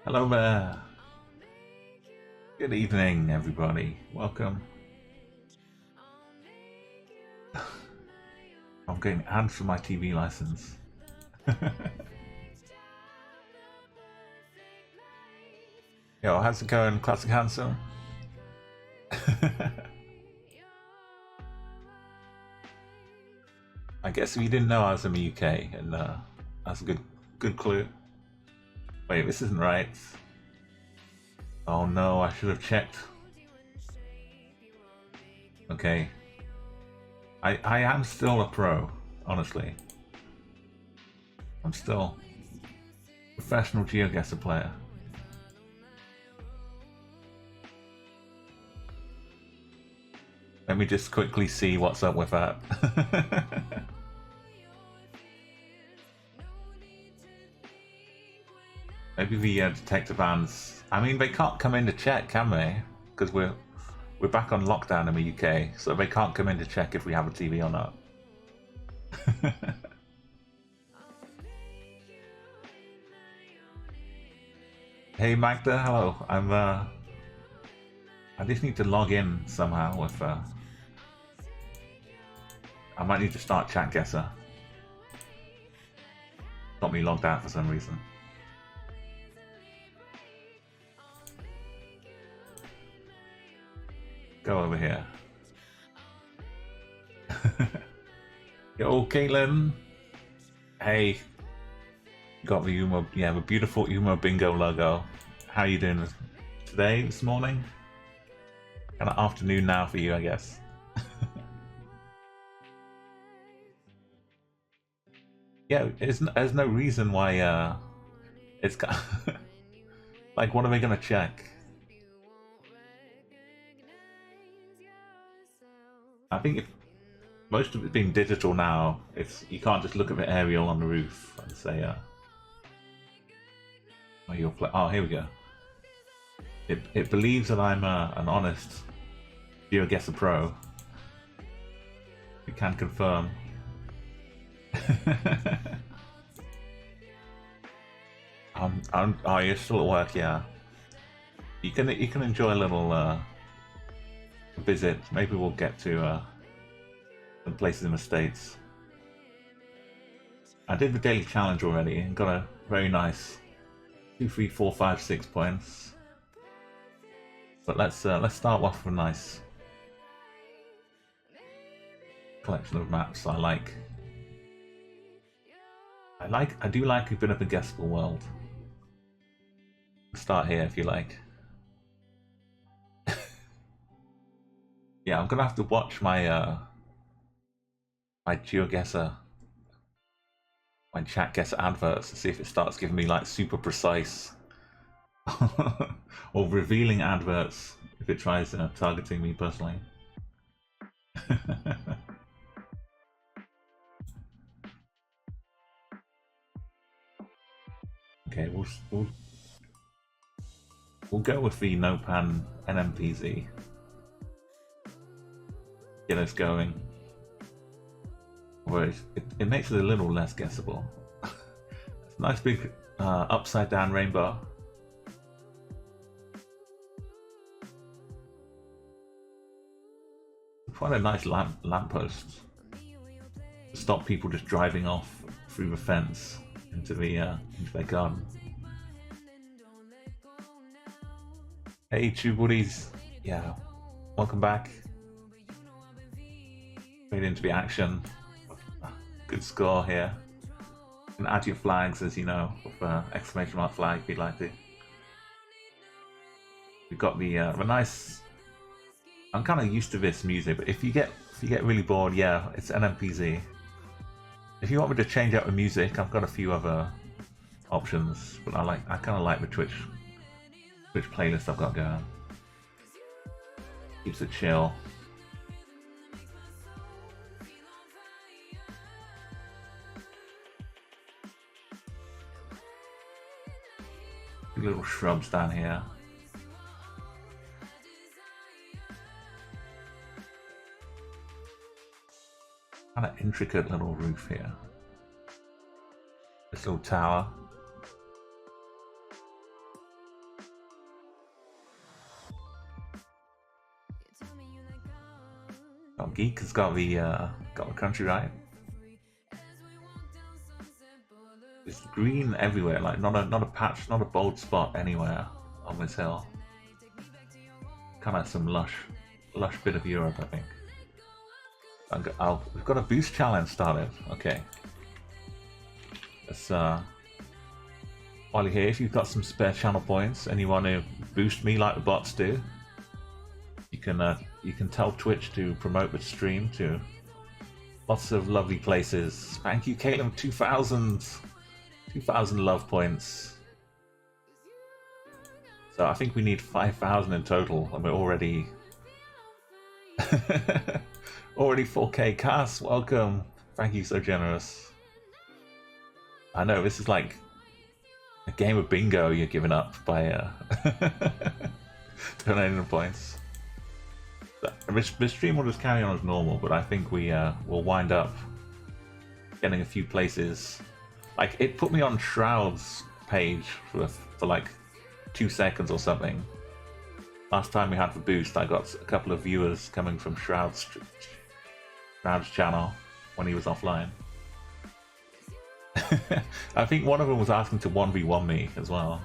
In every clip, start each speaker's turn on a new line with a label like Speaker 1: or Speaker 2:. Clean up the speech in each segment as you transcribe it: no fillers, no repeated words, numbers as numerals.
Speaker 1: Hello there. Good evening, everybody. Welcome. I'm getting ads for my TV license. Yo, how's it going, Classic Handsome? I guess if you didn't know I was in the UK, and that's a good clue. Wait, this isn't right. Oh no, I should have checked. Okay. I am still a pro, honestly. I'm still a professional Geoguessr player. Let me just quickly see what's up with that. Maybe the detective vans. I mean, they can't come in to check, can they? Because we're back on lockdown in the UK, so they can't come in to check if we have a TV or not. Hey Magda, hello. I just need to log in somehow with I might need to start Chatguessr. Got me logged out for some reason. Go over here. Yo, Caitlin. Hey. Got the Umo, yeah, the beautiful Umo Bingo logo. How you doing today, this morning? Kind of afternoon now for you, I guess. Yeah, there's no reason why it's got like, what are they gonna check? I think if most of it being digital now, you can't just look at the aerial on the roof and say, oh, you're oh, here we go. It believes that I'm an honest Geoguessr pro. We can confirm. Oh, you're still at work, yeah. You can enjoy a little visit. Maybe we'll get to some places in the States. I did the daily challenge already and got a very nice 2, 3, 4, 5, 6 points. But let's start off with a nice collection of maps. I do like a bit of a guessable world. Start here if you like. Yeah, I'm gonna have to watch my my Geoguessr, my Chatguessr adverts to see if it starts giving me like super precise or revealing adverts if it tries targeting me personally. Okay, we'll go with the Nopan NMPZ. Get us going. Whereas it makes it a little less guessable. It's a nice big upside down rainbow. Quite a nice lamppost to stop people just driving off through the fence into their garden. Hey, Chew Buddies, yeah, welcome back. Straight into the action. Good score here. You can add your flags, as you know, with exclamation mark flag if you'd like to. We've got the nice. I'm kind of used to this music, but if you get really bored, yeah, it's NMPZ. If you want me to change out the music, I've got a few other options, but I kind of like the Twitch playlist I've got going. Keeps it chill. Little shrubs down here. Kind of intricate little roof here. This little tower. Oh, Geek has got the country right. It's green everywhere, like not a patch, not a bold spot anywhere on this hill. Kind of some lush bit of Europe, I think. We've got a boost challenge started. Okay. Let's while you're here, if you've got some spare channel points and you want to boost me like the bots do, you can tell Twitch to promote the stream to lots of lovely places. Thank you, Caitlin, 2,000 love points. So I think we need 5,000 in total, and we're already already 4K. Cass, welcome. Thank you, so generous. I know this is like a game of bingo you're giving up by donating the points. The stream will just carry on as normal, but I think we will wind up getting a few places. Like, it put me on Shroud's page for like 2 seconds or something. Last time we had the boost, I got a couple of viewers coming from Shroud's channel when he was offline. I think one of them was asking to 1v1 me as well.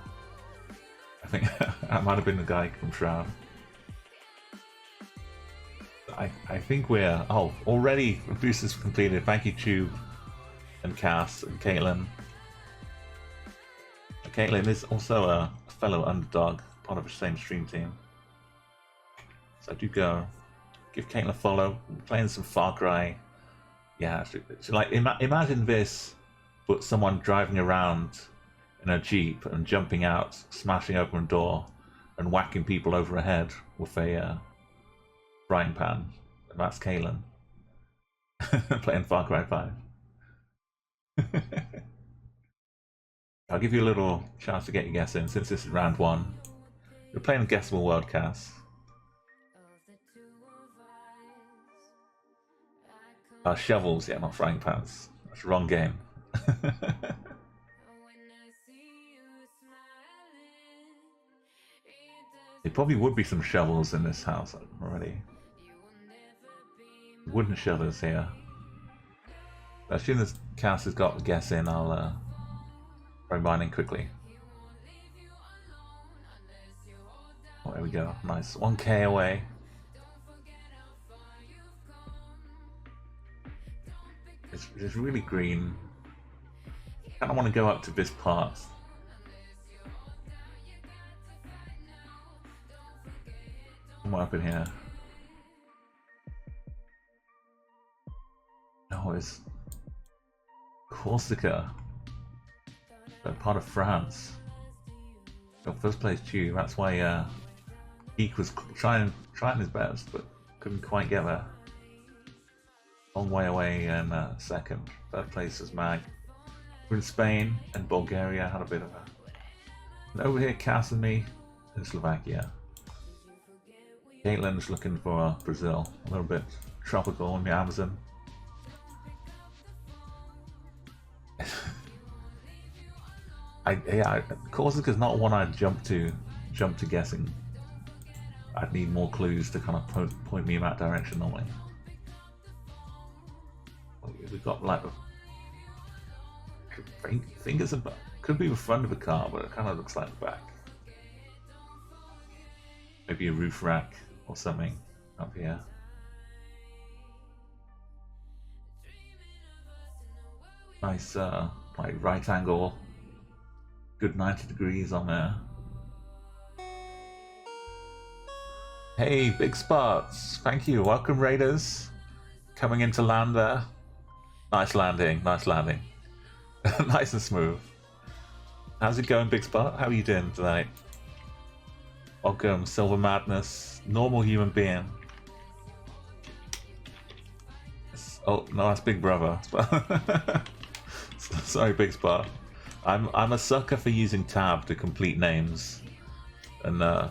Speaker 1: I think that might have been the guy from Shroud. I think we're... Oh, already the boost is completed. Thank you, Tube and Cass and Caitlin. Caitlin is also a fellow underdog, part of the same stream team. So do go. Give Caitlin a follow. We're playing some Far Cry. Yeah, so like imagine this, but someone driving around in a Jeep and jumping out, smashing open a door, and whacking people over the head with a frying pan. And that's Caitlin. Playing Far Cry 5. I'll give you a little chance to get your guess in, since this is round 1. We're playing Guessable Worldcast. Shovels, yeah, not frying pans. That's the wrong game. There probably would be some shovels in this house already. Wooden shovels here. As soon as Cass has got the guess in, I'll try mining quickly. Oh, there we go. Nice. 1k away. It's really green. I kind of want to go up to this part. Somewhere up in here. Oh, it's Corsica. Part of France. So first place Chew. That's why Geek was trying his best, but couldn't quite get there. Long way away in second. Third place is Mag. We're in Spain and Bulgaria. Had a bit of a. And over here, Cass and me in Slovakia. Caitlin's looking for Brazil. A little bit tropical in the Amazon. Corsica's not one I'd jump to guessing. I'd need more clues to kind of point me in that direction normally. We've got like I think it's could be the front of the car, but it kind of looks like the back. Maybe a roof rack or something up here. Nice like right angle. Good 90 degrees on there. Hey, big spots. Thank you. Welcome, Raiders. Coming into land there. Nice landing. Nice landing. Nice and smooth. How's it going, Big Spot? How are you doing tonight? Welcome, Silver Madness. Normal human being. Oh no, that's Big Brother. Sorry, Big Spot. I'm a sucker for using tab to complete names, and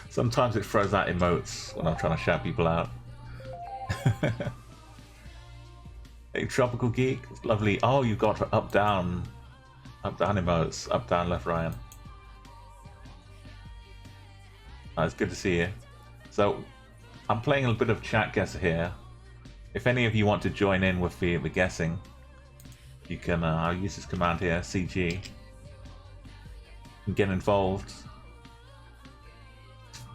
Speaker 1: sometimes it throws out emotes when I'm trying to shout people out. Hey, Tropical Geek, lovely. Oh, you've got up down emotes, up down left Ryan. Oh, it's good to see you. So, I'm playing a bit of Chatguessr here. If any of you want to join in with the guessing, you can. I'll use this command here, CG, and get involved.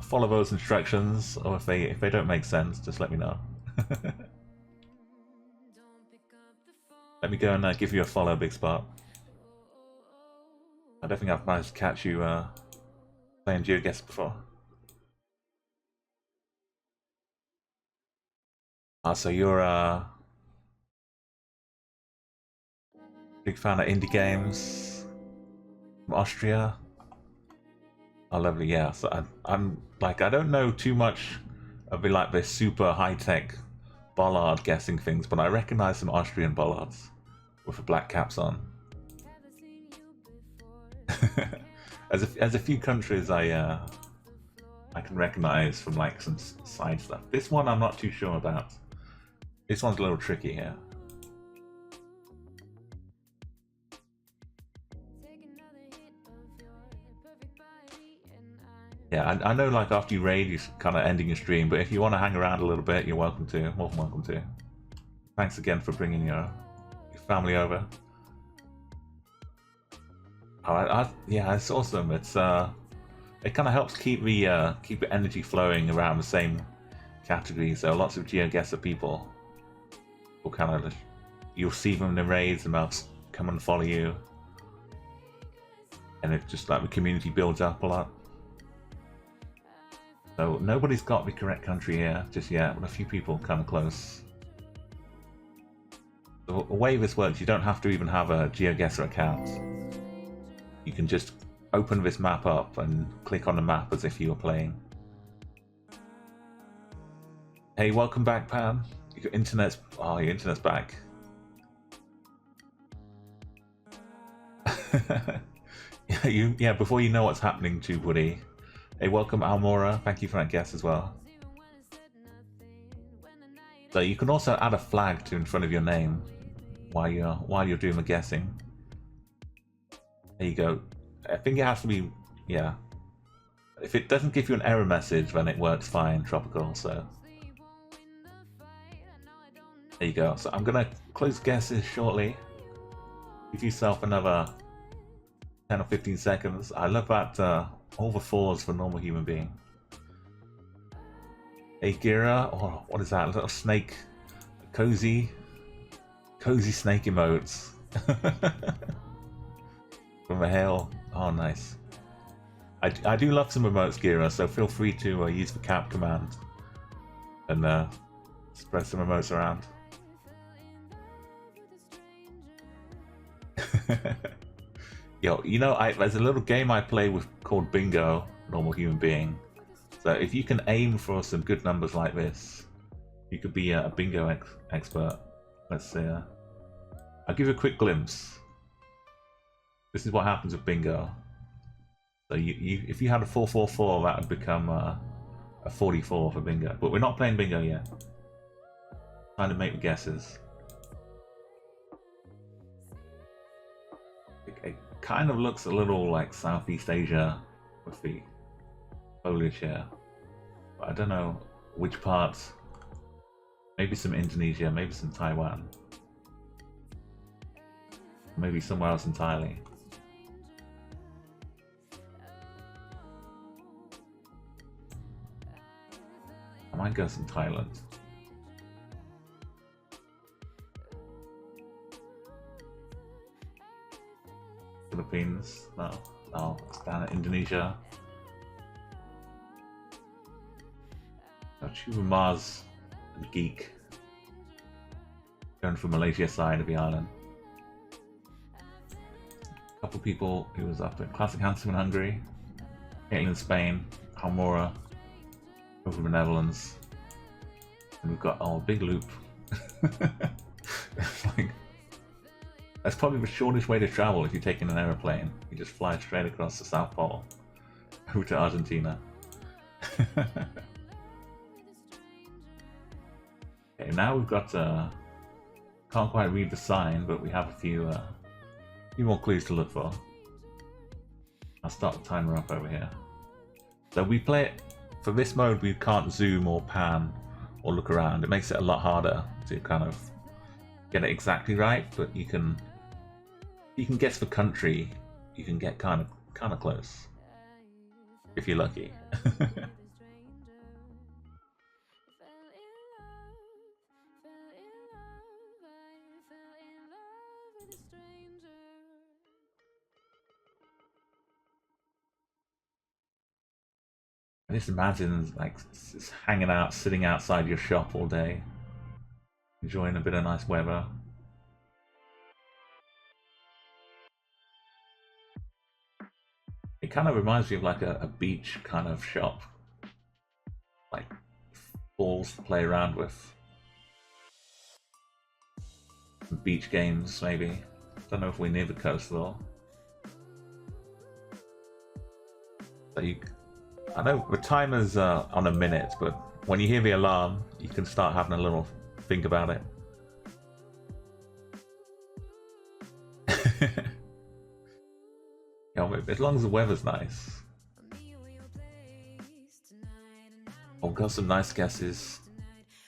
Speaker 1: Follow those instructions, or if they don't make sense, just let me know. Let me go and give you a follow, Big Spot. I don't think I've managed to catch you playing Geoguessr before. So you're a big fan of indie games from Austria? Oh, lovely, yeah. So I'm like, I don't know too much of the super high-tech bollard guessing things, but I recognize some Austrian bollards with the black caps on. As a few countries I can recognize from like some side stuff. This one I'm not too sure about. This one's a little tricky here. Yeah, I know like after you raid you're kind of ending your stream, but if you want to hang around a little bit, you're welcome to. More than welcome to. Thanks again for bringing your family over. Oh, yeah, it's awesome. It's it kind of helps keep the energy flowing around the same category. So lots of GeoGuessr people will kind of, you'll see them in the raids and they'll come and follow you, and it's just like the community builds up a lot. So nobody's got the correct country here just yet, but a few people kind of close. The way this works, you don't have to even have a GeoGuessr account. You can just open this map up and click on the map as if you were playing. Hey, welcome back, Pam. Your internet's back. Yeah, before you know what's happening to Woody. Hey, welcome Almora. Thank you for that guess as well. So you can also add a flag to in front of your name while you're doing the guessing. There you go. I think it has to be, yeah. If it doesn't give you an error message, then it works fine, Tropical. So there you go. So I'm gonna close guesses shortly. Give yourself another 10 or 15 seconds. I love that all the fours for normal human being. Hey Gira, oh, what is that? A little snake, cozy snake emotes. From a hail. Oh, nice. I do love some emotes, Gira, so feel free to use the cap command and spread some emotes around. Yo, you know, there's a little game I play with called Bingo, Normal Human Being. So if you can aim for some good numbers like this, you could be a bingo expert. Let's see. I'll give you a quick glimpse. This is what happens with bingo. So if you had a 444, that would become a 44 for bingo. But we're not playing bingo yet. Trying to make the guesses. It kind of looks a little like Southeast Asia with the foliage here, but I don't know which parts. Maybe some Indonesia, maybe some Taiwan, maybe somewhere else entirely. I might go some Thailand. Philippines, no, it's down in Indonesia. choose Mars and Geek. Going from Malaysia side of the island. A couple people who was up at Classic Handsome in Hungary, Caitlin Spain, Almora over the Netherlands, and we've got big loop. It's like, that's probably the shortest way to travel if you're taking an aeroplane. You just fly straight across the South Pole over to Argentina. Okay, now we've got can't quite read the sign, but we have a few more clues to look for. I'll start the timer up over here. So we play it for this mode. We can't zoom or pan or look around. It makes it a lot harder to kind of get it exactly right. But you can guess the country. You can get kind of close if you're lucky. I just imagine like just hanging out, sitting outside your shop all day, enjoying a bit of nice weather. It kind of reminds me of like a beach kind of shop, like balls to play around with, beach games maybe. Don't know if we're near the coast though. So I know the timer's on a minute, but when you hear the alarm, you can start having a little think about it. Yeah, as long as the weather's nice. Oh, got some nice guesses.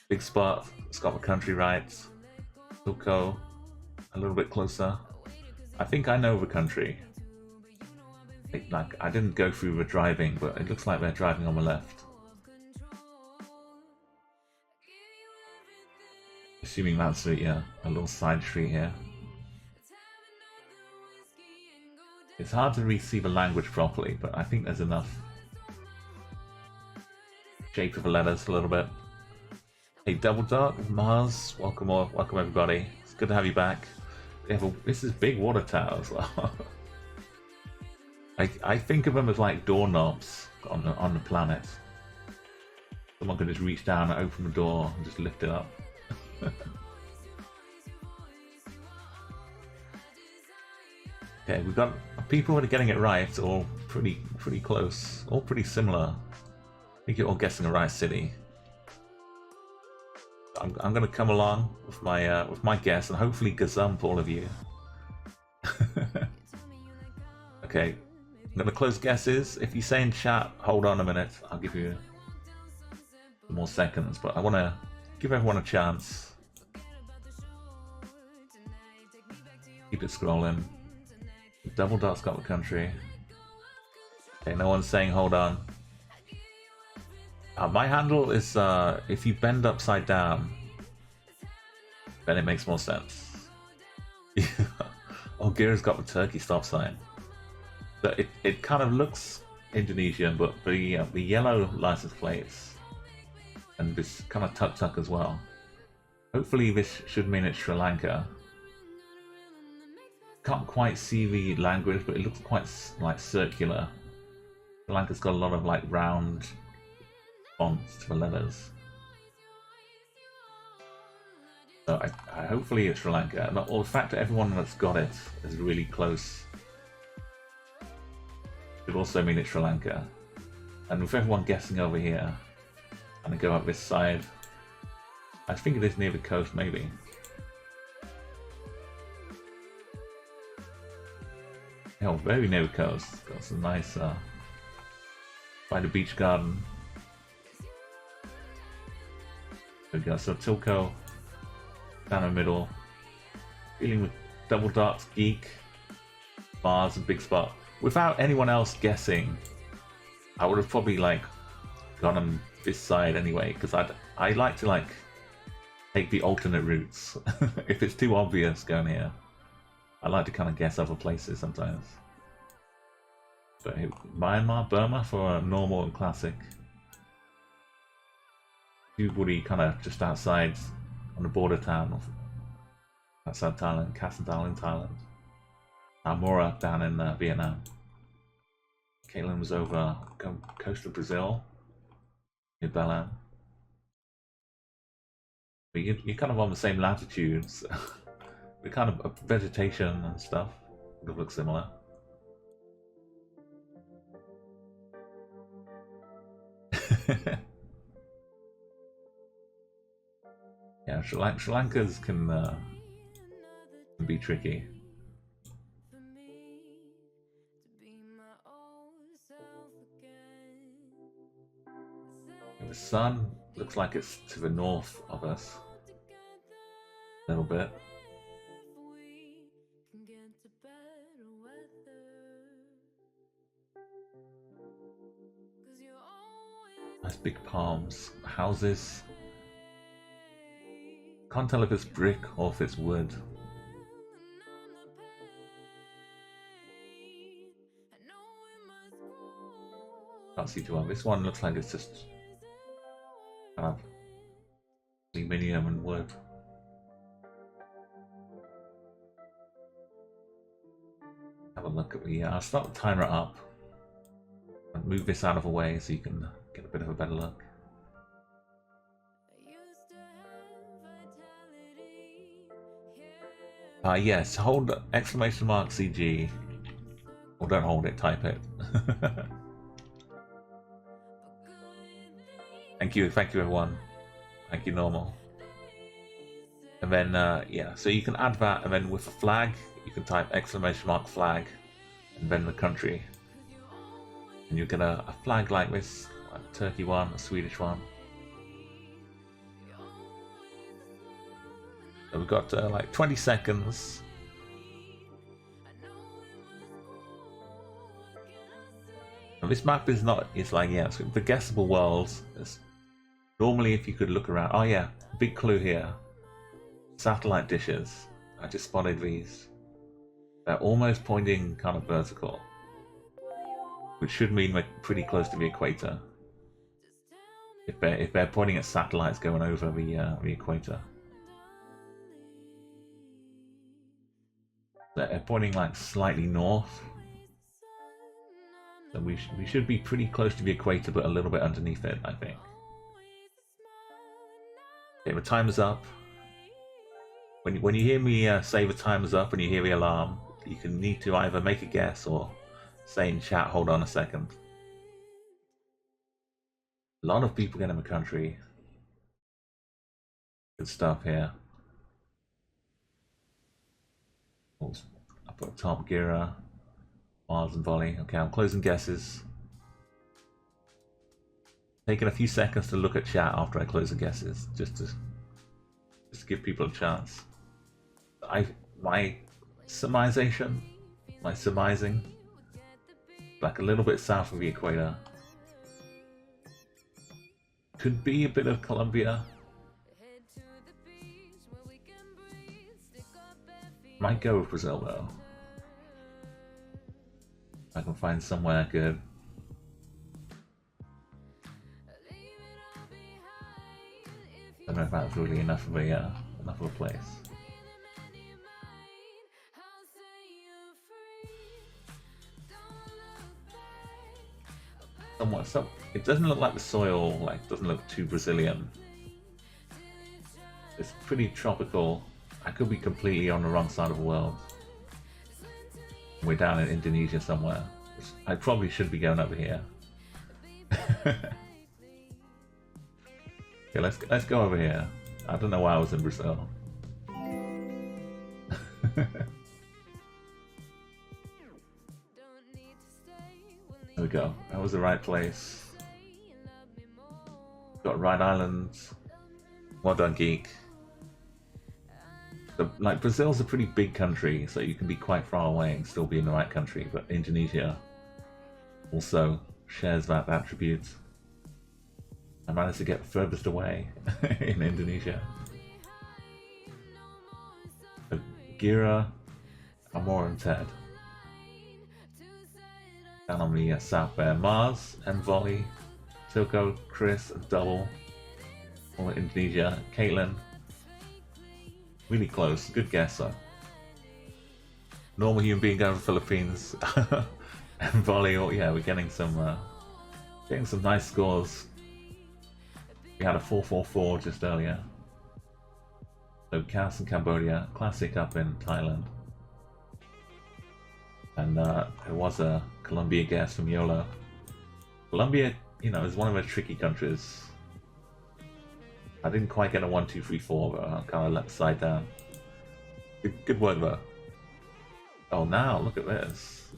Speaker 1: Big spot, it's got the country right. Silco, a little bit closer. I think I know the country. Like, I didn't go through the driving, but it looks like they're driving on the left. Assuming that's a little side street here. It's hard to really see the language properly, but I think there's enough shape of the letters a little bit. Hey, Double Dot, Mars, welcome everybody. It's good to have you back. This is big water tower as well. I think of them as like doorknobs on the planet. Someone can just reach down and open the door and just lift it up. Okay, we've got people who are getting it right, all pretty close, all pretty similar. I think you're all guessing the right city. I'm going to come along with my guess and hopefully gazump all of you. Okay, I'm going to close guesses. If you say in chat, hold on a minute, I'll give you some more seconds, but I want to give everyone a chance. Keep it scrolling. Double Dot's got the country. Okay, no one's saying hold on. My handle is if you bend upside down, then it makes more sense. Oh, Gear's got the turkey stop sign. So it kind of looks Indonesian, but the yellow license plates and this kind of tuk-tuk as well. Hopefully this should mean it's Sri Lanka. Can't quite see the language, but it looks quite like circular. Sri Lanka's got a lot of like round fonts to the letters. So I hopefully it's Sri Lanka. Or the fact that everyone that's got it is really close should also mean it's Sri Lanka. And with everyone guessing over here, I'm gonna go up this side. I think it is near the coast, maybe. Oh, very near the coast. Got some nice by the beach garden. There we go. So Tilco down the middle, dealing with Double Dots, Geek, Mars, and Big Spot. Without anyone else guessing, I would have probably like gone on this side anyway, because I like to like take the alternate routes. If it's too obvious going here, I like to kind of guess other places sometimes. So Myanmar, Burma for a normal and classic. Djibouti kind of just outside on the border town of outside Thailand, Casandal in Thailand. Almora down in Vietnam. Caitlin was over coast of Brazil, near Belém. But you're kind of on the same latitudes. The kind of vegetation and stuff would look similar. Yeah, Sri Lankas can be tricky. The sun looks like it's to the north of us a little bit. Nice big palms, houses. Can't tell if it's brick or if it's wood. Can't see too well. This one looks like it's just kind of aluminium and wood. Have a look at the. I'll start the timer up and move this out of the way so you can get a bit of a better look. Yes, hold exclamation mark CG. Or don't hold it, type it. Thank you everyone. Thank you, normal. And then, yeah, so you can add that, and then with the flag, you can type exclamation mark flag, and then the country. And you'll get a flag like this, like a Turkey one, a Swedish one. So we've got like 20 seconds. And this map is not, it's like, yeah, it's the guessable worlds. Normally if you could look around, oh yeah, big clue here. Satellite dishes. I just spotted these. They're almost pointing kind of vertical, which should mean we're pretty close to the equator. If they're pointing at satellites going over the equator. They're pointing like slightly north. So we should be pretty close to the equator, but a little bit underneath it, I think. Okay, the timer's up. When you hear me say the timer's up and you hear the alarm, you can need to either make a guess or say in chat, hold on a second. A lot of people get in the country. Good stuff here. I put Chatguessr, Mars and Volley. Okay, I'm closing guesses. Taking a few seconds to look at chat after I close the guesses, just to give people a chance. My surmising, like a little bit south of the equator. Could be a bit of Colombia. Might go with Brazil though. If I can find somewhere good. I don't know if that's really enough of a place. Somewhat, it doesn't look like the soil, doesn't look too Brazilian. It's pretty tropical. I could be completely on the wrong side of the world. We're down in Indonesia somewhere. I probably should be going over here. Okay, let's go over here. I don't know why I was in Brazil. There we go. That was the right place. Got Rhode Island. Well done, geek. Brazil's a pretty big country, so you can be quite far away and still be in the right country. But Indonesia also shares that attribute. I managed to get furthest away in Indonesia. Gira, Amor and Ted. Down on the south there, Mars, M Volley, Silco, Chris, and Double. or Indonesia. Caitlin, really close. Good guess though. Normal human being going to the Philippines. And volley. Oh yeah, we're getting some nice scores. We had a 4-4-4 just earlier. So Chaos in Cambodia, Classic up in Thailand. And there was a Colombia guess from YOLO. Colombia, you know, is one of the tricky countries. I didn't quite get a 1, 2, 3, 4, but I kind of let the side down. Good work though. Oh, now look at this.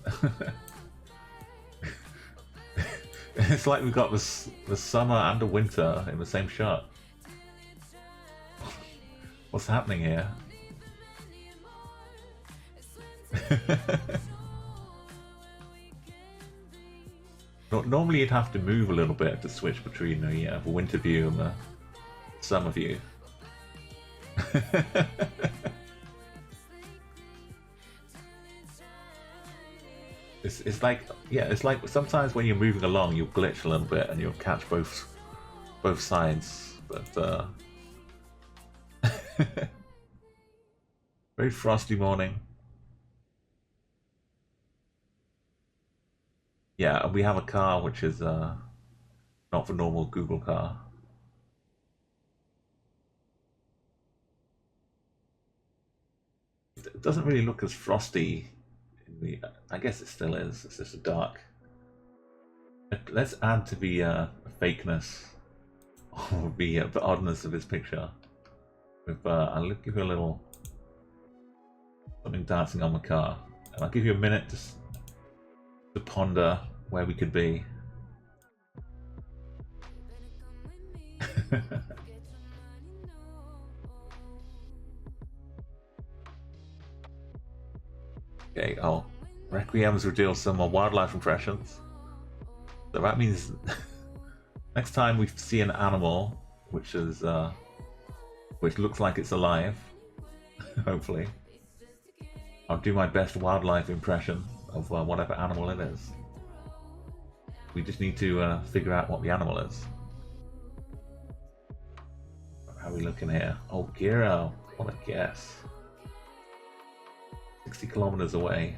Speaker 1: It's like we've got the summer and the winter in the same shot. What's happening here? Normally you'd have to move a little bit to switch between the winter view and the summer view. It's like, yeah, it's like sometimes when you're moving along you'll glitch a little bit and you'll catch both sides, but very frosty morning. Yeah, and we have a car which is not the normal Google car. It doesn't really look as frosty. I guess it still is. It's just dark. Let's add to the fakeness or the oddness of this picture. With I'll give you a little something dancing on the car, and I'll give you a minute to ponder where we could be. Okay, oh, Requiem's revealed some more wildlife impressions. So that means next time we see an animal which is which looks like it's alive, hopefully, I'll do my best wildlife impression of whatever animal it is. We just need to figure out what the animal is. How are we looking here? Oh, Giro, what a guess. 60 kilometers away.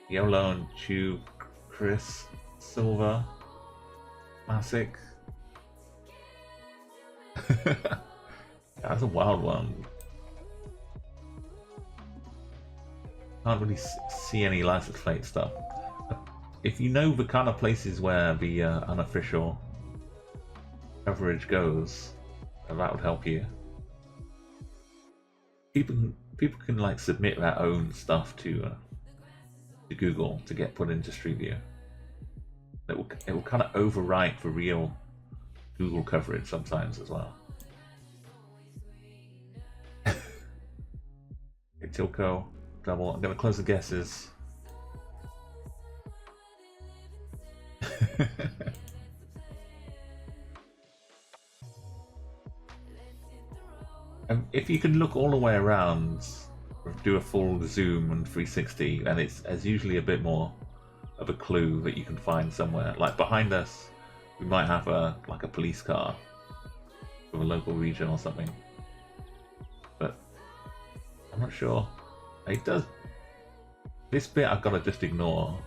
Speaker 1: YOLO and Chew, Chris, Silver, Classic. That's a wild one. Can't really see any license plate stuff. If you know the kind of places where the unofficial coverage goes, that would help you. People can like submit their own stuff to Google to get put into Street View. It will kind of overwrite the real Google coverage sometimes as well. Okay, Tilco, double. I'm going to close the guesses. If you can look all the way around, do a full zoom and 360, and it's usually a bit more of a clue that you can find somewhere. Like behind us, we might have like a police car from a local region or something, but I'm not sure. It does. This bit I've got to just ignore.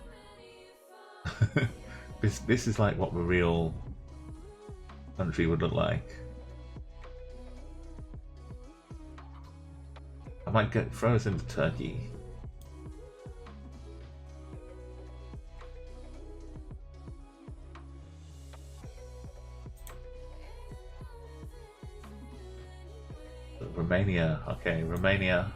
Speaker 1: This is like what the real country would look like. I might throw us into Turkey. Romania, okay, Romania.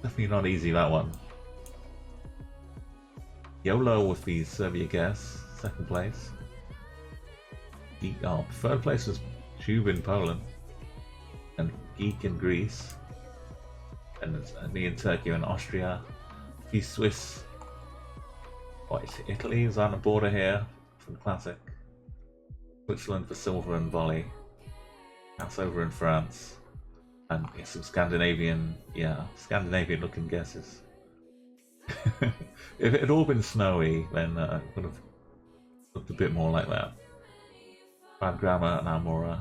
Speaker 1: Definitely not easy, that one. YOLO with the Serbia guess, second place. Oh, third place was Tube in Poland, and Geek in Greece, and me in Turkey and Austria. A few Swiss. What is Italy? Is on the border here from Classic. Switzerland for Silver and Volley. That's over in France. And some Scandinavian, Scandinavian looking guesses. If it had all been snowy, then it would have looked a bit more like that. Bad grammar and Almora,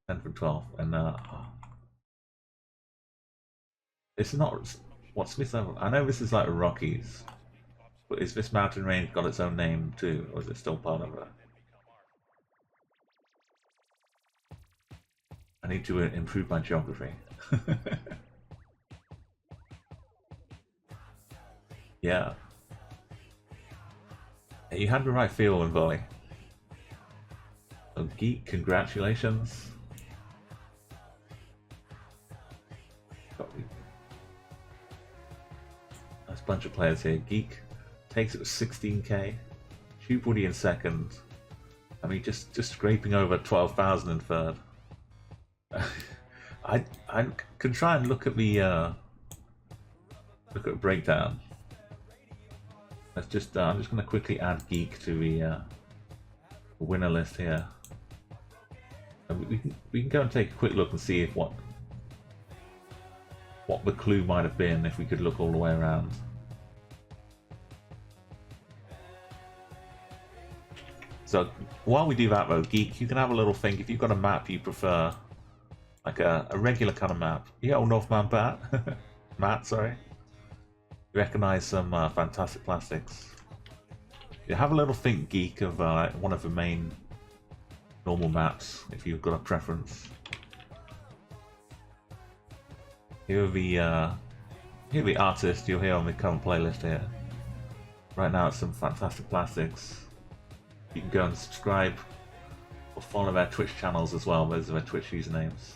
Speaker 1: 10 from 12, and it's not. What's this? I know this is like Rockies, but is this mountain range got its own name too, or is it still part of it? I need to improve my geography. Yeah. You had the right feel in volley. So Geek, congratulations. Nice bunch of players here. Geek takes it with 16k. Woody in second. I mean, just scraping over 12,000 in third. I can try and look at the breakdown. Let's just I'm just going to quickly add Geek to the winner list here. And we can go and take a quick look and see if what the clue might have been if we could look all the way around. So while we do that though, Geek, you can have a little think if you've got a map you prefer, like a regular kind of map. Yeah, old Northman Bat. Matt, sorry. You recognise some fantastic plastics. You have a little think, Geek, of one of the main normal maps if you've got a preference. Here are the artists you'll hear on the current playlist here. Right now it's some fantastic plastics. You can go and subscribe or follow their Twitch channels as well. Those are their Twitch usernames.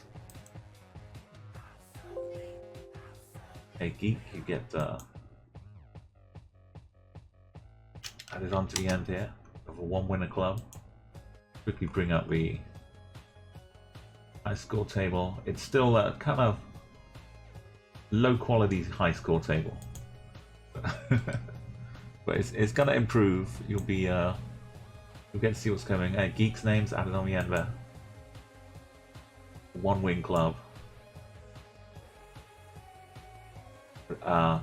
Speaker 1: Hey Geek, you get added on to the end here of a one winner club. Quickly bring up the high score table. It's still a kind of low quality high score table. But it's gonna improve. You'll get to see what's coming. Geek's name's added on the end there. One win club. A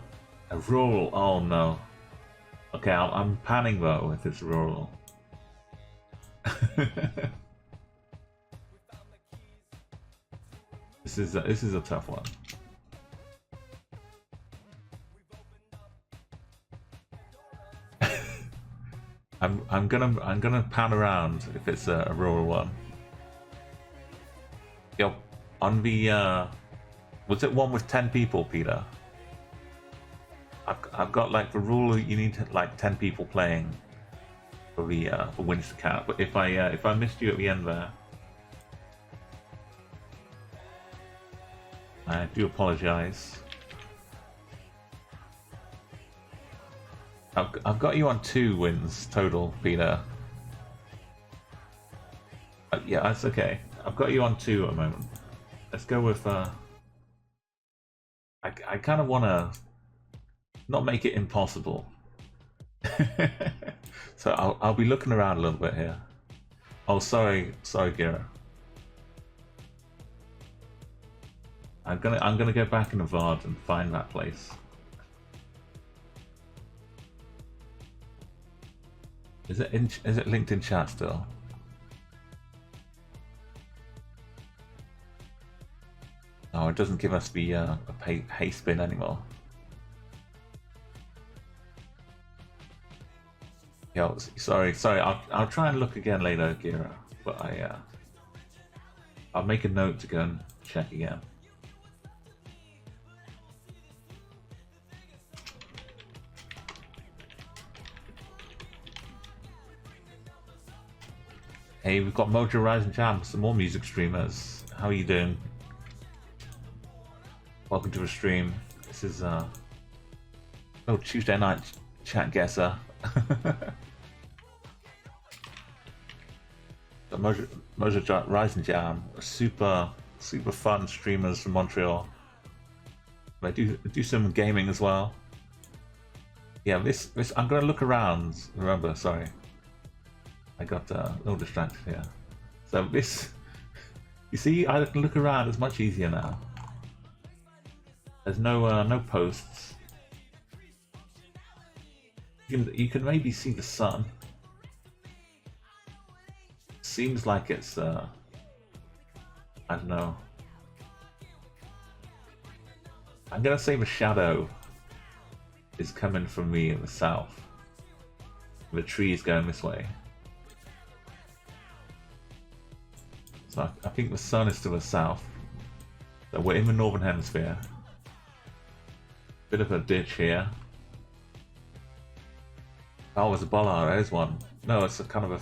Speaker 1: rural. Oh no. Okay, I'm panning though if it's rural. This is a tough one. I'm gonna pan around if it's a rural one. Yo, on the was it one with 10 people, Peter? I've got like the rule you need like 10 people playing for the for wins to count. But if I missed you at the end there, I do apologise. I've got you on 2 wins total, Peter. Yeah, that's okay. I've got you on 2 at the moment. Let's go with I kind of want to not make it impossible. So I'll be looking around a little bit here. Oh, sorry, Gira. I'm gonna go back in the VOD and find that place. Is it linked in chat still? Oh, it doesn't give us the a pay spin anymore. Yo, sorry. I'll try and look again later, Gira. But I'll make a note to go and check again. Hey, we've got Mojo Rising Jam, some more music streamers. How are you doing? Welcome to a stream. This is Tuesday night Chatguessr. The Mojo Rising Jam, super fun streamers from Montreal. They do some gaming as well. Yeah, this I'm gonna look around. Remember, sorry. I got a little distracted here. So this, you see, I can look around. It's much easier now. There's no posts. You can maybe see the sun. Seems like it's I don't know. I'm gonna say the shadow is coming from me in the south. The tree is going this way. So I think the sun is to the south. So we're in the northern hemisphere. Bit of a ditch here. Oh, there's a bollard. There's one. No, it's a kind of a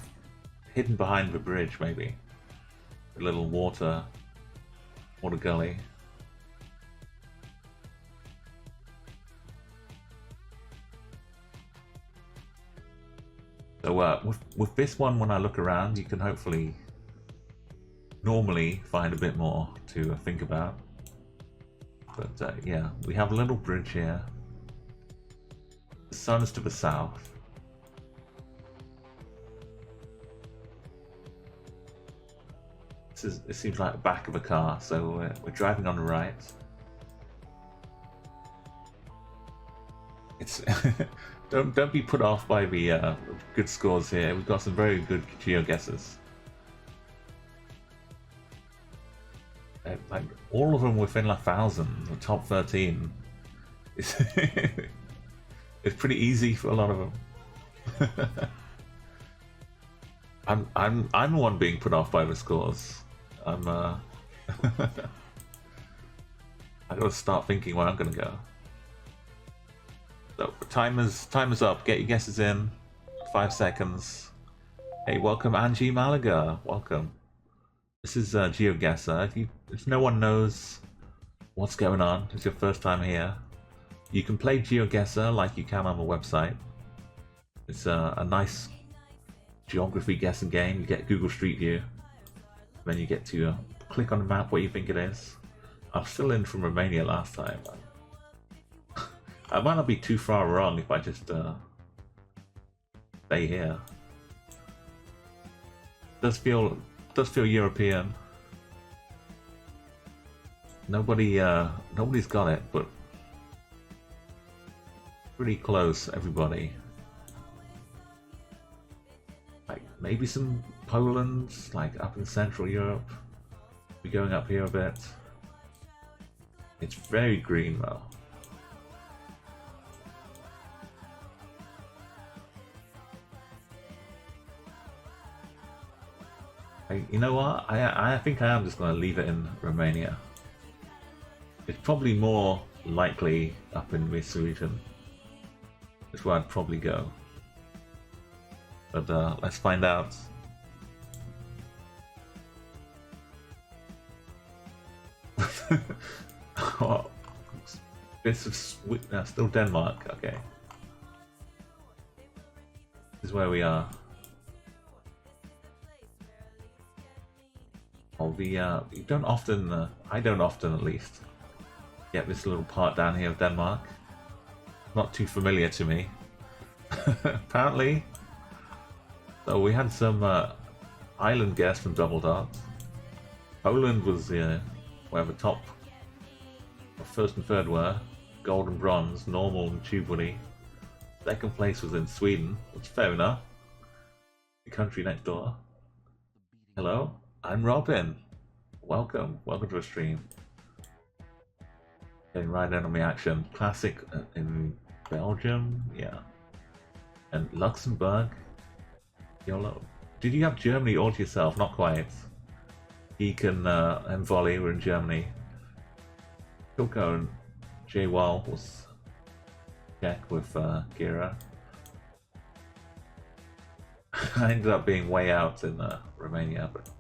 Speaker 1: hidden behind the bridge, maybe. A little water gully. So with this one, when I look around, you can hopefully normally find a bit more to think about. But yeah, we have a little bridge here. The sun is to the south. It seems like the back of a car, so we're driving on the right. It's don't be put off by the good scores here. We've got some very good GeoGuessrs. Like all of them within 1,000, the top 13. It's pretty easy for a lot of them. I'm the one being put off by the scores. I gotta start thinking where I'm gonna go. So timer's up. Get your guesses in. 5 seconds. Hey, welcome Angie Malaga. Welcome. This is GeoGuessr. If no one knows what's going on, it's your first time here, you can play GeoGuessr like you can on the website. It's a nice geography guessing game. You get Google Street View. Then you get to click on the map where you think it is. I'm still in from Romania last time. I might not be too far wrong if I just stay here. Does feel European. Nobody's got it, but pretty close, everybody. Like maybe some Poland, like up in Central Europe. We're going up here a bit. It's very green though. You know what? I think I am just going to leave it in Romania. It's probably more likely up in this region. That's where I'd probably go. But let's find out. Oh, this is still Denmark. Okay, this is where we are. You don't often, I don't often at least, get this little part down here of Denmark. Not too familiar to me. Apparently. So we had some island guess from Double Dot. Poland was where the top, first and third were. Gold and bronze, normal and tube woody. Second place was in Sweden, which is fair enough. The country next door. Hello? I'm Robin. Welcome to the stream. Getting right in on the action. Classic in Belgium, yeah, and Luxembourg. YOLO. Did you have Germany all to yourself? Not quite. Geek and Volley were in Germany. Kilko and J Wall was Czech with Gira. I ended up being way out in Romania, but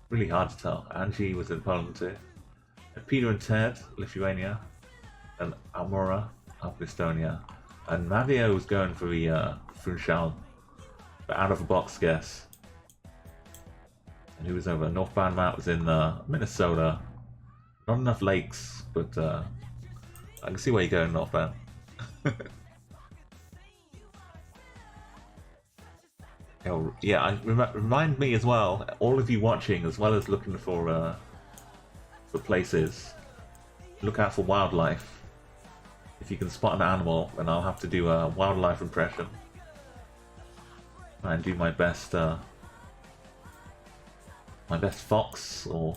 Speaker 1: really hard to tell. Angie was in Poland too. And Peter and Ted, Lithuania. And Amora up in Estonia. And Mario was going for the Funchal, the out of the box guess. And he was over. Northbound Mount was in Minnesota. Not enough lakes, but I can see where you're going, Northbound. Yeah, remind me as well, all of you watching, as well as looking for places, look out for wildlife. if you can spot an animal, then I'll have to do a wildlife impression. Try and do my best fox or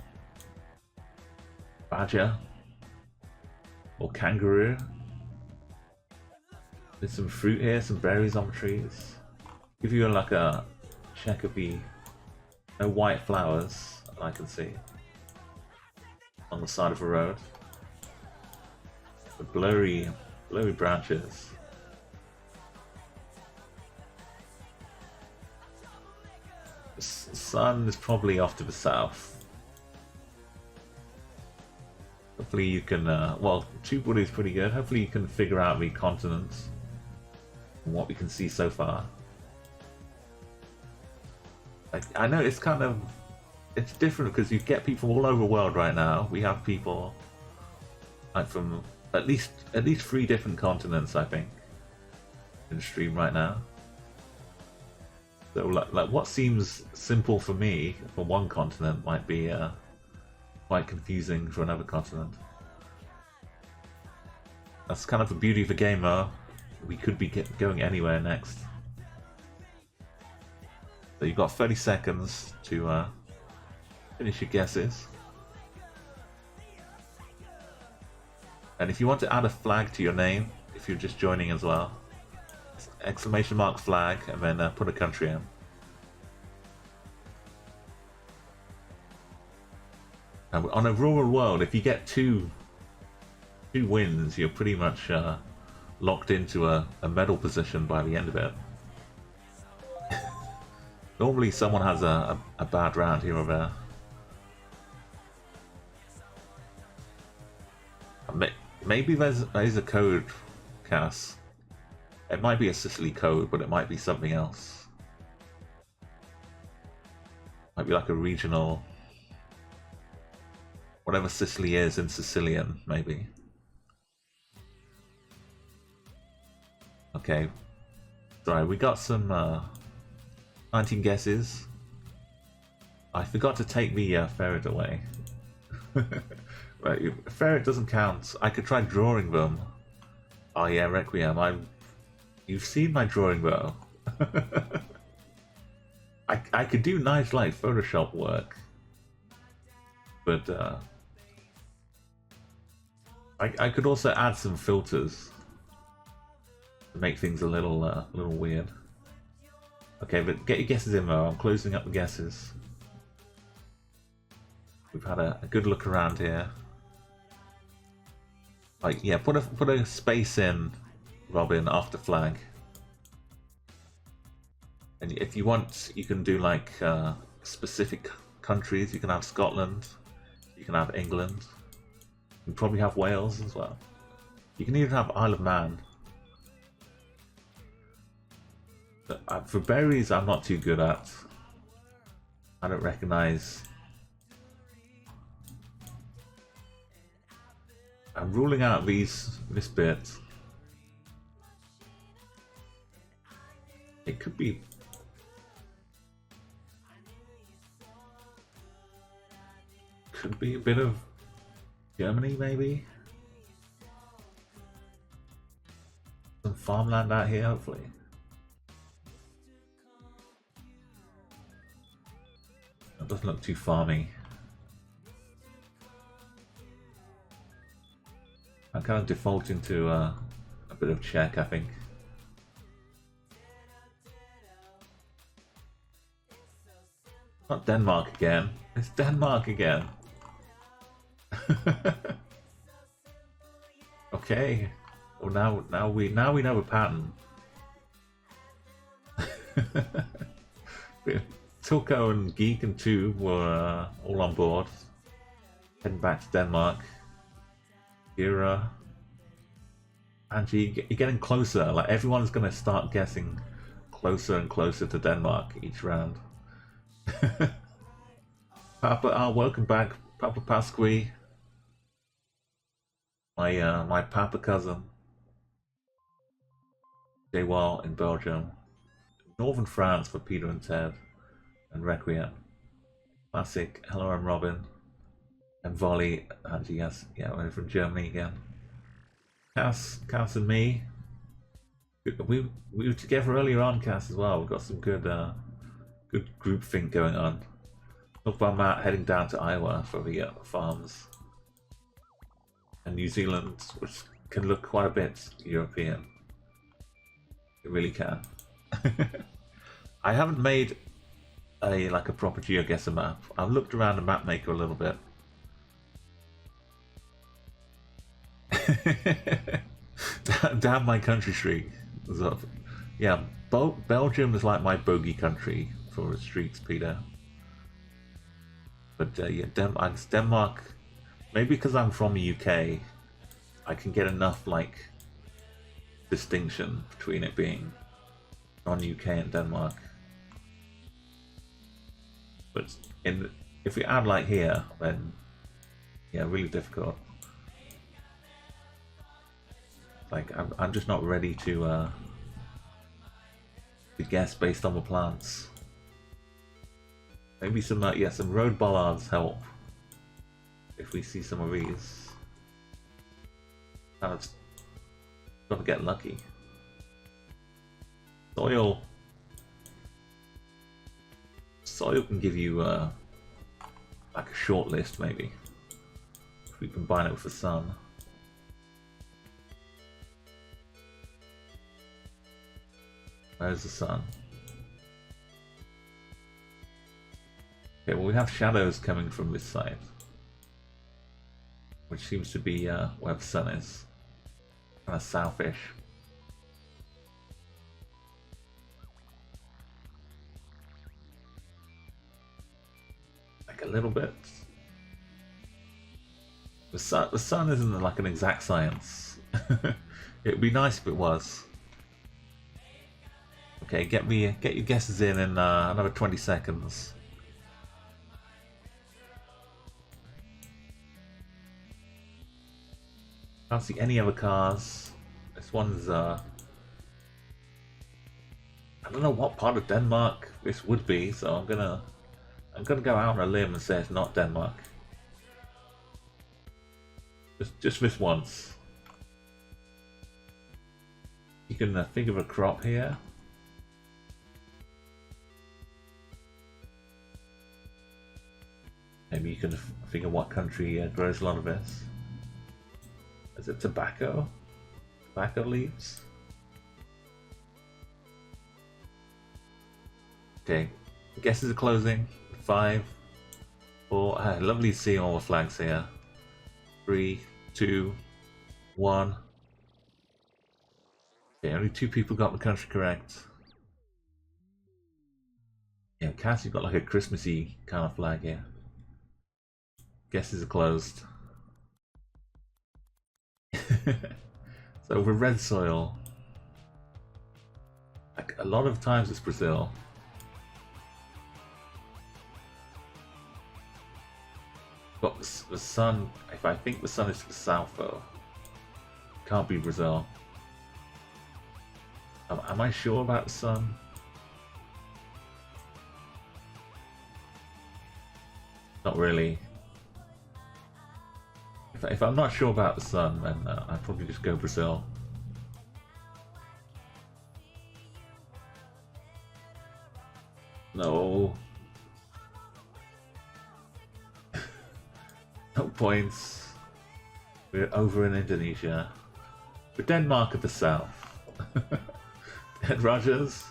Speaker 1: badger or kangaroo. There's some fruit here, some berries on the trees. Give you like a check of the no white flowers I can see on the side of the road. The blurry branches. The sun is probably off to the south. Hopefully you can, well, TubeWood is pretty good. Hopefully you can figure out the continents and what we can see so far. I know it's kind of, it's different because you get people all over the world right now. We have people like from at least 3 different continents, I think, in the stream right now. So like what seems simple for me for one continent might be quite confusing for another continent. That's kind of the beauty of the game, though. We could be going anywhere next. So you've got 30 seconds to finish your guesses. And if you want to add a flag to your name, if you're just joining as well, exclamation mark flag, and then put a country in. Now, on a rural world, if you get two wins, you're pretty much locked into a medal position by the end of it. Normally someone has a bad round here or there. Maybe there's a code, Cass. It might be a Sicily code, but it might be something else. Might be like a regional, whatever Sicily is in Sicilian, maybe. Okay. Sorry, we got some 19 guesses. I forgot to take the ferret away. Right, ferret doesn't count. I could try drawing them. Oh yeah, Requiem. You've seen my drawing though. I could do nice like Photoshop work, but I could also add some filters to make things a little weird. Okay, but get your guesses in though. I'm closing up the guesses. We've had a good look around here. Like, yeah, put a space in, Robin, after flag. And if you want, you can do like specific countries. You can have Scotland. You can have England. You can probably have Wales as well. You can even have Isle of Man. But, for berries, I'm not too good at. I don't recognize. I'm ruling out this bit. It could be. Could be a bit of Germany, maybe. Some farmland out here, hopefully. That doesn't look too farmy. I'm kind of defaulting to a bit of Czech, I think. Not Denmark again. It's Denmark again. Okay. Well, now we know the pattern. Tilko and Geek and 2 were all on board. Heading back to Denmark. You're Angie, you're getting closer. Like everyone's gonna start guessing closer and closer to Denmark each round. Papa, welcome back, Papa Pasqui. My Papa cousin. Jewal in Belgium. Northern France for Peter and Ted. And Requiem. Classic, hello, I'm Robin. And Volley, Angie, yes, yeah, we're from Germany again. Cass and me. We were together earlier on, Cass, as well. We've got some good group think going on. Look by Matt heading down to Iowa for the farms. And New Zealand, which can look quite a bit European. It really can. I haven't made a proper GeoGuessr map. I've looked around the map maker a little bit. Damn my country streak. Yeah, Belgium is like my bogey country for streaks, Peter. But yeah, Denmark. Maybe because I'm from the UK, I can get enough distinction between it being non-UK and Denmark. But if we add here, then yeah, really difficult. I'm just not ready to guess based on the plants. Maybe some some road bollards help if we see some of these. Kind of gotta get lucky. Soil can give you a short list maybe if we combine it with the sun. Where's the sun? Okay, well we have shadows coming from this side, which seems to be where the sun is. Kind of southish. A little bit. The sun isn't an exact science. It'd be nice if it was. Okay, get your guesses in another 20 seconds. Can't see any other cars. This one's I don't know what part of Denmark this would be, so I'm gonna go out on a limb and say it's not Denmark. Just this once. You can think of a crop here. Maybe you can think of what country grows a lot of this. Is it tobacco? Tobacco leaves? Okay, guesses are closing. 5, 4. Lovely to see all the flags here. 3, 2, 1. Okay, only 2 people got the country correct. Yeah, Cass, you've got a Christmassy kind of flag here. Guesses are closed. So with red soil, a lot of times it's Brazil. But the sun, if I think the sun is to the south though, can't be Brazil. Am I sure about the sun? Not really. If I'm not sure about the sun, then I'd probably just go Brazil. No. No points. We're over in Indonesia. We're Denmark at the south. Ed Rogers.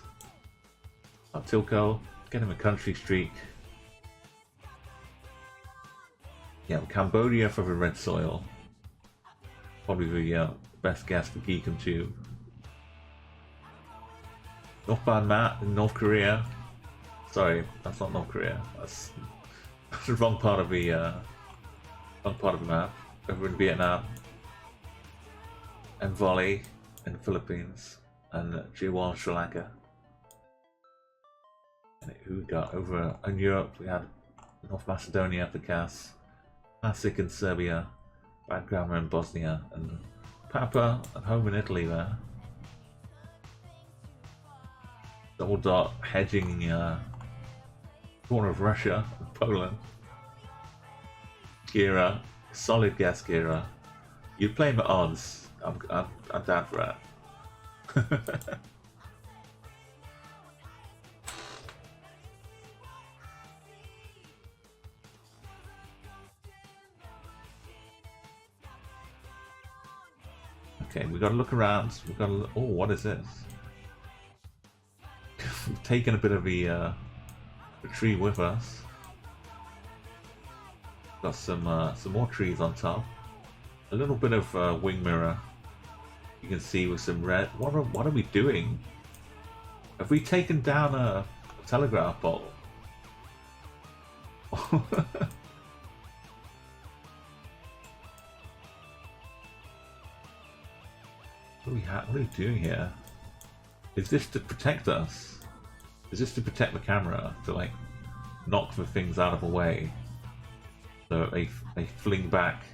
Speaker 1: Tilko. Get him a country streak. Yeah, Cambodia for the red soil. Probably the best guess for Geekum Tube. Northbound Matt in North Korea. Sorry, that's not North Korea. That's the wrong part of the map. Over in Vietnam. And Volley in the Philippines. And Jiwon, Sri Lanka. And who we got over in Europe? We had North Macedonia for Cass. Classic in Serbia, bad grammar in Bosnia, and Papa at home in Italy there. Double dot hedging corner of Russia, Poland. Gira, solid guess, Gira. You're playing the odds. I'm down for that. Okay, we got to look around. We got to. Oh, what is this? We've taken a bit of the tree with us. Got some more trees on top. A little bit of wing mirror. You can see with some red. What are we doing? Have we taken down a telegraph pole? What are we doing here? Is this to protect us? Is this to protect the camera? To like knock the things out of the way? So they fling back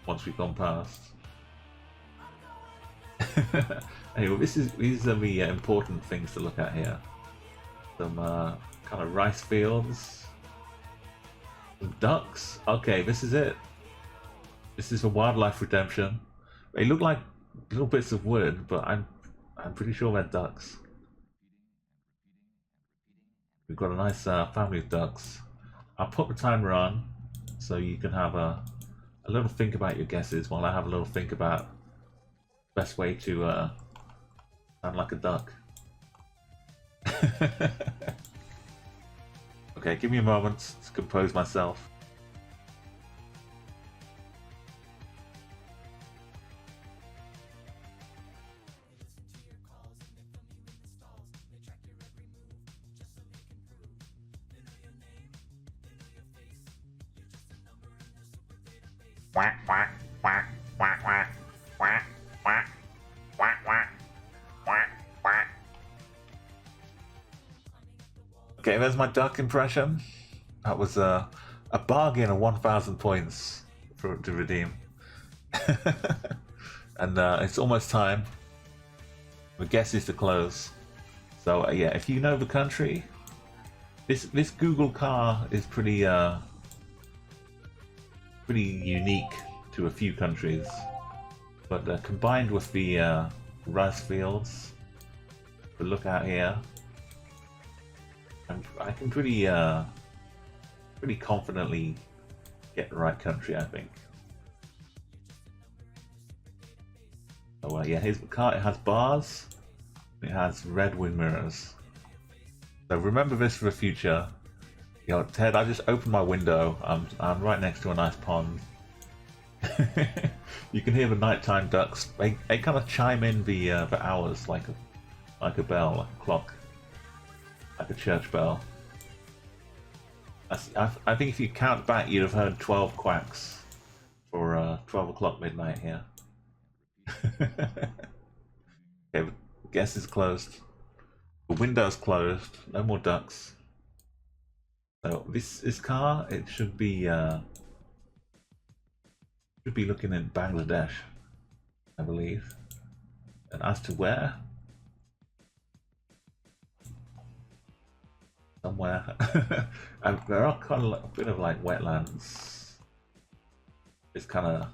Speaker 1: once we've gone past. Anyway, these are the important things to look at here. Some kind of rice fields. Some ducks. Okay, this is it. This is for wildlife redemption. They look like little bits of wood, but I'm pretty sure they're ducks. We've got a nice family of ducks. I'll put the timer on so you can have a little think about your guesses while I have a little think about the best way to sound like a duck. Okay, give me a moment to compose myself. Quack, quack, quack, quack, quack, quack, quack, quack, quack, quack, quack. Okay, there's my duck impression. That was a bargain of 1,000 points to redeem. And it's almost time. The guess is to close. So yeah, if you know the country, this Google car is pretty unique to a few countries, but combined with the rice fields, the look out here, I can pretty confidently get the right country, I think. So yeah, here's the car. It has bars. It has red wing mirrors. So remember this for the future. You know, Ted, I just opened my window. I'm right next to a nice pond. You can hear the nighttime ducks. They kind of chime in the hours like a bell, like a clock, like a church bell. I think if you count back, you'd have heard 12 quacks for 12 o'clock midnight here. Okay, guess is closed. The window's closed. No more ducks. So this car, it should be looking in Bangladesh, I believe. And as to where, somewhere, and there are kind of a bit of like wetlands. This kind of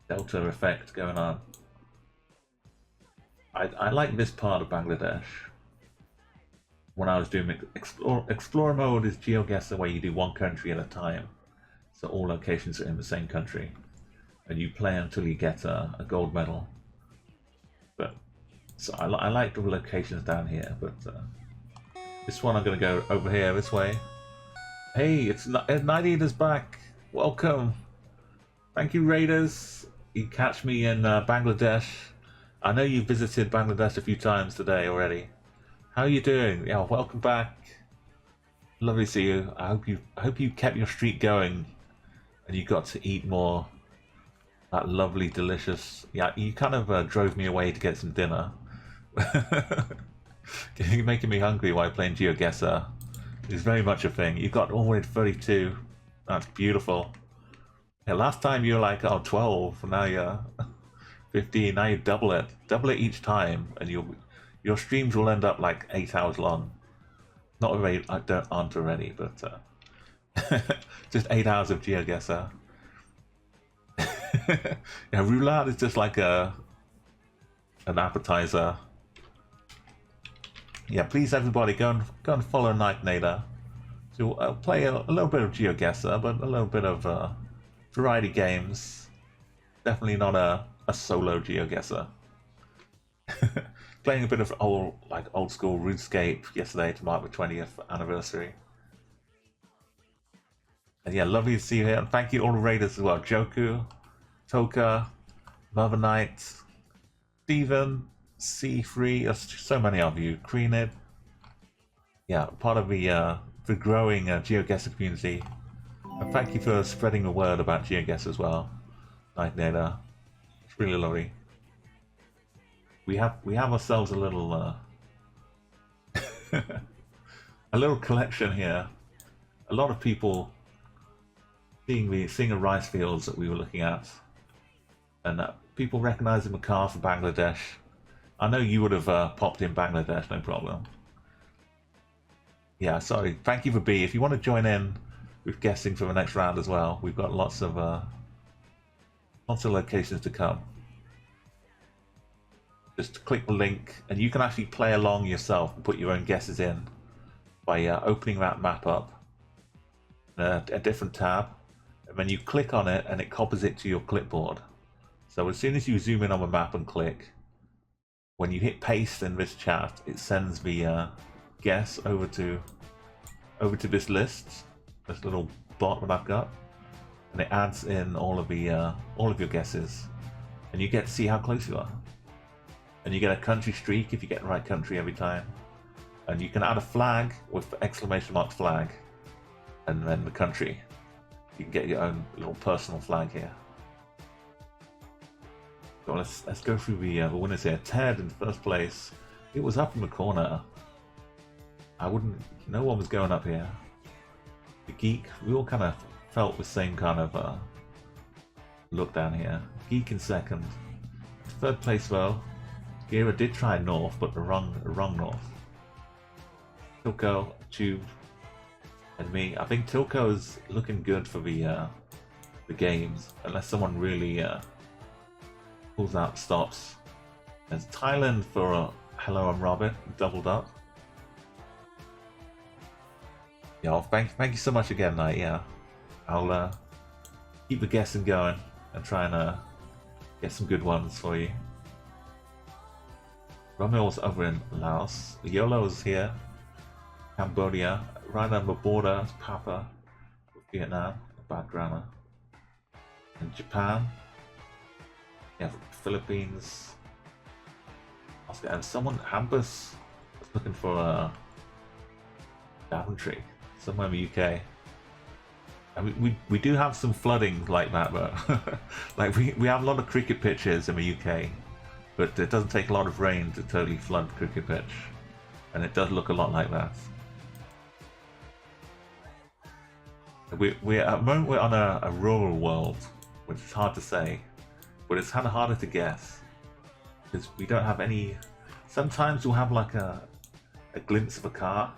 Speaker 1: delta effect going on. I like this part of Bangladesh. When I was doing Explorer mode is GeoGuessr, where you do one country at a time, so all locations are in the same country, and you play until you get a gold medal. But so I like the locations down here, but this one I'm gonna go over here this way. Hey, it's Night Eater's back. Welcome. Thank you, Raiders. You catch me in Bangladesh. I know you visited Bangladesh a few times today already. How are you doing? Yeah, welcome back. Lovely to see you. I hope you kept your streak going, and you got to eat more. That lovely, delicious. Yeah, you kind of drove me away to get some dinner. You're making me hungry while playing GeoGuessr. It's very much a thing. You got all the way to 32. That's beautiful. Yeah, last time you were like, oh, 12. Now you're 15. Now you double it. Double it each time, and your streams will end up like 8 hours long. Not already, aren't already, but just 8 hours of GeoGuessr. Yeah, roulade is just like an appetizer. Yeah, please everybody go and follow Nightnader. So play a little bit of GeoGuessr, but a little bit of variety games. Definitely not a solo GeoGuessr. Playing a bit of old school RuneScape yesterday to mark the 20th anniversary. And yeah, lovely to see you here. And thank you all the raiders as well. Joku, Toka, Mother Knight, Steven, C3, there's so many of you. Greenid. Yeah, part of the growing GeoGuessr community. And thank you for spreading the word about GeoGuessr as well. Nightnader. It's really lovely. We have ourselves a little a little collection here. A lot of people seeing the rice fields that we were looking at, and people recognizing the car from Bangladesh. I know you would have popped in Bangladesh, no problem. Yeah, sorry. Thank you for B. If you want to join in with guessing for the next round as well, we've got lots of locations to come. Just click the link, and you can actually play along yourself and put your own guesses in by opening that map up in a different tab, and then you click on it and it copies it to your clipboard. So as soon as you zoom in on the map and click, when you hit paste in this chat, it sends the guess over to this list, this little bot that I've got, and it adds in all of your guesses, and you get to see how close you are. And you get a country streak if you get the right country every time. And you can add a flag with exclamation mark flag, and then the country. You can get your own little personal flag here. So let's go through the winners here. Ted in first place. It was up in the corner. No one was going up here. The Geek, we all kind of felt the same kind of look down here. Geek in second. Third place though, Gira did try north, but the wrong north. Tilko, Tube, and me. I think Tilko's looking good for the games, unless someone really pulls out stops. There's Thailand for Hello, I'm Robert, doubled up. Yeah, well, thank you so much again, Knight. Yeah, I'll keep the guessing going and try and get some good ones for you. Romel's over in Laos. Yolo's here. Cambodia. Right on the border is Papa with Vietnam. Bad grammar. And Japan. Yeah, Philippines. And someone, Hampus, was looking for a Daventry. Somewhere in the UK. I mean, we do have some flooding like that, but like we have a lot of cricket pitches in the UK, but it doesn't take a lot of rain to totally flood the cricket pitch, and it does look a lot like that. We're at the moment we're on a rural world, which is hard to say, but it's kind of harder to guess because we don't have any. Sometimes we'll have like a glimpse of a car.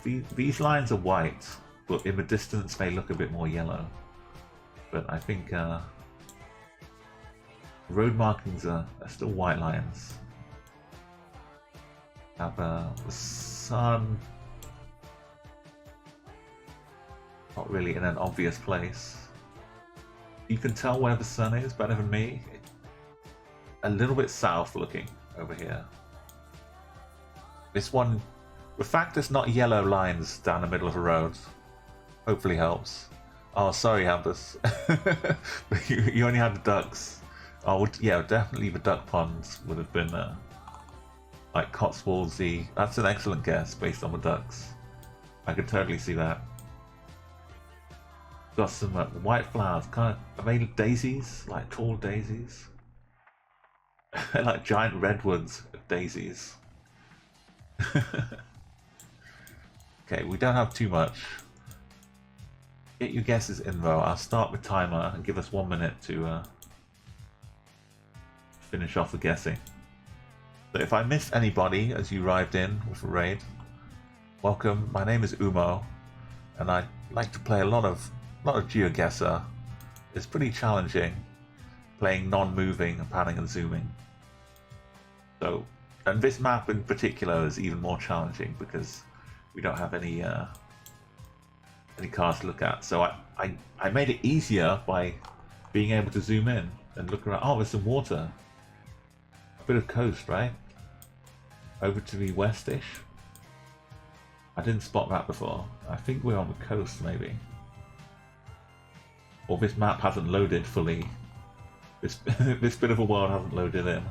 Speaker 1: These lines are white, but in the distance they look a bit more yellow. But I think road markings are still white lines. Have the sun not really in an obvious place. You can tell where the sun is better than me. A little bit south looking over here. This one, the fact it's not yellow lines down the middle of a road hopefully helps. Oh, sorry, Hampus. you only had the ducks. Oh, yeah, definitely the duck ponds would have been like Cotswoldsy. That's an excellent guess based on the ducks. I could totally see that. Got some white flowers. Kind of, are they daisies? Like tall daisies? Like giant redwoods of daisies. Okay, we don't have too much. Get your guesses in though. I'll start the timer and give us 1 minute to finish off the guessing. So if I missed anybody as you arrived in with a raid, welcome. My name is Umo, and I like to play a lot of GeoGuessr. it's pretty challenging playing non-moving and panning and zooming. So, and this map in particular is even more challenging because we don't have any cars to look at. So I made it easier by being able to zoom in and look around. Oh, there's some water. A bit of coast, right? Over to the westish. I didn't spot that before. I think we're on the coast, maybe. Or this map hasn't loaded fully. This this bit of a world hasn't loaded in.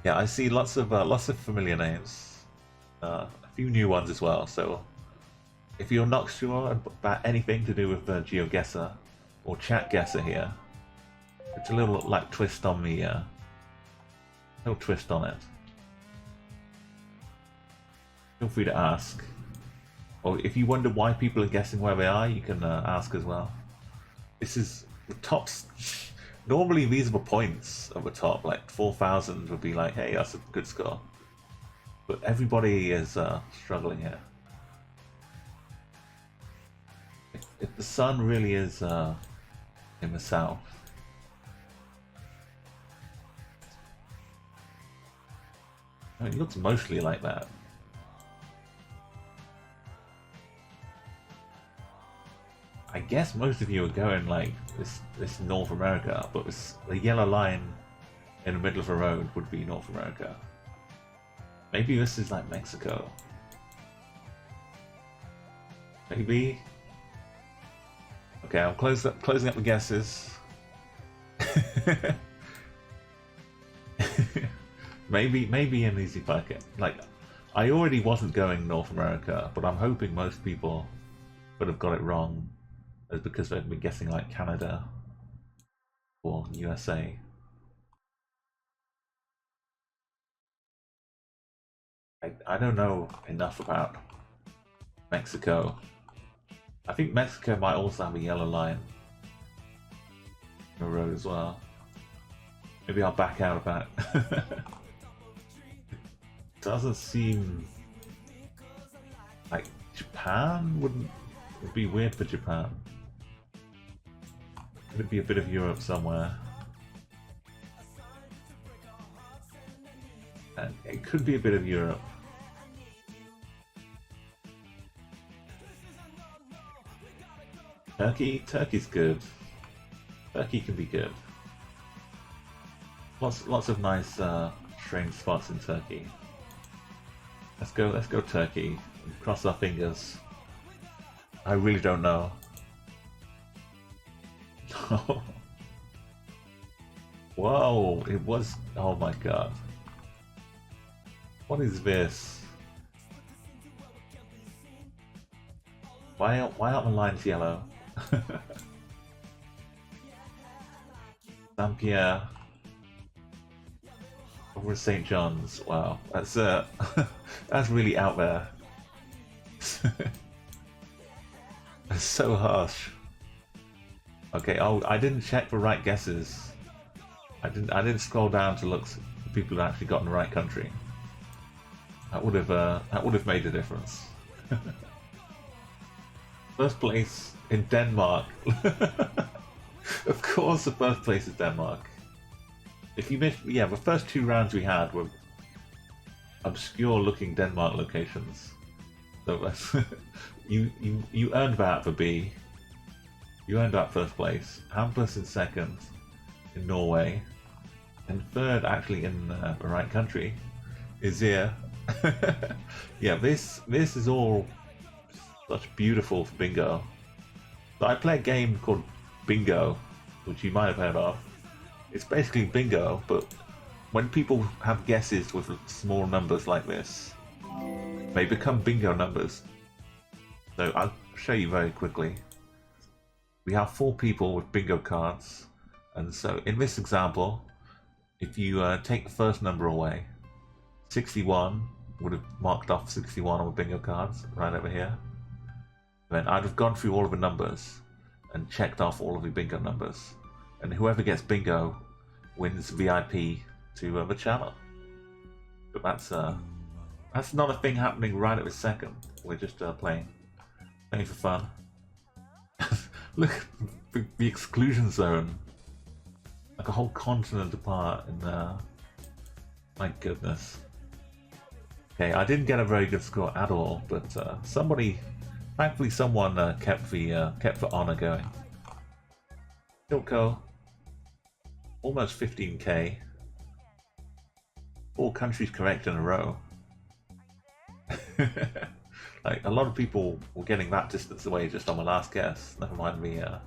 Speaker 1: Yeah, I see lots of familiar names, a few new ones as well. So, if you're not sure about anything to do with Geoguessr or Chatguessr here, it's a little like twist on the little twist on it. Feel free to ask, or if you wonder why people are guessing where they are, you can ask as well. This is the tops. Normally these are the points at the top, like 4,000 would be like, hey, that's a good score. But everybody is struggling here. If the sun really is in the south. I mean, it looks mostly like that. I guess most of you are going like this North America, but the yellow line in the middle of the road would be North America. Maybe this is like Mexico. Maybe. Okay, I'm closing up the guesses. maybe an easy bucket. Like, I already wasn't going North America, but I'm hoping most people would have got it wrong. Because they've been guessing like Canada or USA. I don't know enough about Mexico. I think Mexico might also have a yellow line in the road as well. Maybe I'll back out of that. Doesn't seem like Japan would be weird for Japan. Could be a bit of Europe somewhere. And it could be a bit of Europe. Turkey's good. Turkey can be good. Lots of nice strange spots in Turkey. Let's go Turkey. Cross our fingers. I really don't know. Whoa, it was. Oh my god. What is this? Why aren't the lines yellow? St. Pierre over St. John's. Wow, that's that's really out there. That's so harsh. Okay, oh, I didn't check for right guesses. I didn't scroll down to look for people who actually got in the right country. That would have made a difference. First place in Denmark. Of course, the first place is Denmark. If you missed, yeah, the first two rounds we had were obscure-looking Denmark locations. So that's you earned that for B. You earned that first place. Hampus in second in Norway, and third actually in the right country is here. Yeah, this is all such beautiful for bingo. So I play a game called Bingo, which you might have heard of. It's basically bingo, but when people have guesses with small numbers like this, they become bingo numbers. So I'll show you very quickly. We have 4 people with bingo cards, and so in this example, if you take the first number away, 61 would have marked off 61 on the bingo cards right over here. Then I'd have gone through all of the numbers and checked off all of the bingo numbers, and whoever gets bingo wins VIP to the channel. But that's not a thing happening right at this second. We're just playing for fun. Look, the exclusion zone. Like a whole continent apart in there. My goodness. Okay, I didn't get a very good score at all, but thankfully someone kept the honor going. Hilco, almost 15k. 4 countries correct in a row. Like a lot of people were getting that distance away just on my last guess. Never mind the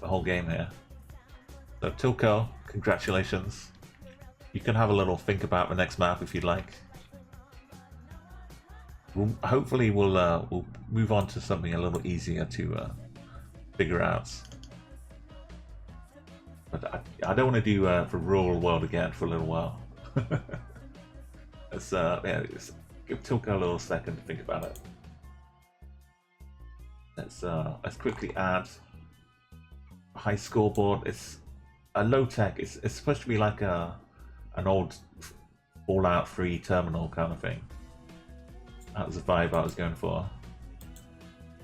Speaker 1: whole game here. So Tilko, congratulations. You can have a little think about the next map if you'd like. Hopefully we'll move on to something a little easier to figure out. But I don't want to do the rural world again for a little while. Let's give Tilko a little second to think about it. Let's quickly add a high scoreboard. It's a low tech. It's supposed to be like an old Fallout 3 terminal kind of thing. That was the vibe I was going for.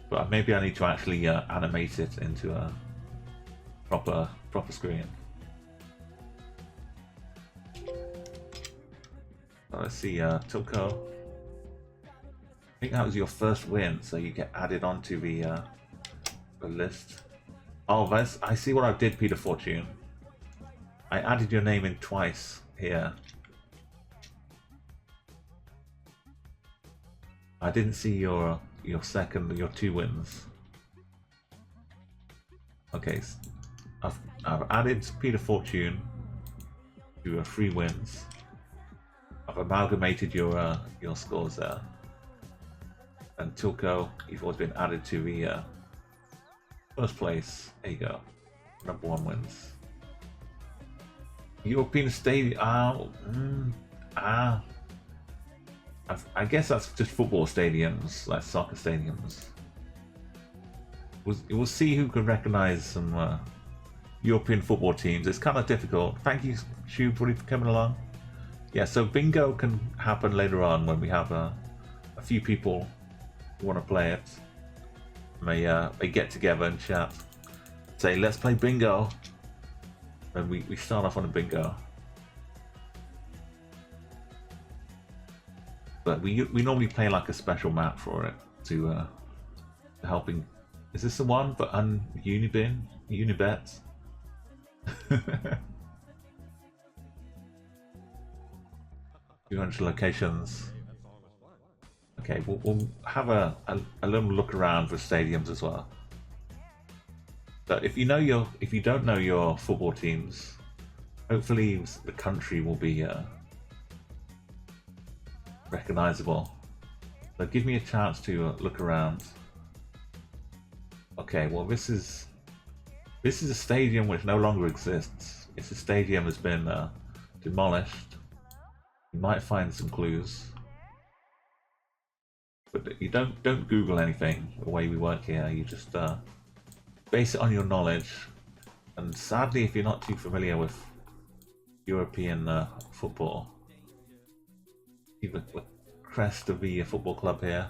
Speaker 1: But maybe I need to actually animate it into a proper screen. Let's see, Tilko. I think that was your first win, so you get added onto the list. Oh, I see what I did, Peter Fortune. I added your name in twice here. I didn't see your 2 wins. Okay, so I've added Peter Fortune to your 3 wins. I've amalgamated your scores there. And Tilko, you've always been added to the first place. There you go. Number 1 wins. European Stadium. I guess that's just football stadiums, like soccer stadiums. We'll see who can recognize some European football teams. It's kind of difficult. Thank you, Shub, for coming along. Yeah, so bingo can happen later on when we have a few people who want to play it. They get together and chat. Say, let's play bingo. And we start off on a bingo. But we normally play like a special map for it to helping. Is this the one for Unibet? 200 locations. Okay, we'll have a little look around for stadiums as well. So if you don't know your football teams, hopefully the country will be recognizable. So give me a chance to look around. Okay, well this is a stadium which no longer exists. It's a stadium that's been demolished. You might find some clues, but you don't Google anything. The way we work here, you just base it on your knowledge. And sadly, if you're not too familiar with European football, even with crest of the football club here.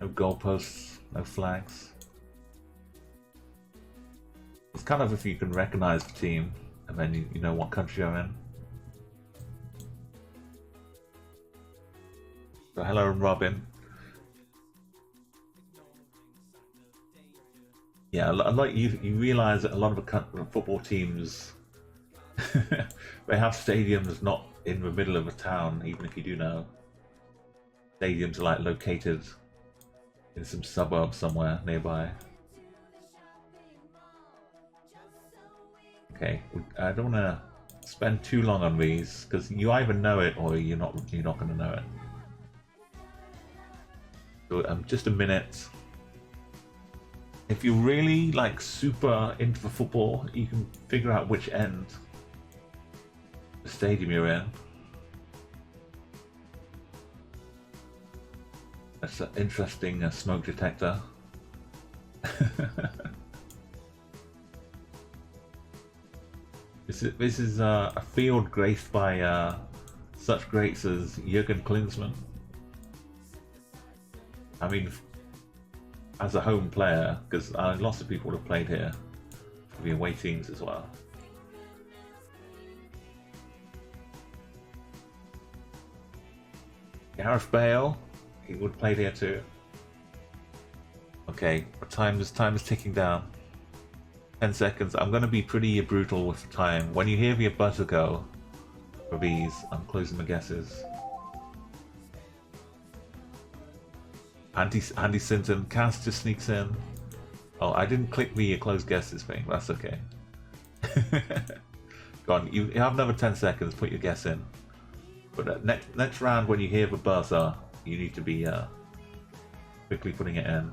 Speaker 1: No goalposts, no flags. It's kind of if you can recognize the team and then you know what country you're in. So hello, Robin. Yeah, like you realize that a lot of the football teams they have stadiums not in the middle of a town, even if you do know. Stadiums are like located in some suburb somewhere nearby. Okay, I don't want to spend too long on these because you either know it or you're not going to know it. So just a minute. If you're really like super into the football, you can figure out which end the stadium you're in. That's an interesting smoke detector. This is a field graced by such greats as Jürgen Klinsmann. I mean, as a home player, because lots of people have played here for the away teams as well. Gareth Bale, he would have played here too. Okay, time is ticking down. 10 seconds. I'm going to be pretty brutal with the time. When you hear the buzzer go for these, I'm closing my guesses. Andy Sinton, Cass just sneaks in. Oh, I didn't click the close guesses thing. That's okay. Go on, you have another 10 seconds. Put your guess in. But next round, when you hear the buzzer, you need to be quickly putting it in.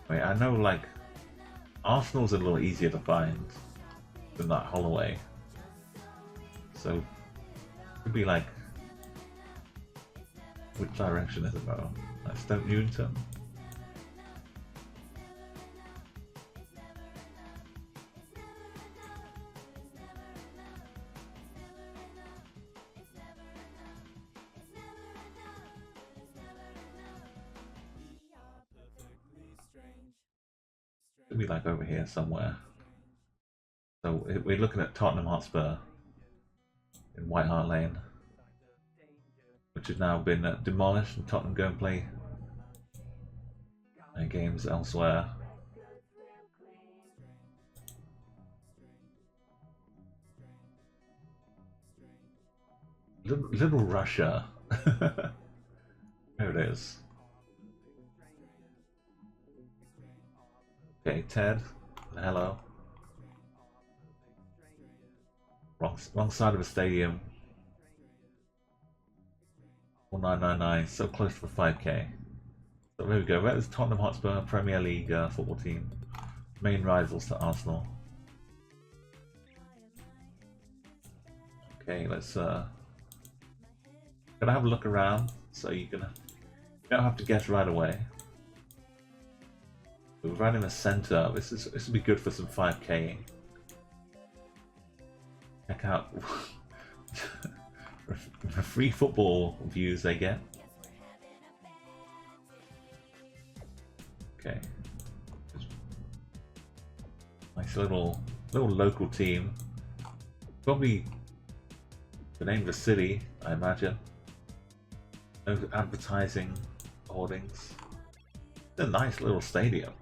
Speaker 1: Wait, I know like Arsenal's a little easier to find than that Holloway, so it could be like, which direction is it though? Like Stoke Newington. Could be like over here somewhere. So we're looking at Tottenham Hotspur in White Hart Lane, which has now been demolished, and Tottenham go and play games elsewhere. Little Russia. There it is. Okay, Ted. Hello. Wrong side of the stadium. 1999, so close to the 5k. So there we go. That is Tottenham Hotspur, Premier League football team. Main rivals to Arsenal. Okay, let's gonna have a look around, so you don't have to guess right away. We're right in the center. This would be good for some 5k. Check out the free football views they get. Okay, nice little local team. Probably the name of the city, I imagine. No advertising hoardings. It's a nice little stadium.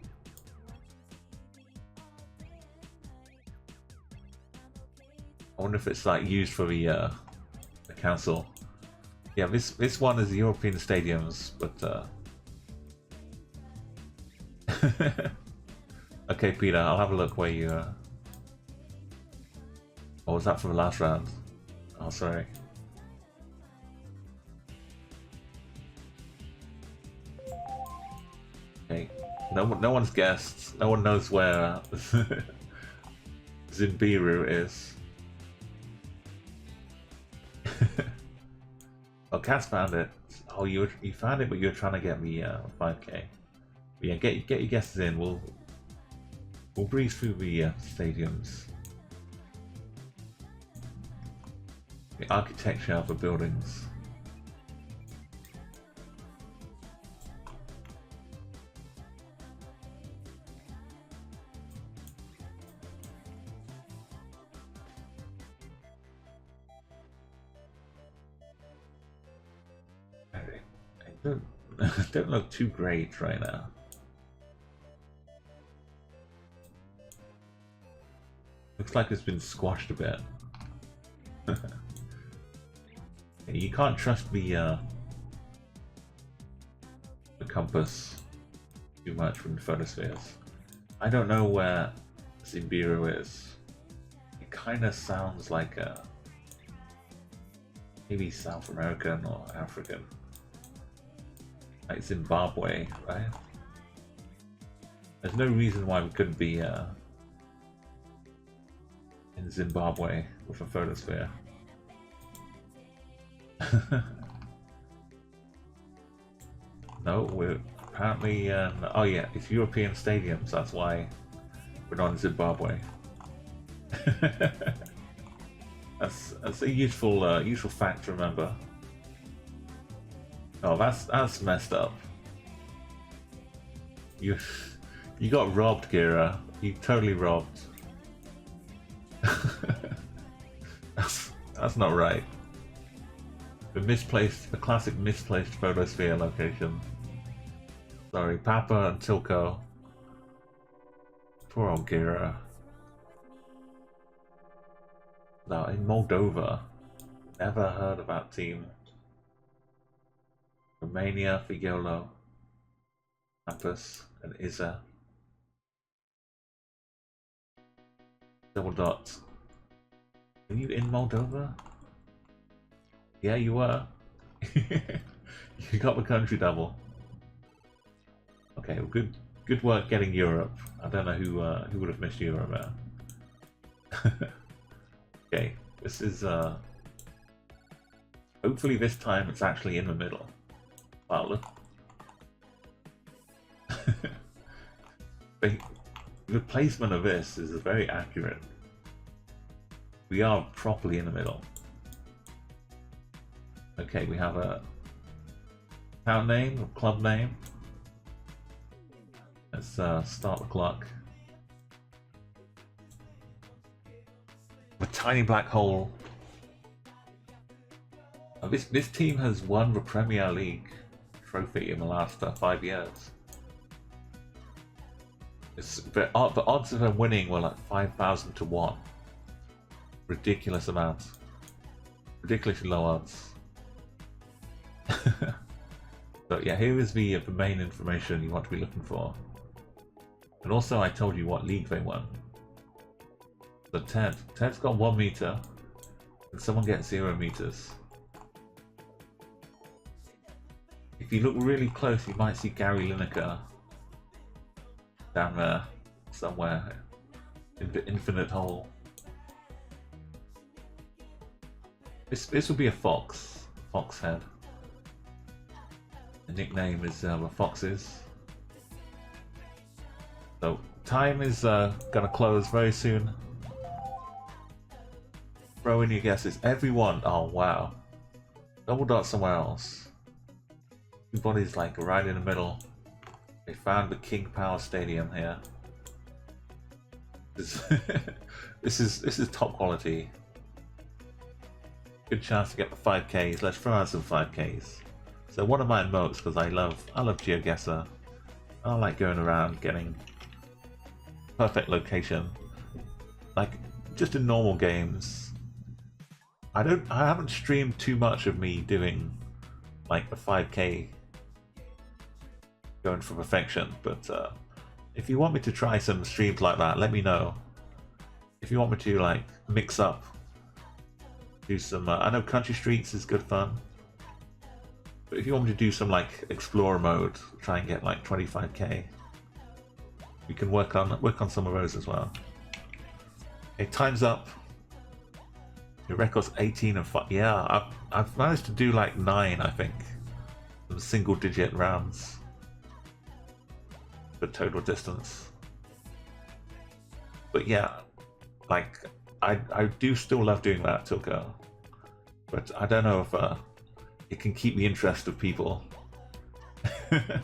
Speaker 1: I wonder if it's like used for the council. Yeah, this one is the European stadiums, but okay, Peter, I'll have a look where you. Or was that for the last round? Oh, sorry. Okay, no one's guessed. No one knows where Zimbiru is. Oh, Cat's found it. Oh, you found it, but you're trying to get me 5k. But yeah, get your guesses in. We'll breeze through the stadiums. The architecture of the buildings. Don't look too great right now. Looks like it's been squashed a bit. You can't trust the compass too much from the photospheres. I don't know where Zimbiru is. It kind of sounds like maybe South American or African. Like Zimbabwe, right? There's no reason why we couldn't be in Zimbabwe with a photosphere. No, we're apparently oh yeah, it's European stadiums, that's why we're not in Zimbabwe. That's a useful useful fact to remember. Oh, that's messed up. You you got robbed, Gira. You totally robbed. That's not right. The classic misplaced photosphere location. Sorry, Papa and Tilko. Poor old Gira. Now in Moldova, never heard about team. Romania, Figolo, Campus, and Isa. Double dots. Were you in Moldova? Yeah, you were. You got the country double. Okay, well, good work getting Europe. I don't know who would have missed Europe there. Okay, this is hopefully this time it's actually in the middle. Wow, look. The placement of this is very accurate. We are properly in the middle. Okay, we have a town name, a club name. Let's start the clock. A tiny black hole. This team has won the Premier League trophy in the last 5 years. The odds of them winning were like 5,000 to 1. Ridiculous amounts. Ridiculously low odds. So yeah, here is the main information you want to be looking for. And also I told you what league they won. So Ted's got 1 meter, and someone gets 0 meters. If you look really close, you might see Gary Lineker down there somewhere in the infinite hole. This will be a fox head. The nickname is the Foxes. So time is gonna close very soon. Throw in your guesses. Everyone. Oh wow. Double dot somewhere else. Everybody's like right in the middle. They found the King Power Stadium here. This is top quality. Good chance to get the 5Ks. Let's throw out some 5Ks. So one of my emotes, because I love Geoguessr. I like going around getting perfect location. Like just in normal games. I haven't streamed too much of me doing like the 5K going for perfection, but if you want me to try some streams like that, let me know. If you want me to like mix up, do some I know Country Streets is good fun, but if you want me to do some like Explorer mode, try and get like 25K, we can work on some of those as well. Okay, time's up. Your record's 18 and 5. Yeah, I've managed to do like 9, I think. Some single digit rounds. The total distance. But yeah, like I do still love doing that, Tilko. But I don't know if it can keep the interest of people. If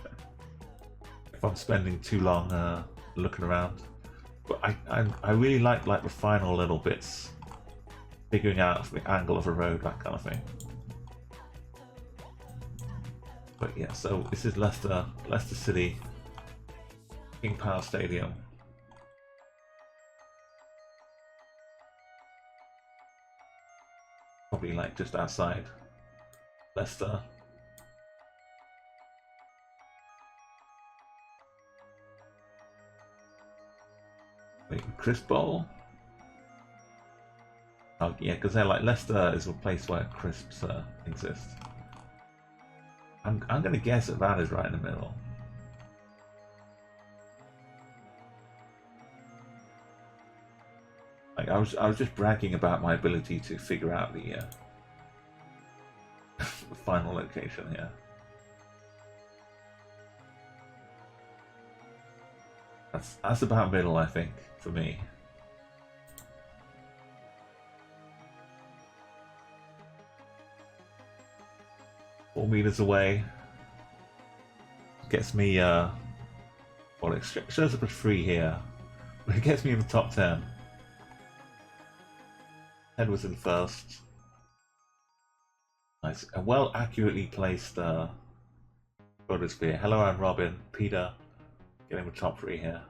Speaker 1: I'm spending too long looking around. But I really like the final little bits. Figuring out the angle of a road, that kind of thing. But yeah, so this is Leicester City, King Power Stadium. Probably like just outside Leicester. Wait, Crisp Bowl? Oh yeah, because they're like Leicester is a place where crisps exist. I'm gonna guess that is right in the middle. Like I was just bragging about my ability to figure out the the final location here. That's about middle, I think, for me. 4 meters away. Gets me, well, it shows up as 3 here, but it gets me in the top 10. Head was in first. Nice. A well accurately placed photosphere. Hello, I'm Robin. Peter, getting the top 3 here.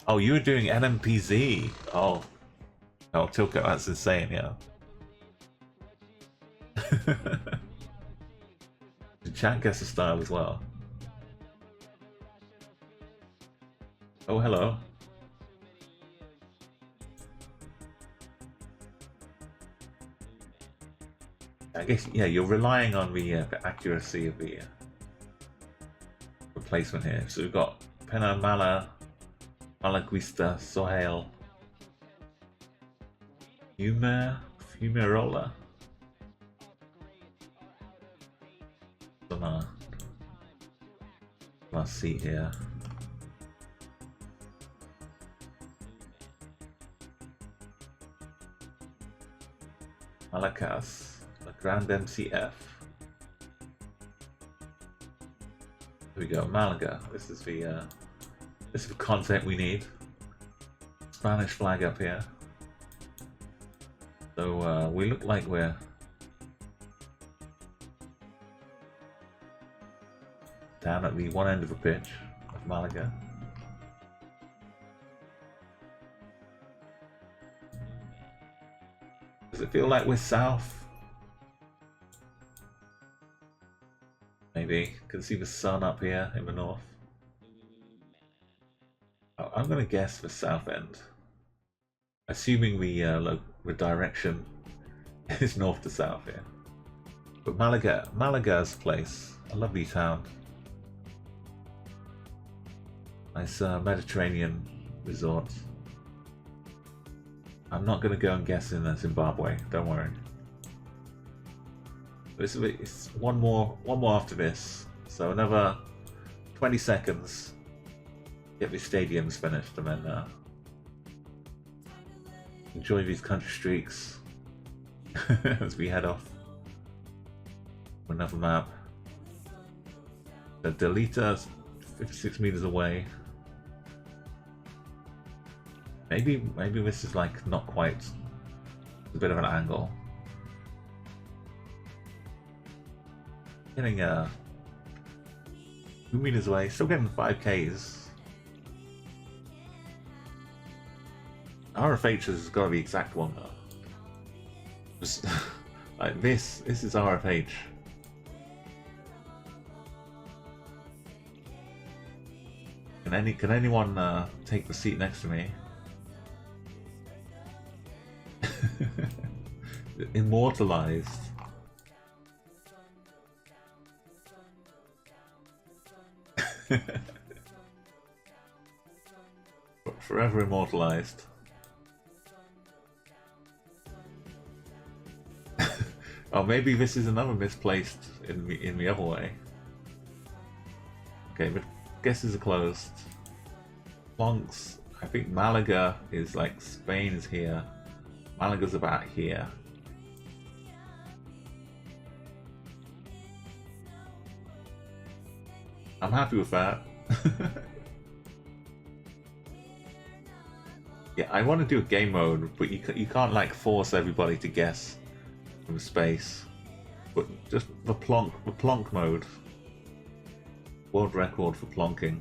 Speaker 1: Oh, you were doing NMPZ. Oh, Tilka, that's insane, yeah. The Chatguessr style as well. Oh, hello. I guess, yeah, you're relying on the accuracy of the replacement here. So we've got Pena Mala, Malaguista, Sohail, Fumerola. Let's see here. Malacas, the Grand MCF. Here we go, Malaga. This is the content we need. Spanish flag up here. So we look like we're down at the one end of the pitch of Malaga. Does it feel like we're south? Maybe. Can see the sun up here in the north. I'm going to guess the south end. Assuming the direction is north to south here. But Malaga's place. A lovely town. Nice Mediterranean resort. I'm not going to go and guess in Zimbabwe. Don't worry. It's one more after this. So another 20 seconds. Get the stadiums finished and then enjoy these country streaks as we head off. Another map. The Delita's 56 meters away. Maybe this is like not quite a bit of an angle. Getting 2 meters away, still getting 5Ks. RFH has got to be the exact one though. Just, like this is RFH. Can anyone take the seat next to me? Immortalized. Forever immortalized. Oh, maybe this is another misplaced in the other way. Okay, but guesses are closed. Plonks. I think Malaga is like Spain's here. Malaga's about here. I'm happy with that. Yeah, I want to do a game mode, but you can't like force everybody to guess from space. But just the plonk mode. World record for plonking.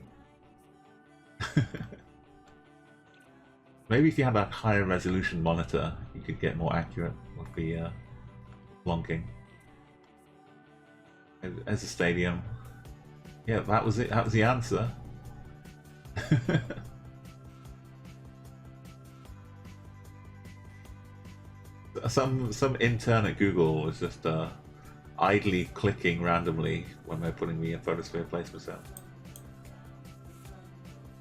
Speaker 1: Maybe if you had a higher resolution monitor, you could get more accurate with the plonking. As a stadium. Yeah, that was it. That was the answer. Some intern at Google was just idly clicking randomly when they're putting the photosphere placements out.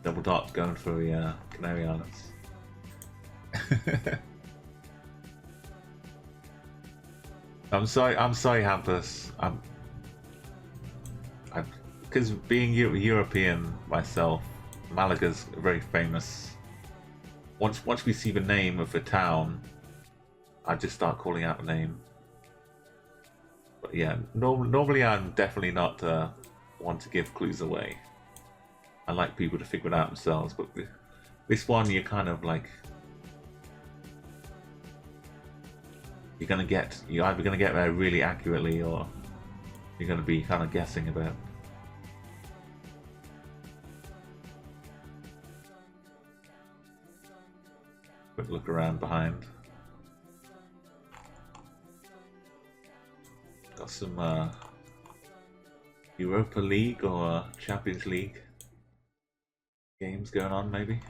Speaker 1: Double dot going for the Canary Islands. I'm sorry, Hampus. Because being European myself, Malaga's very famous. Once we see the name of the town, I just start calling out the name. But yeah, normally I'm definitely not one to give clues away. I like people to figure it out themselves, but this one you're kind of like you're either gonna get there really accurately or you're gonna be kind of guessing a bit. Quick look around behind. Got some Europa League or Champions League games going on, maybe.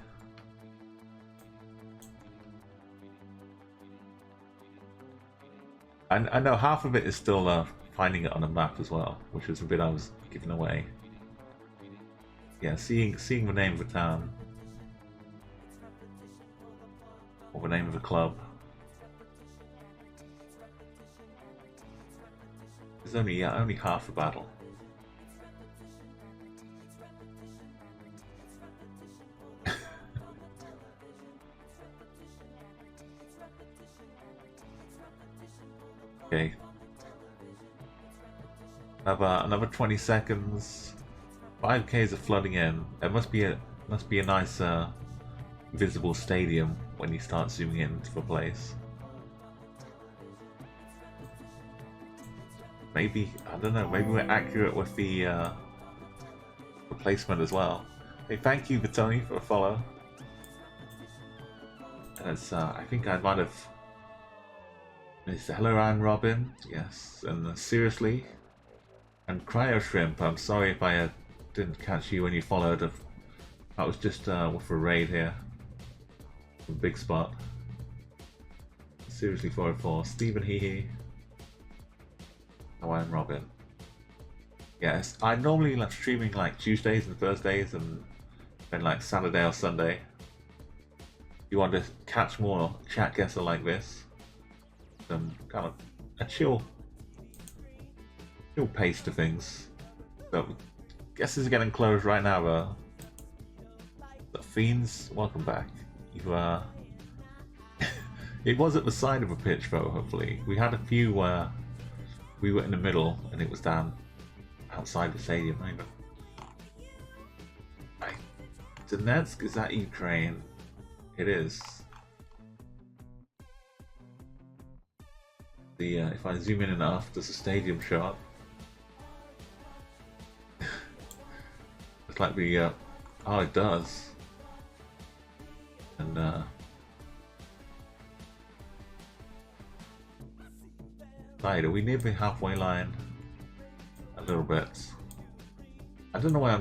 Speaker 1: I know half of it is still finding it on a map as well, which was a bit I was giving away. Yeah, seeing the name of the town or the name of the club. It's only half the battle. Okay. Another 20 seconds. 5Ks are flooding in. There must be a nice visible stadium when you start zooming into the place. Maybe, I don't know, maybe we're accurate with the placement as well. Hey, thank you, Batoni, for a follow. And it's, I think I might have... It's hello, Anne Robin, yes, and seriously. And Cryo Shrimp, I'm sorry if I didn't catch you when you followed. That was just with a raid here. A big spot. Seriously 404. Stephen Hehe. I'm Robin. Yes, I normally like streaming like Tuesdays and Thursdays and then like Saturday or Sunday. If you want to catch more Chatguessr like this, some kind of a chill pace to things. So guesses are getting closed right now though. The Fiends, welcome back. You it was at the side of a pitch though, hopefully. We had a few where we were in the middle and it was down outside the stadium, maybe. Right. Donetsk, is that Ukraine? It is. The if I zoom in enough, there's a stadium shot. It's like the oh, it does. And right, are we near the halfway line? A little bit. I don't know why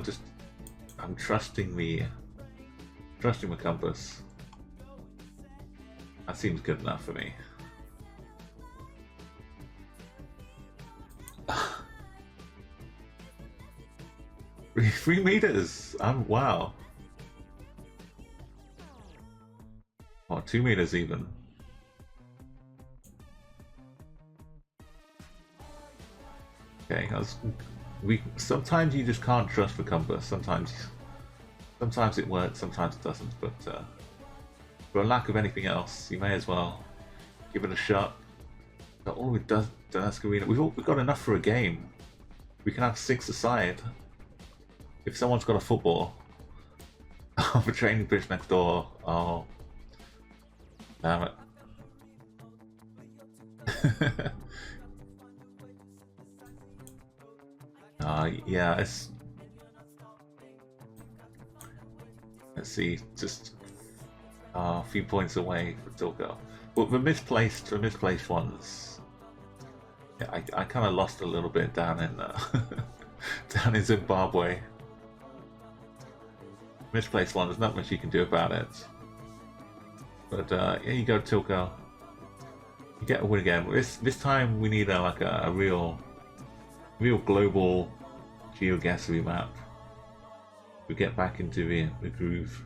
Speaker 1: I'm trusting the compass. That seems good enough for me. Three meters. Wow. Oh, 2 meters even. Okay, sometimes you just can't trust the compass. Sometimes it works, sometimes it doesn't. But for a lack of anything else, you may as well give it a shot. But all it does, Donetsk Arena, we've got enough for a game. We can have 6 aside. If someone's got a football off a training pitch next door, oh, damn it. Yeah, let's see, just a few points away for Tilko. But the misplaced ones, yeah, I kind of lost a little bit down in down in Zimbabwe. Misplaced one, there's not much you can do about it. But yeah, you go, Tilko. You get a win again. This time we need like a real global Geoguessr map. We get back into the groove.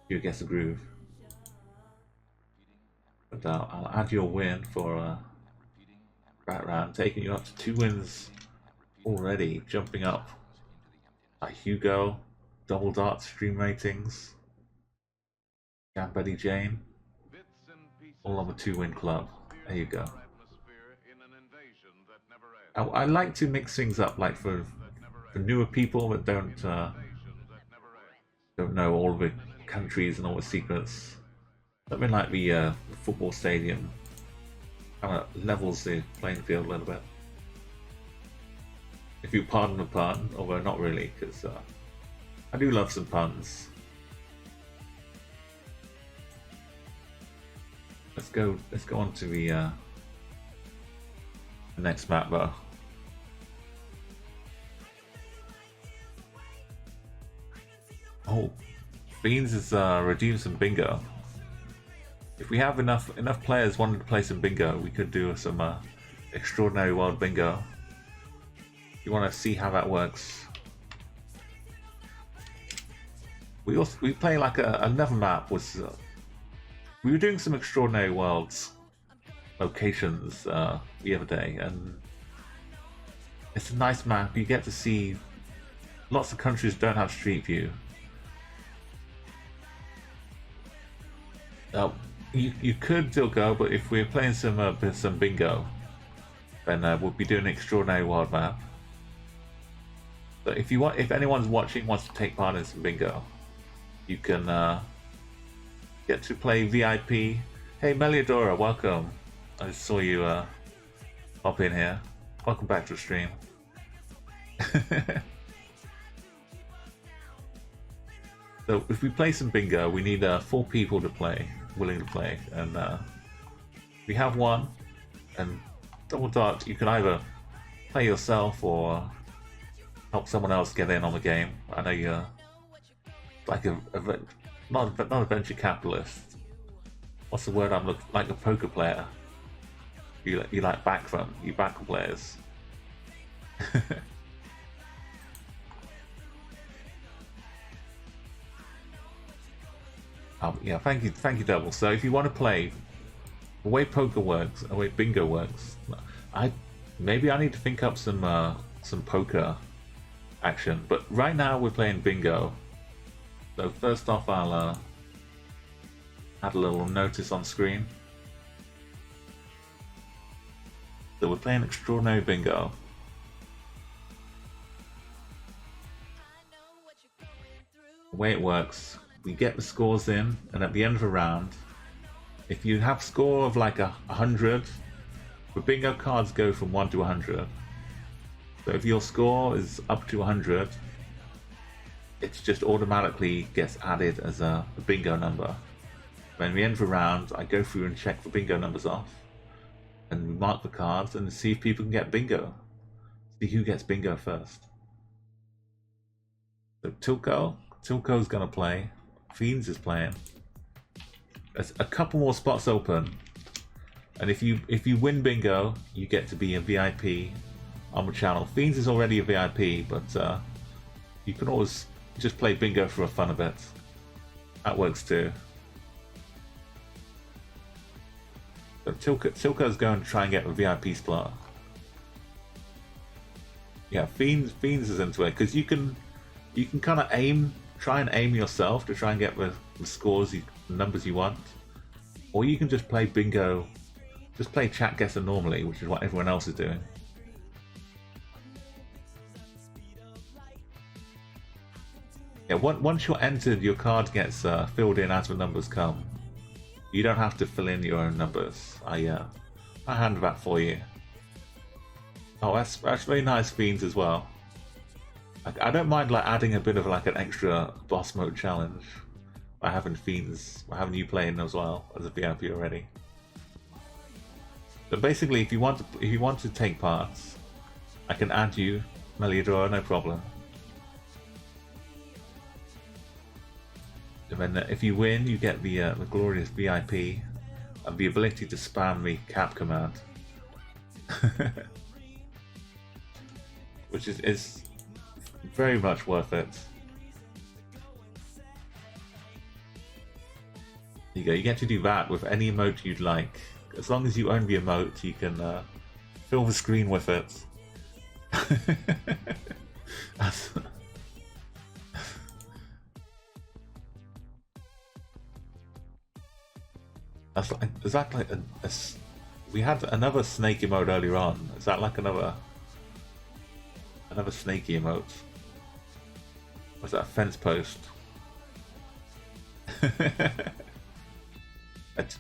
Speaker 1: Geoguessr groove. But I'll add your win for that round, taking you up to 2 wins already, jumping up. Hugo, Double Dot stream ratings. Buddy Jane. All of a 2-win club. There you go. I like to mix things up, like for newer people that don't know all the countries and all the secrets. Something like the football stadium kind of levels the playing field a little bit. If you pardon the pun, although not really, because I do love some puns. Let's go on to the next map though. Oh, Beans has redeemed some bingo. If we have enough players wanting to play some bingo, we could do some extraordinary world bingo. If you want to see how that works, we play like another map was. We were doing some extraordinary worlds locations the other day, and it's a nice map. You get to see lots of countries don't have Street View. You could still go, but if we're playing some bingo, then we'll be doing an extraordinary world map. But if anyone's watching wants to take part in some bingo, you can get to play VIP. Hey Meliodora, welcome. I just saw you pop in here. Welcome back to the stream. So if we play some bingo, we need 4 people to play, willing to play, and we have one. And double dot, you can either play yourself or help someone else get in on the game. I know you're like not a venture capitalist. What's the word I'm looking like? A poker player. You like back players. Yeah, thank you, Double. So if you want to play, the way poker works, the way bingo works, maybe I need to think up some poker action. But right now we're playing bingo. So first off, I'll add a little notice on screen. So we're playing extraordinary bingo. The way it works, we get the scores in, and at the end of the round, if you have a score of like 100, the bingo cards go from 1 to 100. So if your score is up to 100, it just automatically gets added as a bingo number. When we end the round, I go through and check the bingo numbers off, and we mark the cards and see if people can get bingo. See who gets bingo first. So Tilko's gonna play. Fiends is playing. There's a couple more spots open, and if you win bingo, you get to be a VIP on the channel. Fiends is already a VIP, but you can always just play bingo for a fun a bit. That works too. So Tilko's going to try and get a VIP slot. Yeah, Fiends is into it because you can kind of try and aim yourself to try and get the scores, the numbers you want, or you can just play bingo, just play Chatguessr normally, which is what everyone else is doing. Yeah, once you're entered, your card gets filled in as the numbers come. You don't have to fill in your own numbers. I handle that for you. Oh, that's very nice, Fiends, as well. I don't mind like adding a bit of like an extra boss mode challenge by having Fiends, by having you playing as well as a VIP already. But basically, if you want to take part, I can add you, Meliodora, no problem. And then if you win, you get the glorious VIP and the ability to spam the cap command, which is very much worth it. There you go. You get to do that with any emote you'd like. As long as you own the emote, you can fill the screen with it. Is that like we had another snake emote earlier on. Is that like another snaky emote? Was that a fence post?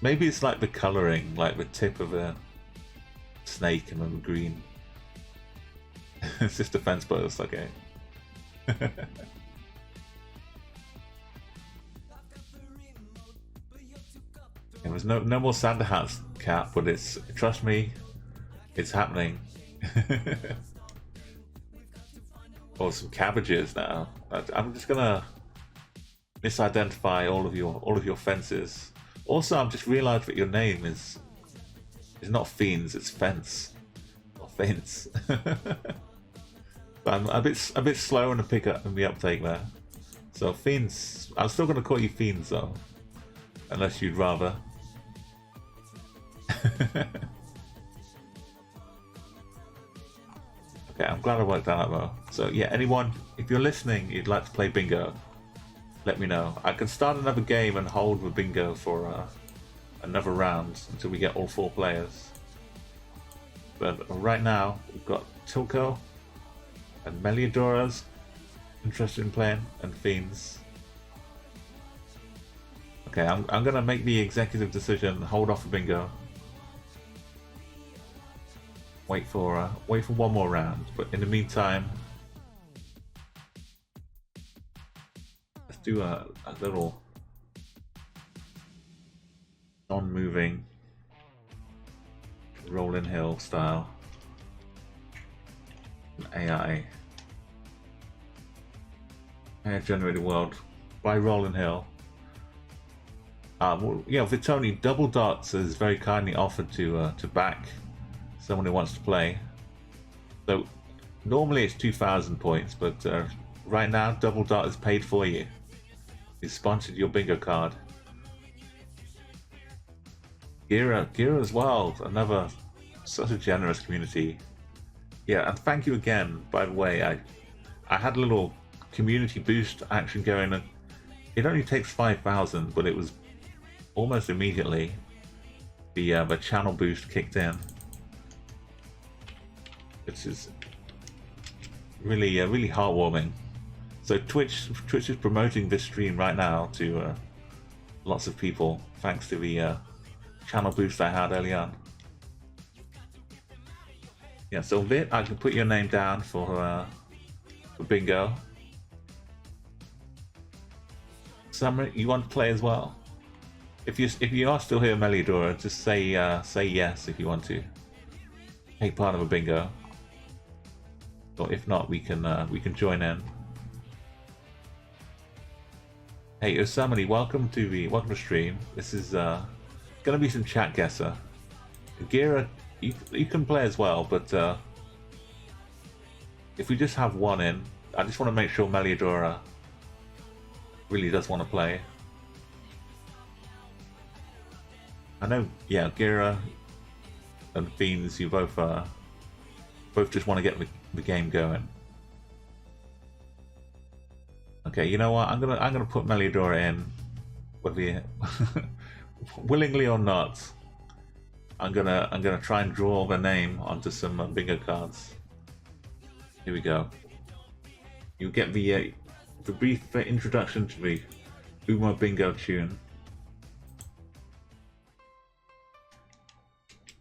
Speaker 1: Maybe it's like the colouring, like the tip of a snake and then the green. It's just a fence post, okay. There was no more Santa hats, Cat, but trust me, it's happening. Or some cabbages now. I'm just gonna misidentify all of your fences. Also, I've just realised that your name is not Fiends, it's Fence or Fence. But I'm a bit slow in the uptake there. So Fiends, I'm still gonna call you Fiends though, unless you'd rather. Okay, I'm glad I worked that out though. So yeah, anyone, if you're listening, you'd like to play bingo, let me know. I can start another game and hold the bingo for another round until we get all 4 players. But right now, we've got Tilko and Meliodora's interested in playing, and Fiends. Okay, I'm gonna make the executive decision, hold off the bingo. Wait for one more round, but in the meantime, let's do a little non-moving rolling hill style AI generated world by Rolling Hill. Well, yeah, Vitoni Double Dots has very kindly offered to back someone who wants to play. So normally it's 2,000 points, but right now Double Dot has paid for you. He's sponsored your bingo card. Gira as well, such a generous community. Yeah, and thank you again, by the way. I had a little community boost action going. It only takes 5,000, but it was almost immediately the channel boost kicked in. Which is really really heartwarming. So Twitch is promoting this stream right now to lots of people, thanks to the channel boost I had early on. Yeah, so Vit, I can put your name down for bingo. Summer, you want to play as well? If you are still here, Meliodora, just say yes if you want to take part of a bingo. Or if not, we can join in. Hey Osamani, welcome to the stream. This is gonna be some Chatguessr. Gira, you can play as well, but if we just have one in, I just want to make sure Meliodora really does want to play. I know, yeah, Gira and Fiends, you both just want to get the game going. Okay, you know what? I'm gonna put Meliodora in, whether you, willingly or not. I'm gonna try and draw the name onto some bingo cards. Here we go. You get the brief introduction to the Umo bingo tune.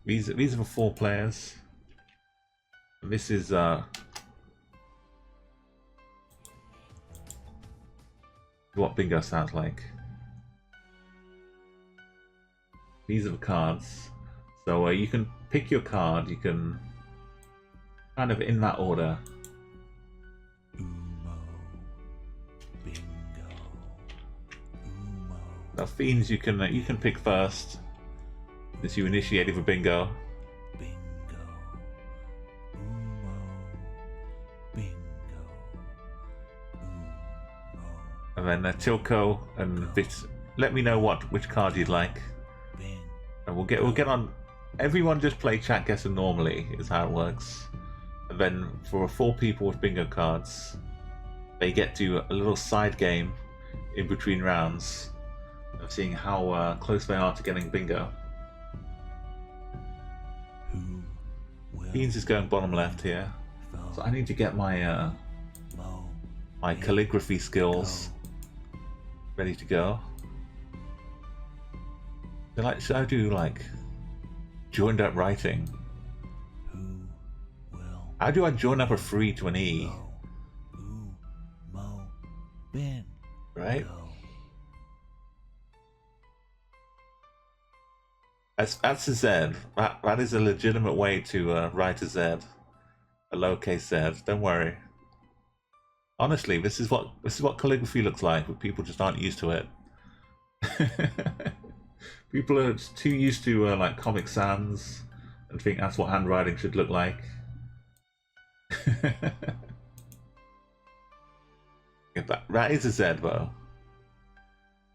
Speaker 1: These are the 4 players. And this is what bingo sounds like. These are the cards. So you can pick your card. You can kind of in that order.
Speaker 2: Umo bingo. Umo.
Speaker 1: Now Fiends, you can pick first. As you initiated the bingo.
Speaker 2: Bingo. Umo bingo. Umo.
Speaker 1: And then Tilko and Vit, let me know which card you'd like.
Speaker 2: Bin.
Speaker 1: And we'll get on. Everyone just play Chatguessr normally is how it works. And then for 4 people with bingo cards, they get to a little side game in between rounds. of seeing how close they are to getting bingo.
Speaker 2: Who will
Speaker 1: Beans is going bottom left here, so I need to get my
Speaker 2: mow
Speaker 1: my calligraphy skills ready to go. So like, should I do like joined up writing?
Speaker 2: who will
Speaker 1: How do I join up a 3 to an E?
Speaker 2: go? Who mow bin
Speaker 1: Right?
Speaker 2: go?
Speaker 1: That's a Z. That is a legitimate way to write a Z, a lowercase Z. Don't worry. Honestly, this is what calligraphy looks like, but people just aren't used to it. People are just too used to like Comic Sans and think that's what handwriting should look like. Yeah, that is a Z though,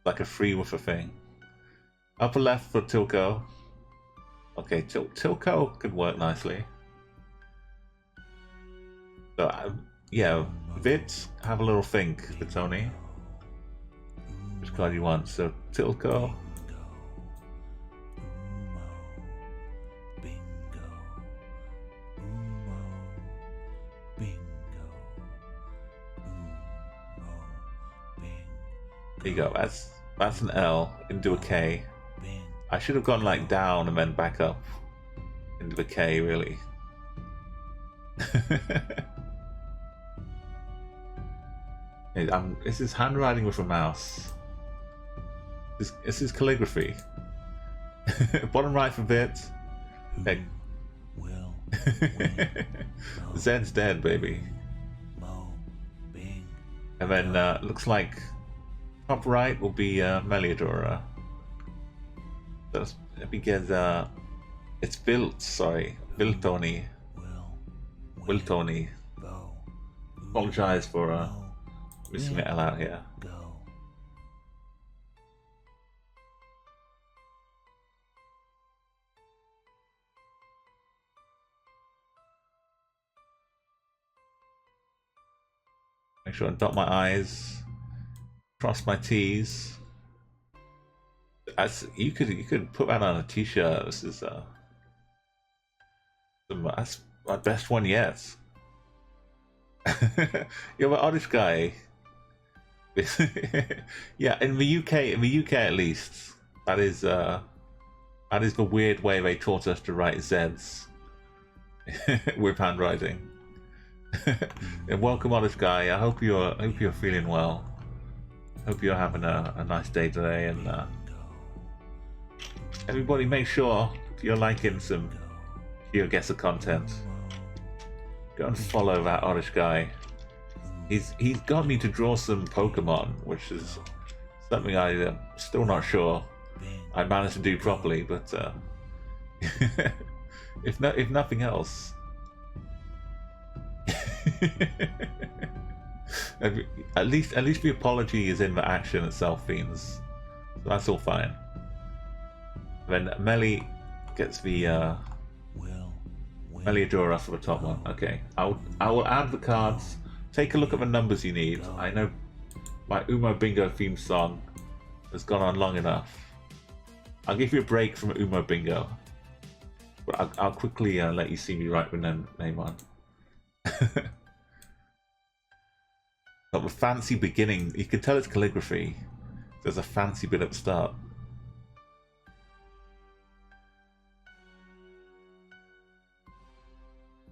Speaker 1: like a 3 with a thing. Upper left for Tilko. Okay, Tilko could work nicely. So yeah, Vit, have a little think for Tony. Which card you want? So Tilko. There you go. That's an L into a K. I should have gone like down and then back up into the K, really. This is handwriting with a mouse. This is calligraphy. Bottom right for Vit. Okay. Zed's dead, baby. And then looks like top right will be Meliadora. Let me get it's built, sorry. Viltoni. Viltoni. Apologize for missing the L out here. Make sure I dot my I's, cross my T's. As you could put that on a T-shirt. This is that's my best one yet. You're the oddest guy. Yeah, in the UK at least, that is the weird way they taught us to write Z's with handwriting. And welcome, honest guy. I hope you're feeling well. Hope you're having a nice day today, and everybody make sure if you're liking some Geoguessr content, go and follow that honest guy. He's got me to draw some Pokemon, which is something I'm still not sure I managed to do properly, but if nothing else. At least the apology is in the action itself, Fiends. So that's all fine. Then Melly gets the Meliadora for the top one. Okay, I will add the cards. Take a look at the numbers you need. I know my Umo Bingo theme song has gone on long enough. I'll give you a break from Umo Bingo, but I'll quickly let you see me write the name on. Got the fancy beginning. You can tell it's calligraphy. There's a fancy bit at the start.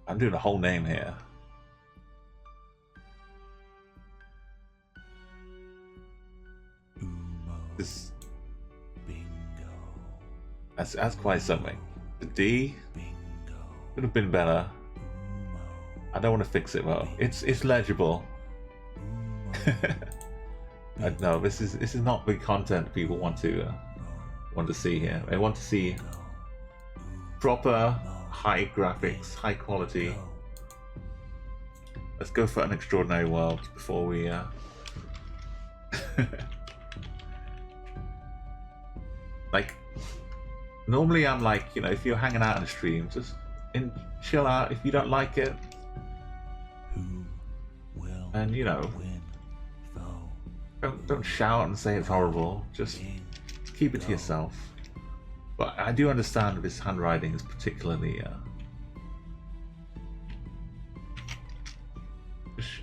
Speaker 1: I'm doing a whole name here. This, that's quite something. The D could have been better. I don't want to fix it though. It's legible. No, this is not the content people want to see here. They want to see proper high graphics, high quality. Let's go for an extraordinary world before we like, normally I'm like, you know, if you're hanging out in a stream, just chill out. If you don't like it, and you know, don't shout and say it's horrible. Just keep it to yourself. But I do understand this handwriting is particularly.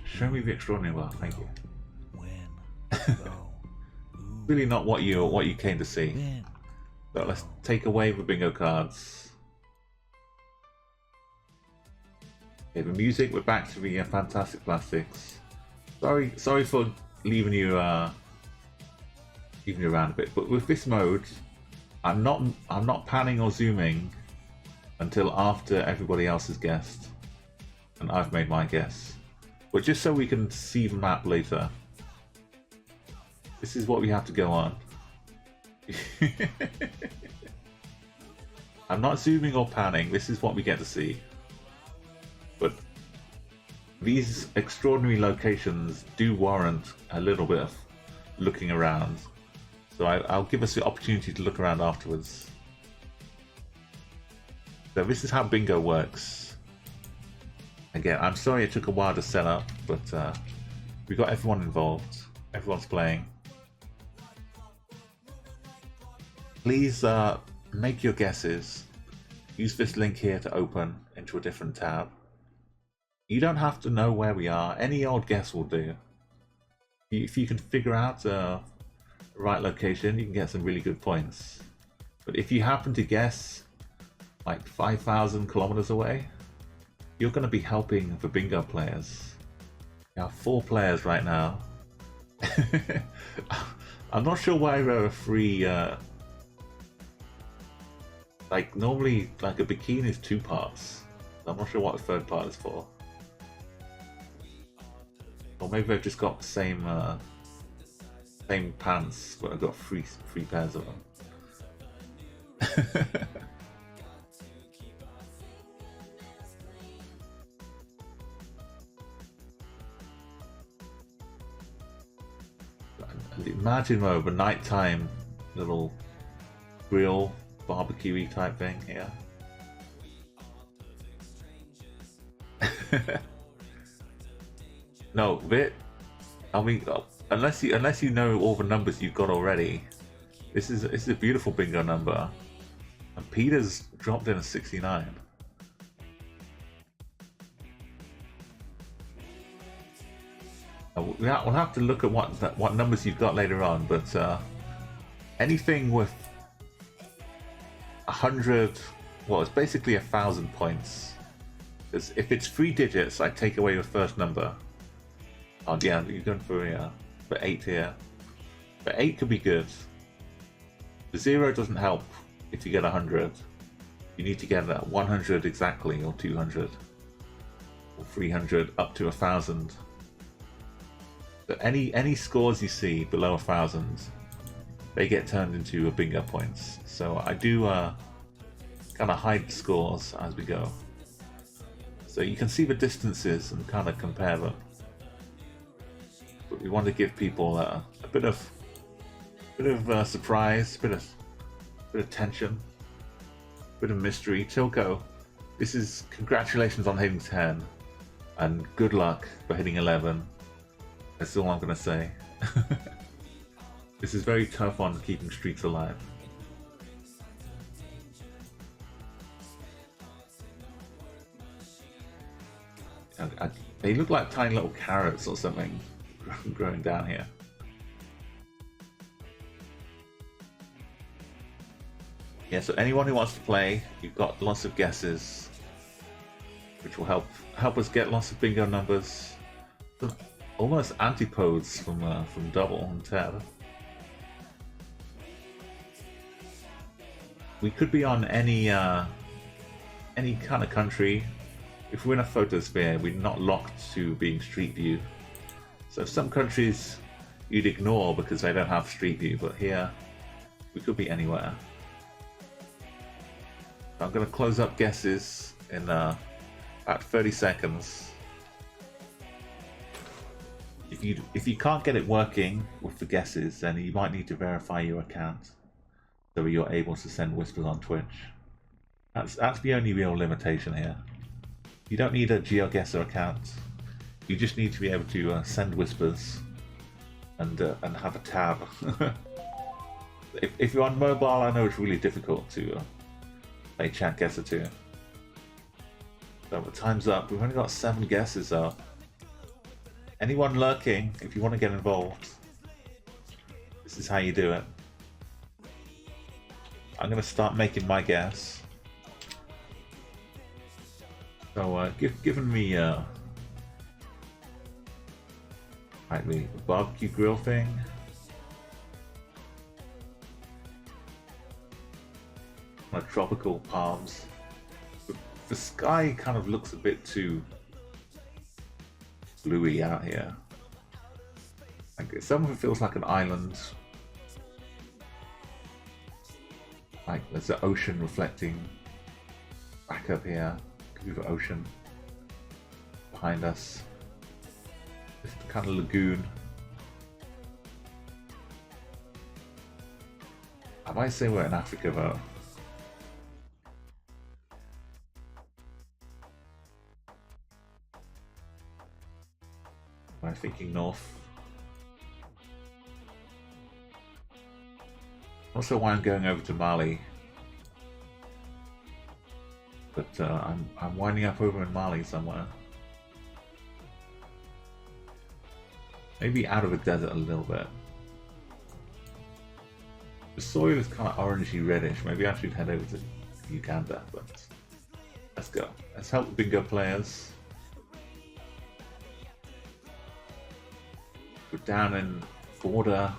Speaker 1: Show me the extraordinary well, thank you.
Speaker 2: Win. Go. Ooh.
Speaker 1: Really not what you came to see.
Speaker 2: Win.
Speaker 1: So let's take away the bingo cards. Okay, the music. We're back to the fantastic plastics. Sorry for leaving you around a bit, but with this mode, I'm not panning or zooming until after everybody else has guessed, and I've made my guess. But just so we can see the map later. This is what we have to go on. I'm not zooming or panning, this is what we get to see. But these extraordinary locations do warrant a little bit of looking around. So I'll give us the opportunity to look around afterwards. So this is how bingo works. Again, I'm sorry it took a while to set up, but we got everyone involved. Everyone's playing. Please make your guesses. Use this link here to open into a different tab. You don't have to know where we are. Any old guess will do. If you can figure out the right location, you can get some really good points. But if you happen to guess like 5,000 kilometers away, you're going to be helping the bingo players. We have 4 players right now. I'm not sure why there are 3. Like normally, like a bikini is 2 parts. I'm not sure what the 3rd part is for. Or maybe they've just got the same pants, but I've got 3 pairs of them. Imagine though the nighttime little grill barbecue-y type thing here. No, I mean, unless you know all the numbers you've got already, this is a beautiful bingo number. And Peter's dropped in a 69. We'll have to look at what numbers you've got later on, but anything with 100, well, it's basically 1,000 points. Because if it's 3 digits, I take away your first number. Oh yeah, you're going for 8 here. But 8 could be good. The 0 doesn't help if you get 100. You need to get that 100 exactly, or 200, or 300, up to 1,000. But any scores you see below 1,000, they get turned into bingo points. So I do kind of hide scores as we go, so you can see the distances and kind of compare them. But we want to give people a bit of surprise, bit of tension, bit of mystery. Tilko, this is congratulations on hitting 10, and good luck for hitting 11. That's all I'm gonna say. This is very tough on keeping streaks alive. They look like tiny little carrots or something growing down here. Yeah, so anyone who wants to play, you've got lots of guesses, which will help us get lots of bingo numbers. Almost antipodes from Double and Ted. We could be on any kind of country. If we're in a photosphere, we're not locked to being Street View. So some countries you'd ignore because they don't have Street View, but here we could be anywhere. I'm going to close up guesses in about 30 seconds. If you can't get it working with the guesses, then you might need to verify your account so you're able to send whispers on Twitch. That's the only real limitation here. You don't need a Geoguessr account. You just need to be able to send whispers and have a tab. if you're on mobile, I know it's really difficult to play Chatguessr too. So the time's up. We've only got 7 guesses though. Anyone lurking, if you want to get involved, this is how you do it. I'm going to start making my guess. So, given me might be a barbecue grill thing. Tropical palms. The sky kind of looks a bit too bluey out here. Like some of it feels like an island. Like there's the ocean reflecting back up here. Could be the ocean behind us. Just a kind of lagoon. I might say we're in Africa though. Am I thinking north? Also, why I'm going over to Mali, but I'm winding up over in Mali somewhere. Maybe out of the desert a little bit. The soil is kind of orangey reddish. Maybe I should head over to Uganda, but let's go. Let's help the bingo players. We're down in border,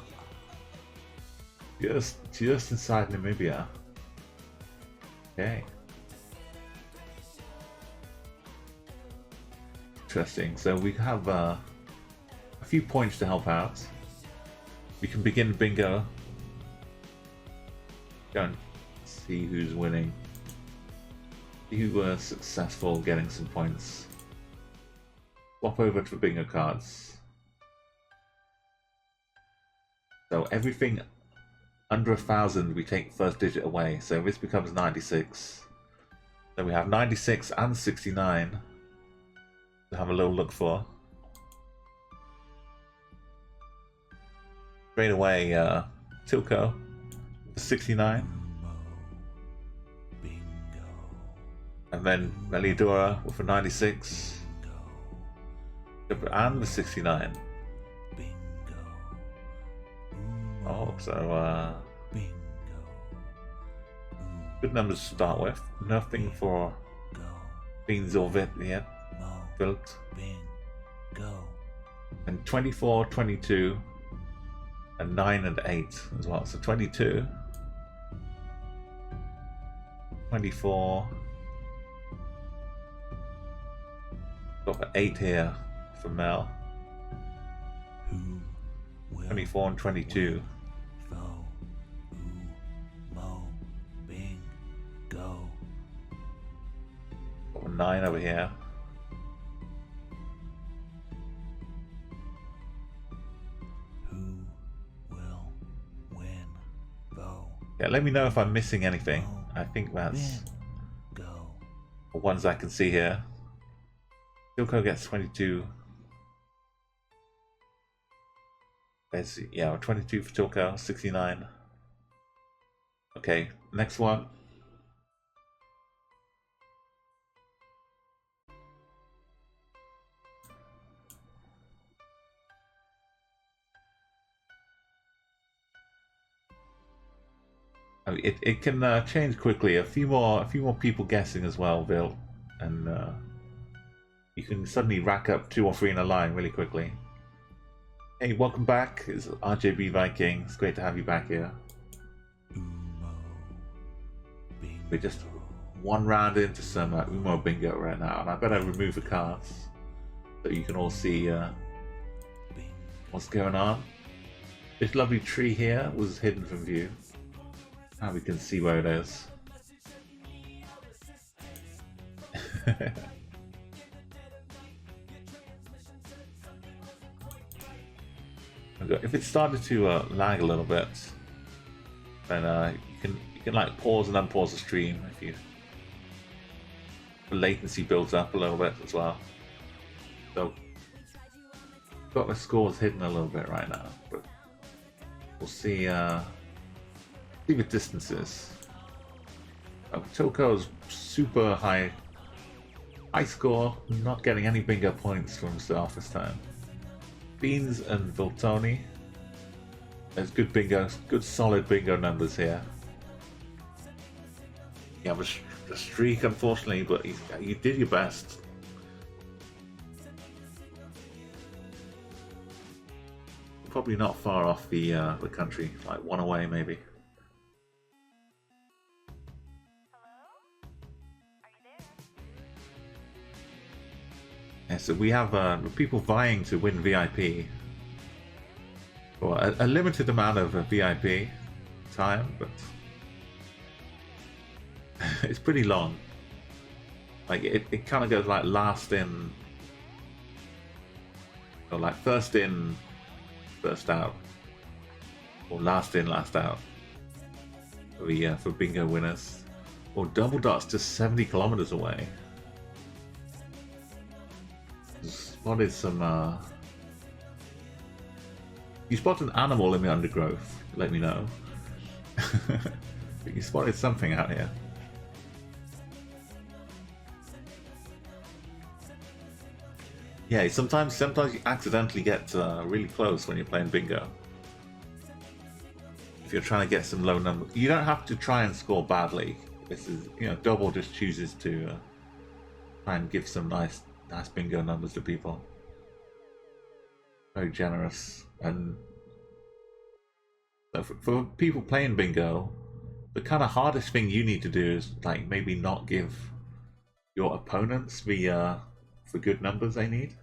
Speaker 1: just inside Namibia. Okay. Interesting. So we have a few points to help out. We can begin bingo. Go and see who's winning. See who were successful getting some points. Swap over to bingo cards. So everything under 1,000 we take first digit away, so this becomes 96. So we have 96 and 69 to have a little look for. Straight away, Tilco, 69. And then Meliadora with a 96. And the 69. Oh, so good numbers to start with. Nothing for Beans or Vit yet built. And 24, 22, and 9 and 8 as well. So 22, 24. Got the 8 here for Mel. 24 and 22. Got a 9 over here. Yeah, let me know if I'm missing anything. I think that's the ones I can see here. Silco gets 22. There's, yeah, 22 for Tilco, 69. Okay, next one. I mean, it can change quickly. A few more people guessing as well, Bill, and you can suddenly rack up 2 or 3 in a line really quickly. Hey, welcome back. It's RJB Viking. It's great to have you back here. We're just one round into some Umo Bingo right now, and I better remove the cards so you can all see what's going on. This lovely tree here was hidden from view. Now we can see where it is. If it started to lag a little bit, then you can like pause and unpause the stream if the latency builds up a little bit as well. So got the scores hidden a little bit right now, but we'll see See the distances. Toko's super high score, not getting any bingo points for himself this time. Beans and Voltoni. There's good bingo, good solid bingo numbers here. Yeah, the streak, unfortunately, but you did your best. Probably not far off the country, like one away maybe. Yeah, so we have people vying to win VIP. For a limited amount of VIP time, but it's pretty long. Like it kind of goes like last in, or like first in, first out, or last in, last out for bingo winners. Or double dots just 70 kilometers away. Spotted some. You spot an animal in the undergrowth, let me know. But you spotted something out here. Yeah, sometimes you accidentally get really close when you're playing bingo. If you're trying to get some low number, you don't have to try and score badly. This is, double just chooses to try and give some nice bingo numbers to people. Very generous. And so for people playing bingo, the kind of hardest thing you need to do is like maybe not give your opponents the good numbers they need.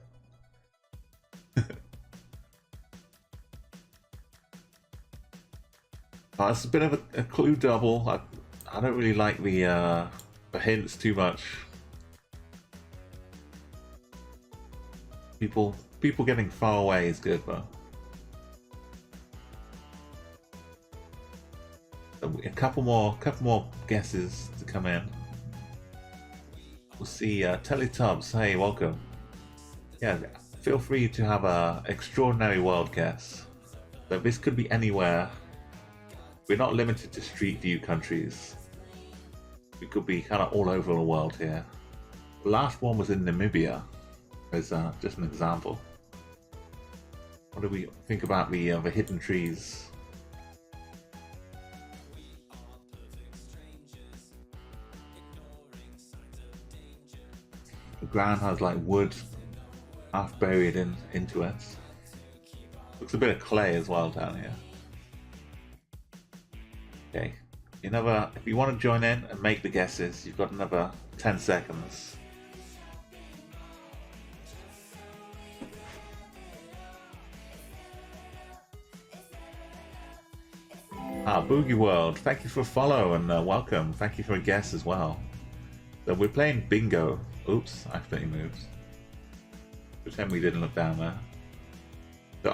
Speaker 1: It's a bit of a clue double. I don't really like the hints too much. People getting far away is good, but a couple more guesses to come in. We'll see. Teletubs, hey, welcome. Yeah, feel free to have a extraordinary world guess. So this could be anywhere. We're not limited to Street View countries. We could be kind of all over the world here. The last one was in Namibia, as just an example. What do we think about the hidden trees? The ground has like wood half buried into it. Looks a bit of clay as well down here. Okay, if you want to join in and make the guesses, you've got another 10 seconds. Boogie World, thank you for a follow and welcome. Thank you for a guess as well. So we're playing bingo. Oops, I accidentally moved. Pretend we didn't look down there. So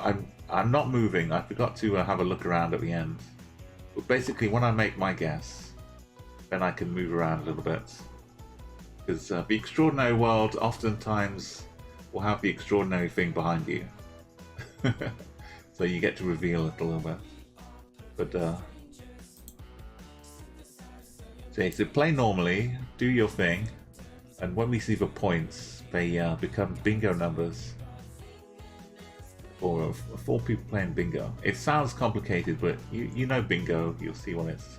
Speaker 1: I'm not moving. I forgot to have a look around at the end. But basically, when I make my guess, then I can move around a little bit. Because the extraordinary world oftentimes will have the extraordinary thing behind you. So you get to reveal it a little bit. But so play normally, do your thing, and when we see the points, they become bingo numbers for people playing bingo. It sounds complicated, but you know bingo, you'll see what it's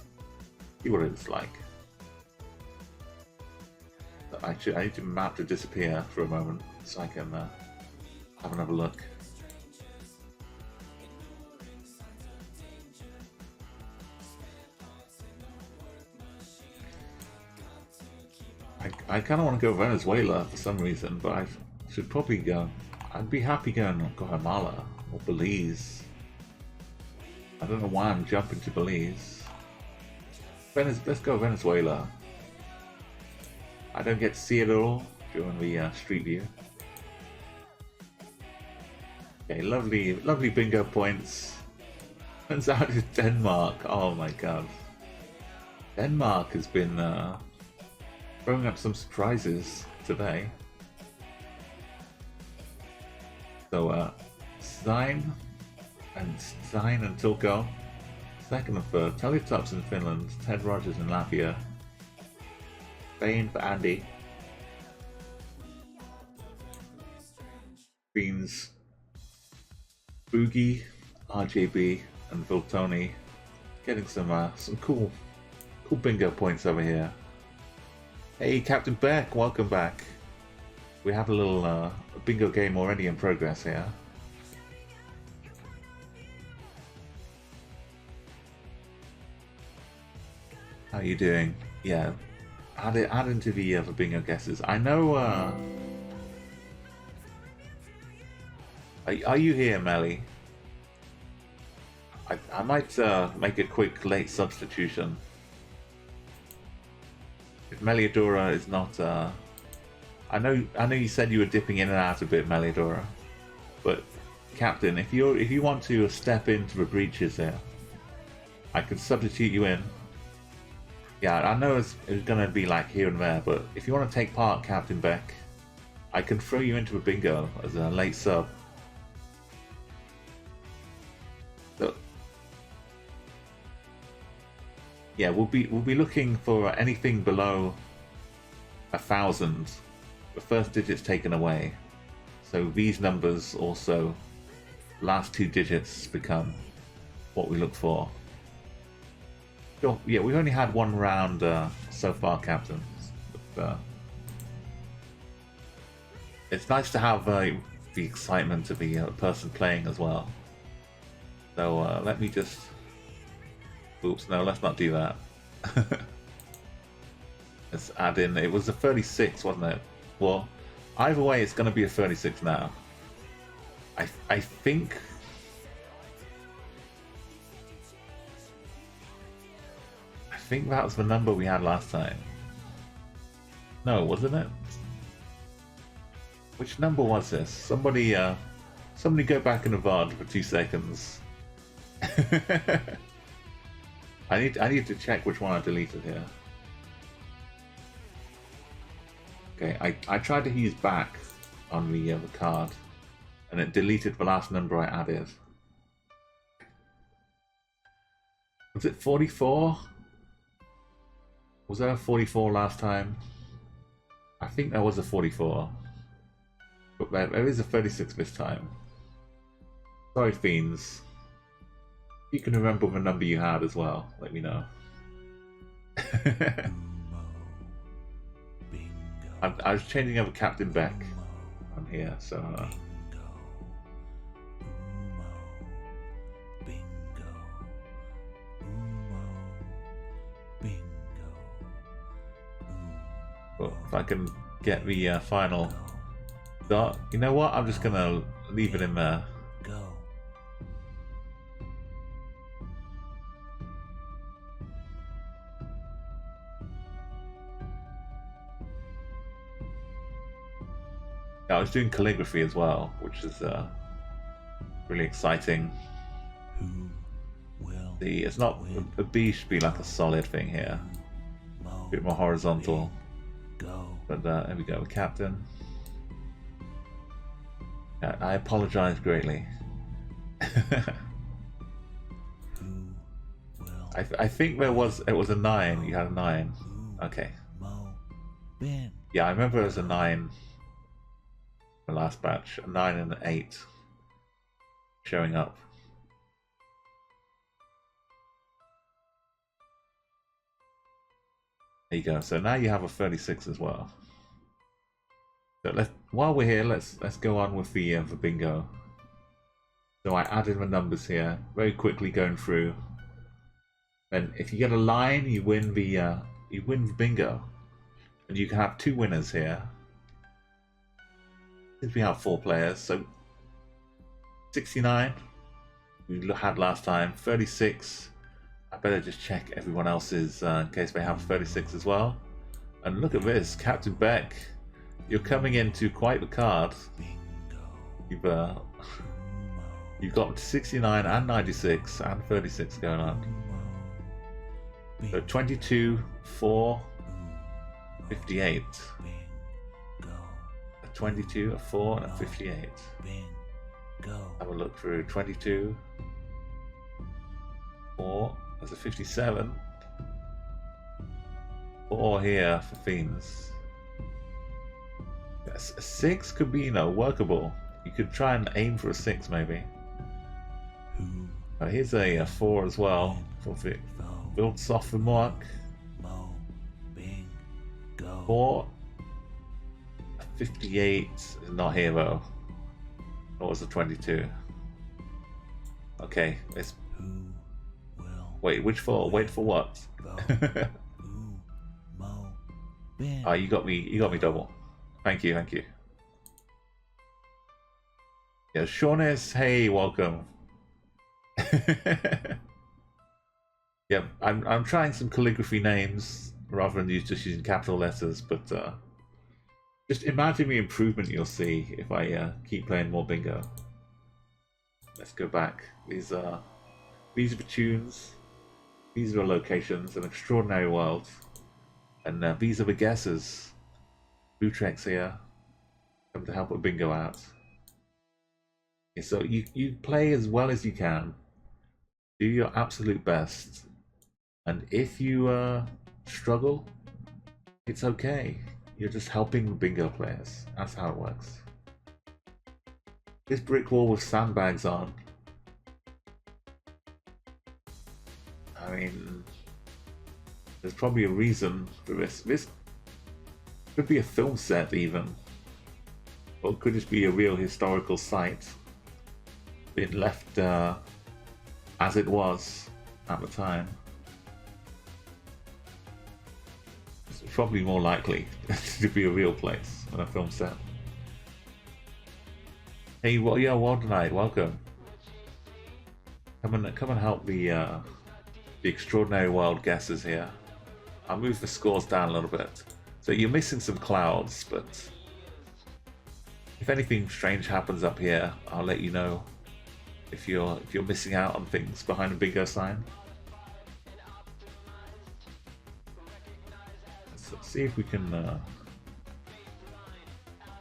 Speaker 1: like. I need the map to disappear for a moment so I can have another look. I kind of want to go Venezuela for some reason, but I should probably go. I'd be happy going to Guatemala or Belize. I don't know why I'm jumping to Belize. Let's go Venezuela. I don't get to see it at all during the Street View. Okay, lovely bingo points. Turns out it's Denmark. Oh my god. Denmark has been throwing up some surprises today. So Stein and Tilko. second and third. Teletups in Finland. Ted Rogers in Latvia. Spain for Andy. Beans. Boogie, RJB, and Viltoni. Getting some cool bingo points over here. Hey, Captain Beck, welcome back. We have a little bingo game already in progress here. How are you doing? Yeah, add into the bingo guesses. I know. Are you here, Melly? I might make a quick late substitution. If Meliodora is not, I know you said you were dipping in and out a bit, Meliodora, but Captain, if you want to step into the breaches there, I could substitute you in. Yeah, I know it's gonna be like here and there, but if you want to take part, Captain Beck, I can throw you into a bingo as a late sub. So, yeah, we'll be looking for anything below 1,000. The first digit's taken away, so these numbers also, last two digits become what we look for. Sure, yeah, we've only had one round so far, Captain. But, it's nice to have the excitement of the person playing as well. So let me just... Oops, no, let's not do that. Let's add in... It was a 36, wasn't it? Well, either way, it's going to be a 36 now. I think... I think that was the number we had last time. No, wasn't it? Which number was this? Somebody go back in the VOD for 2 seconds. I need to check which one I deleted here. Okay, I tried to use back on the card, and it deleted the last number I added. Was it 44? Was there a 44 last time? I think there was a 44. But there is a 36 this time. Sorry, Fiends. If you can remember the number you had as well, let me know. I was changing over Captain Beck on here, so... Well, if I can get the final dot, you know what? I'm just gonna leave it in there. Yeah, I was doing calligraphy as well, which is really exciting. It's not a B should be like a solid thing here, a bit more horizontal. But there we go, Captain. I apologize greatly. I think it was a 9. You had a 9. Okay. Yeah, I remember it was a 9. The last batch, a 9 and an 8 showing up. There you go. So now you have a 36 as well. So while we're here, let's go on with the bingo. So I added the numbers here, very quickly going through. And if you get a line, you win the bingo, and you can have 2 winners here. Since we have 4 players, so 69 we had last time, 36. I better just check everyone else's in case they have 36 as well. And look at this, Captain Beck. You're coming into quite the card. You've got 69 and 96 and 36 going on. So 22, 4, 58. A 22, a 4, and a 58. Have a look through 22. 4. There's a 57. 4 here for fiends. A 6 could be, you know, workable. You could try and aim for a 6 maybe.
Speaker 2: Who?
Speaker 1: Here's a 4 as well. For build soft for Mark.
Speaker 2: Mo. Bing. Go.
Speaker 1: 4. 58 is not here though. Or was it 22? Okay, let's
Speaker 2: Who will
Speaker 1: wait. Which 4? Wait for what?
Speaker 2: go? Ooh. Mo. Bing.
Speaker 1: Oh, you got me. You got me double. Thank you. Thank you. Yeah, Shaunis. Hey, welcome. Yeah, I'm trying some calligraphy names rather than just using capital letters, but just imagine the improvement you'll see if I keep playing more bingo. Let's go back. These are the tunes. These are the locations. An extraordinary world. And these are the guesses. Utrecht's here. Come to help with bingo out. Okay, so you play as well as you can. Do your absolute best. And if you struggle, it's okay. You're just helping the bingo players. That's how it works. This brick wall with sandbags on. I mean, there's probably a reason for this. This could be a film set even. Or it could just be a real historical site. Been left as it was at the time. It's probably more likely to be a real place than a film set. Hey, well, yeah, Wild Night, welcome. Come and help the extraordinary wild guesses here. I'll move the scores down a little bit. So you're missing some clouds, but if anything strange happens up here, I'll let you know. If you're missing out on things behind a bingo sign. Let's see if we can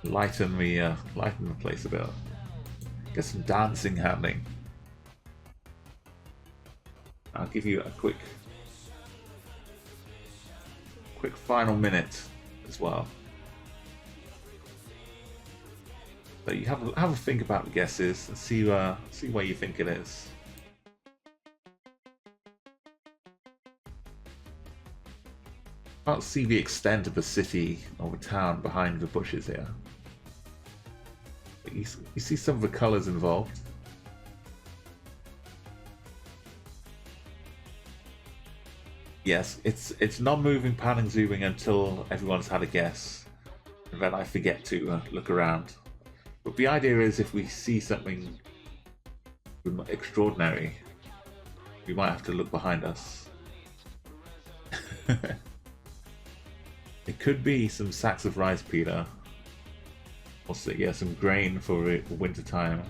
Speaker 1: lighten the place a bit. Get some dancing happening. I'll give you a quick final minute as well. So you have a think about the guesses and see where you think it is. Can't see the extent of the city or the town behind the bushes here. But you see some of the colours involved. Yes, it's non-moving panning zooming until everyone's had a guess, and then I forget to look around. But the idea is if we see something extraordinary, we might have to look behind us. It could be some sacks of rice, Peter. Or yeah, some grain for winter time.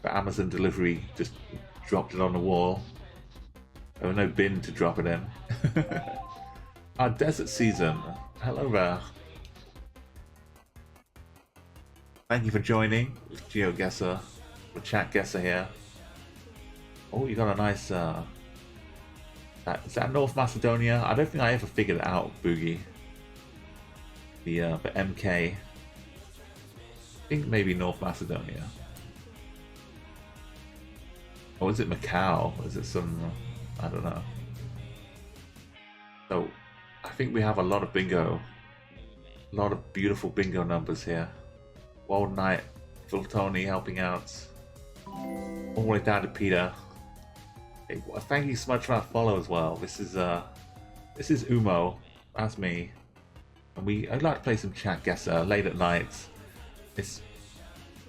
Speaker 1: The Amazon delivery just dropped it on the wall. There was no bin to drop it in. Our desert season. Hello there. Thank you for joining with Geoguessr, with Chatguessr here. Oh, you got a nice. Is that North Macedonia? I don't think I ever figured it out, Boogie. The MK. I think maybe North Macedonia. Or is it Macau? Is it some? I don't know. So, I think we have a lot of bingo. A lot of beautiful bingo numbers here. Wild Night, Phil Tony helping out. All the way down to Peter. Hey, well, thank you so much for that follow as well. This is Umo. That's me. And I'd like to play some Chatguessr late at night. It's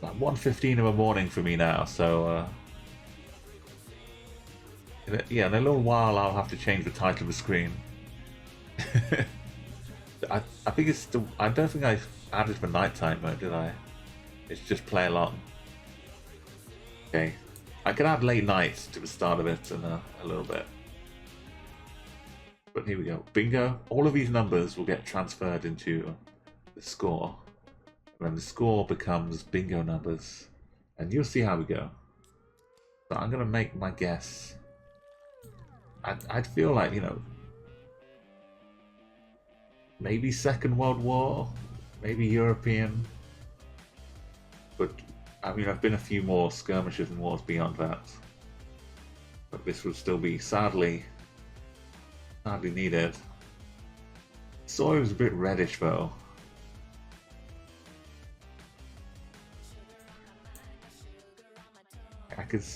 Speaker 1: like 1:15 in the morning for me now, so in a little while I'll have to change the title of the screen. I think it's I don't think I added the nighttime mode, did I? It's just play along. Okay, I can add late night to the start of it in a little bit. But here we go. Bingo. All of these numbers will get transferred into the score. And then the score becomes bingo numbers. And you'll see how we go. So I'm gonna make my guess. I'd feel like, you know, maybe Second World War, maybe European. But I mean, I've been a few more skirmishes and wars beyond that. But this would still be sadly needed. Soil was a bit reddish though.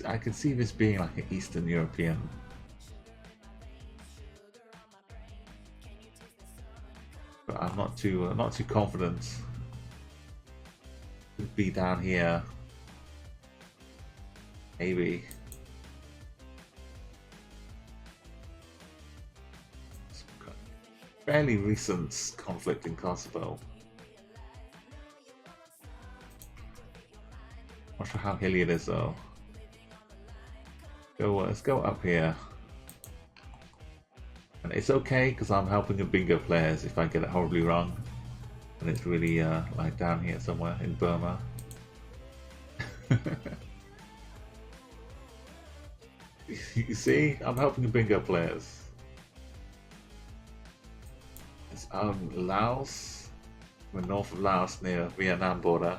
Speaker 1: I could see this being like an Eastern European. But I'm not too confident. Could be down here. Maybe. Fairly recent conflict in Kosovo. Not sure how hilly it is though. Let's go up here. And it's okay because I'm helping the bingo players if I get it horribly wrong. And it's really like down here somewhere in Burma. You see, I'm helping the bingo players. It's Laos. We're north of Laos near Vietnam border.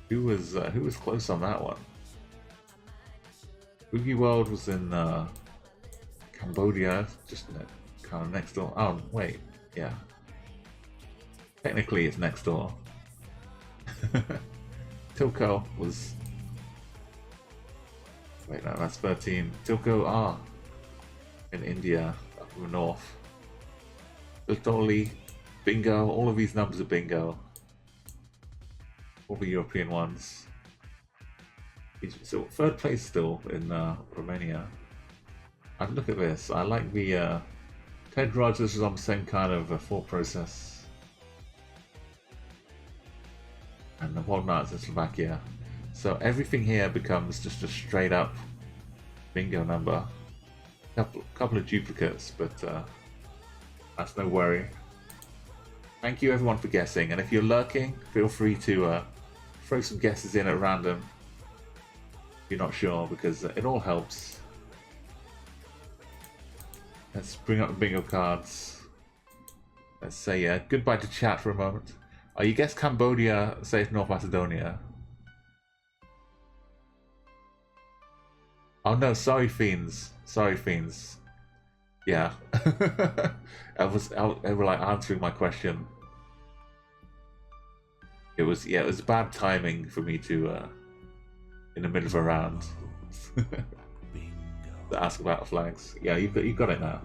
Speaker 1: Who was close on that one? Boogie World was in Cambodia, just kind of next door. Oh wait, yeah. Technically, it's next door. Tilko was. Wait, no, that's 13. Tilko are in India, up in the north. Totally bingo. All of these numbers are bingo. All the European ones. So third place still in Romania. And look at this. I like the Ted Rogers is on the same kind of thought process. And the Walmart's in Slovakia. So everything here becomes just a straight up bingo number. Couple of duplicates, but that's no worry. Thank you everyone for guessing, and if you're lurking, feel free to throw some guesses in at random. If you're not sure, because it all helps. Let's bring up the bingo cards. Let's say goodbye to chat for a moment. Oh, you guessed Cambodia, safe North Macedonia. Oh no, sorry fiends. Sorry fiends. Yeah. I were like answering my question. It was bad timing for me to in the middle of a round to ask about flags. Yeah, you got it now.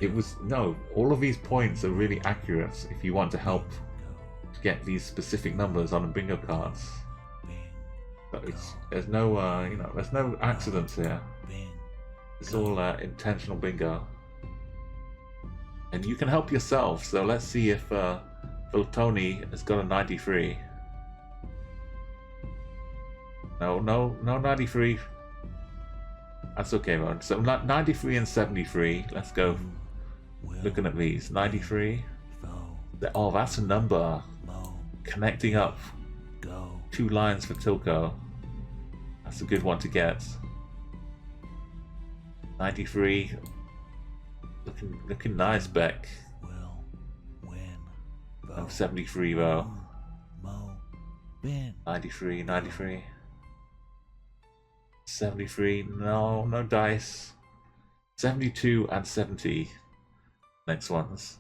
Speaker 1: It was all of these points are really accurate if you want to help to get these specific numbers on the bingo cards. But there's no there's no accidents here. It's all intentional bingo. And you can help yourself, so let's see if Tony has got a 93. No 93. That's okay, man. So 93 and 73. Let's go. Looking at these. 93. Oh, that's a number. Connecting up 2 lines for Tilko. That's a good one to get. 93. Looking nice, Beck. I'm 73 though. 93. 73. No dice. 72 and 70. Next ones.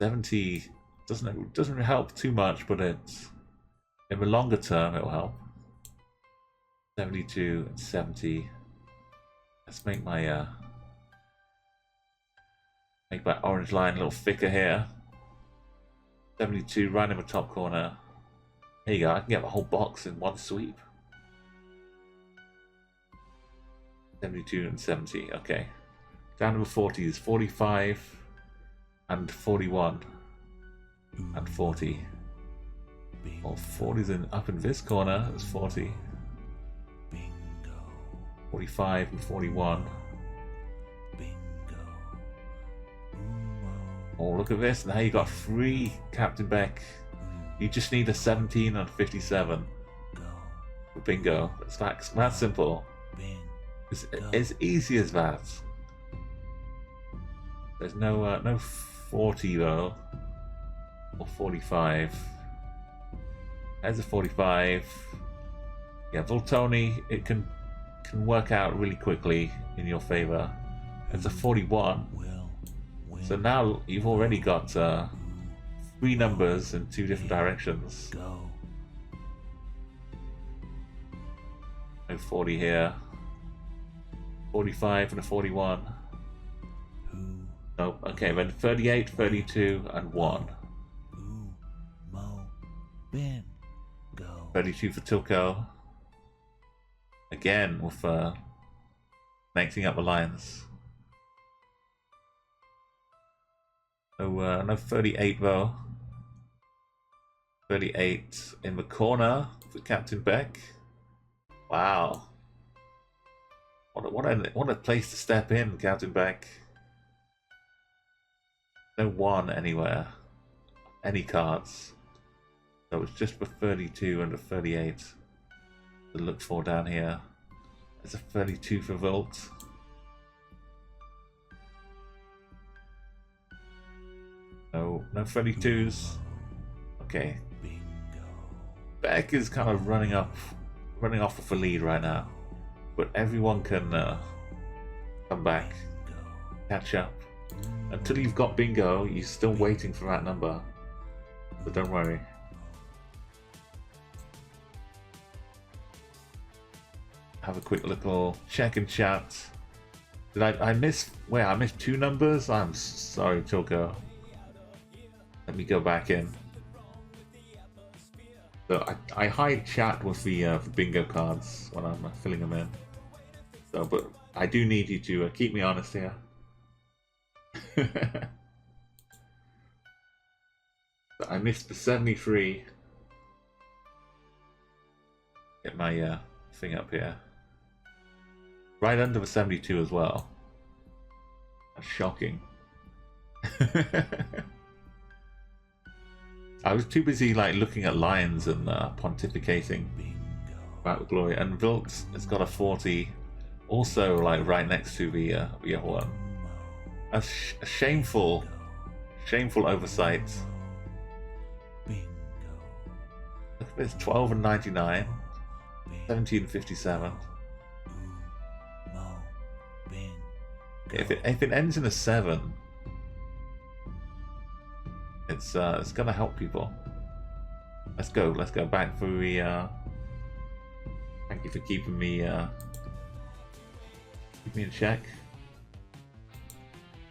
Speaker 1: 70 doesn't help too much, but it's in the longer term it'll help. 72 and 70. Let's make my orange line a little thicker here. 72 right in the top corner. There you go, I can get the whole box in one sweep. 72 and 70, okay. Down to the 40s, 45 and 41 and 40. Oh, 40's up in this corner, it's 40. 45 and 41. Oh, look at this. Now you got 3, Captain Beck. You just need a 17 and 57
Speaker 2: Go.
Speaker 1: for bingo. It's that simple.
Speaker 2: Bing.
Speaker 1: It's as easy as that. There's no 40 though, or 45. There's a 45. Yeah, Voltoni, it can work out really quickly in your favor. It's a 41.
Speaker 2: Will. Win.
Speaker 1: So now you've already got 3 numbers in 2 different directions.
Speaker 2: Go.
Speaker 1: No 40 here. 45 and a 41.
Speaker 2: Who?
Speaker 1: Nope. Okay, then 38, 32, and 1.
Speaker 2: Who? Mo. Bin. Go.
Speaker 1: 32 for Tilko. Again with mixing up the lines. No 38 though. 38 in the corner for Captain Beck. Wow. What a place to step in, Captain Beck. No 1 anywhere. Any cards. So it's just the 32 and the 38 to look for down here. There's a 32 for Volt. No 32s. Okay.
Speaker 2: Bingo.
Speaker 1: Beck is kind of running off with the lead right now. But everyone can come back, catch up. Until you've got bingo, you're still waiting for that number. So don't worry. Have a quick little check in chat. Did I miss? Wait, I missed 2 numbers? I'm sorry, Tilko. Let me go back in. So I hide chat with the bingo cards when I'm filling them in. So, but I do need you to keep me honest here. So I missed the 73. Get my thing up here. Right under the 72 as well. That's shocking. I was too busy like looking at lines and pontificating about the glory. And Vilt has got a 40, also like right next to the other one. A shameful oversight.
Speaker 2: Bingo.
Speaker 1: Look at this: 12 and 99, 17 and 57.
Speaker 2: Mo. Bin.
Speaker 1: If it ends in a 7. It's gonna help people. Let's go back for the thank you for keeping me in check.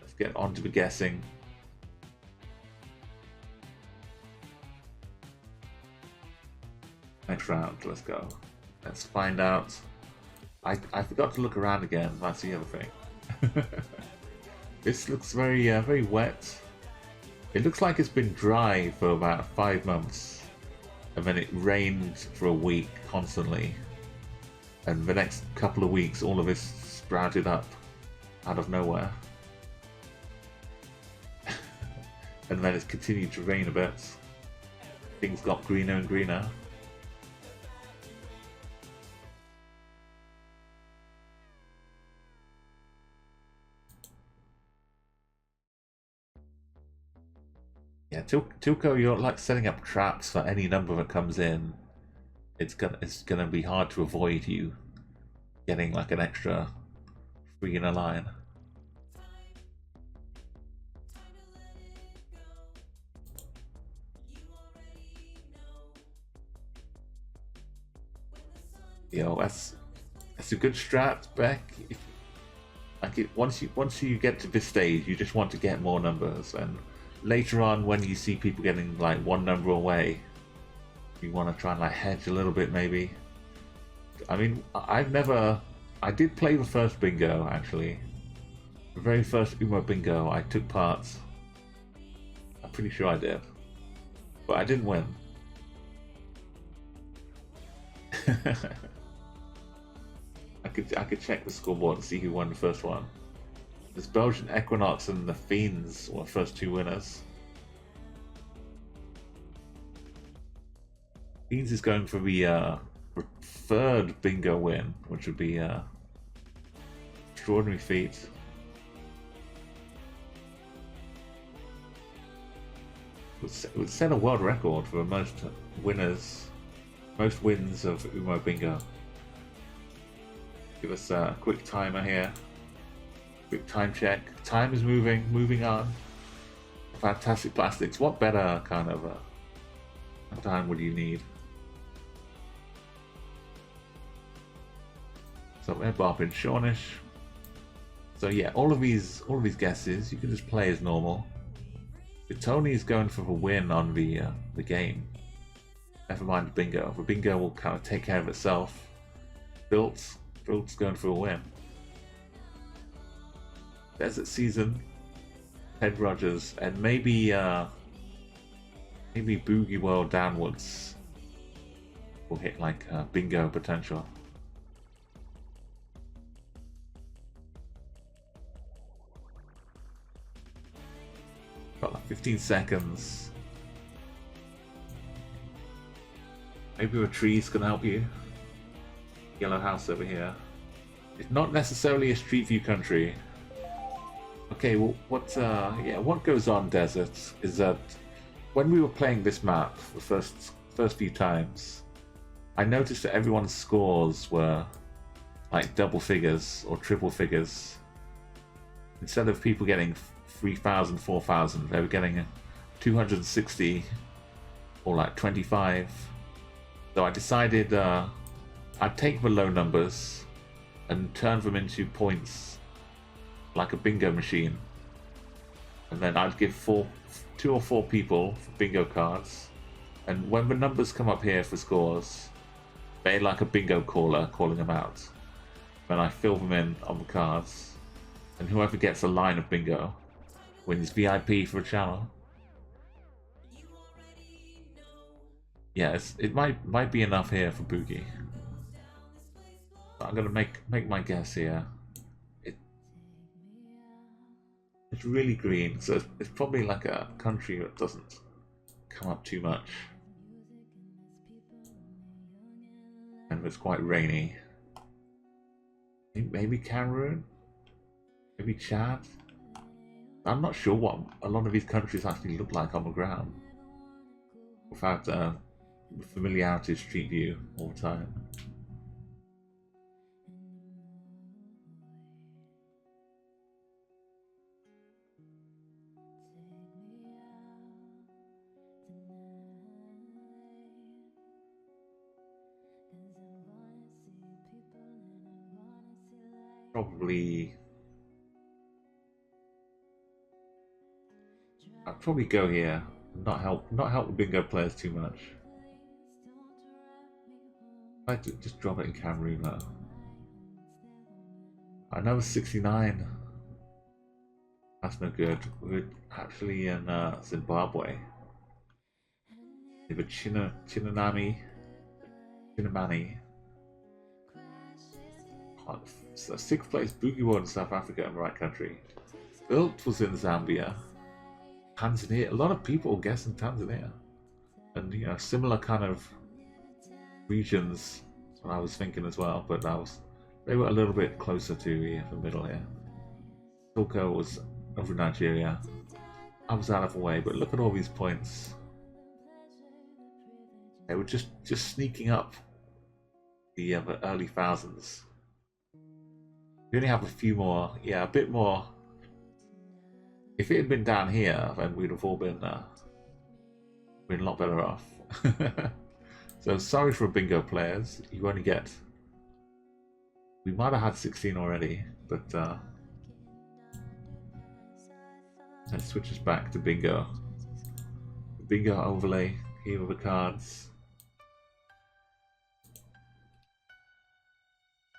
Speaker 1: Let's get on to the guessing. Next round, let's go. Let's find out. I forgot to look around again, that's the other thing. This looks very wet. It looks like it's been dry for about 5 months, and then it rained for a week constantly, and the next couple of weeks all of this sprouted up out of nowhere. And then it's continued to rain a bit. Things got greener and greener. Yeah, Tilko, you're like setting up traps for any number that comes in. It's gonna be hard to avoid you getting like an extra 3 in a line. Yo, that's a good strat, Beck. Once you get to this stage, you just want to get more numbers, and later on, when you see people getting like 1 number away, you want to try and like hedge a little bit, maybe. I mean, I did play the first bingo actually. The very first Umo bingo, I took part. I'm pretty sure I did, but I didn't win. I could check the scoreboard to see who won the first one. This Belgian Equinox and the Fiends were the first 2 winners. Fiends is going for the third bingo win, which would be extraordinary feat. It would set a world record for most wins of Umo Bingo. Give us a quick timer here. Quick time check. Time is moving on. Fantastic plastics. What better kind of time would you need? So we're bopping Shawnish. So yeah, all of these guesses you can just play as normal. But Tony's going for a win on the game. Never mind the bingo. The bingo will kind of take care of itself. Built's going for a win. Desert Season, Ted Rogers, and maybe Boogie World Downwards will hit like bingo potential. Got like 15 seconds. Maybe a tree's gonna help you. Yellow house over here. It's not necessarily a Street View country. Okay, well, what goes on, Desert, is that when we were playing this map the first few times, I noticed that everyone's scores were like double figures or triple figures. Instead of people getting 3,000, 4,000, they were getting 260 or like 25. So I decided I'd take the low numbers and turn them into points like a bingo machine. And then I'd give 2 or 4 people bingo cards. And when the numbers come up here for scores, they're like a bingo caller calling them out. Then I fill them in on the cards. And whoever gets a line of bingo wins VIP for a channel. Yeah, it might be enough here for Boogie. But I'm gonna make my guess here. It's really green, so it's probably like a country that doesn't come up too much. And it's quite rainy. Maybe Cameroon? Maybe Chad? I'm not sure what a lot of these countries actually look like on the ground. Without the familiarity of Street View all the time. Probably I'd probably go here. Not help the bingo players too much. I just drop it in Cameroon though. I know 69. That's no good. We're actually in Zimbabwe. We have a Chinamani. So 6th place Boogie World in South Africa in the right country. Built was in Zambia. Tanzania. A lot of people guessing Tanzania. And you know, similar kind of regions what I was thinking as well, but they were a little bit closer to the middle here. Toko was over Nigeria. I was out of the way, but look at all these points. They were just sneaking up the early thousands. We only have a few more, yeah, a bit more. If it had been down here, then we'd have all been a lot better off. So sorry for bingo players. You only get. We might have had 16 already, but let's switch us back to bingo. Bingo overlay. Here are the cards.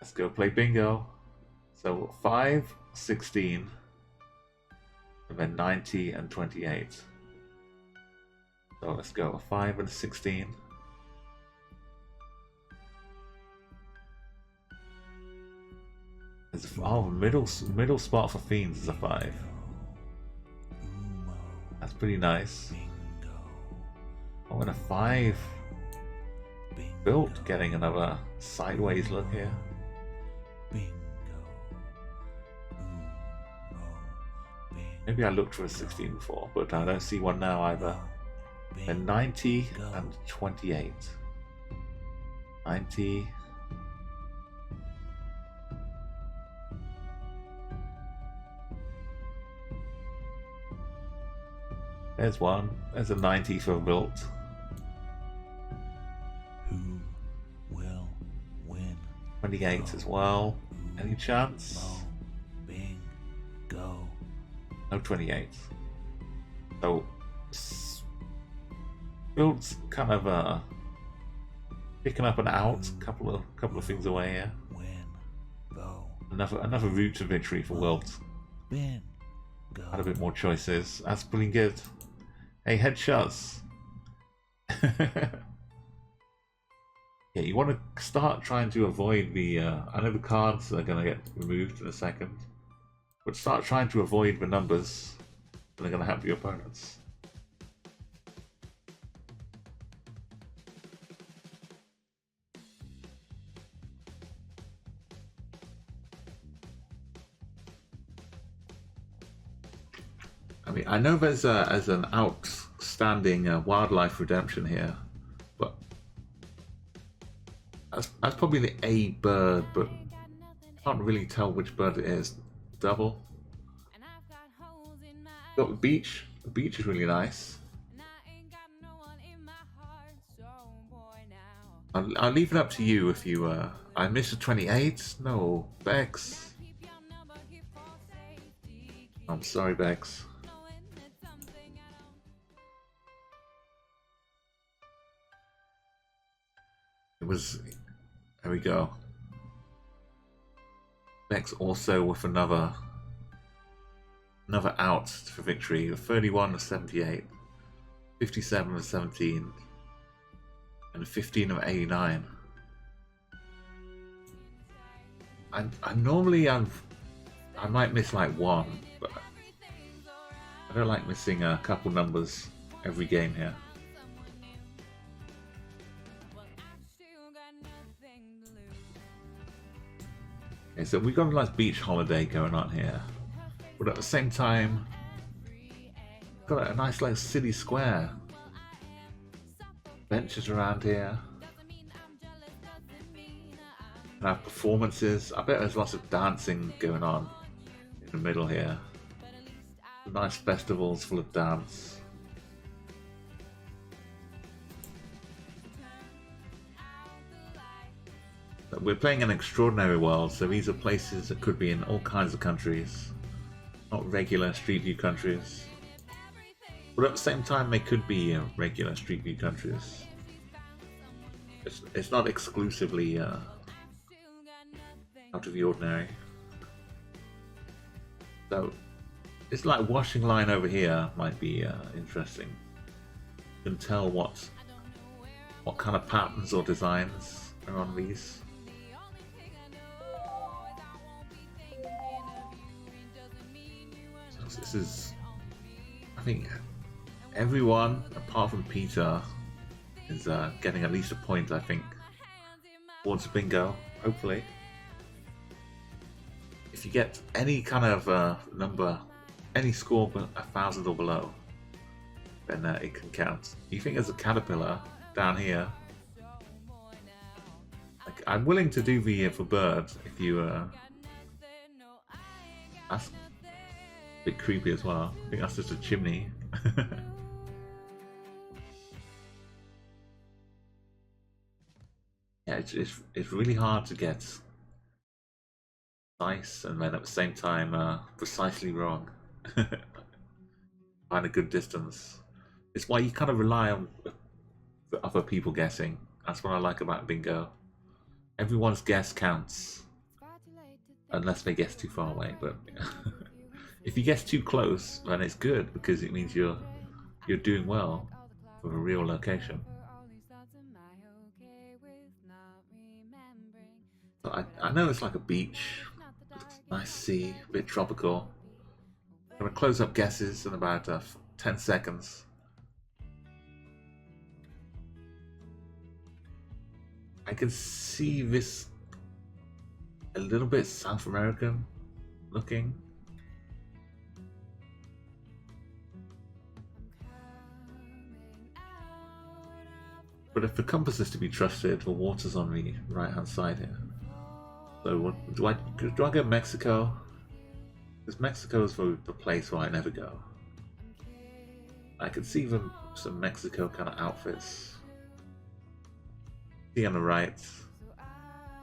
Speaker 1: Let's go play bingo. So 5, 16, and then 90 and 28. So let's go 5 and 16. Oh, middle spot for Fiends is a 5. That's pretty nice. Oh, and a 5. Built getting another sideways look here.
Speaker 2: Bingo. Uno.
Speaker 1: Maybe I looked for a 16 before, but I don't see one now either. A 90 and 28. 90. There's one. There's a 90 for built.
Speaker 2: Who will win?
Speaker 1: 28 as well. Any chance?
Speaker 2: Mo. Bingo.
Speaker 1: No 28. So built's kind of picking up and out. Couple of things away here.
Speaker 2: Win. Go.
Speaker 1: Another route to victory for Wilt.
Speaker 2: Bingo.
Speaker 1: Had a bit more choices. That's pretty good. Hey, headshots. Yeah, you want to start trying to avoid the. I know the cards are going to get removed in a second, but start trying to avoid the numbers that are going to help your opponents. I mean, I know there's an outstanding wildlife redemption here, but that's probably the A bird, but can't really tell which bird it is. Double. Got the beach. The beach is really nice. I'll leave it up to you if you. I missed a 28. No, Bex. I'm sorry, Bex. It was. There we go. Bex also with another out for victory. A 31 of 78, 57 of 17, and a 15 of 89. I normally I might miss like one, but I don't like missing a couple numbers every game here. Okay, so we've got a nice beach holiday going on here, but at the same time, got a nice like city square. Benches around here. And have performances. I bet there's lots of dancing going on in the middle here. Nice festivals full of dance. We're playing an extraordinary world, so these are places that could be in all kinds of countries, not regular Street View countries. But at the same time, they could be regular Street View countries. It's not exclusively out of the ordinary. So it's like washing line over here might be interesting. You can tell what kind of patterns or designs are on these. So this is, I think, everyone apart from Peter is getting at least a point, I think, towards bingo, hopefully. If you get any kind of number, any score 1,000 or below, then it can count. You think there's a caterpillar down here? Like, I'm willing to do the for bird if you. That's a bit creepy as well. I think that's just a chimney. Yeah, it's really hard to get nice and then at the same time precisely wrong. Find a good distance. It's why you kind of rely on the other people guessing. That's what I like about bingo. Everyone's guess counts, unless they guess too far away. But if you guess too close, then it's good because it means you're doing well for a real location. I know it's like a beach, nice sea, a bit tropical. I'm going to close up guesses in about 10 seconds. I can see this a little bit South American looking. But if the compass is to be trusted, the water's on the right hand side here. So what, do I go Mexico? Because Mexico is the place where I never go. I can see some Mexico kind of outfits. See on the right.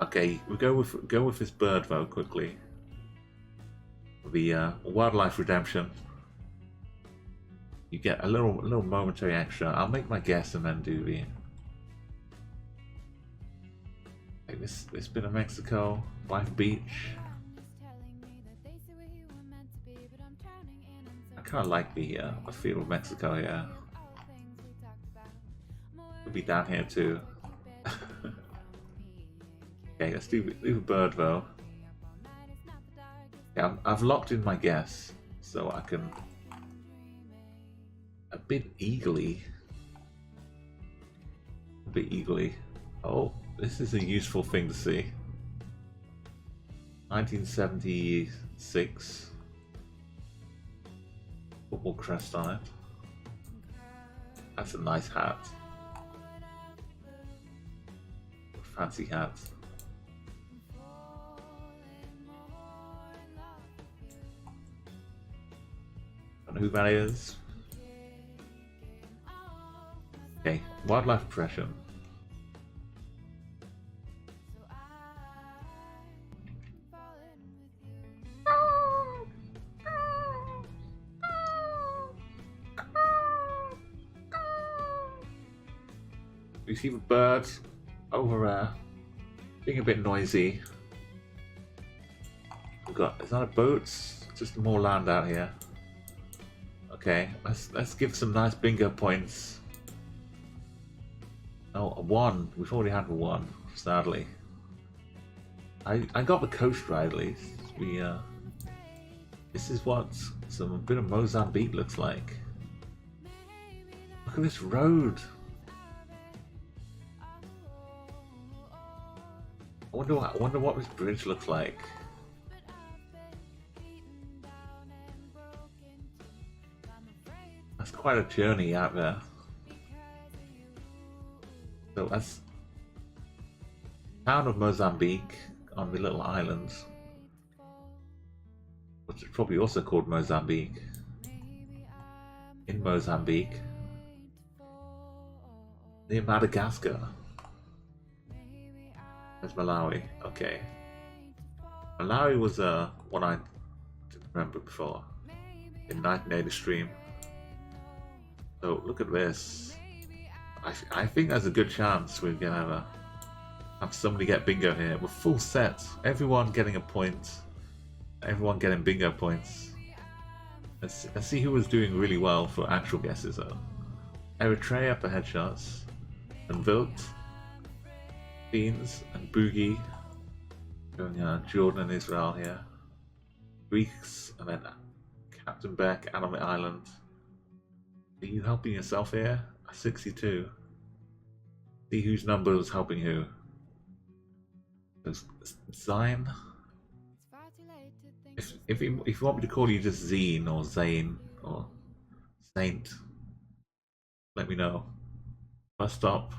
Speaker 1: Okay, we go with this bird though quickly. The wildlife redemption. You get a little momentary extra. I'll make my guess and then do the. Okay, this bit of Mexico, Life Beach. I kind of like the feel of Mexico here. Could be down here too. Okay, let's do the bird though. Yeah, I've locked in my guess, so I can a bit eagerly. Oh, this is a useful thing to see. 1976. Football crest on it. That's a nice hat. Fancy hat. Don't know who that is. Okay, wildlife impression. We see the bird over there, being a bit noisy. We've got, is that a boat? Just more land out here. Okay, let's give some nice bingo points. Oh, a 1. We've already had a 1, sadly. I got the coast right at least. We this is what a bit of Mozambique looks like. Look at this road. I wonder what this bridge looks like. That's quite a journey out there. So that's town of Mozambique on the little island, which is probably also called Mozambique. In Mozambique, near Madagascar. There's Malawi. Okay, Malawi was one I didn't remember before in 1980 stream. So look at this. I think there's a good chance we're gonna have somebody get bingo here. We're full set. Everyone getting a point. Everyone getting bingo points. Let's see who was doing really well for actual guesses though. Eritrea for headshots. And Wilt. Beans and Boogie. Going Jordan and Israel here. Greeks and then Captain Beck and on the island. Are you helping yourself here? 62. See whose number was helping who. There's Zine. If you want me to call you just Zine or Zane or Saint, let me know. Bus stop.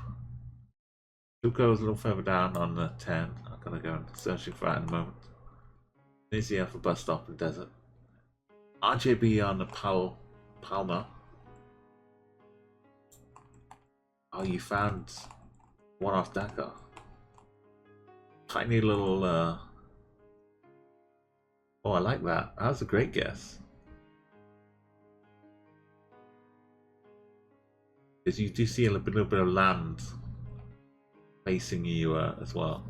Speaker 1: Tuco is a little further down on the 10. I'm gonna go and searching for that in a moment. Tunisia for bus stop and desert. RJB on the Palma. Oh, you found one off Dakar. Tiny little. Oh, I like that. That was a great guess. Because you do see a little bit of land facing you as well.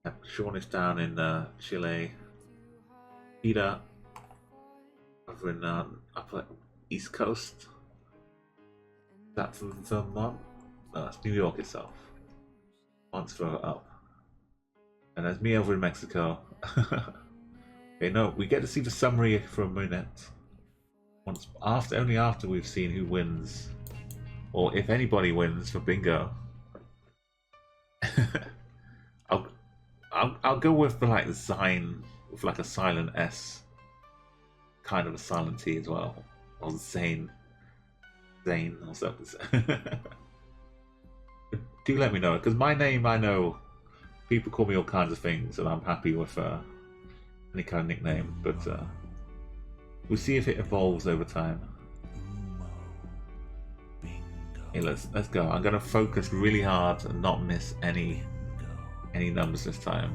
Speaker 1: Yep, Sean is down in Chile. Peter over in upper East Coast. Is that from Vermont? No, that's New York itself. Once further up. And there's me over in Mexico. Okay, no, we get to see the summary for a minute. Only after we've seen who wins or if anybody wins for bingo, I'll I'll go with the like the sign with like a silent S, kind of a silent T as well, or Zane or something. Do let me know, because my name, I know people call me all kinds of things, and I'm happy with any kind of nickname. But we'll see if it evolves over time. Hey, let's go. I'm gonna focus really hard and not miss any numbers this time.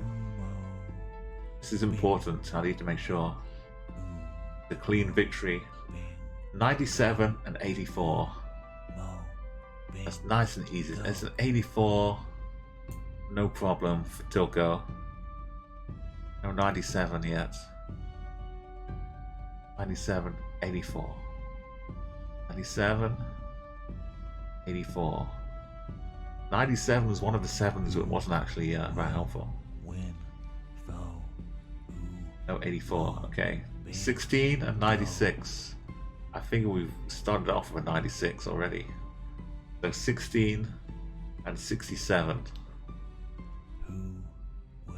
Speaker 1: This is important. I need to make sure. The clean victory. 97 and 84. That's nice and easy. It's an 84. No problem for Tilko. No 97 yet. 97, 84. 97, 84. 97 was one of the sevens that wasn't actually very helpful. No, 84, okay. 16 and 96. I think we've started off with a 96 already. So 16 and 67.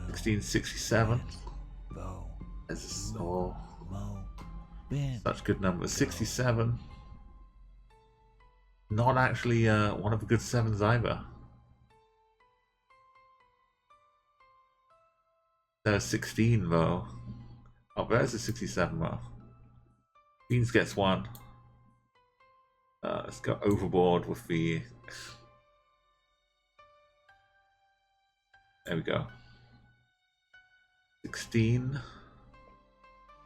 Speaker 1: 16, 67. Oh, such good numbers. 67. Not actually one of the good sevens either. There's 16 though. Oh, there's a 67 though. Beans gets one. Let's go overboard with the... There we go. 16.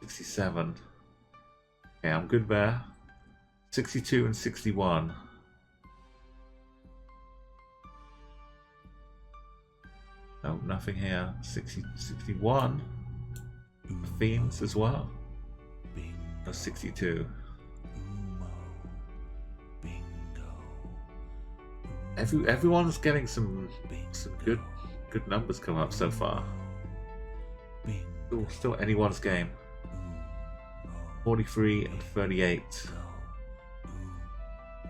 Speaker 1: 67. Okay, I'm good there. 62 and 61. No, nothing here. 60, 61. Themes as well. No, 62. Everyone's getting some good numbers come up so far. Still anyone's game. 43 and 38.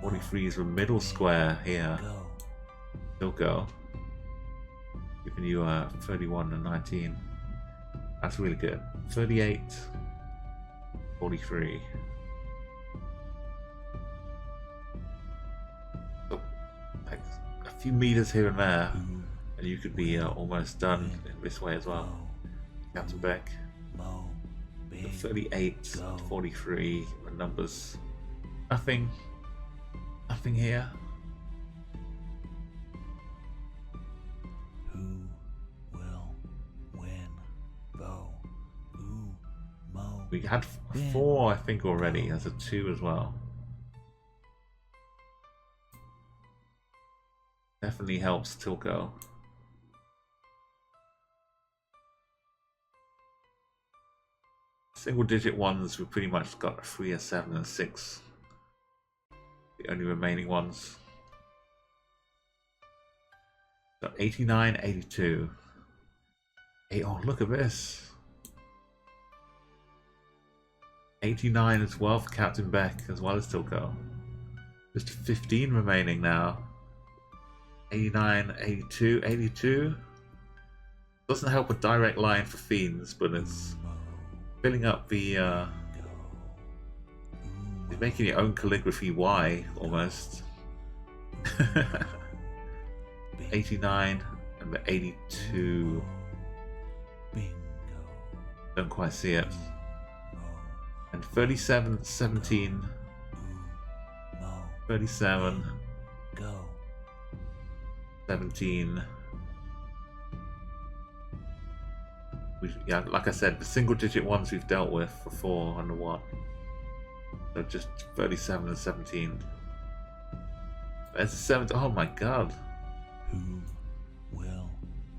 Speaker 1: 43 is a middle square here. Still go. Giving you 31 and 19. That's really good. 38, 43. So, like a few meters here and there, and you could be almost done in this way as well. Captain Beck. 38, 43 numbers. Nothing here. We had 4, I think, already. There's a 2 as well. Definitely helps Tilko. Single digit ones, we pretty much got 3 and 7 and 6. The only remaining ones. So 89, 82. Oh, look at this. 89 as well for Captain Beck, as well as Tilko. Just 15 remaining now. 89, 82, 82. Doesn't help a direct line for Fiends, but it's filling up the... It's making your own calligraphy Y, almost. 89 and 82. Don't quite see it. And 37, 17, 37, 17. Yeah, like I said, the single digit ones we've dealt with for 4 and 1. So just 37 and 17. There's a 7. Oh my god. And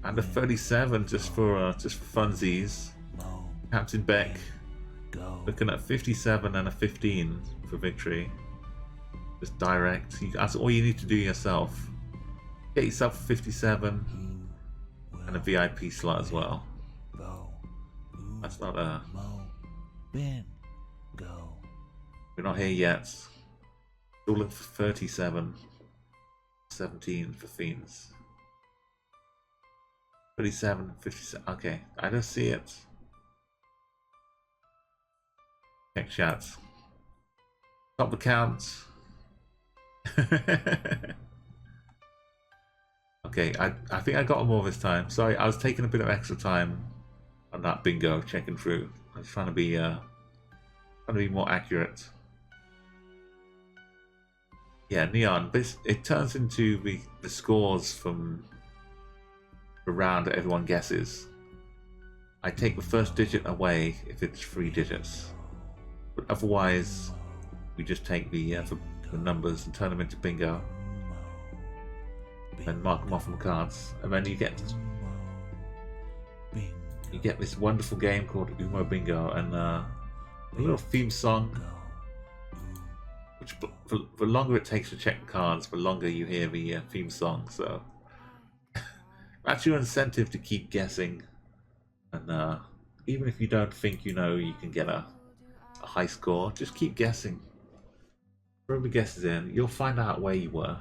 Speaker 1: a 37 just for funsies. Captain Beck. Looking at 57 and a 15 for victory. Just direct. That's all you need to do yourself. Get yourself a 57 and a VIP slot as well. That's not a... We're not here yet. Still looking for 37. 17 for fiends. 37, 57. Okay, I don't see it. Check chat. Stop the count. Okay, I think I got more this time. Sorry, I was taking a bit of extra time on that bingo, checking through. I was trying to be more accurate. Yeah, neon. This it turns into the scores from the round that everyone guesses. I take the first digit away if it's 3 digits, but otherwise we just take the numbers and turn them into bingo, and mark them off on the cards, and then you get this wonderful game called Umo Bingo, and a little theme song. Which the longer it takes to check the cards, the longer you hear the theme song. So that's your incentive to keep guessing, and even if you don't think you know you can get a high score, just keep guessing. Throw the guesses in, you'll find out where you were,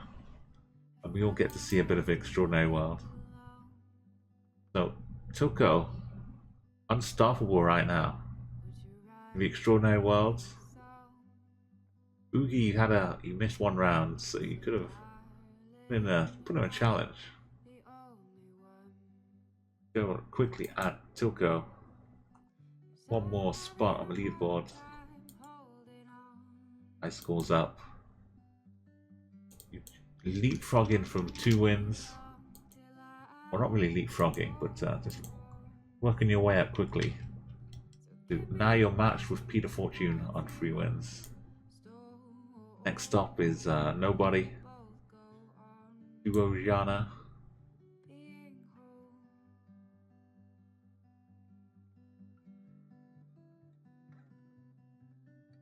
Speaker 1: and we all get to see a bit of the extraordinary world. So, Tilko, unstoppable right now. In the extraordinary world, Oogie, you missed one round, so you could have put in a challenge. Go quickly add Tilko. One more spot on the leaderboard. High scores up. You leapfrogging from 2 wins. Well, not really leapfrogging, but just working your way up quickly. Now you're matched with Peter Fortune on 3 wins. Next stop is Nobody. Duojana.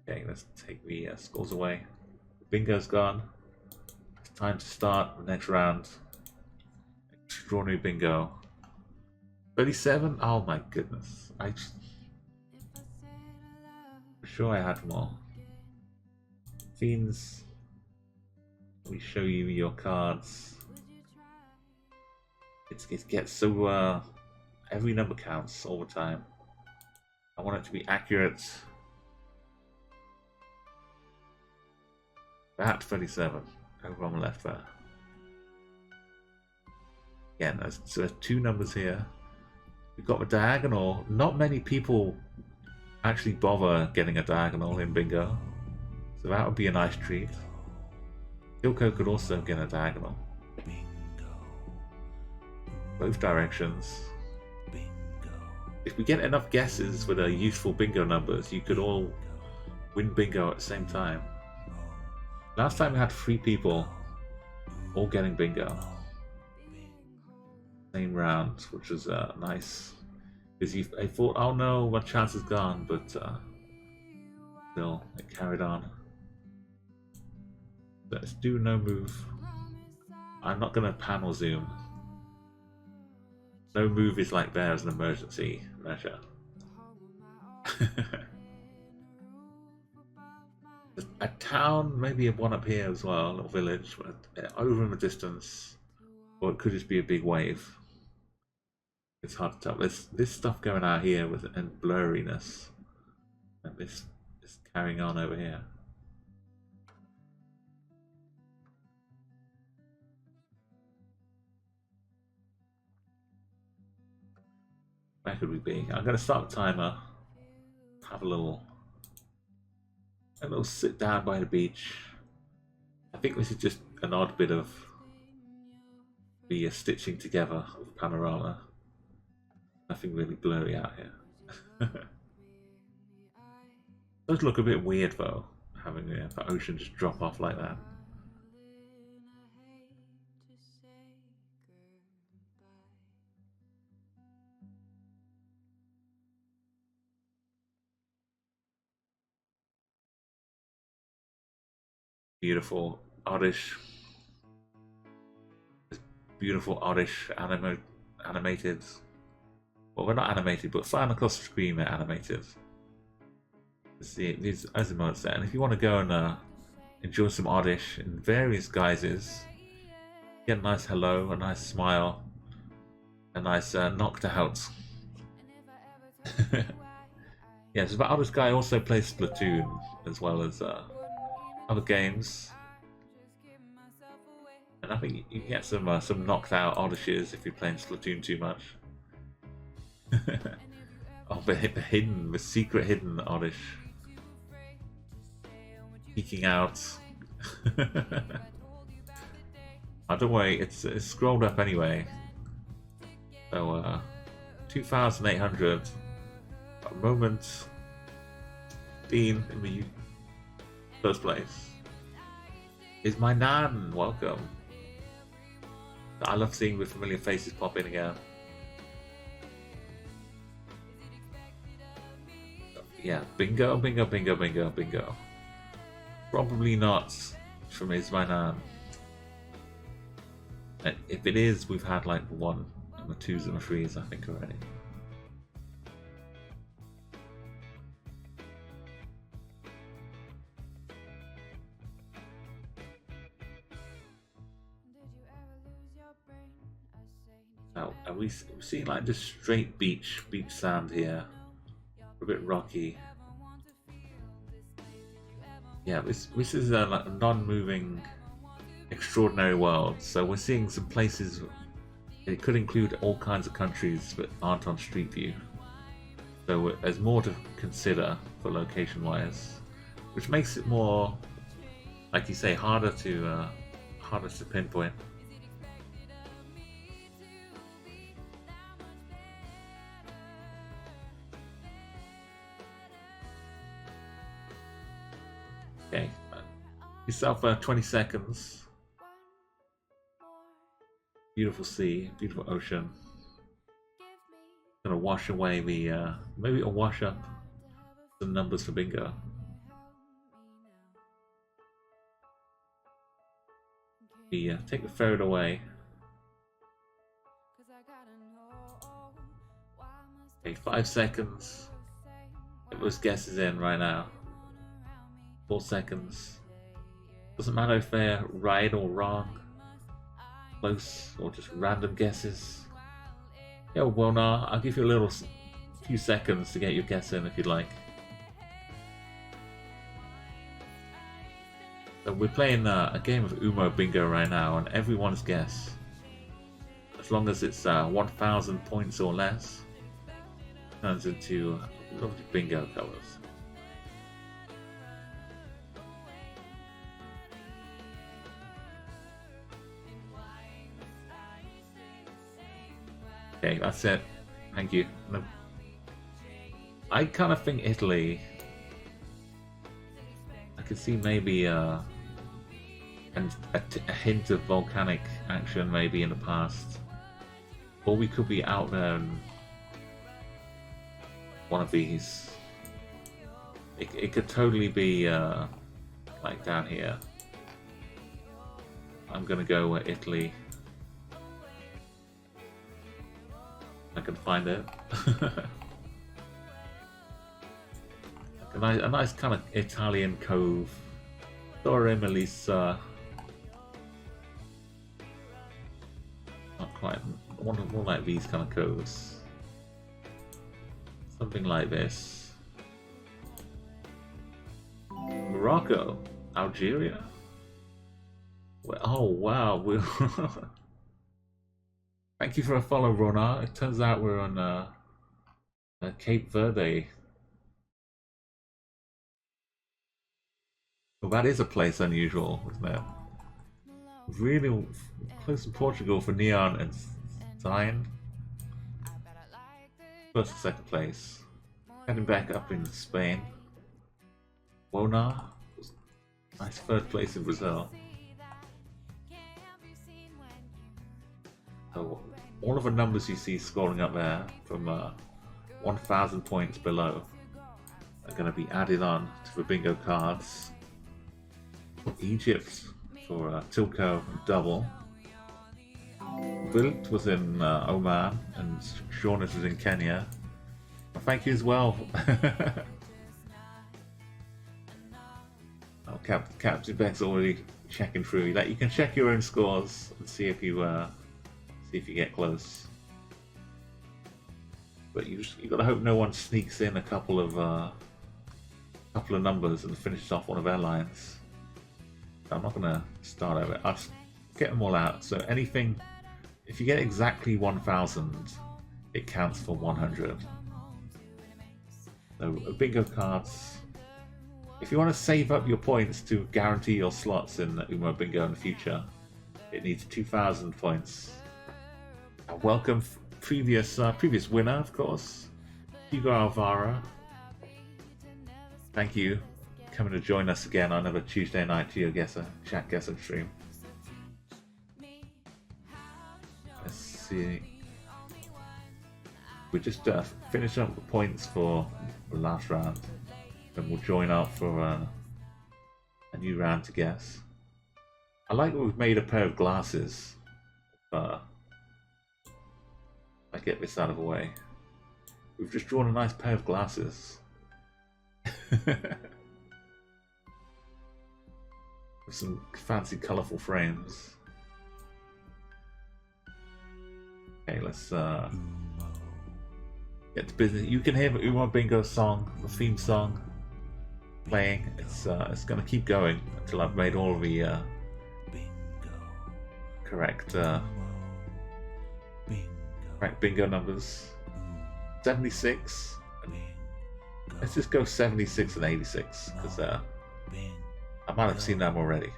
Speaker 1: Okay, let's take the scores away. Bingo's gone. It's time to start the next round. Extraordinary bingo. 37? Oh my goodness. I'm sure I had more. Fiends. Let me show you your cards. It gets so every number counts all the time. I want it to be accurate. Perhaps 37. Over on the left there. Again, there's 2 numbers here. We've got the diagonal. Not many people actually bother getting a diagonal in bingo, so that would be a nice treat. Ilko could also get a diagonal. Both directions. If we get enough guesses with useful bingo numbers, you could all win bingo at the same time. Last time we had 3 people all getting bingo. Same round, which was nice. Because I thought, oh no, my chance is gone, but still, it carried on. Let's do no move. I'm not going to panel zoom. No move is like there as an emergency measure. A town, maybe a one up here as well, a little village, over in the distance, or it could just be a big wave. It's hard to tell. There's this stuff going out here and blurriness, and this is carrying on over here. Where could we be? I'm going to start the timer. Have a little sit down by the beach. I think this is just an odd bit of the stitching together of panorama. Nothing really blurry out here. Does look a bit weird though, having the ocean just drop off like that. Beautiful, oddish, beautiful, oddish animated. Well, they're not animated, but flying across the screen they're animated. See these emotes there, and if you want to go and enjoy some oddish in various guises, Get a nice hello, a nice smile, a nice knocked out. Yes, but this guy also plays Splatoon as well as other games, and I think you can get some knocked out Oddishes if you're playing Splatoon too much. Oh, the secret hidden Oddish, peeking out. Oh, don't worry, it's scrolled up anyway. So 2,800. A moment. Dean in the first place. Is my Nan. Welcome. I love seeing the familiar faces pop in again. Yeah, bingo, bingo, bingo, bingo, bingo. Probably not from Is my Nan. And if it is, we've had like the 1 and the 2s and the 3s, I think, already. Now, are we seeing like just straight beach sand here? A bit rocky. Yeah, this is like a non-moving, extraordinary world. So we're seeing some places. It could include all kinds of countries that aren't on Street View. So there's more to consider for location-wise, which makes it more, like you say, harder to pinpoint. Okay, yourself 20 seconds. Beautiful sea, beautiful ocean. Gonna wash away the maybe it'll wash up the numbers for bingo. Take the ferret away. Okay, 5 seconds. Get those guesses in right now. 4 seconds. Doesn't matter if they're right or wrong, close or just random guesses. Yeah, well, nah, I'll give you a few seconds to get your guess in if you'd like. So we're playing a game of Umo Bingo right now, and everyone's guess, as long as it's 1,000 points or less, turns into lovely bingo colors. Okay, that's it. Thank you. No. I kind of think Italy. I could see maybe a hint of volcanic action maybe in the past. Or we could be out there in one of these. It could totally be like down here. I'm gonna go Italy. I can find it. a nice kind of Italian cove. Torre Melissa. Not quite. More like these kind of coves. Something like this. Morocco. Algeria. Oh wow. Thank you for a follow, Rona. It turns out we're on Cape Verde. Well, that is a place unusual, isn't it? Really close to Portugal for Neon and Zion. First and second place. Heading back up in Spain. Wona. Nice third place in Brazil. So all of the numbers you see scrolling up there from 1,000 points below are going to be added on to the bingo cards. Egypt for Tilko double. Wilt was in Oman and Shaunis was in Kenya. Well, thank you as well. Oh, Captain Beck's already checking through. Like, you can check your own scores and see if you get close. But you gotta hope no one sneaks in a couple of numbers and finishes off one of our lines. I'm not gonna start over. I'll just get them all out. So anything, if you get exactly 1,000, it counts for 100. So bingo cards. If you want to save up your points to guarantee your slots in Umo Bingo in the future, it needs 2,000 points. Welcome previous winner, of course, Hugo Alvara. Thank you coming to join us again on another Tuesday night Geoguessr, Chatguessr stream. Let's see. We're just finishing up the points for the last round. Then we'll join up for a new round to guess. I like that we've made a pair of glasses. I get this out of the way. We've just drawn a nice pair of glasses. With some fancy colourful frames. Okay, let's get to business. You can hear the Umo Bingo song, the theme song, playing. It's gonna keep going until I've made all the correct bingo numbers. 76. Let's just go 76 and 86 because I might have seen them already.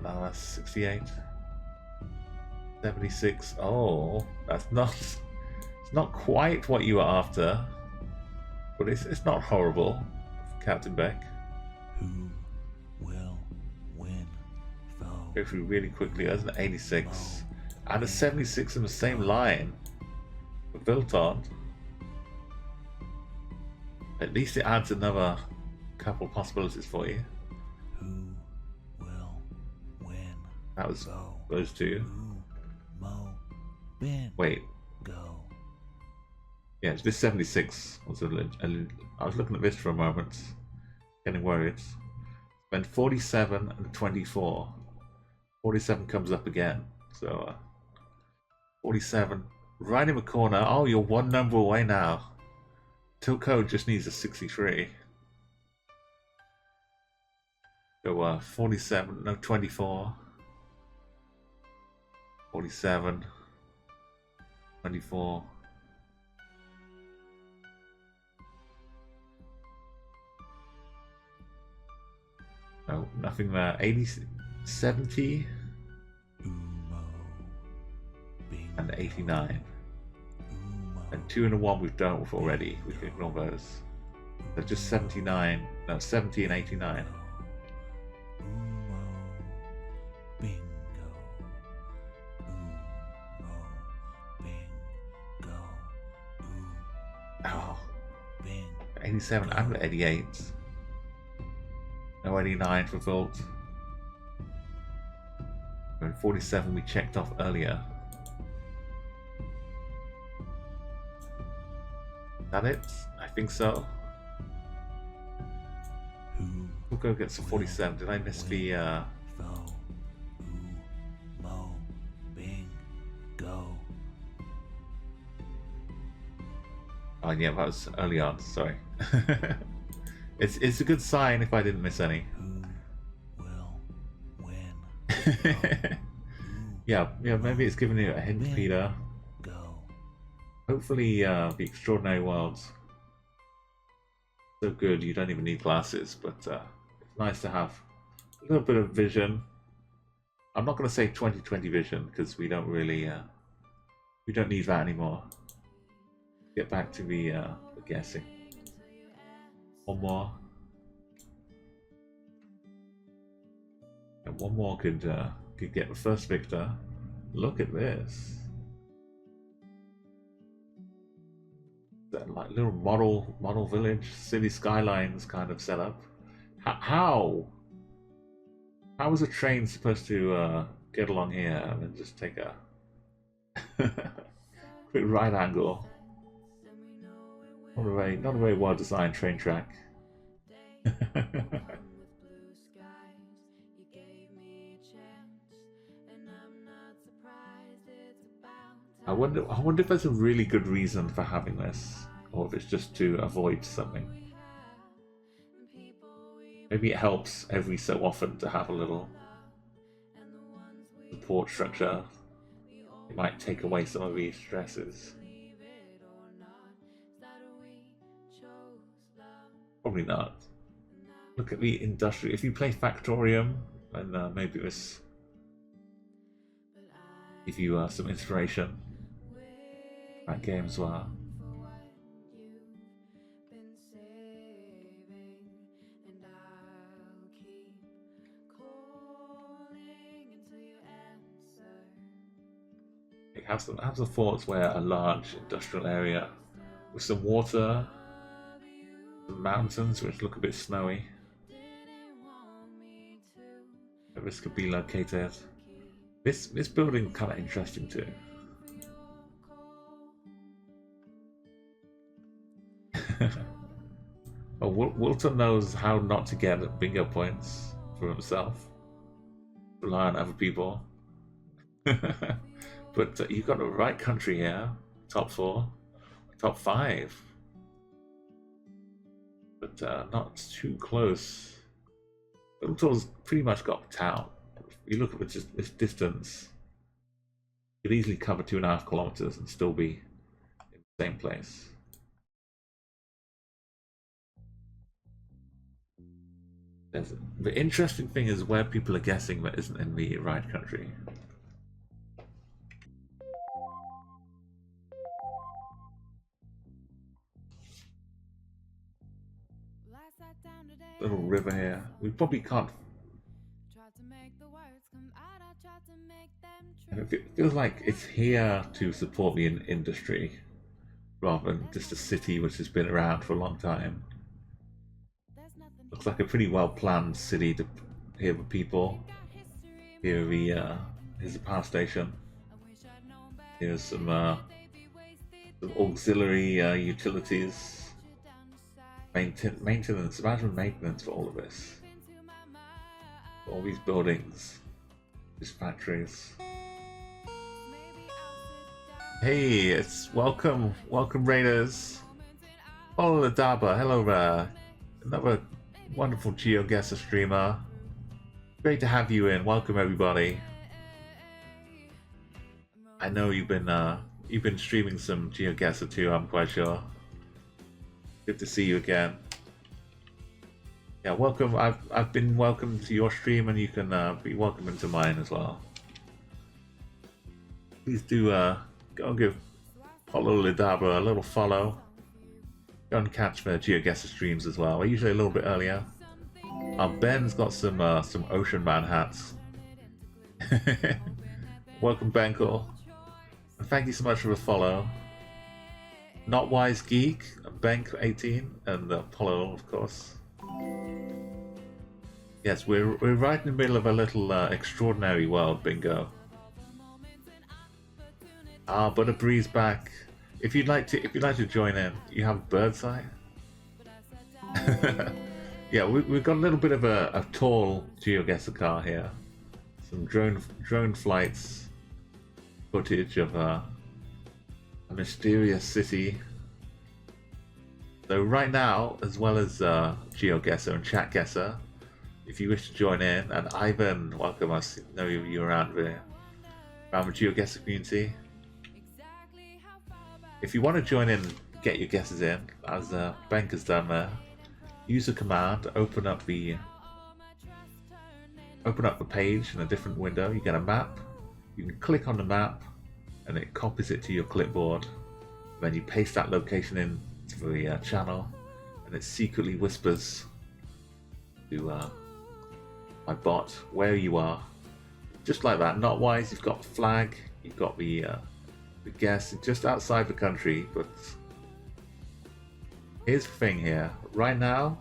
Speaker 1: Now that's 68. 76. Oh, that's not. It's not quite what you were after, but it's not horrible, Captain Beck.
Speaker 2: Who will win, though?
Speaker 1: Go through really quickly. There's an 86 and a 76 in the same line. Built on. At least it adds another couple possibilities for you.
Speaker 2: Who will win?
Speaker 1: That was
Speaker 2: Go.
Speaker 1: those two.
Speaker 2: Umo Bingo.
Speaker 1: Wait. Yeah, this 76 was I was looking at this for a moment, getting worried. Spent 47 and 24. 47 comes up again, so 47 right in the corner. Oh, you're one number away now. Tilco just needs a 63. So 47, no 24. 47. 24. No, nothing there. 80, 70,
Speaker 2: Umo Bingo.
Speaker 1: and 89.
Speaker 2: Umo
Speaker 1: And 2 and a 1 we've dealt with already. We can ignore those. They're just 79, no, 70 and 89.
Speaker 2: Umo Bingo. Umo Bingo.
Speaker 1: Oh,
Speaker 2: Bingo.
Speaker 1: 87 and 88. No 89 for Volt. And 47 we checked off earlier. Is that it? I think so. We'll go get some 47. Did I miss the
Speaker 2: Umo Bingo.
Speaker 1: Oh yeah, that was early on, sorry. It's a good sign if I didn't miss any.
Speaker 2: Who will win?
Speaker 1: Yeah, maybe it's giving you a hint,
Speaker 2: Bingo.
Speaker 1: Peter.
Speaker 2: Go.
Speaker 1: Hopefully the Extraordinary Worlds so good you don't even need glasses, but it's nice to have a little bit of vision. I'm not going to say 20/20 vision because we don't really we don't need that anymore. Get back to the guessing. One more. And one more could get the first victor. Look at this. That like little model village, city skylines kind of setup. How is a train supposed to get along here and then just take a quick right angle? Not a very well designed train track. I wonder if there's a really good reason for having this, or if it's just to avoid something. Maybe it helps every so often to have a little support structure. It might take away some of these stresses. Probably not. Look at the industrial. If you play Factorium, then maybe this give you some inspiration. That game as well. Have some thoughts where a large industrial area with some water, some mountains which look a bit snowy. This could be located. This building kind of interesting too. Oh, Wilton knows how not to get bingo points for himself. Rely on other people. But you've got the right country here. Top 4, top 5. But not too close. Wilton's pretty much got town. If you look at this distance, you could easily cover 2.5 kilometers and still be in the same place. The interesting thing is where people are guessing that isn't in the right country. Little river here. We probably can't. And it feels like it's here to support the industry rather than just a city which has been around for a long time. Looks like a pretty well planned city to hear the people. Here's the power station. Here's some auxiliary utilities. Maintenance. Imagine maintenance for all of this. All these buildings, these factories. Hey, it's welcome Raiders. Follow the Daba. Hello there. Another wonderful Geoguessr streamer. Great to have you in. Welcome everybody. I know you've been streaming some Geoguessr too, I'm quite sure. Good to see you again. Yeah, welcome. I've been welcomed to your stream, and you can be welcome into mine as well. Please do go and give Paulo Lidabra a little follow. Go and catch the Geoguessr streams as well. We're usually a little bit earlier. Ben's got some Ocean Man hats. Welcome, Benkel. And thank you so much for the follow. Not Wise Geek, Bank18, and Apollo, of course. Yes, we're right in the middle of a little extraordinary world bingo. Butterbree's back. If you'd like to join in, you have Birdseye. Yeah, we've got a little bit of a tall Geoguessr car here. Some drone flights, footage of a mysterious city. So right now, as well as Geoguessr and Chatguessr, if you wish to join in, and Ivan, welcome us, know you around the Geoguessr community. If you want to join in, get your guesses in, as Bank has done there, use the command, open up the page in a different window. You get a map. You can click on the map, and it copies it to your clipboard. Then you paste that location in to the channel, and it secretly whispers to my bot where you are. Just like that. Not wise. You've got the flag. You've got the guess just outside the country. But here's the thing here. Right now,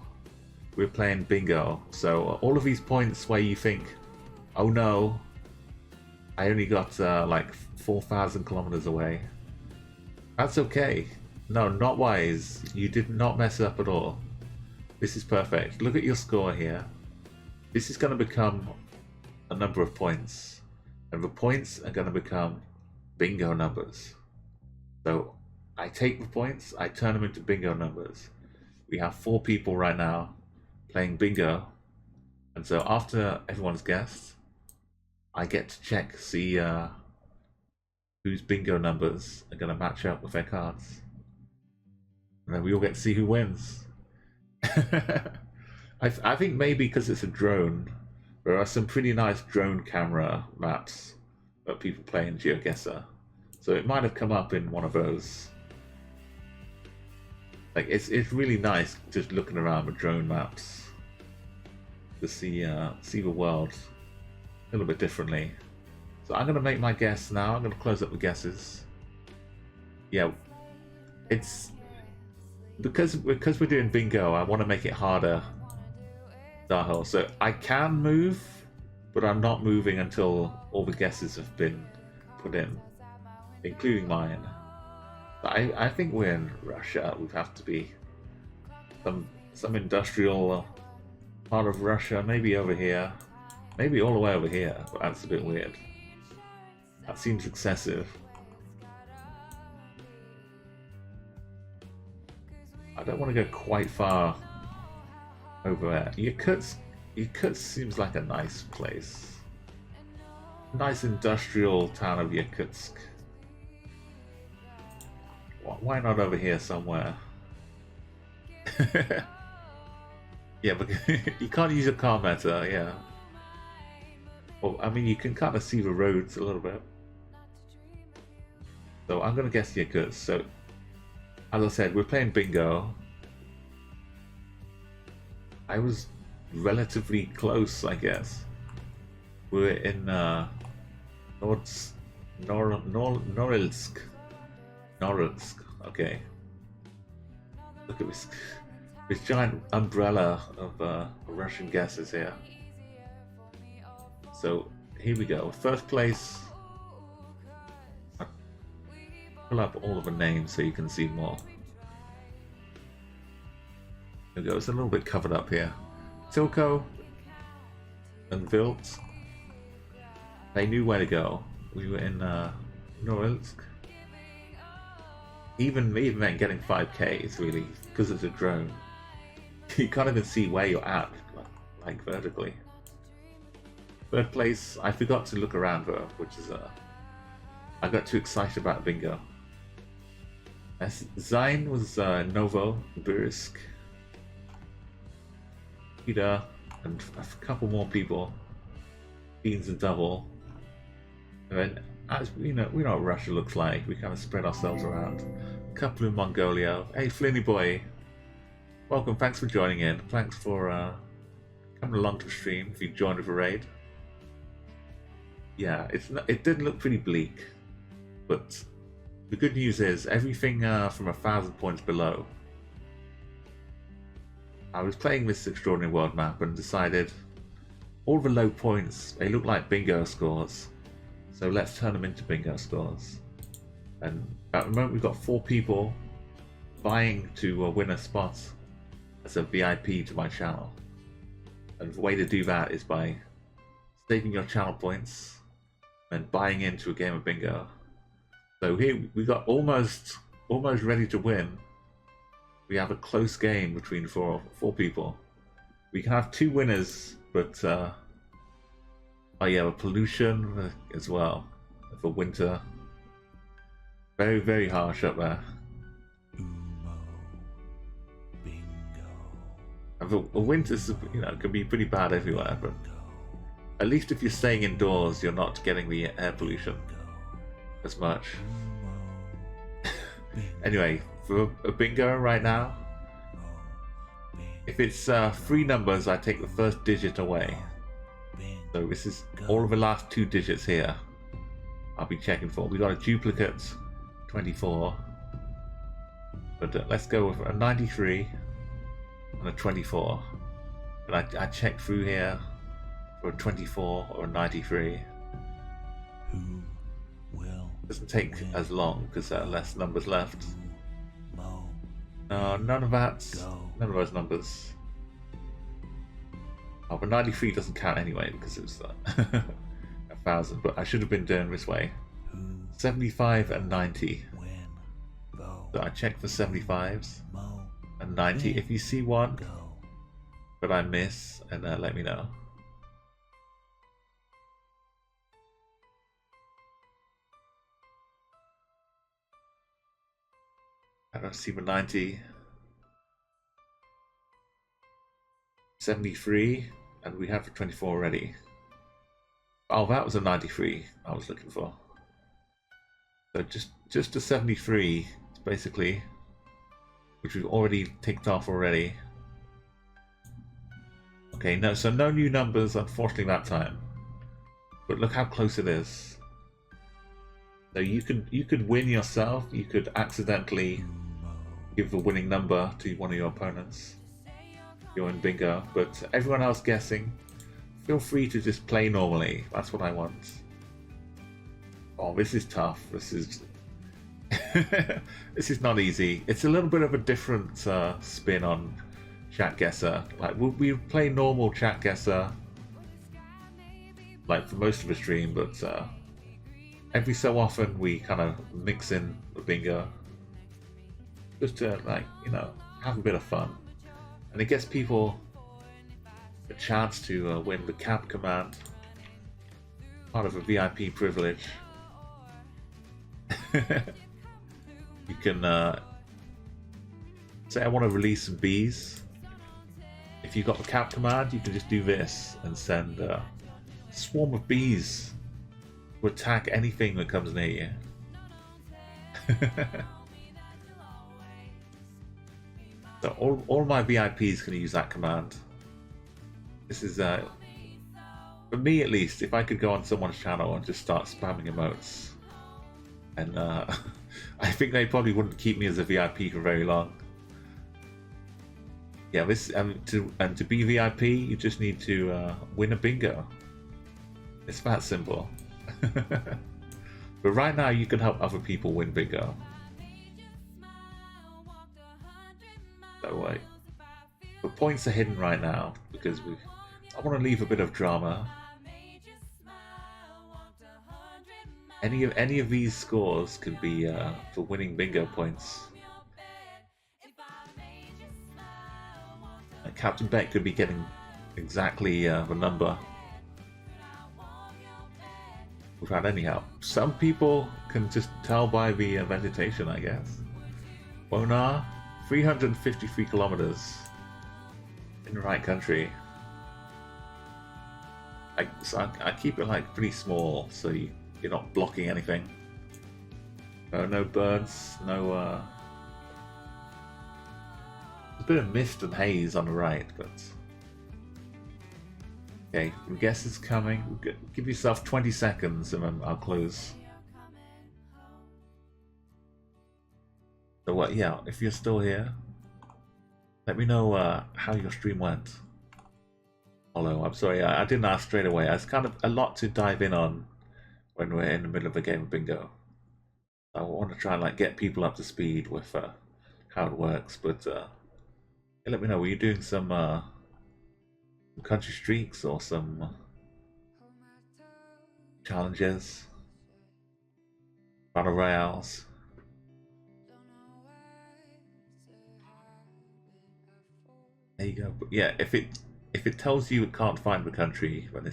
Speaker 1: we're playing bingo. So all of these points where you think, oh no, I only got like 4,000 kilometers away. That's okay. No, not wise. You did not mess up at all. This is perfect. Look at your score here. This is going to become a number of points. And the points are going to become bingo numbers. So I take the points, I turn them into bingo numbers. We have 4 people right now playing bingo. And so after everyone's guessed, I get to check, see whose bingo numbers are going to match up with their cards. And then we all get to see who wins. I think maybe because it's a drone, there are some pretty nice drone camera maps that people play in GeoGuessr. So it might have come up in one of those. Like it's really nice just looking around with drone maps to see the world a little bit differently. So I'm gonna make my guess now. I'm gonna close up the guesses. Yeah, it's because we're doing bingo. I want to make it harder, Dahil. So I can move, but I'm not moving until all the guesses have been put in, including mine. I think we're in Russia. We have to be some industrial part of Russia, maybe over here, maybe all the way over here. But that's a bit weird. That seems excessive. I don't want to go quite far over there. Yakutsk seems like a nice place. Nice industrial town of Yakutsk. Why not over here somewhere? Yeah, but you can't use your car meter, yeah. Well, I mean, you can kind of see the roads a little bit. So I'm going to guess Yakutsk. So, as I said, we're playing bingo. I was relatively close, I guess. We're in Norilsk. Norilsk, okay. Look at this giant umbrella of Russian guesses here. So here we go. First place. I'll pull up all of the names so you can see more. There we go. It's a little bit covered up here. Tilko and Vilt. They knew where to go. We were in Norilsk. Even then, getting 5k is really, because it's a drone, you can't even see where you're at, like vertically. Third place, I forgot to look around though, which is I got too excited about bingo. Zain was Novosibirsk. Peter and a couple more people. Beans and double. And then, as we know what Russia looks like. We kind of spread ourselves around. A couple in Mongolia. Hey, Flinny boy, welcome. Thanks for joining in. Thanks for coming along to the stream. If you joined with a raid, yeah, it did look pretty bleak, but the good news is everything from 1,000 points below. I was playing this extraordinary world map and decided all the low points, they look like bingo scores. So let's turn them into bingo scores. And at the moment we've got 4 people vying to win a spot as a VIP to my channel. And the way to do that is by staking your channel points and buying into a game of bingo. So here we got almost ready to win. We have a close game between four people. We can have 2 winners, but oh yeah, pollution as well for winter. Very, very harsh up there.
Speaker 2: Bingo.
Speaker 1: And the winters, can be pretty bad everywhere, but at least if you're staying indoors, you're not getting the air pollution as much. Anyway, for a bingo right now, if it's 3 numbers, I take the first digit away. So this is all of the last 2 digits here I'll be checking for. We got a duplicate 24, but let's go with a 93 and a 24. But I check through here for a 24 or a 93.
Speaker 2: Who will
Speaker 1: Doesn't take as long because there are less numbers left. No, none of that.
Speaker 2: Go.
Speaker 1: None of those numbers. Oh, but 93 doesn't count anyway because it was 1,000. But I should have been doing this way.
Speaker 2: Who,
Speaker 1: 75 and 90.
Speaker 2: when, go.
Speaker 1: So I check for 75s
Speaker 2: Mo,
Speaker 1: and 90.
Speaker 2: when,
Speaker 1: If you see one,
Speaker 2: go.
Speaker 1: but I miss, and let me know. I don't see the 90. 73, and we have a 24 already. Oh, that was a 93 I was looking for. So just a 73, basically, which we've already ticked off already. Okay, no, so no new numbers, unfortunately, that time. But look how close it is. So you could win yourself. You could accidentally give the winning number to one of your opponents. You're in bingo, but everyone else guessing, feel free to just play normally. That's what I want. Oh, this is tough. This is this is not easy. It's a little bit of a different spin on Chatguessr. Like we play normal Chatguessr, like for most of the stream, but every so often we kind of mix in the bingo, just to have a bit of fun. And it gives people a chance to win the cap command, part of a VIP privilege. You can say I want to release some bees. If you've got the cap command, you can just do this and send a swarm of bees to attack anything that comes near you. So all my VIPs can use that command. This is, for me at least, if I could go on someone's channel and just start spamming emotes, and I think they probably wouldn't keep me as a VIP for very long. Yeah, this to be VIP, you just need to win a bingo. It's that simple. But right now, you can help other people win bingo. So the points are hidden right now because I want to leave a bit of drama. Any of these scores could be for winning bingo points. Like Captain Beck could be getting exactly the number without any help. Some people can just tell by the vegetation, I guess. Bonar, 353 kilometers in the right country. I keep it like pretty small so you're not blocking anything. No birds, no a bit of mist and haze on the right, but okay, guess it's coming. Give yourself 20 seconds and then I'll close. So what? Yeah, if you're still here, let me know how your stream went. Although I'm sorry, I didn't ask straight away. It's kind of a lot to dive in on when we're in the middle of a game of bingo. I want to try and like get people up to speed with how it works, but let me know. Were you doing some country streaks or some challenges, battle royales? There you go. But yeah, if it tells you it can't find the country when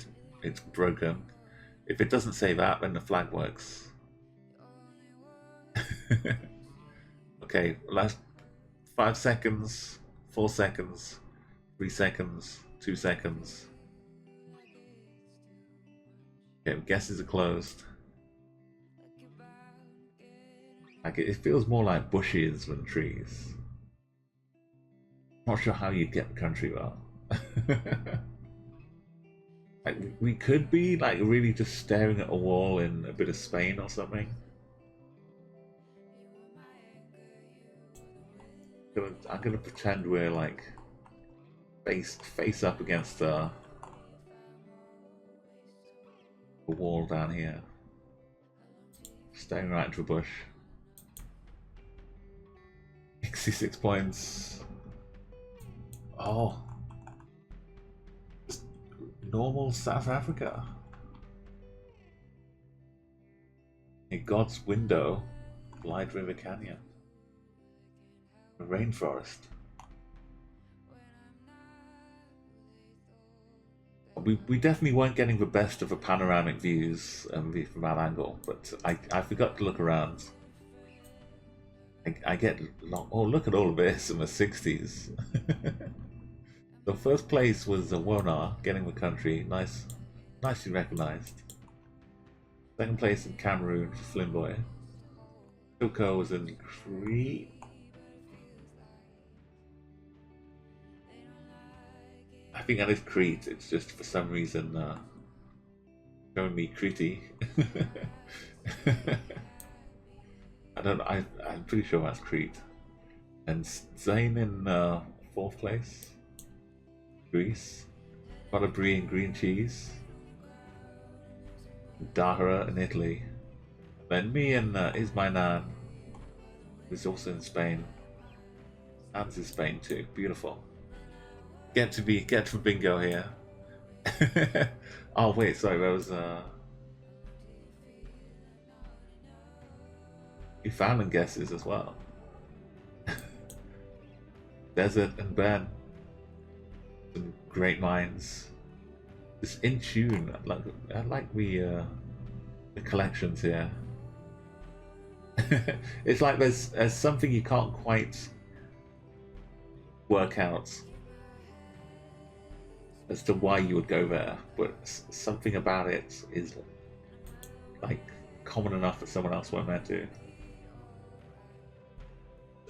Speaker 1: it's broken, if it doesn't say that, then the flag works. Okay, last 5 seconds, 4 seconds, 3 seconds, 2 seconds. Okay, guesses are closed. Like it feels more like bushes than trees. Not sure how you'd get the country well. Like we could be like really just staring at a wall in a bit of Spain or something. I'm gonna pretend we're like face up against the wall down here, staring right into a bush. 66 points. Oh. Just normal South Africa. A God's Window, Light River Canyon. A rainforest. We definitely weren't getting the best of the panoramic views from that angle, but I forgot to look around. I get long, oh, look at all of this in the 60s. The first place was Wona, getting the country, nicely recognized. Second place in Cameroon for Flimboy. Coco was in Crete. I think that is Crete. It's just for some reason showing me Crete. I'm pretty sure that's Crete. And Zane in 4th place. Greece. Butter brie and green cheese. Dahra in Italy. Then me and Ismainan, who's also in Spain. Anne's in Spain too. Beautiful. Get to bingo here. Oh wait, sorry, there was Newfoundland guesses as well. Desert and Ben. Some great minds. It's in tune. I like the collections here. It's like there's something you can't quite work out as to why you would go there, but something about it is like common enough that someone else won't meant to.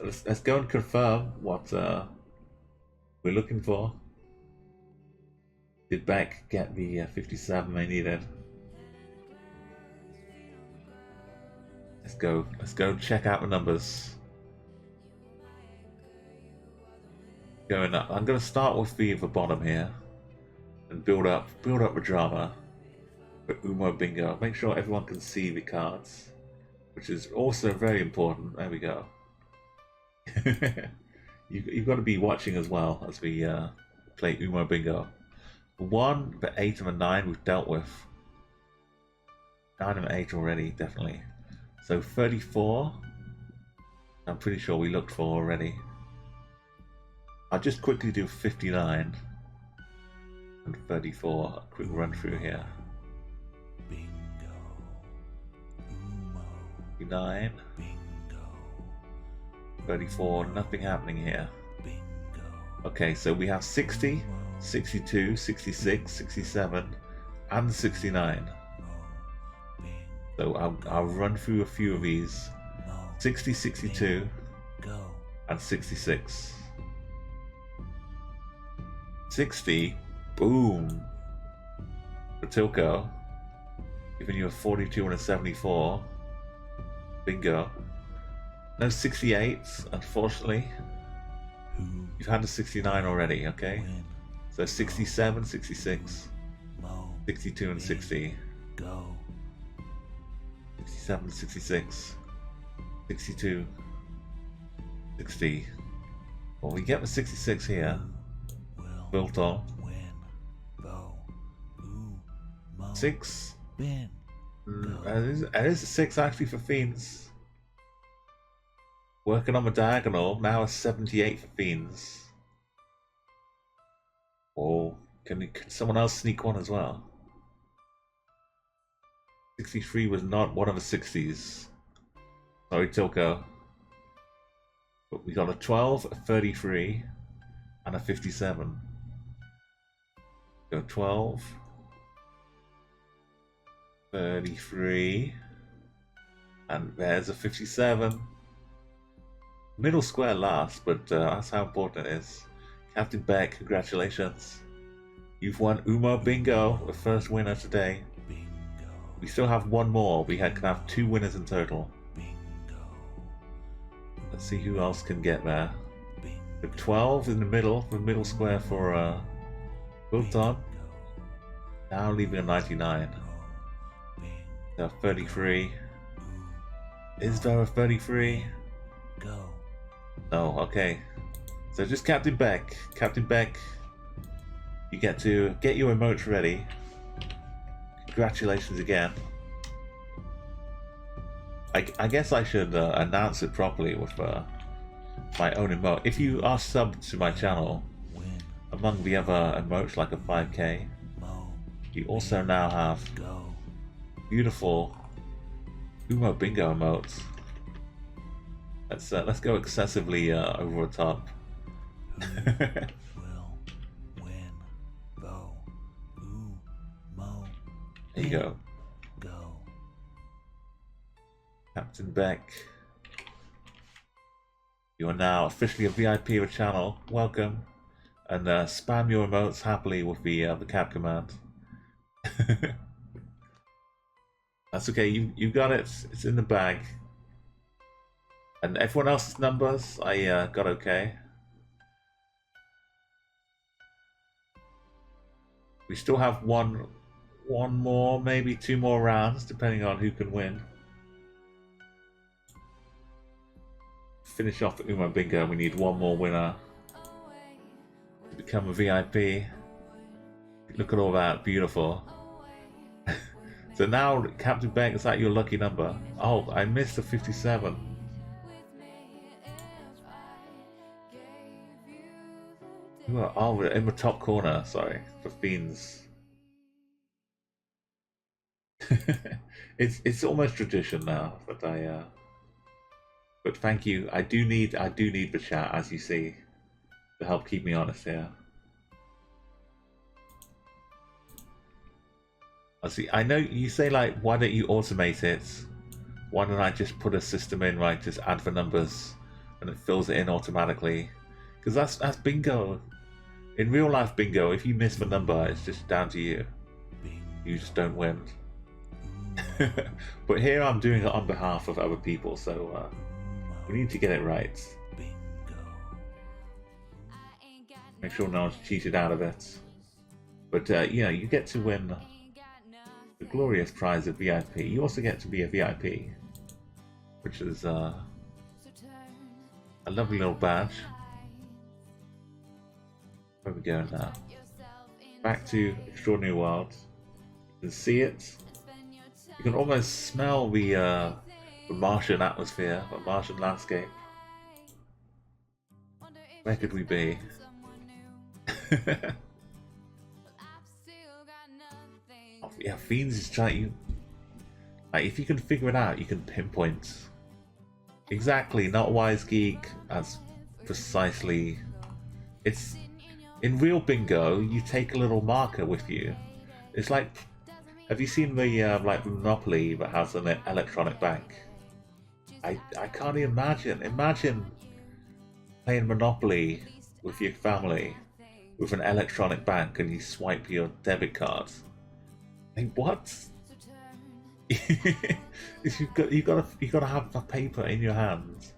Speaker 1: Let's go and confirm what we're looking for. Did Beck get the 57 they needed? Let's go check out the numbers. Going up. I'm going to start with the bottom here and build up the drama for Umo Bingo. Make sure everyone can see the cards, which is also very important. There we go. You've got to be watching as well as we play Umo Bingo. The 1, the 8, and the 9 we've dealt with. 9 and 8 already, definitely. So 34, I'm pretty sure we looked for already. I'll just quickly do 59 and 34. A quick run through here.
Speaker 2: Bingo. Umo.
Speaker 1: 59.
Speaker 2: Bingo.
Speaker 1: 34, nothing happening here.
Speaker 2: Bingo.
Speaker 1: Okay, so we have 60, 62, 66, 67, and 69. So I'll run through a few of these. 60, 62, and 66. 60, boom. For Tilko, giving you a 42 and a 74. Bingo. No 68s, unfortunately. You've had a 69 already, okay? So 67, 66, 62, and 60. 67, 66, 62, 60. Well, we get the 66 here. Built on. 6. It is a 6 actually for Fiends. Working on the diagonal, now a 78 for Fiends. Oh, can someone else sneak one as well? 63 was not one of the 60s. Sorry, Tilko. But we got a 12, a 33, and a 57. Go 12, 33, and there's a 57. Middle square last, but that's how important it is. Captain Beck, congratulations. You've won Umo Bingo, the first winner today. We still have one more. We can have 2 winners in total. Let's see who else can get there. The 12 in the middle square for Wilton. Now leaving a 99. There are 33. Is there a 33? No, okay. So just Captain Beck. Captain Beck, you get to get your emotes ready. Congratulations again. I guess I should announce it properly with my own emote. If you are subbed to my channel,
Speaker 2: Win.
Speaker 1: among the other emotes like a 5k,
Speaker 2: Mo.
Speaker 1: you also now have
Speaker 2: Go.
Speaker 1: beautiful Umo Bingo emotes. Let's go excessively over the top.
Speaker 2: Will. Win. Go. Ooh. Mo.
Speaker 1: There you go.
Speaker 2: Go.
Speaker 1: Captain Beck. You are now officially a VIP of the channel. Welcome. And spam your emotes happily with the cap command. That's okay, you got it. It's in the bag. And everyone else's numbers, I got okay. We still have one more, maybe 2 more rounds, depending on who can win. Finish off Umo Bingo, we need 1 more winner to become a VIP. Look at all that, beautiful. So now, Captain Beck, is that your lucky number? Oh, I missed the 57. Oh, we're in the top corner, sorry, for Fiends. it's almost tradition now, but but thank you. I do need the chat, as you see, to help keep me honest here. I know you say, like, why don't you automate it? Why don't I just put a system in, right? Just add the numbers and it fills it in automatically. Because that's bingo. In real life bingo, if you miss the number, it's just down to you. You just don't win. But here I'm doing it on behalf of other people, so we need to get it right. Make sure no one's cheated out of it. But yeah, you get to win the glorious prize of VIP. You also get to be a VIP, which is a lovely little badge. Where are we going now? Back to Extraordinary World. You can see it. You can almost smell the Martian atmosphere, the Martian landscape. Where could we be? Oh, yeah, Fiends is trying. Like, if you can figure it out, you can pinpoint exactly. Not Wise Geek as precisely. It's in real bingo. You take a little marker with you. It's like, have you seen the like Monopoly that has an electronic bank? I can't imagine. Imagine playing Monopoly with your family with an electronic bank and you swipe your debit card. Like, what? you gotta have the paper in your hands,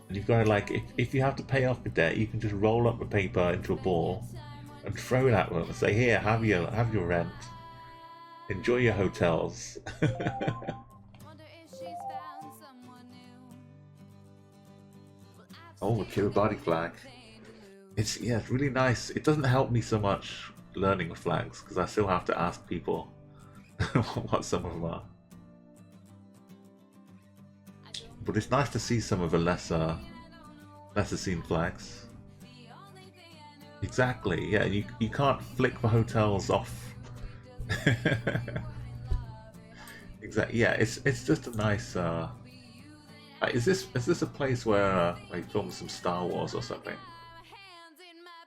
Speaker 1: and you've got to, like, if you have to pay off the debt, you can just roll up the paper into a ball and throw it at them and say, "Here, have your rent. Enjoy your hotels." Oh, the Kiribati flag. It's really nice. It doesn't help me so much learning the flags because I still have to ask people what some of them are. But it's nice to see some of the lesser seen flags. Exactly. Yeah, you can't flick the hotels off. Exactly. Yeah, it's just a nice. Is this a place where they filmed some Star Wars or something?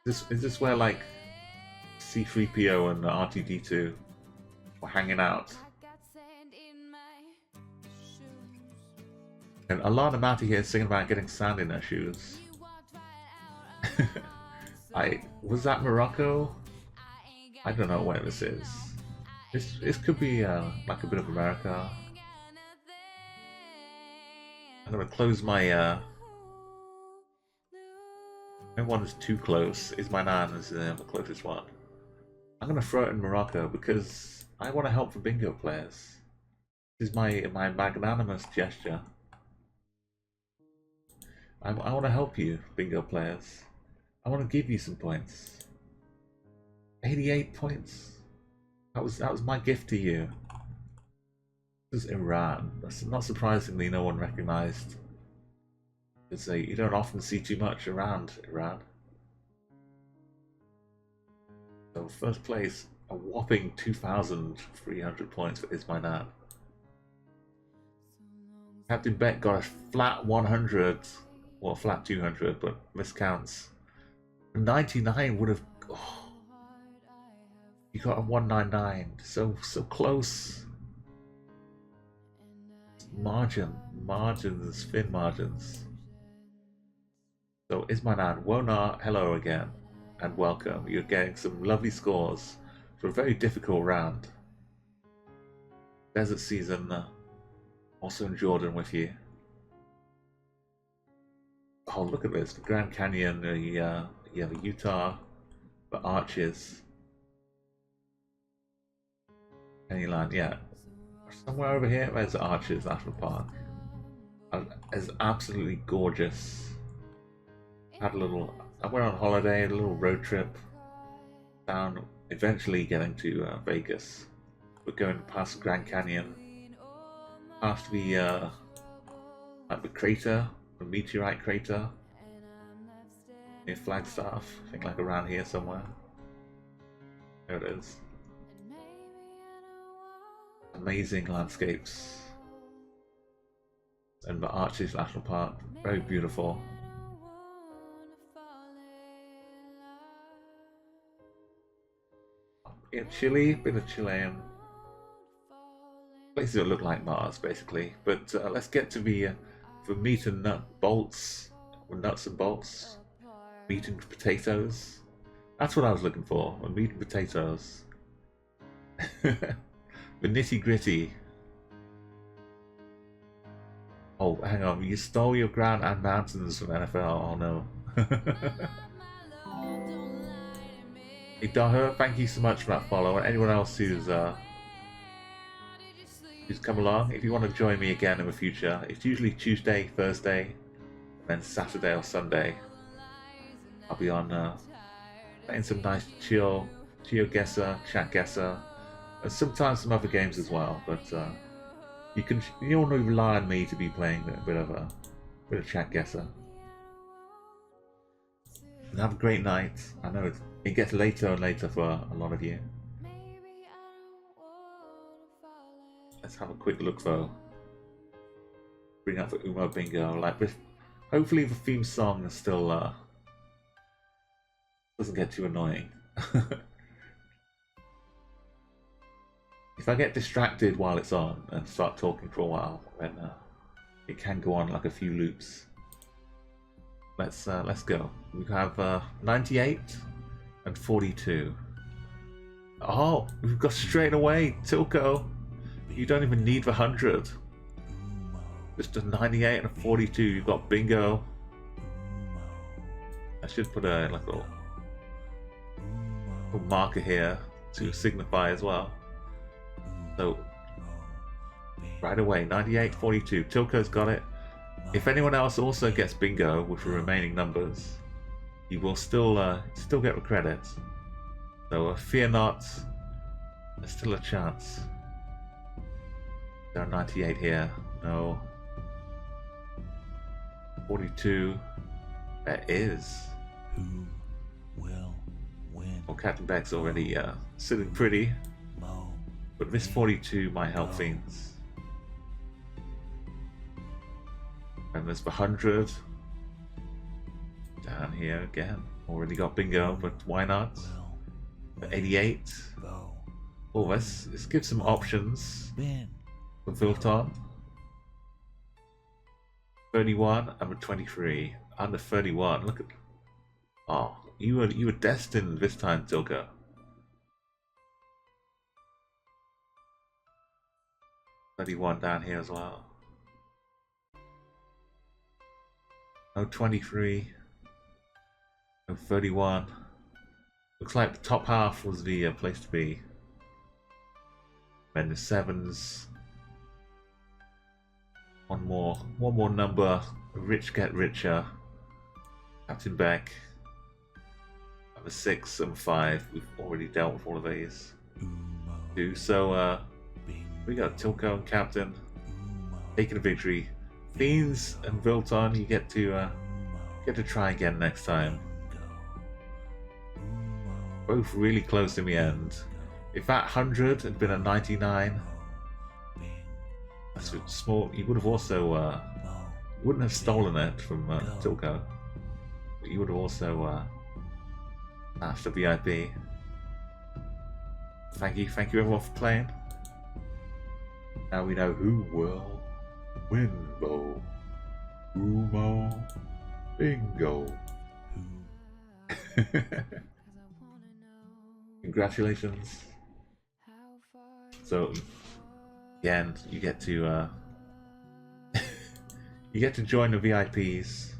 Speaker 1: Is this where, like, C-3PO and R2-D2 were hanging out? And Alana Matty here singing about getting sand in her shoes. Was that Morocco? I don't know where this is. This could be like a bit of America. I'm gonna close my no one is too close. Is my nan is the closest one. I'm gonna throw it in Morocco because I want to help the bingo players. This is my magnanimous gesture. I want to help you, bingo players. I want to give you some points. 88 points. That was my gift to you. This is Iran. That's not surprisingly no one recognized. You don't often see too much around Iran. So first place, a whopping 2,300 points for Is My Nan. Captain Beck got a flat 100, or flat 200, but miscounts. 99 would have. Oh, you got a 199, so close. Margins, fin margins. So Is My Nan, Wona, hello again, and welcome. You're getting some lovely scores for a very difficult round. Desert Season, also in Jordan with you. Oh, look at this, the Grand Canyon, you have Utah, the Arches. Canyonland, yeah. Somewhere over here, there's the Arches National Park. It's absolutely gorgeous. I went on holiday, a little road trip down, eventually getting to Vegas. We're going past Grand Canyon, past the crater, the meteorite crater near Flagstaff, I think like around here somewhere. There it is. Amazing landscapes. And the Arches National Park, very beautiful. In Chile, been a Chilean. Places that look like Mars, basically. But let's get to the meat and bolts, or nuts and bolts. Meat and potatoes. That's what I was looking for. Meat and potatoes. The nitty gritty. Oh, hang on! You stole your ground and mountains from NFL. Oh no. Hey Daher, thank you so much for that follow, and anyone else who's come along. If you want to join me again in the future, it's usually Tuesday, Thursday, and then Saturday or Sunday. I'll be on playing some nice Geoguessr, Chatguessr, and sometimes some other games as well. But you only rely on me to be playing a bit of Chatguessr. And have a great night. I know it gets later and later for a lot of you. Let's have a quick look though. Bring up the Umo Bingo. Like this, hopefully the theme song is still doesn't get too annoying. If I get distracted while it's on and start talking for a while, then it can go on like a few loops. Let's go. We have 98 and 42. Oh, we've got straight away Tilko. You don't even need the 100. Just a 98 and a 42. You've got bingo. I should put a little marker here to signify as well. So right away, 98, 42. Tilko's got it. If anyone else also gets bingo with the remaining numbers, you will still get the credit. So fear not, there's still a chance. There are 98 here. No. 42. There is.
Speaker 2: Who will win?
Speaker 1: Well, Captain Beck's already sitting pretty, but this 42 might help things. And there's the 100 down here again. Already got bingo, but why not? The 88. Oh, let's give some options for Vilton. 31 and the 23. Under 31. Look at. Oh, you were destined this time, Tilka. $31 down here as well. No 23. No 31. Looks like the top half was the place to be. Then the 7s. One more number Rich Get Richer, Captain Beck, number 6 and 5. We've already dealt with all of these.
Speaker 2: Umo.
Speaker 1: So
Speaker 2: Bingo.
Speaker 1: we got Tilko and Captain
Speaker 2: Umo.
Speaker 1: taking a victory. Fiends and Vilton, you get to try again next time. Both really close in the end. If that 100 had been a 99, that's small. You would have also wouldn't have stolen it from Tilko, but you would have also snatched the VIP. Thank you everyone for playing. Now we know who will win, Bo. Umo Bingo. Congratulations. So again, you get to you get to join the VIPs,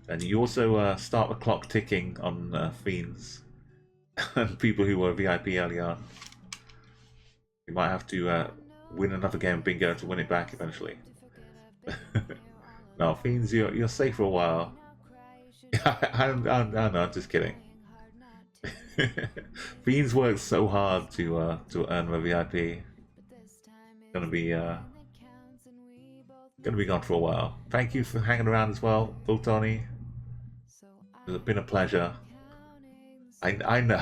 Speaker 1: and you also start the clock ticking on Fiends and people who were VIP early on. You might have to win another game of bingo to win it back eventually. No, Fiends, you're safe for a while. I'm just kidding. Fiends worked so hard to earn the VIP. Gonna be gone for a while. Thank you for hanging around as well, Bultoni. It's been a pleasure. I know.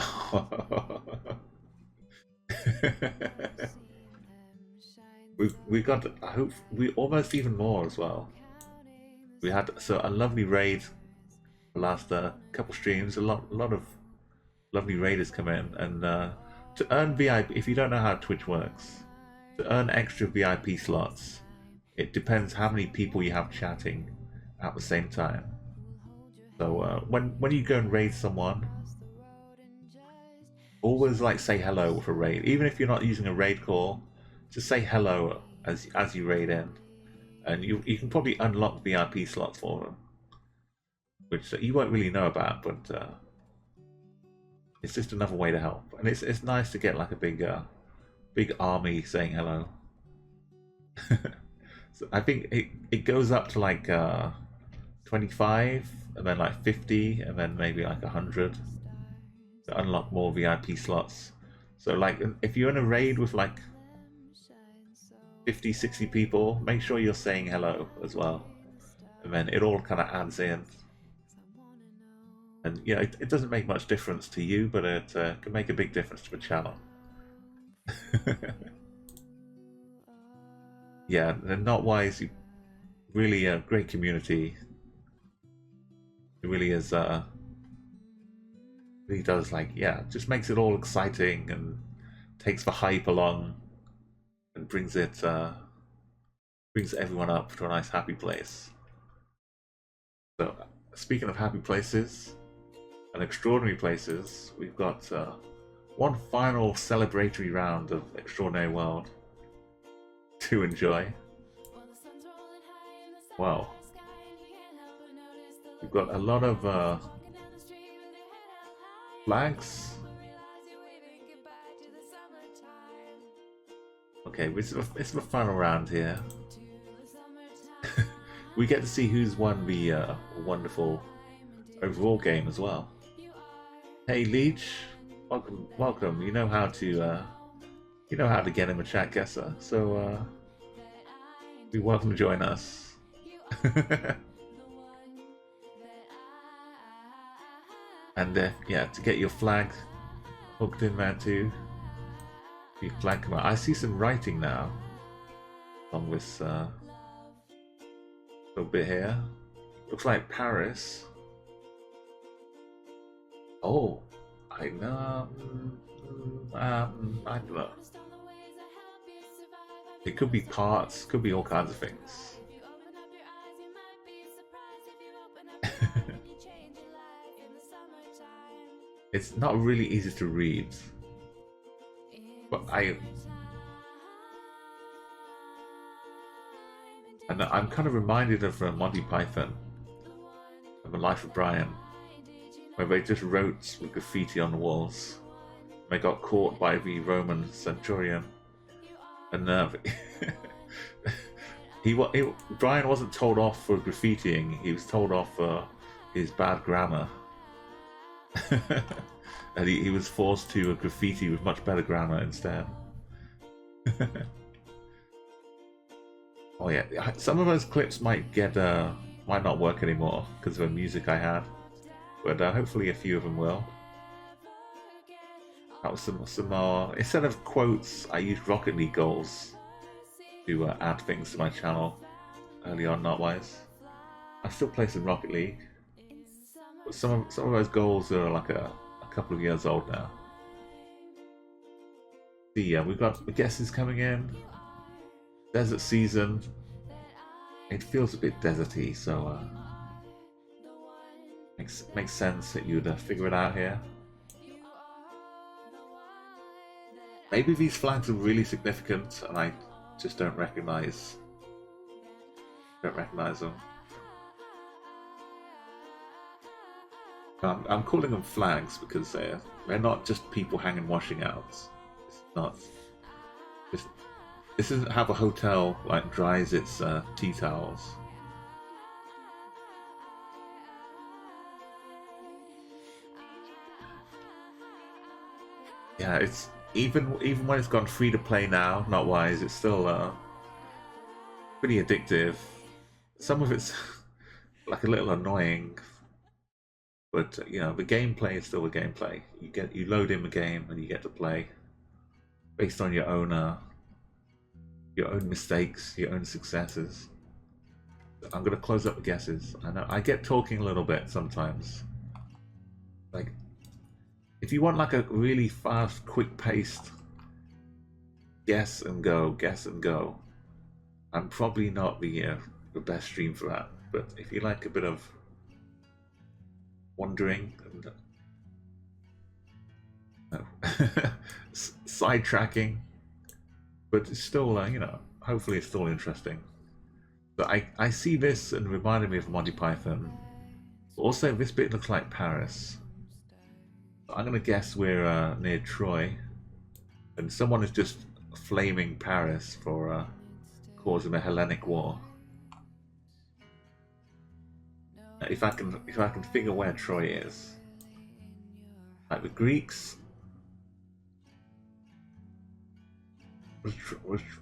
Speaker 1: we got, I hope we almost even more as well. We had a lovely raid the last couple streams. A lot of lovely raiders come in, and to earn VIP, if you don't know how Twitch works, to earn extra VIP slots, it depends how many people you have chatting at the same time. So when you go and raid someone, always like say hello with a raid, even if you're not using a raid call. Just say hello as you raid in, and you can probably unlock VIP slots for them, which you won't really know about, but it's just another way to help. And it's nice to get like a big army saying hello. So I think it goes up to like 25, and then like 50, and then maybe like 100 to unlock more VIP slots. So like if you're in a raid with like 50, 60 people, make sure you're saying hello as well, and then it all kind of adds in. And yeah, it doesn't make much difference to you, but it can make a big difference to the channel. Yeah, and not wise. Really a great community. It really is. Really does, like, yeah, just makes it all exciting and takes the hype along and brings everyone up to a nice happy place. So speaking of happy places and extraordinary places, we've got one final celebratory round of Extraordinary World to enjoy. Wow, we've got a lot of flags. Okay, it's the final round here. We get to see who's won the wonderful overall game as well. Hey Leech, welcome. You know how to get in the Chatguessr, so you're welcome to join us. And yeah, to get your flag hooked in there too. Your flag come out. I see some writing now on this little bit here. Looks like Paris. Oh, I know. I don't know. It could be parts. Could be all kinds of things. It's not really easy to read, but I'm kind of reminded of Monty Python, of The Life of Brian, where they just wrote with graffiti on the walls. They got caught by the Roman centurion, and Brian wasn't told off for graffitiing. He was told off for his bad grammar, and he was forced to graffiti with much better grammar instead. Oh yeah, some of those clips might not work anymore because of the music I had, but hopefully a few of them will. That was some more. Instead of quotes, I used Rocket League goals to add things to my channel early on, not wise. I still play some Rocket League, but some of those goals are like a couple of years old now. See, yeah, we've got the guesses coming in. Desert season. It feels a bit deserty, so makes sense that you'd figure it out here. Maybe these flags are really significant, and I just don't recognize them. I'm calling them flags because they're not just people hanging washing outs. It's not. This isn't how a hotel like dries its tea towels. Yeah, it's even when it's gone free to play now, not wise. It's still pretty addictive. Some of it's like a little annoying, but you know the gameplay is still the gameplay. You load in the game and you get to play based on your own mistakes, your own successes. I'm gonna close up the guesses. I know I get talking a little bit sometimes. Like, if you want like a really fast, quick-paced guess and go, I'm probably not the best stream for that. But if you like a bit of wandering and sidetracking, but it's still, you know, hopefully it's still interesting. But I see this and reminded me of Monty Python. Also, this bit looks like Paris. I'm gonna guess we're near Troy, and someone is just flaming Paris for causing a Hellenic war. If I can figure where Troy is, like the Greeks.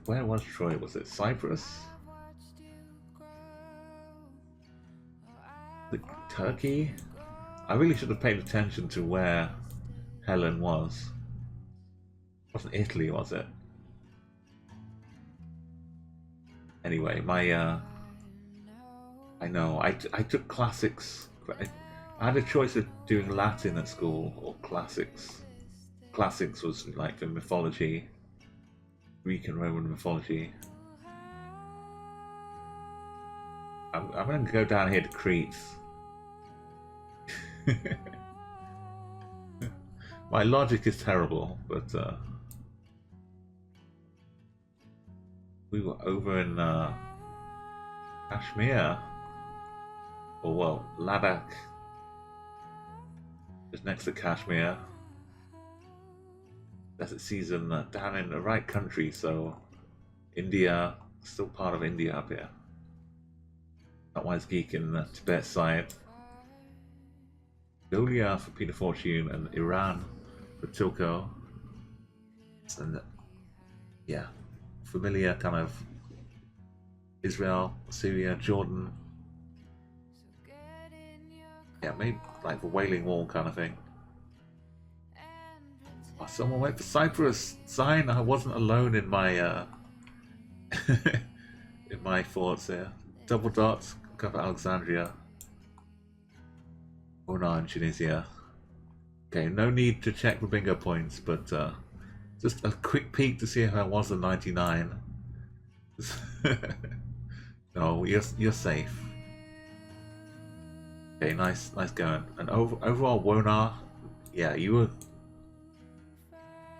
Speaker 1: Where was Troy? Was it Cyprus? Turkey? I really should have paid attention to where Helen was. It wasn't Italy, was it? Anyway, I know, I took classics. I had a choice of doing Latin at school or classics. Classics was like the mythology, Greek and Roman mythology. I'm going to go down here to Crete. My logic is terrible, but we were over in Kashmir, or well, Ladakh, just next to Kashmir. Desert season down in the right country, so India, still part of India up here. Not wise geek in the Tibet side. Mongolia for Peter Fortune, and Iran for Tilko. And yeah, familiar kind of Israel, Syria, Jordan. Yeah, maybe like the Wailing Wall kind of thing. Oh, someone went for Cyprus. Sign I wasn't alone in my in my thoughts there. Double dots, cover Alexandria. Oman, Tunisia. Okay, no need to check the bingo points, but just a quick peek to see if I was a 99. No, you're safe. Okay, nice going. And overall, Wonar, yeah, you were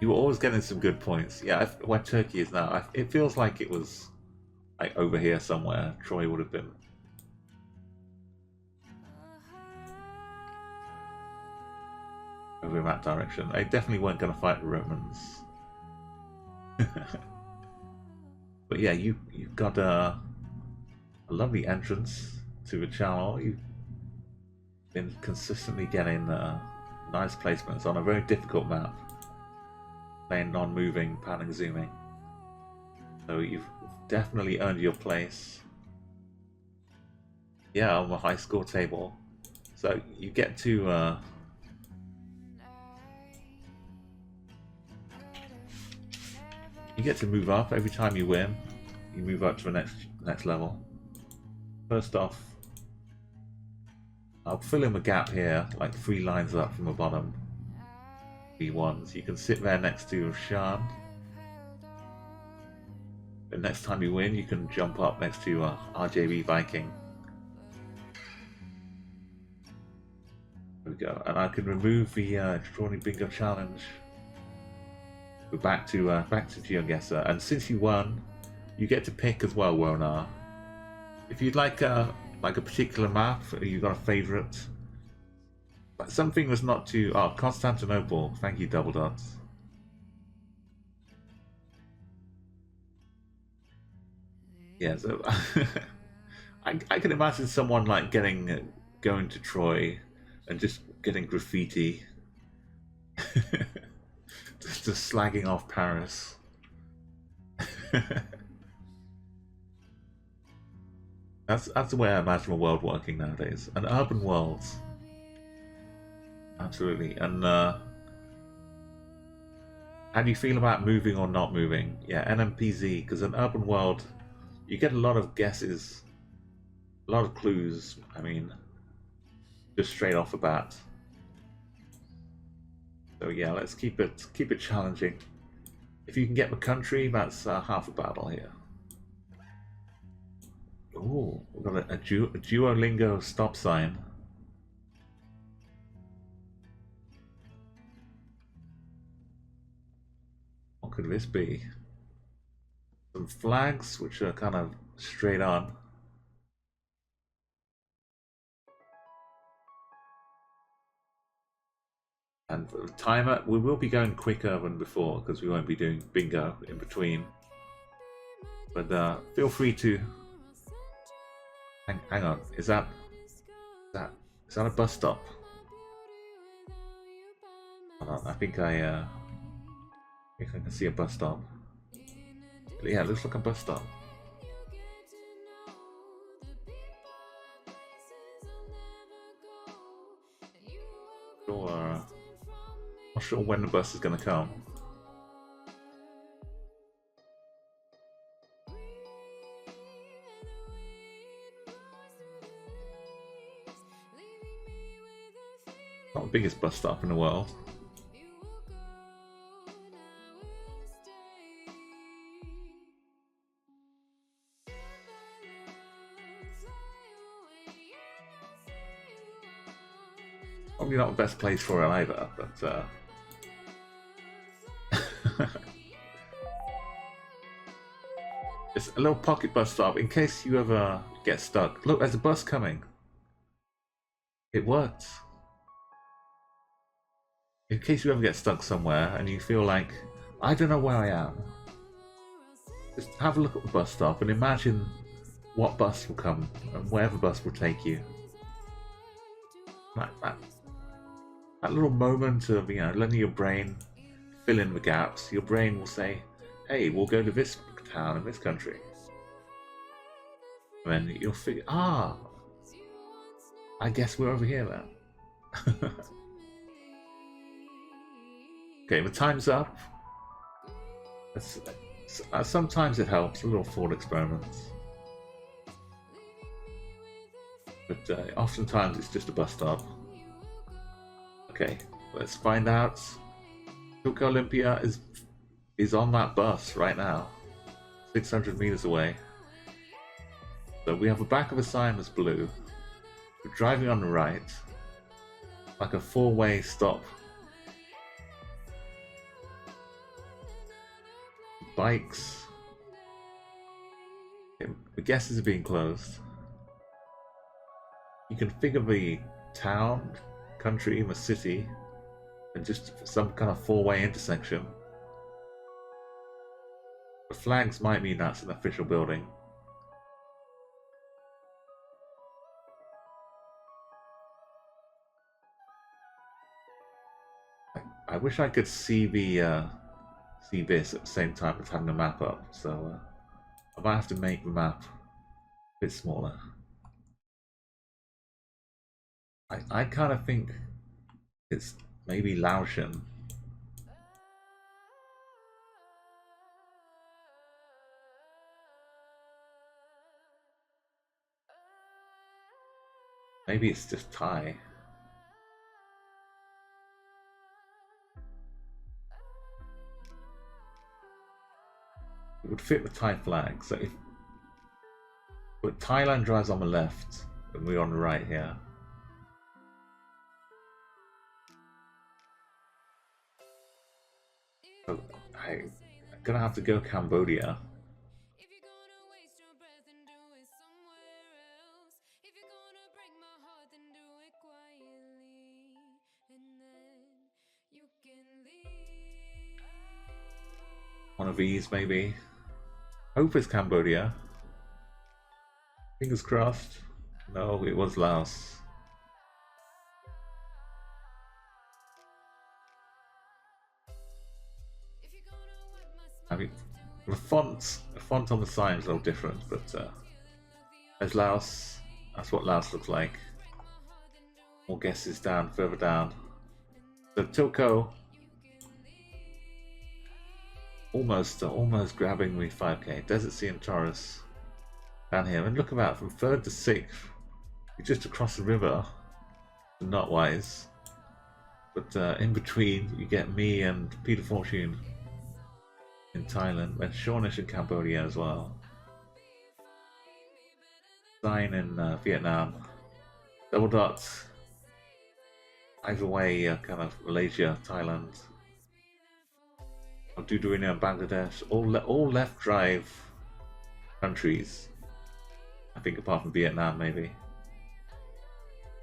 Speaker 1: always getting some good points. Yeah, where Turkey is now, it feels like it was like over here somewhere. Troy would have been. Over in that direction. They definitely weren't going to fight the Romans. But yeah, you've got a lovely entrance to the channel. You've been consistently getting nice placements on a very difficult map, playing non-moving, panning, zooming. So you've definitely earned your place. Yeah, on the high score table. So you get to move up every time you win. You move up to the next level. First off, I'll fill in the gap here, like 3 lines up from the bottom. B1s. You can sit there next to Shan. The next time you win, you can jump up next to RJB Viking. There we go. And I can remove the Extraordinary Bingo Challenge. We're back to Geoguessr. And since you won, you get to pick as well, Wonar. If you'd like a particular map, you got a favourite. But something was not too... Oh, Constantinople. Thank you, Double Dots. Yeah, so... I can imagine someone like going to Troy and just getting graffiti. just slagging off Paris. That's the way I imagine a world working nowadays. An urban world. Absolutely. And how do you feel about moving or not moving? Yeah, NMPZ, because an urban world, you get a lot of guesses, a lot of clues. I mean, just straight off the bat. So yeah, let's keep it challenging. If you can get the country, that's half a battle here. Oh, we've got a Duolingo stop sign. What could this be? Some flags, which are kind of straight on. And for the timer, we will be going quicker than before because we won't be doing bingo in between. But feel free to... Hang on, is that a bus stop? Hold on, I think I can see a bus stop. Yeah, it looks like a bus stop. Not sure when the bus is going to come. Not the biggest bus stop in the world. Probably not the best place for it either, but it's a little pocket bus stop in case you ever get stuck. Look, there's a bus coming. It worked. In case you ever get stuck somewhere and you feel like, I don't know where I am, just have a look at the bus stop and imagine what bus will come and where the bus will take you. That little moment of, letting your brain fill in the gaps. Your brain will say, hey, we'll go to this town in this country. And then you'll figure, I guess we're over here then. Okay, the time's up. Sometimes it helps, a little thought experiments. But oftentimes it's just a bus stop. Okay, let's find out. Tokyo Olympia is on that bus right now, 600 meters away. So we have the back of the sign that's blue. We're driving on the right, like a 4-way stop. Bikes. Okay, the guesses are being closed. You can figure the town, country, the city, and just some kind of 4-way intersection. The flags might mean that's an official building. I wish I could see the see this at the same time as having the map up. So I might have to make the map a bit smaller. I kind of think it's maybe Laotian. Maybe it's just Thai. It would fit the Thai flag. So if but Thailand drives on the left and we're on the right here. So I'm gonna have to go Cambodia. One of these, maybe. Hope it's Cambodia. Fingers crossed. No, it was Laos. I mean, the font on the sign is a little different, but there's Laos. That's what Laos looks like. More guesses down, further down. So Tilko. Almost grabbing me 5k. Desert Sea and Taurus down here. And look at that, from 3rd to 6th, you're just across the river. Not wise. But in between, you get me and Peter Fortune in Thailand, and Shawnish in Cambodia as well. Sign in Vietnam. Double dots. Either way, kind of Malaysia, Thailand. Duduina and Bangladesh, all left drive countries. I think apart from Vietnam maybe.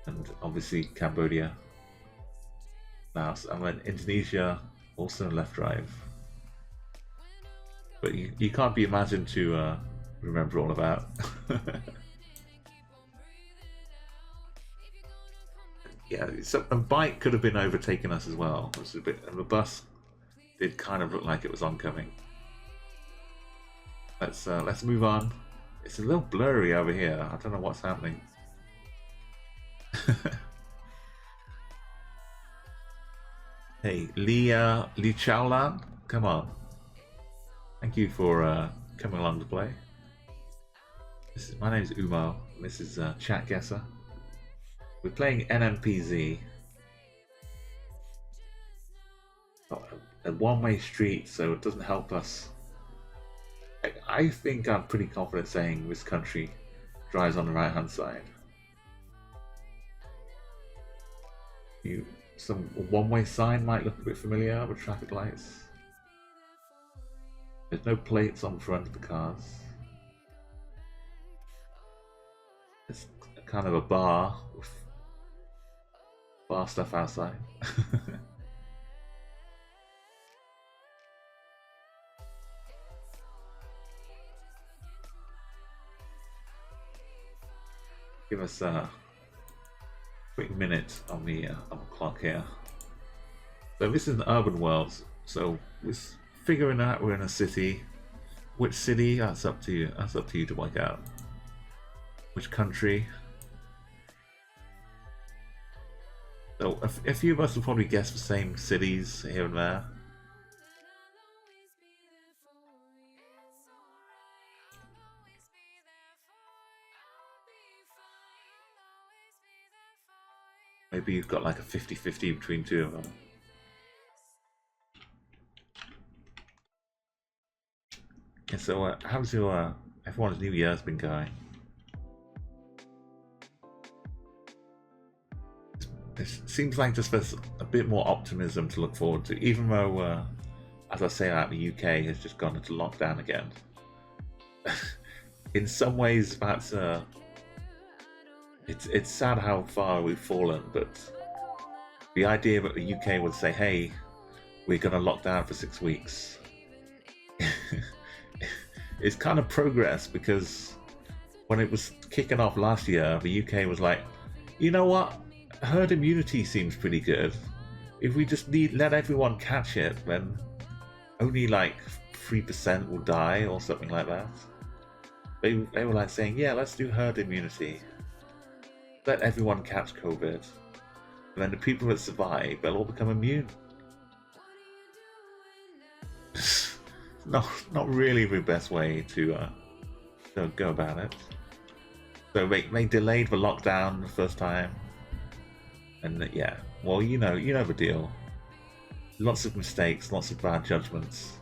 Speaker 1: And obviously Cambodia. Laos, and then Indonesia, also left drive. But you can't be imagined to remember all of that. Yeah, so a bike could have been overtaking us as well. It was a bit, and the bus did kind of look like it was oncoming. Let's move on. It's a little blurry over here. I don't know what's happening. Hey, Li Chaolan, come on. Thank you for coming along to play. My name's Umo. This is Chatguessr. We're playing NMPZ. A one-way street, so it doesn't help us. I think I'm pretty confident saying this country drives on the right-hand side. Some one-way sign might look a bit familiar with traffic lights. There's no plates on the front of the cars. It's kind of a bar with bar stuff outside. Give us a quick minute on the clock here. So this is an urban world. So we're figuring out we're in a city. Which city? That's up to you. That's up to you to work out. Which country? So a few of us will probably guess the same cities here and there. Maybe you've got like a 50-50 between two of them. Yeah, so how's your everyone's New Year's been going? It seems like just there's a bit more optimism to look forward to, even though, as I say that, the UK has just gone into lockdown again. In some ways, that's it's sad how far we've fallen, but the idea that the UK would say, "Hey, we're going to lock down for 6 weeks," it's kind of progress, because when it was kicking off last year, the UK was like, "You know what? Herd immunity seems pretty good. if we just let everyone catch it, then only like 3% will die or something like that. They were like saying, yeah, let's do herd immunity. Let everyone catch COVID. And then the people that survive, they'll all become immune. not really the best way to go about it. So they delayed the lockdown the first time. And yeah, well, you know the deal. Lots of mistakes, lots of bad judgments,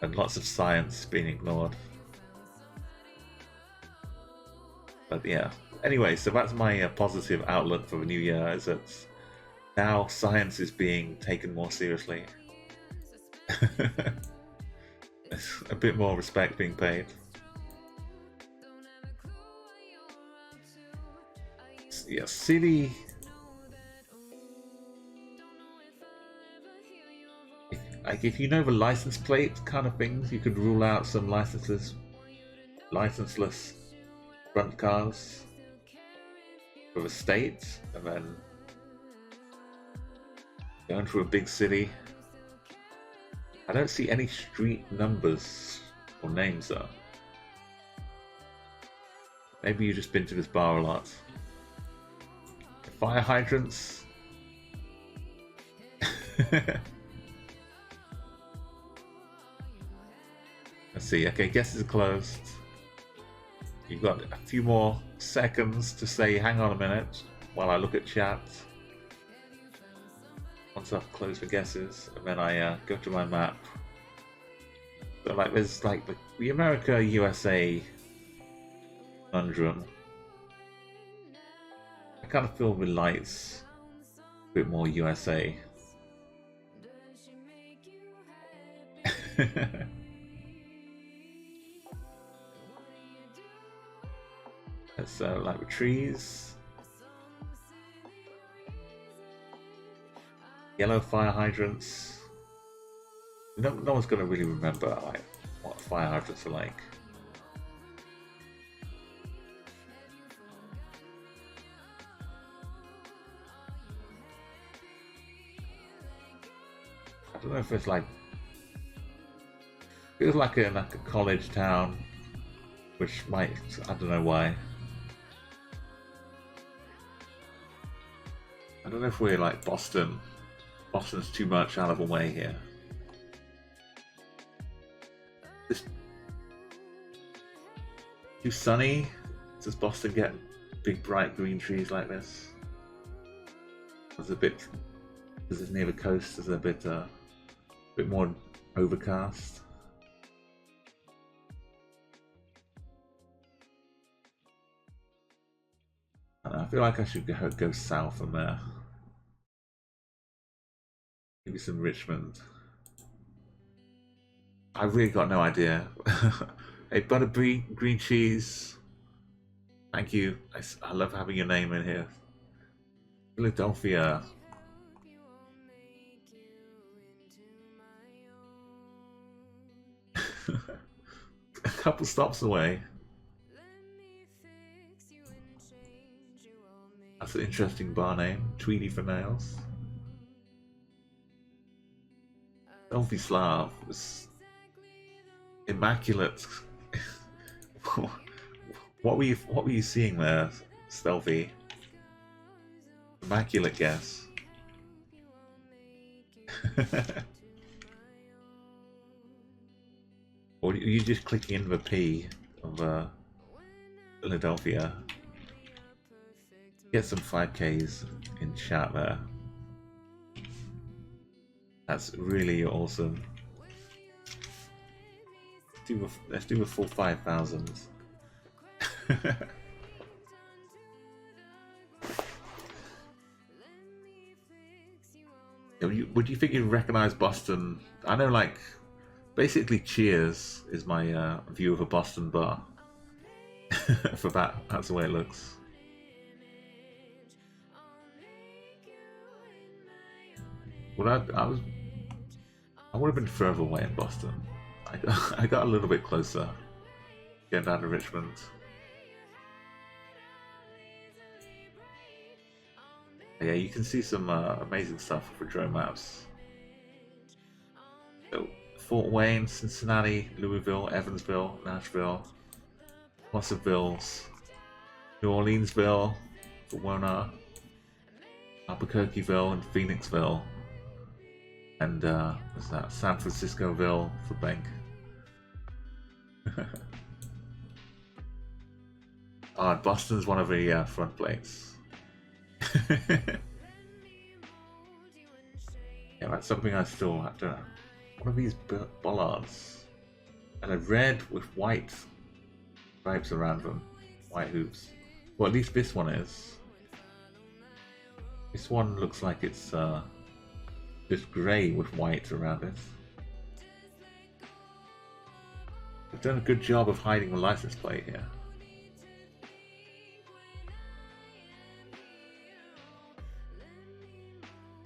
Speaker 1: and lots of science being ignored. But yeah, anyway, so that's my positive outlook for the new year, is that now science is being taken more seriously. A bit more respect being paid. Yeah, silly. Like if you know the license plate kind of things, you could rule out some licenseless front cars for the state, and then going through a big city. I don't see any street numbers or names though. Maybe you've just been to this bar a lot. Fire hydrants. Let's see. Okay, guesses are closed. You've got a few more seconds to say, hang on a minute, while I look at chat. Once I've closed the guesses, and then I go to my map. So like, there's like the America USA conundrum. I kind of feel the lights a bit more USA. That's like the trees. Yellow fire hydrants. No one's gonna really remember like what fire hydrants are like. I don't know if it's like, feels like a college town, which might, I don't know why. I don't know if we're like Boston. Boston's too much out of the way here. It's too sunny. Does Boston get big bright green trees like this? It's a bit, because it's near the coast, it's a bit more overcast. I feel like I should go south from there. Maybe some Richmond. I really got no idea. Hey, Butterbean, green cheese. Thank you. I love having your name in here. Philadelphia. A couple stops away. That's an interesting bar name. Tweedy for nails. Stealthy Slav was immaculate. What were you seeing there, Stealthy? Immaculate guess. Or are you just clicking into the P of Philadelphia? Get some 5Ks in chat there. That's really awesome. Let's do a full 5,000. Would you think you'd recognize Boston? I know, like, basically Cheers is my view of a Boston bar. For that's the way it looks. Well, I would have been further away in Boston. I got a little bit closer, getting down to Richmond. Yeah, you can see some amazing stuff for drone maps. So, Fort Wayne, Cincinnati, Louisville, Evansville, Nashville, lots of villes. New Orleansville, Pomona, Albuquerqueville, and Phoenixville. And what's that? San Franciscoville for Bank. Boston's one of the front plates. Yeah, that's something I still have to. One of these bollards, and a red with white stripes around them, white hoops. Well, at least this one is. This one looks like it's just grey with white around it. They've done a good job of hiding the license plate here.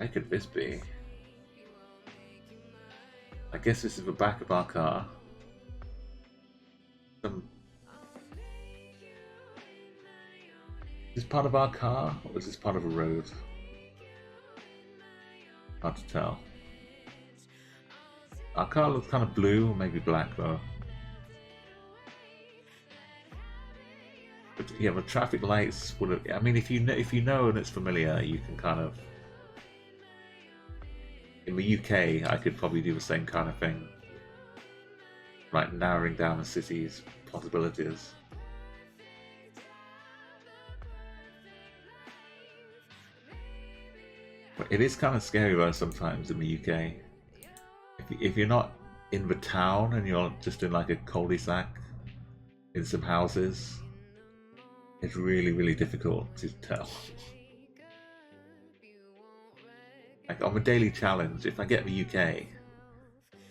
Speaker 1: How could this be? I guess this is the back of our car. Is this part of our car, or is this part of a road? Hard to tell. Our car looks kind of blue, or maybe black though. But yeah, the traffic lights would have. I mean, if you know and it's familiar, you can kind of. In the UK, I could probably do the same kind of thing, like narrowing down the city's possibilities. But it is kind of scary though sometimes in the UK. If you're not in the town and you're just in like a cul-de-sac in some houses, it's really, really difficult to tell. Like on the daily challenge, if I get the UK,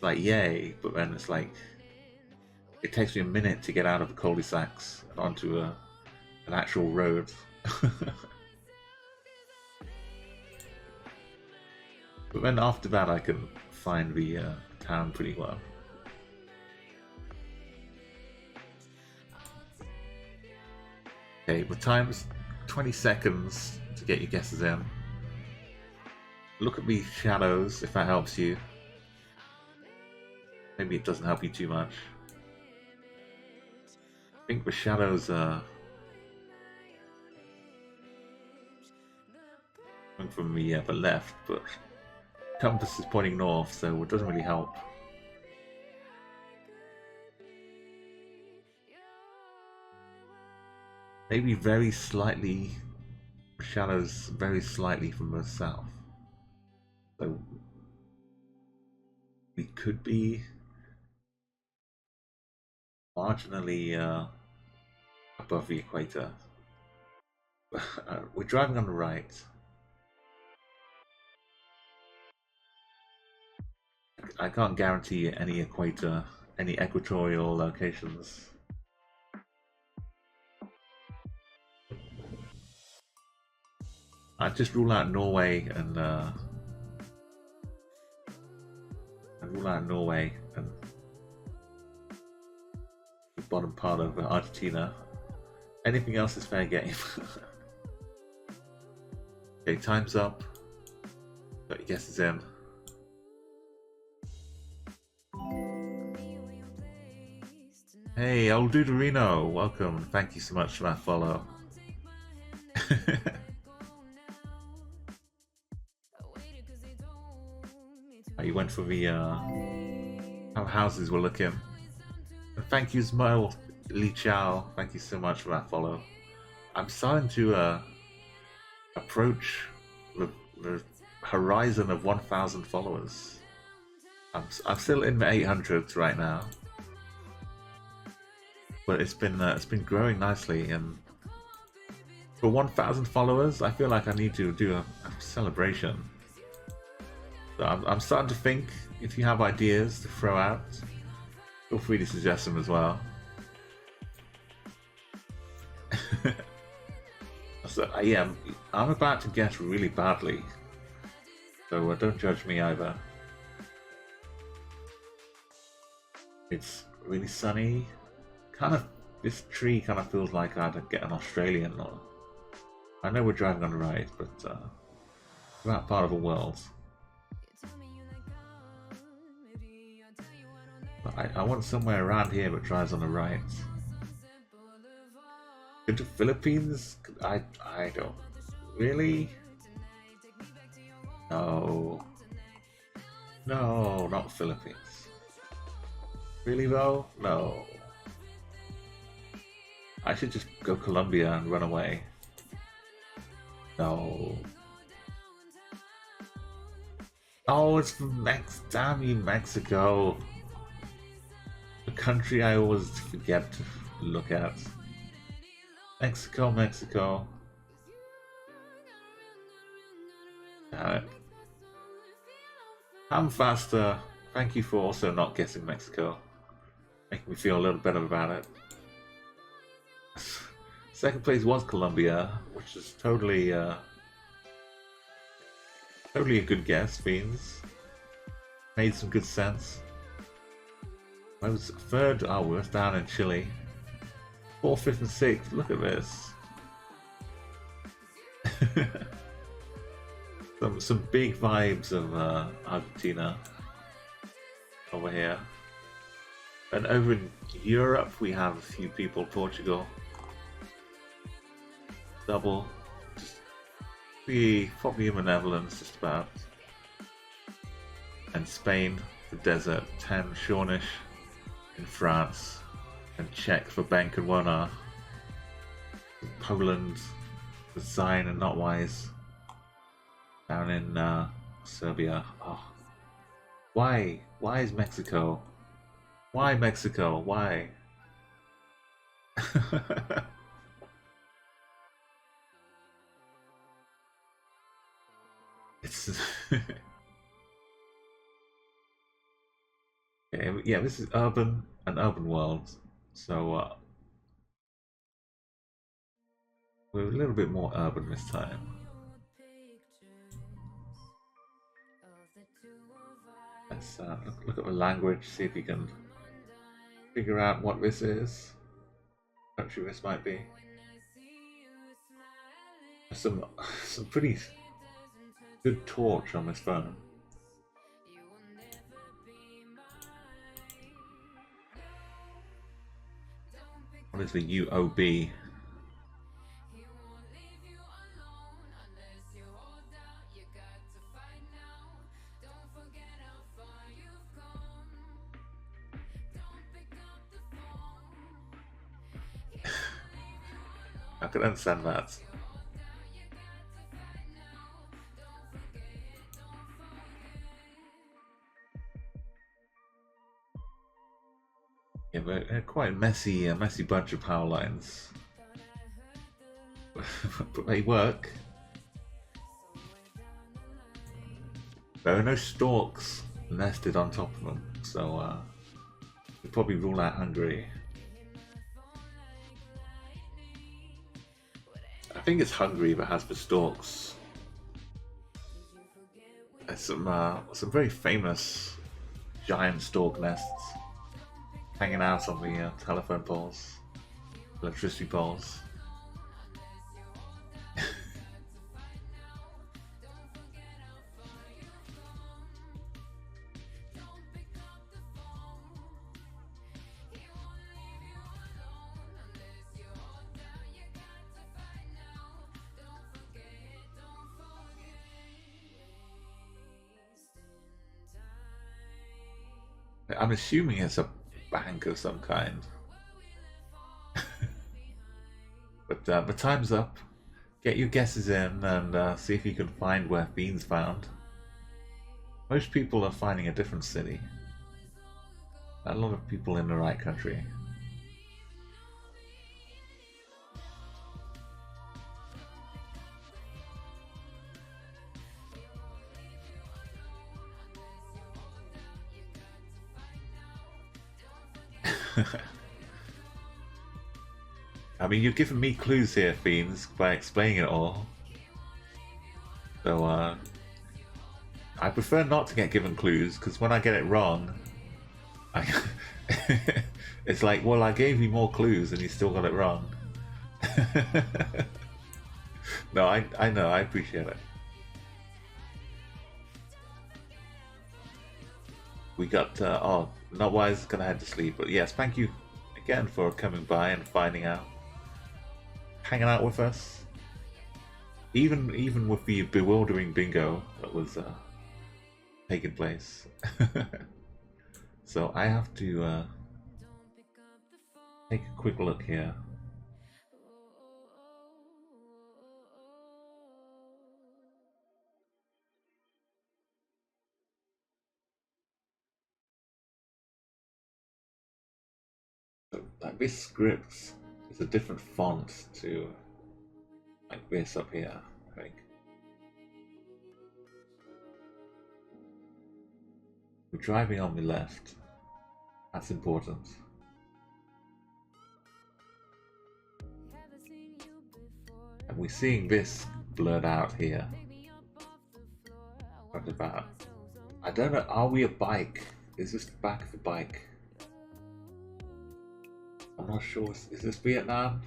Speaker 1: like yay, but then it's like it takes me a minute to get out of the cul-de-sacs and onto an actual road. But then after that I can find the town pretty well. Okay, the time's 20 seconds to get your guesses in. Look at these shadows, if that helps you. Maybe it doesn't help you too much. I think the shadows are coming from the left, but compass is pointing north, so it doesn't really help. Maybe very slightly, shadows very slightly from the south. So we could be marginally above the equator. We're driving on the right. I can't guarantee any equator, any equatorial locations. I'd just rule out Norway and the bottom part of Argentina. Anything else is fair game. Okay, time's up. Got your guesses in. Hey, old Duderino, welcome. Thank you so much for that follow. You went for the how houses were looking. And thank you, Smile Li Chao. Thank you so much for that follow. I'm starting to approach the horizon of 1,000 followers. I'm still in the 800s right now, but it's been growing nicely, and for 1,000 followers, I feel like I need to do a celebration. So I'm starting to think, if you have ideas to throw out, feel free to suggest them as well. So yeah, I'm about to guess really badly, so don't judge me either. It's really sunny. Kind of, this tree kind of feels like I'd get an Australian one. I know we're driving on the right, but that part of the world. But I want somewhere around here but drives on the right. Go to Philippines? I don't really. No. No, not Philippines. Really though? No. I should just go Colombia and run away. No. Oh, it's from damn you, Mexico. The country I always forget to look at. Mexico, Mexico. Damn it. I'm faster. Thank you for also not guessing Mexico. Making me feel a little better about it. Second place was Colombia, which is totally totally a good guess, Fiends. Made some good sense. I was third, oh, we were down in Chile. 4th, 5th, and 6th, look at this. some big vibes of Argentina over here. And over in Europe, we have a few people. Portugal, double. Just probably in the Netherlands, just about. And Spain, the desert. 10, Shornish in France. And Czech for Bank and Wona. Poland, the Sign and Not Wise. Down in Serbia. Oh. Why? Why is Mexico? Why Mexico? Why? It's okay, yeah, this is an urban world, so we're a little bit more urban this time. Let's look at the language, see if we can figure out what this is. Country this might be. Some pretty good torch on this phone. What is the UOB? I can understand that. Yeah, but they're quite messy bunch of power lines. But they work. There are no stalks nested on top of them, so we'll probably rule out Hungary. I think it's Hungary that has the stalks. There's some very famous giant stalk nests hanging out on the telephone poles, electricity poles. I'm assuming it's a bank of some kind. But the time's up. Get your guesses in and see if you can find where Fiend's found. Most people are finding a different city. A lot of people in the right country. I mean, you've given me clues here, Fiends, by explaining it all. So, I prefer not to get given clues, because when I get it wrong, it's like, well, I gave you more clues and you still got it wrong. No, I know, I appreciate it. We got oh, not wise, gonna head to sleep, but yes, thank you again for coming by and finding out, hanging out with us. Even with the bewildering bingo that was taking place. So I have to take a quick look here. So, like this script is a different font to like this up here, I think. We're driving on the left. That's important. And we're seeing this blurred out here. What about? I don't know, are we a bike? Is this the back of the bike? I'm not sure. Is this Vietnam?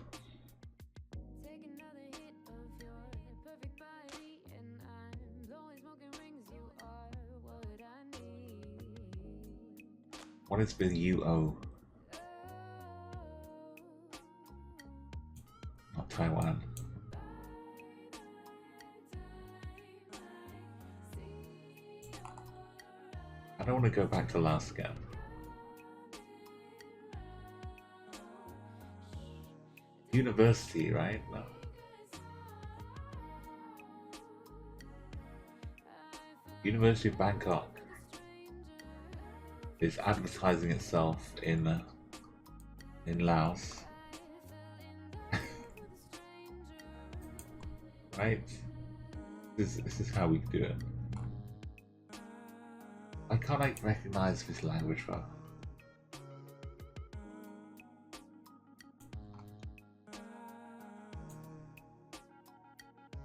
Speaker 1: What is the UO? Not Taiwan. I don't want to go back to last again. University, right? No. University of Bangkok is advertising itself in Laos. Right? This is how we do it. Why can't I recognize this language though?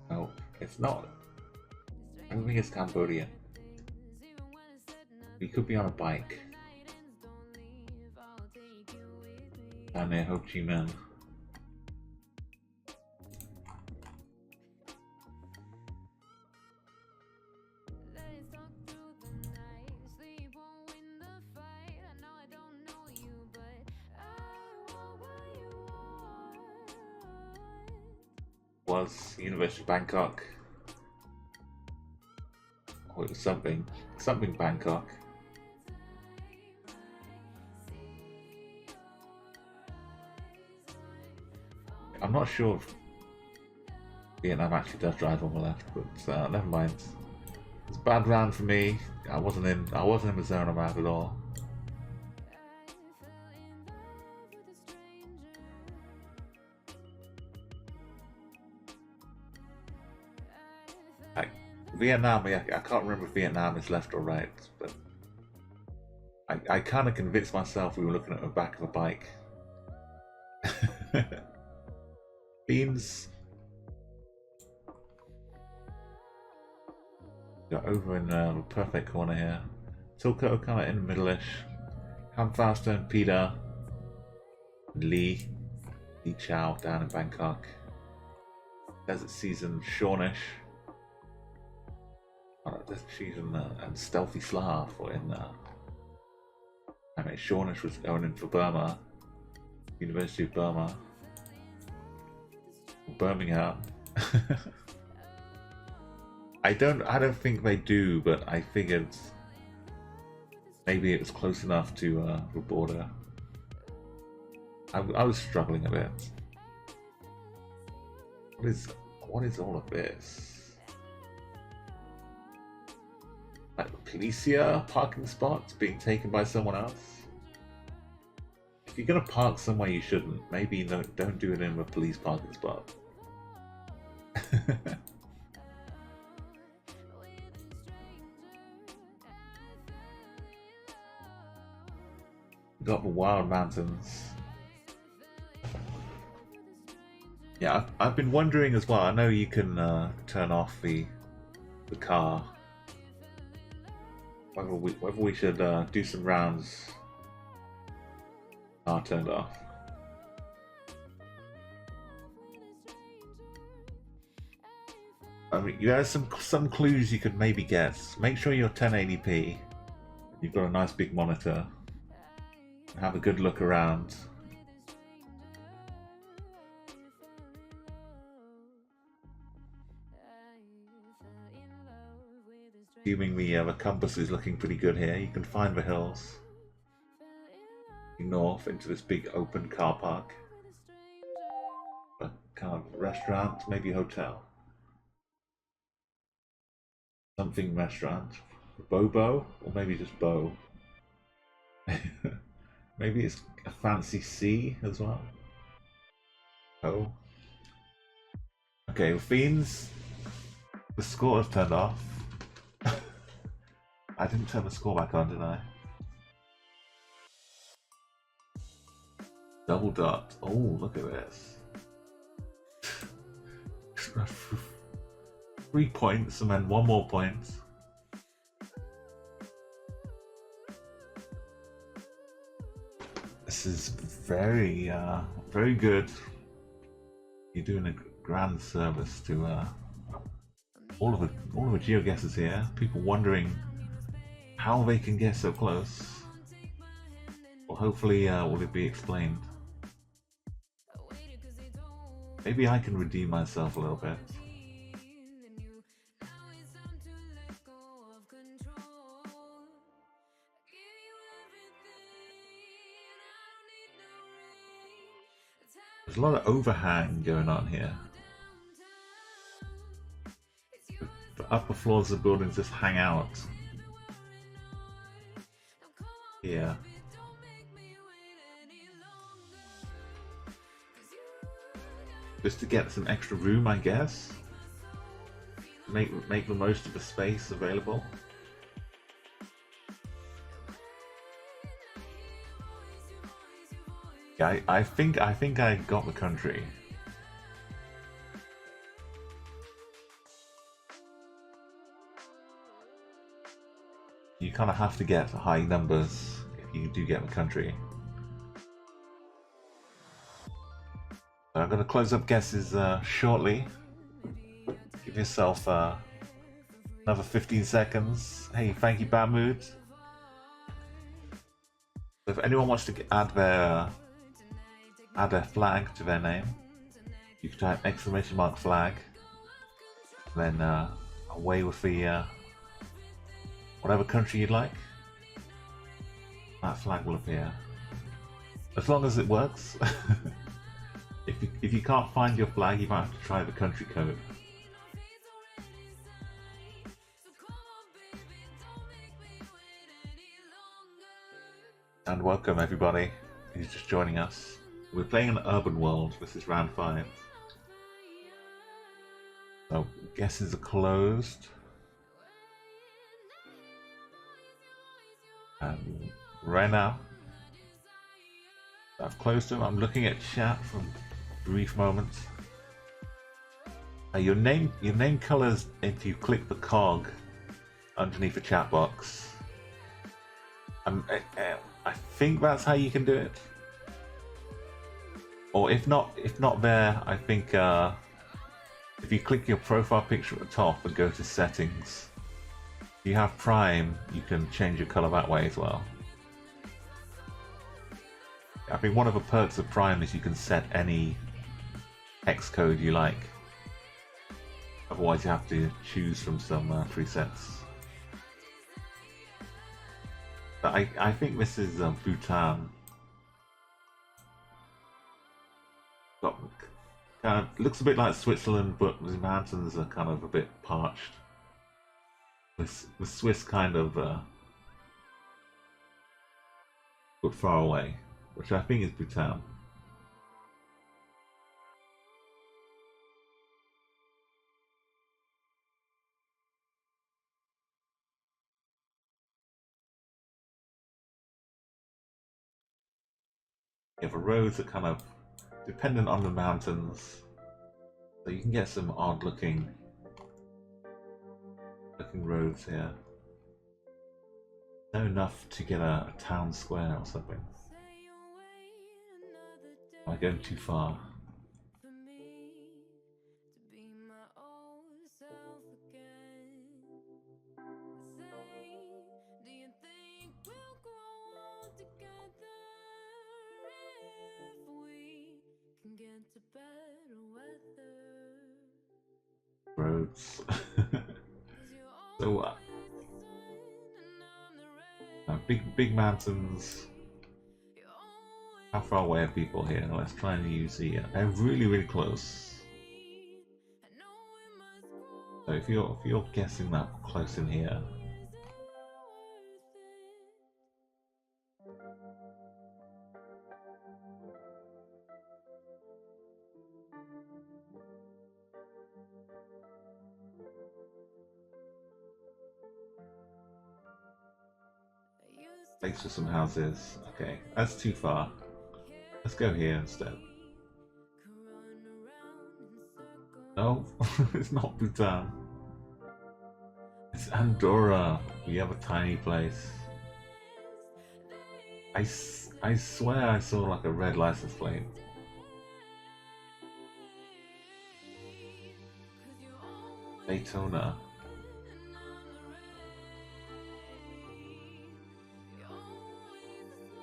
Speaker 1: No, it's not. I don't think it's Cambodian. We could be on a bike. Down near Ho Chi Minh. Was University of Bangkok. Or it was something Bangkok. I'm not sure if Vietnam actually does drive on the left, but never mind. It's a bad round for me. I wasn't in the zone about at all. Vietnam, I can't remember if Vietnam is left or right, but I kind of convinced myself we were looking at the back of a bike. Beans. Got over in the perfect corner here. Tilko kind of in the middle-ish. Hamfaster and Peter. Lee Chow down in Bangkok. Desert Season, Shawnish. Desert Season and Stealthy Slav were in I mean, Shawnish was going in for Burma. University of Burma. Birmingham. I don't think they do, but I figured maybe it was close enough to the border. I was struggling a bit. What is all of this? Like Policia parking spots being taken by someone else? If you're gonna park somewhere you shouldn't, maybe don't do it in a police parking spot. Got the wild mountains. Yeah, I've been wondering as well. I know you can turn off the car. Whether we should do some rounds. Car turned off. I mean, you have some clues you could maybe guess. Make sure you're 1080p. You've got a nice big monitor. Have a good look around. Assuming the compass is looking pretty good here, you can find the hills. North into this big open car park. A kind of restaurant, maybe a hotel. Something restaurant. Bobo, or maybe just Bo. Maybe it's a fancy C as well. Oh. Okay, well, Fiends, the score is turned off. I didn't turn the score back on, did I? Double dot. Oh, look at this. 3 points and then 1 more point. This is very, very good. You're doing a grand service to all of the geoguessers here. People wondering how they can get so close. Well, hopefully, will it be explained? Maybe I can redeem myself a little bit. There's a lot of overhang going on here. The upper floors of the buildings just hang out. Here. Just to get some extra room, I guess. Make the most of the space available. Yeah, I think I got the country. You kind of have to get high numbers if you do get the country. So I'm going to close up guesses shortly. Give yourself another 15 seconds. Hey, thank you, Bad Mood. So if anyone wants to add their flag to their name, you can type !flag, then away with the whatever country you'd like. That flag will appear, as long as it works. If you can't find your flag, you might have to try the country code. And welcome everybody who's just joining us. We're playing an urban world. This is round 5. So guesses are closed. And right now, I've closed them. I'm looking at chat for a brief moment. Your name colors if you click the cog underneath the chat box. I think that's how you can do it. Or if not there, I think if you click your profile picture at the top and go to settings, if you have Prime, you can change your color that way as well. I think one of the perks of Prime is you can set any hex code you like. Otherwise you have to choose from some presets. But I think this is Bhutan. Kind of looks a bit like Switzerland, but the mountains are kind of a bit parched. The Swiss kind of but far away, which I think is Bhutan. Yeah, the roads are kind of dependent on the mountains, so you can get some odd looking roads here. Not enough to get a town square or something. Am I going too far? roads. So big mountains. How far away are people here? Let's try and use the. They're really close. So if you're guessing that close in here. Thanks for some houses. Okay, that's too far. Let's go here instead. No, it's not Bhutan. It's Andorra. We have a tiny place. I swear I saw like a red license plate. Daytona.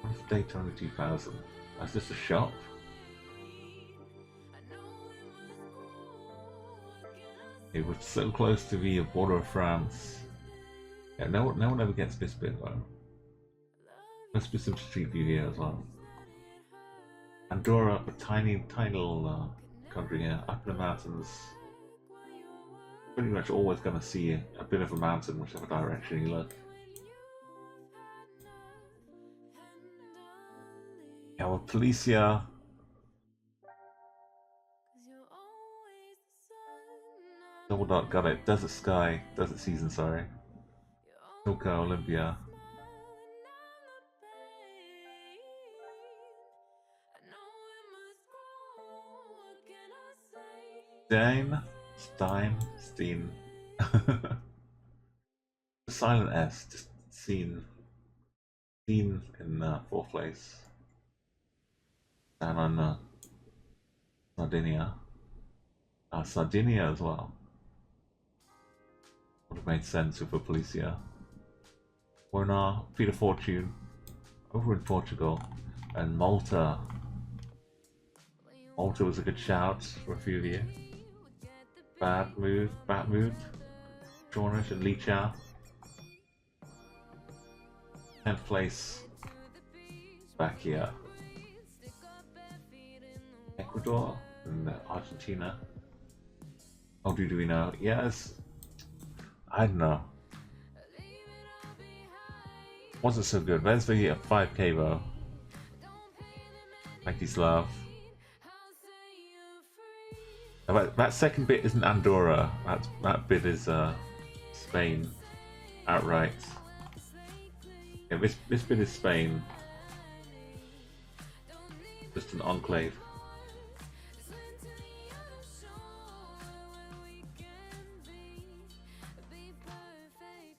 Speaker 1: What's Daytona 2000? That's just a shop? It was so close to the border of France. Yeah, no one ever gets this bit though. Must be some street view here as well. Andorra, a tiny little country here, up in the mountains. Pretty much always going to see a bit of a mountain, whichever direction you look. Yeah, well, Policia. Double dot, got it. Desert Sky, Desert Season, sorry. Milka, Olympia. Steen. Silent S, just seen in 4th place. Down on Sardinia. Sardinia as well. Would have made sense with a Policia. We're in Peter Fortune over in Portugal, and Malta. Malta was a good shout for a few of you. Bad Mood, Jornish and Lee Chow. 10th place back here. Ecuador and Argentina. How do we know? Yes. I don't know. Wasn't so good. Where's the 5K though? Thank you, Slav. That second bit isn't Andorra. That bit is Spain outright. Yeah, this bit is Spain. Just an enclave.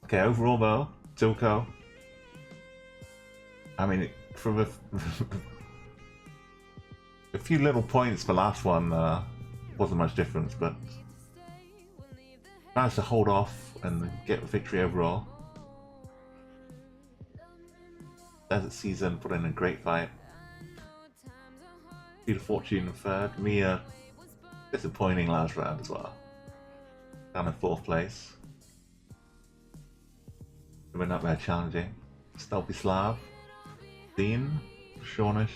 Speaker 1: Okay, overall though, Tilco. I mean, from a few little points, the last one wasn't much difference, but managed to hold off and get the victory overall. Desert Season put in a great fight. Peter Fortune in 3rd. Mia, disappointing last round as well. Down in 4th place. We're not very challenging. Stelpy Slav, Dean, Shawnish,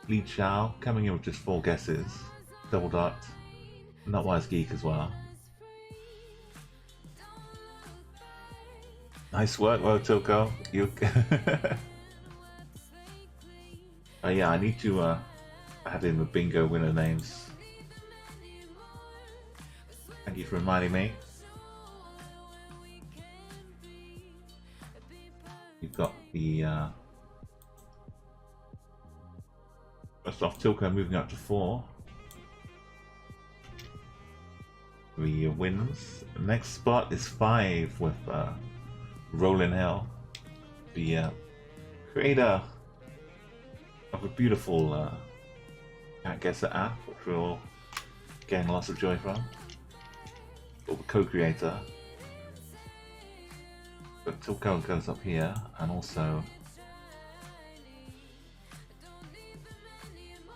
Speaker 1: Lee Chow, coming in with just 4 guesses. Double dot. Not Wise Geek as well. Nice work, though, Tilko. You. Yeah, I need to add in the bingo winner names. Thank you for reminding me. You've got the first off, Tilko moving up to 4. The wins. The next spot is 5 with Rollin Hill, the creator of a beautiful Chatguessr app, which we're all getting lots of joy from. Or the co-creator. But Tilko goes up here, and also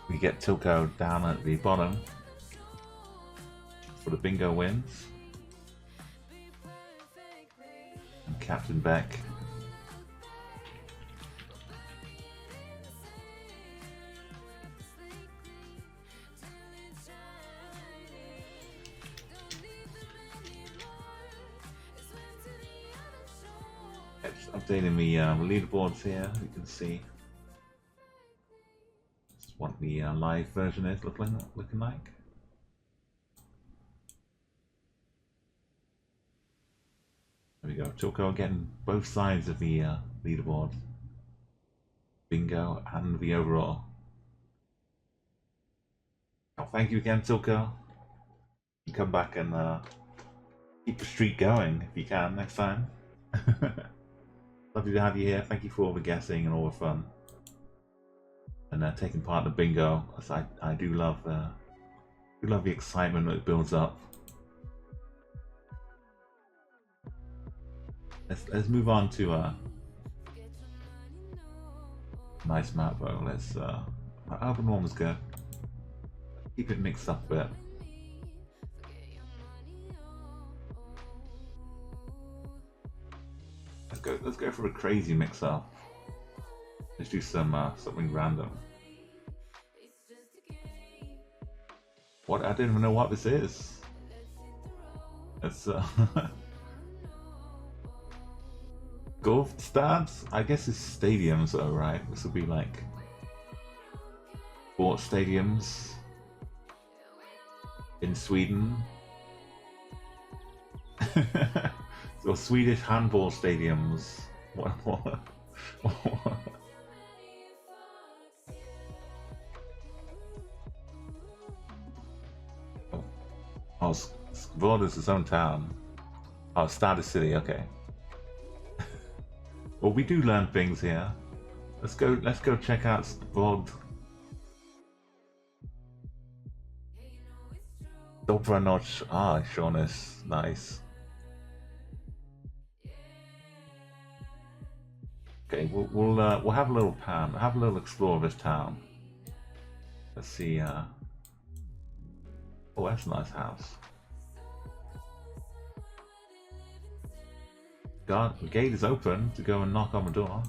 Speaker 1: we get Tilko down at the bottom for the bingo wins. Captain Beck. It's updating the leaderboards here. You can see this is what the live version is looking like. There we go. Choco getting both sides of the leaderboard. Bingo and the overall. Oh, thank you again, Tilko. You come back and keep the streak going if you can next time. Lovely to have you here. Thank you for all the guessing and all the fun. And taking part in the bingo. As I do love the excitement that builds up. Let's move on to nice map though. Let's urban one was good. Keep it mixed up a bit. Let's go for a crazy mix up. Let's do some something random. What? I didn't even know what this is. It's golf stands? I guess it's stadiums though, right? This will be like sports stadiums in Sweden. So Swedish handball stadiums. What? Oh, VOD is its own town. Oh, Starter City, okay. Well, we do learn things here. Let's go check out VOD. Dobra noc. Ah, Shaunis. Nice. Okay, we'll have a little pan, have a little explore of this town. Let's see. Oh, that's a nice house. The gate is open to go and knock on the door.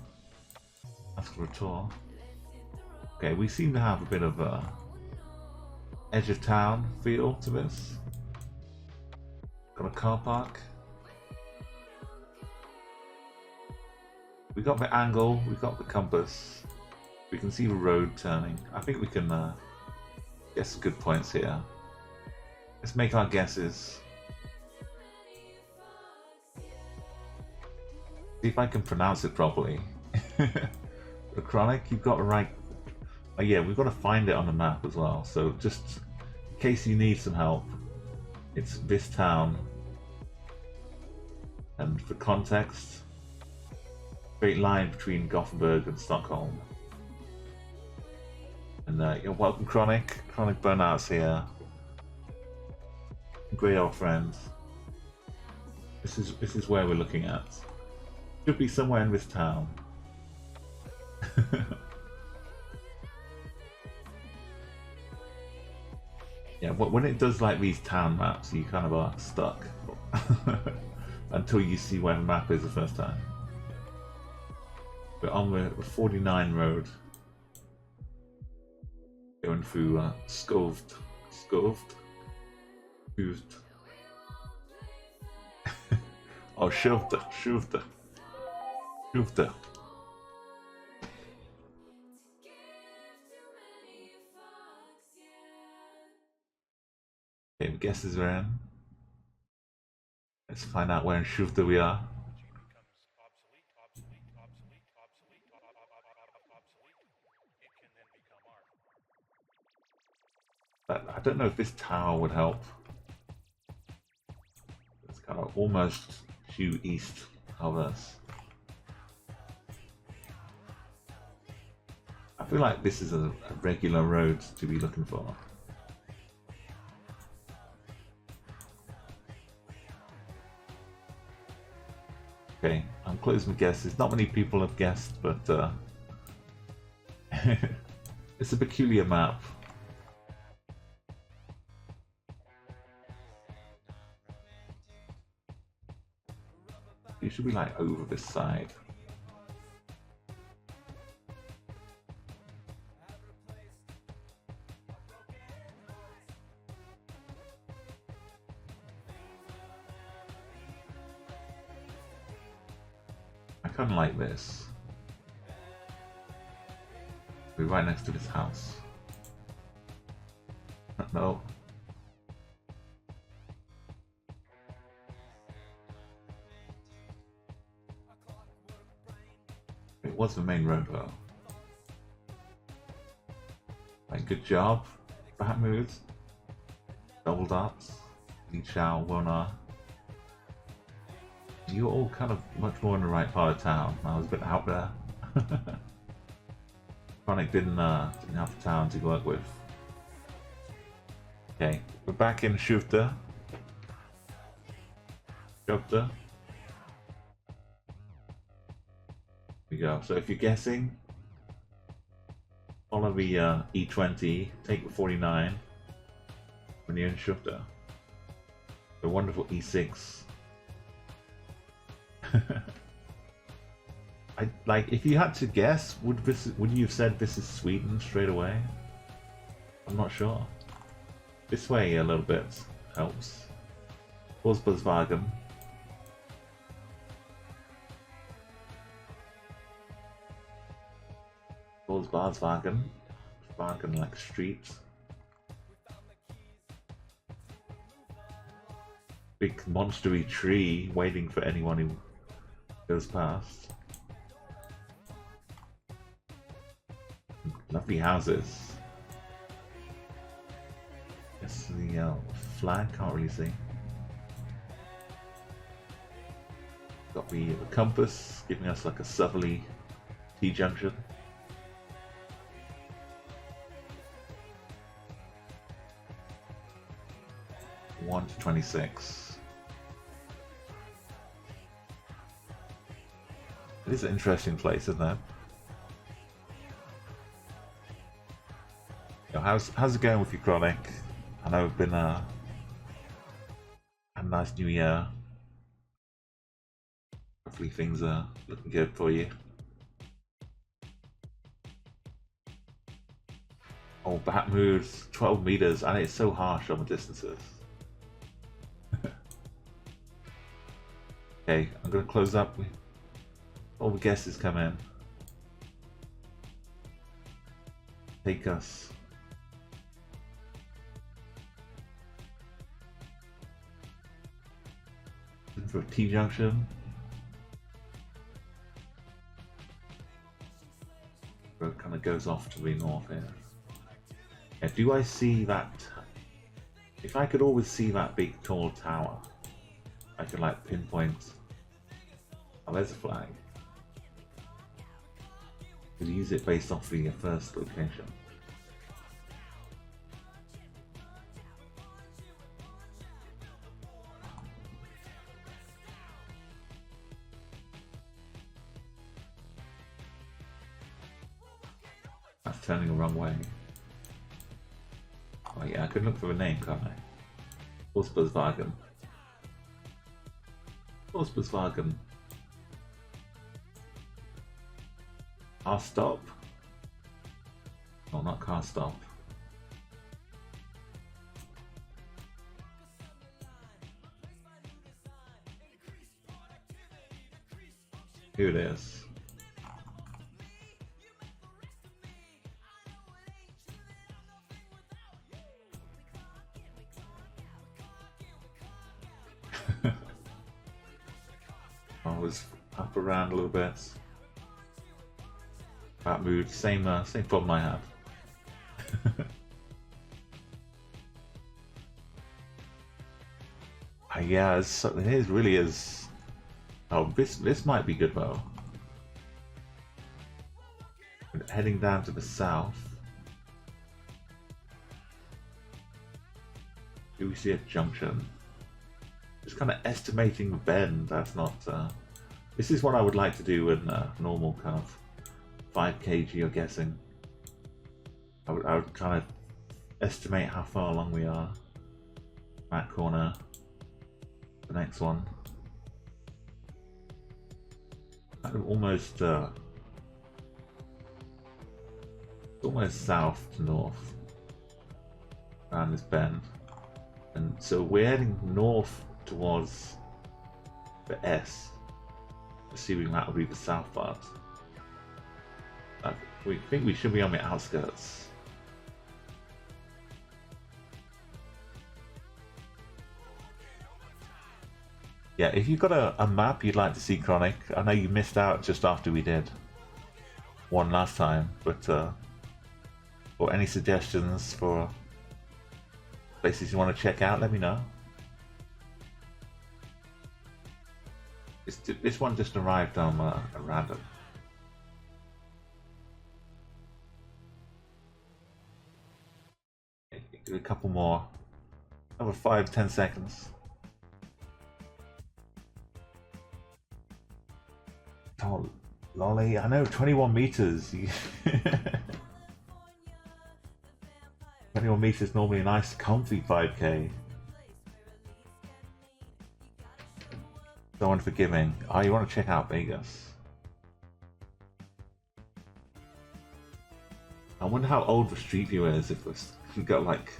Speaker 1: Ask for a tour. Okay, we seem to have a bit of a edge of town feel to this. Got a car park. We got the angle, we got the compass. We can see the road turning. I think we can get some good points here. Let's make our guesses. See if I can pronounce it properly. The Chronic, you've got the right. Oh yeah, we've got to find it on the map as well. So just in case you need some help, it's this town. And for context, straight line between Gothenburg and Stockholm. And you're welcome, Chronic. Chronic Burnout's here. Great old friends. This is where we're looking at. Should be somewhere in this town. Yeah, when it does like these town maps, you kind of are stuck until you see where the map is the first time. We're on the 49 road, going through Skovd. Oh, Shovda. Okay, the guesses are in. Let's find out where in Shovda we are. But I don't know if this tower would help. It's kind of almost due east of us. I feel like this is a regular road to be looking for. Okay, I'm closing my guesses. Not many people have guessed, but it's a peculiar map. You should be like over this side. I kind of like this. We're right next to this house. No. It was the main road though. Like, good job. Bad moves. Double dots. Li Chao, Wona. You were all kind of much more in the right part of town. I was a bit out there. Chronic didn't have the town to work with. Okay, we're back in Shufta. Shufta. Here we go. So if you're guessing, follow the E20, take the 49 when you're in Shufta. The wonderful E6. I like, if you had to guess, would you have said this is Sweden straight away? I'm not sure. This way a little bit helps. Volkswagen. Volkswagen. Wagen like street. Big monstery tree waiting for anyone who goes past. Lovely houses. Guess the flag, can't really see. Got the compass giving us like a southerly T-junction. One to 26. It is an interesting place, isn't it? How's it going with you, Chronic? I know it's been a nice new year. Hopefully things are looking good for you. Oh, bat moves 12 meters, and it's so harsh on the distances. Okay, I'm gonna close up. All the guesses come in. Take us. For a T-junction. It kind of goes off to the north here. Yeah, do I see that? If I could always see that big tall tower, I could like pinpoint. Oh, there's a flag. Could use it based off the first location. That's turning the wrong way. Oh yeah, I can look for a name, can't I? Volkswagen. Volkswagen. Car stop? Oh, not car stop. Here it is. I was up around a little bit. That mood, same problem I have. Yeah, it really is. Oh, this might be good though. Heading down to the south. Do we see a junction? Just kind of estimating the bend. That's not. This is what I would like to do in normal kind of 5K geoguessing. I would kind of estimate how far along we are. That corner. The next one. kind of almost south to north around this bend, and so we're heading north towards the S, assuming that will be the south part. We think we should be on the outskirts. Yeah, if you've got a map you'd like to see, Chronic, I know you missed out just after we did one last time, but or any suggestions for places you want to check out, let me know. This one just arrived on a random. Okay, do a couple more, another 5-10 seconds. Oh, lolly, I know, 21 meters. 21 meters normally a nice, comfy 5k. So unforgiving. Oh, you want to check out Vegas? I wonder how old the Street View is if we've got like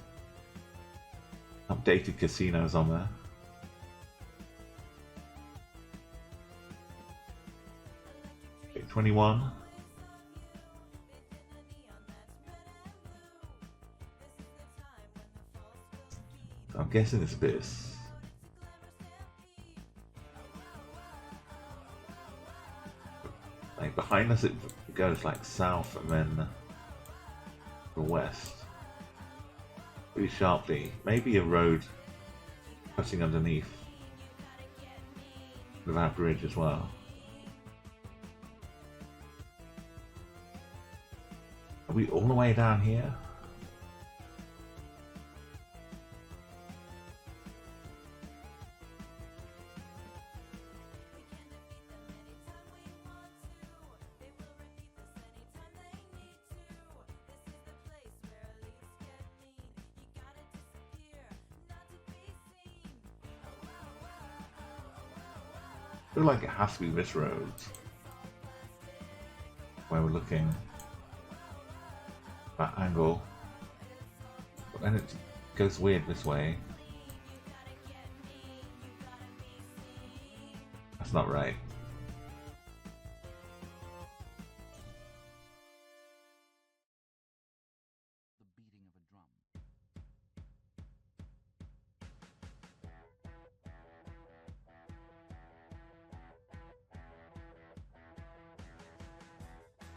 Speaker 1: updated casinos on there. Okay, 21. So I'm guessing it's this. Like behind us it goes like south and then the west. Pretty sharply. Maybe a road cutting underneath with our bridge as well. Are we all the way down here? I feel like it has to be this road where we're looking. That angle, but then it goes weird this way. That's not right.
Speaker 2: The beating of a drum.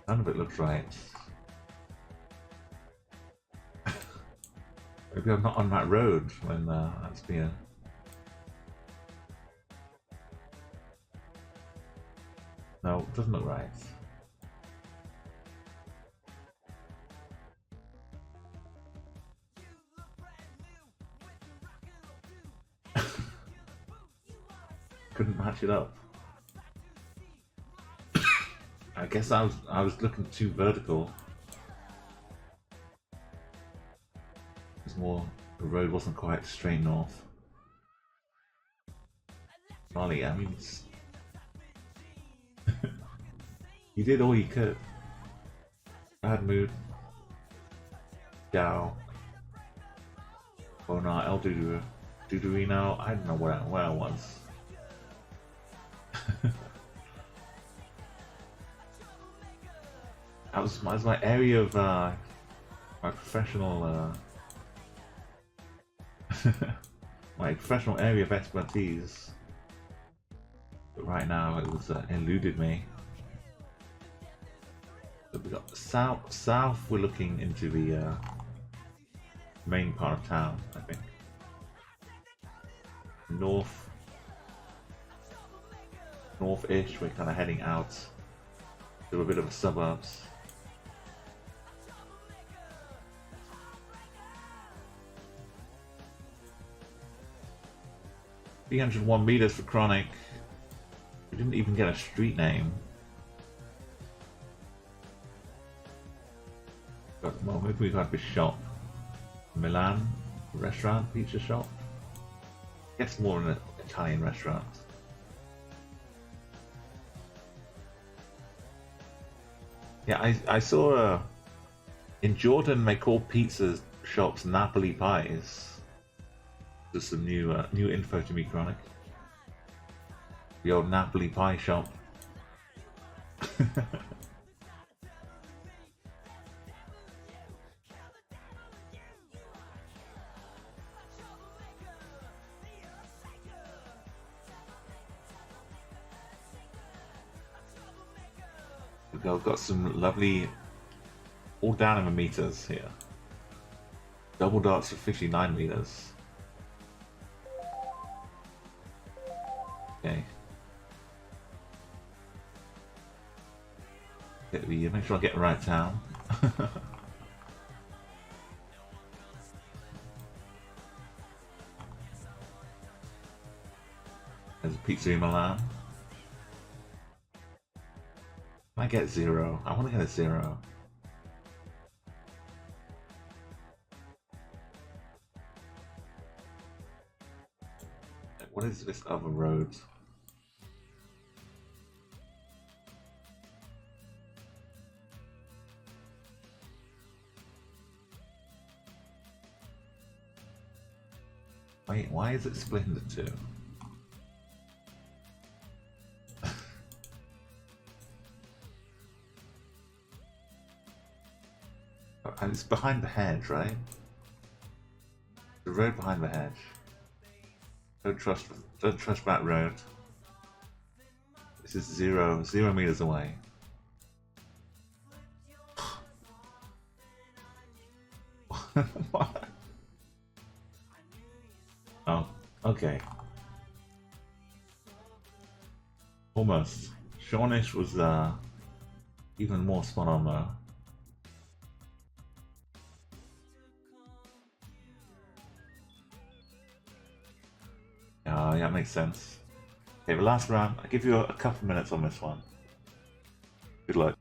Speaker 1: None of it looks right. Maybe I'm not on that road when that's being. No, it doesn't look right. Couldn't match it up. I guess I was looking too vertical. More, the road wasn't quite straight north. Molly, I mean, you did all you could. Bad mood. Dow. Oh no, El Dudurino. I don't know where I was. That was my area of my professional. My professional area of expertise, but right now it was eluded me. So we got south. We're looking into the main part of town, I think. North-ish. We're kind of heading out to a bit of the suburbs. 301 meters for Chronic. We didn't even get a street name. But, well, maybe we got this shop. Milan restaurant, pizza shop. Guess more an Italian restaurant. Yeah, I saw in Jordan they call pizza shops Napoli pies. Just some new info to me, Chronic. The old Napoli pie shop. We've got some lovely all down in the meters here. Double darts for 59 meters. Okay. Make sure I get the right town. There's a pizza in Milan. I get 0. I want to get a 0. What is this other road? Wait, why is it split into two? And it's behind the hedge, right? The road behind the hedge. Don't trust that road. This is 0 meters away. What? Oh, okay. Almost. Shawnish was even more spot on though. Oh, yeah, that makes sense. Okay, the last round. I'll give you a couple minutes on this one. Good luck.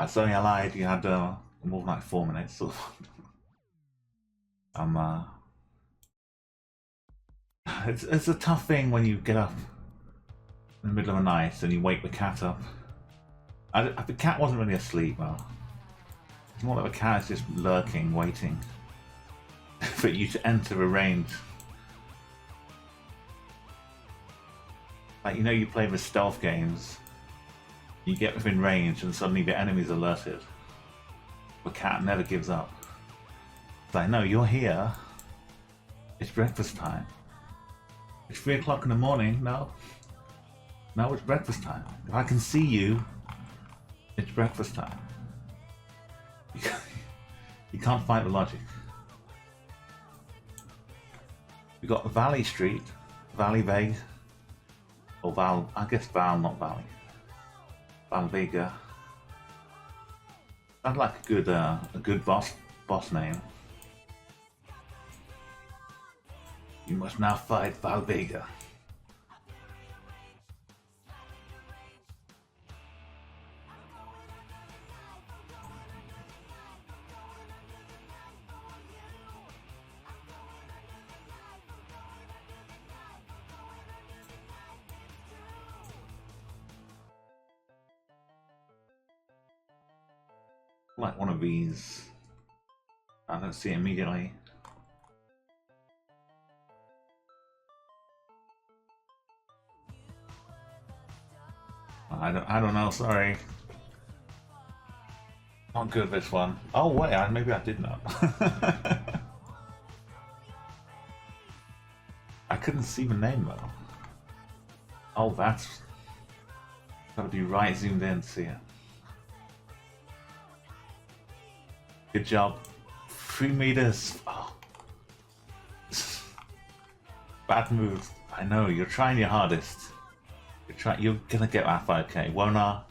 Speaker 1: Sorry, I lied. You had more than like 4 minutes. So I'm. It's a tough thing when you get up in the middle of the night and you wake the cat up. The cat wasn't really asleep though. It's more like the cat is just lurking, waiting for you to enter a range. Like, you know, you play the stealth games, you get within range and suddenly the enemy's alerted. The cat never gives up. It's like, no, you're here. It's breakfast time. It's 3 o'clock in the morning. No. No, it's breakfast time. If I can see you, it's breakfast time. You can't fight the logic. We got Valley Street, Valley Vega, or Val, I guess Val, not Valley. Val Vega. Sounds like a good boss name. You must now fight Val Vega. Like one of these. I don't see it immediately. I don't know, sorry. Not good, this one. Oh wait, maybe I did know. I couldn't see the name though. Oh, that's gotta be right zoomed in to see it. Good job. 3 meters. Oh. Bad move. I know, you're trying your hardest. You're gonna get that 5k. Wona,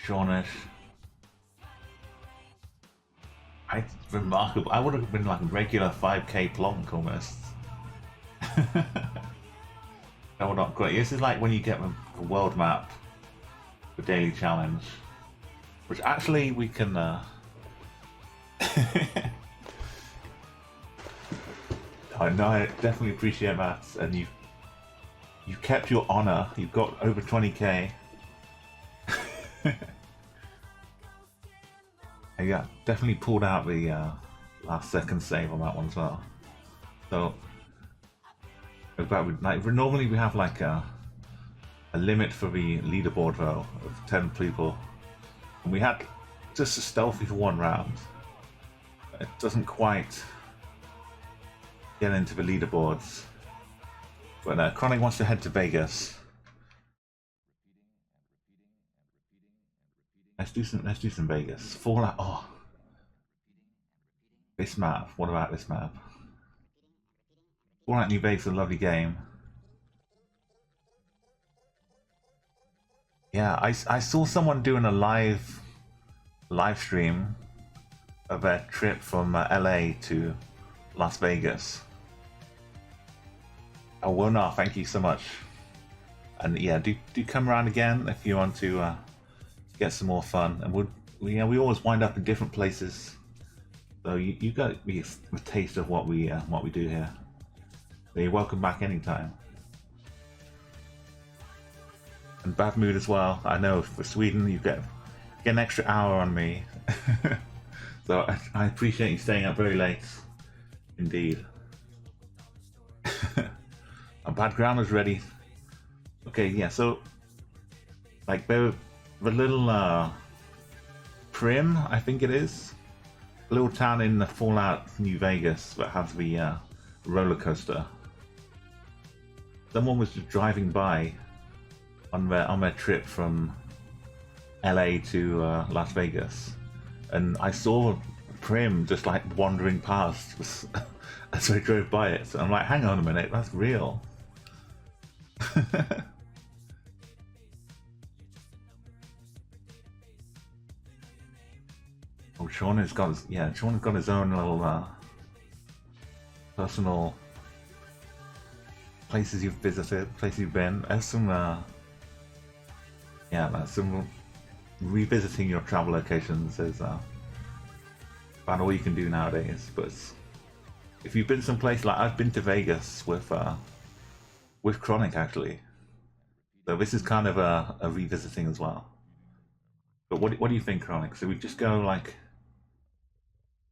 Speaker 1: Shawnish. Remarkable. I would have been like a regular 5k plonk almost. No, not great. This is like when you get the world map, the daily challenge, which actually we can. I know, I definitely appreciate that, and you kept your honor. You've got over 20k. Yeah, definitely pulled out the last second save on that one as well. So, like normally we have like a limit for the leaderboard though of 10 people, and we had just a stealthy for 1 round. It doesn't quite get into the leaderboards. But Chronic wants to head to Vegas. Let's do some Vegas. Fallout. Oh, this map. What about this map? Fallout New Vegas is a lovely game. Yeah, I saw someone doing a live stream of their trip from LA to Las Vegas. Oh, well, no, thank you so much. And yeah, do come around again if you want to get some more fun. And we always wind up in different places, so you got a taste of what we do here. So you're welcome back anytime. And bad mood as well. I know for Sweden you get an extra hour on me, so I appreciate you staying up very late. Indeed. A bad ground is ready. Okay, yeah, so like the little Prim, I think it is, a little town in the Fallout New Vegas that has the roller coaster. Someone was just driving by on their trip from LA to Las Vegas, and I saw Prim just like wandering past as I drove by it. So I'm like, hang on a minute, that's real. Oh, Sean has got his own little personal places you've visited, places you've been. There's some that's some revisiting your travel locations is about all you can do nowadays. But if you've been someplace, like I've been to Vegas with Chronic actually, so this is kind of a revisiting as well. But what do you think, Chronic? So we just go like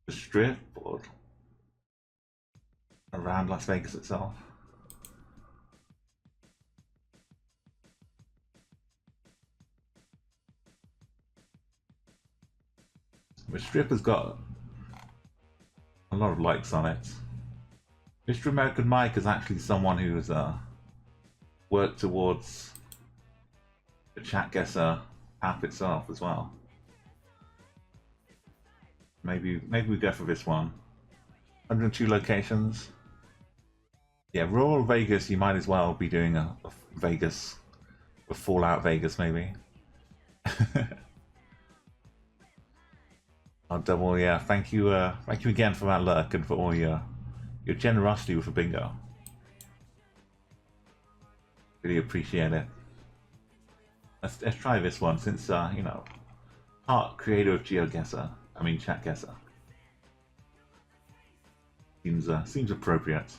Speaker 1: the Strip or around Las Vegas itself? The Strip has got a lot of likes on it. Mr. American Mike is actually someone who's worked towards the Chatguessr app itself as well. Maybe we go for this one. 102 locations. Yeah, rural Vegas. You might as well be doing a Vegas, a Fallout Vegas maybe. Oh, double. Yeah, thank you again for that luck and for all your generosity with the bingo. Really appreciate it. Let's try this one since you know, part creator of Geoguessr. I mean Chatguessr. Seems appropriate.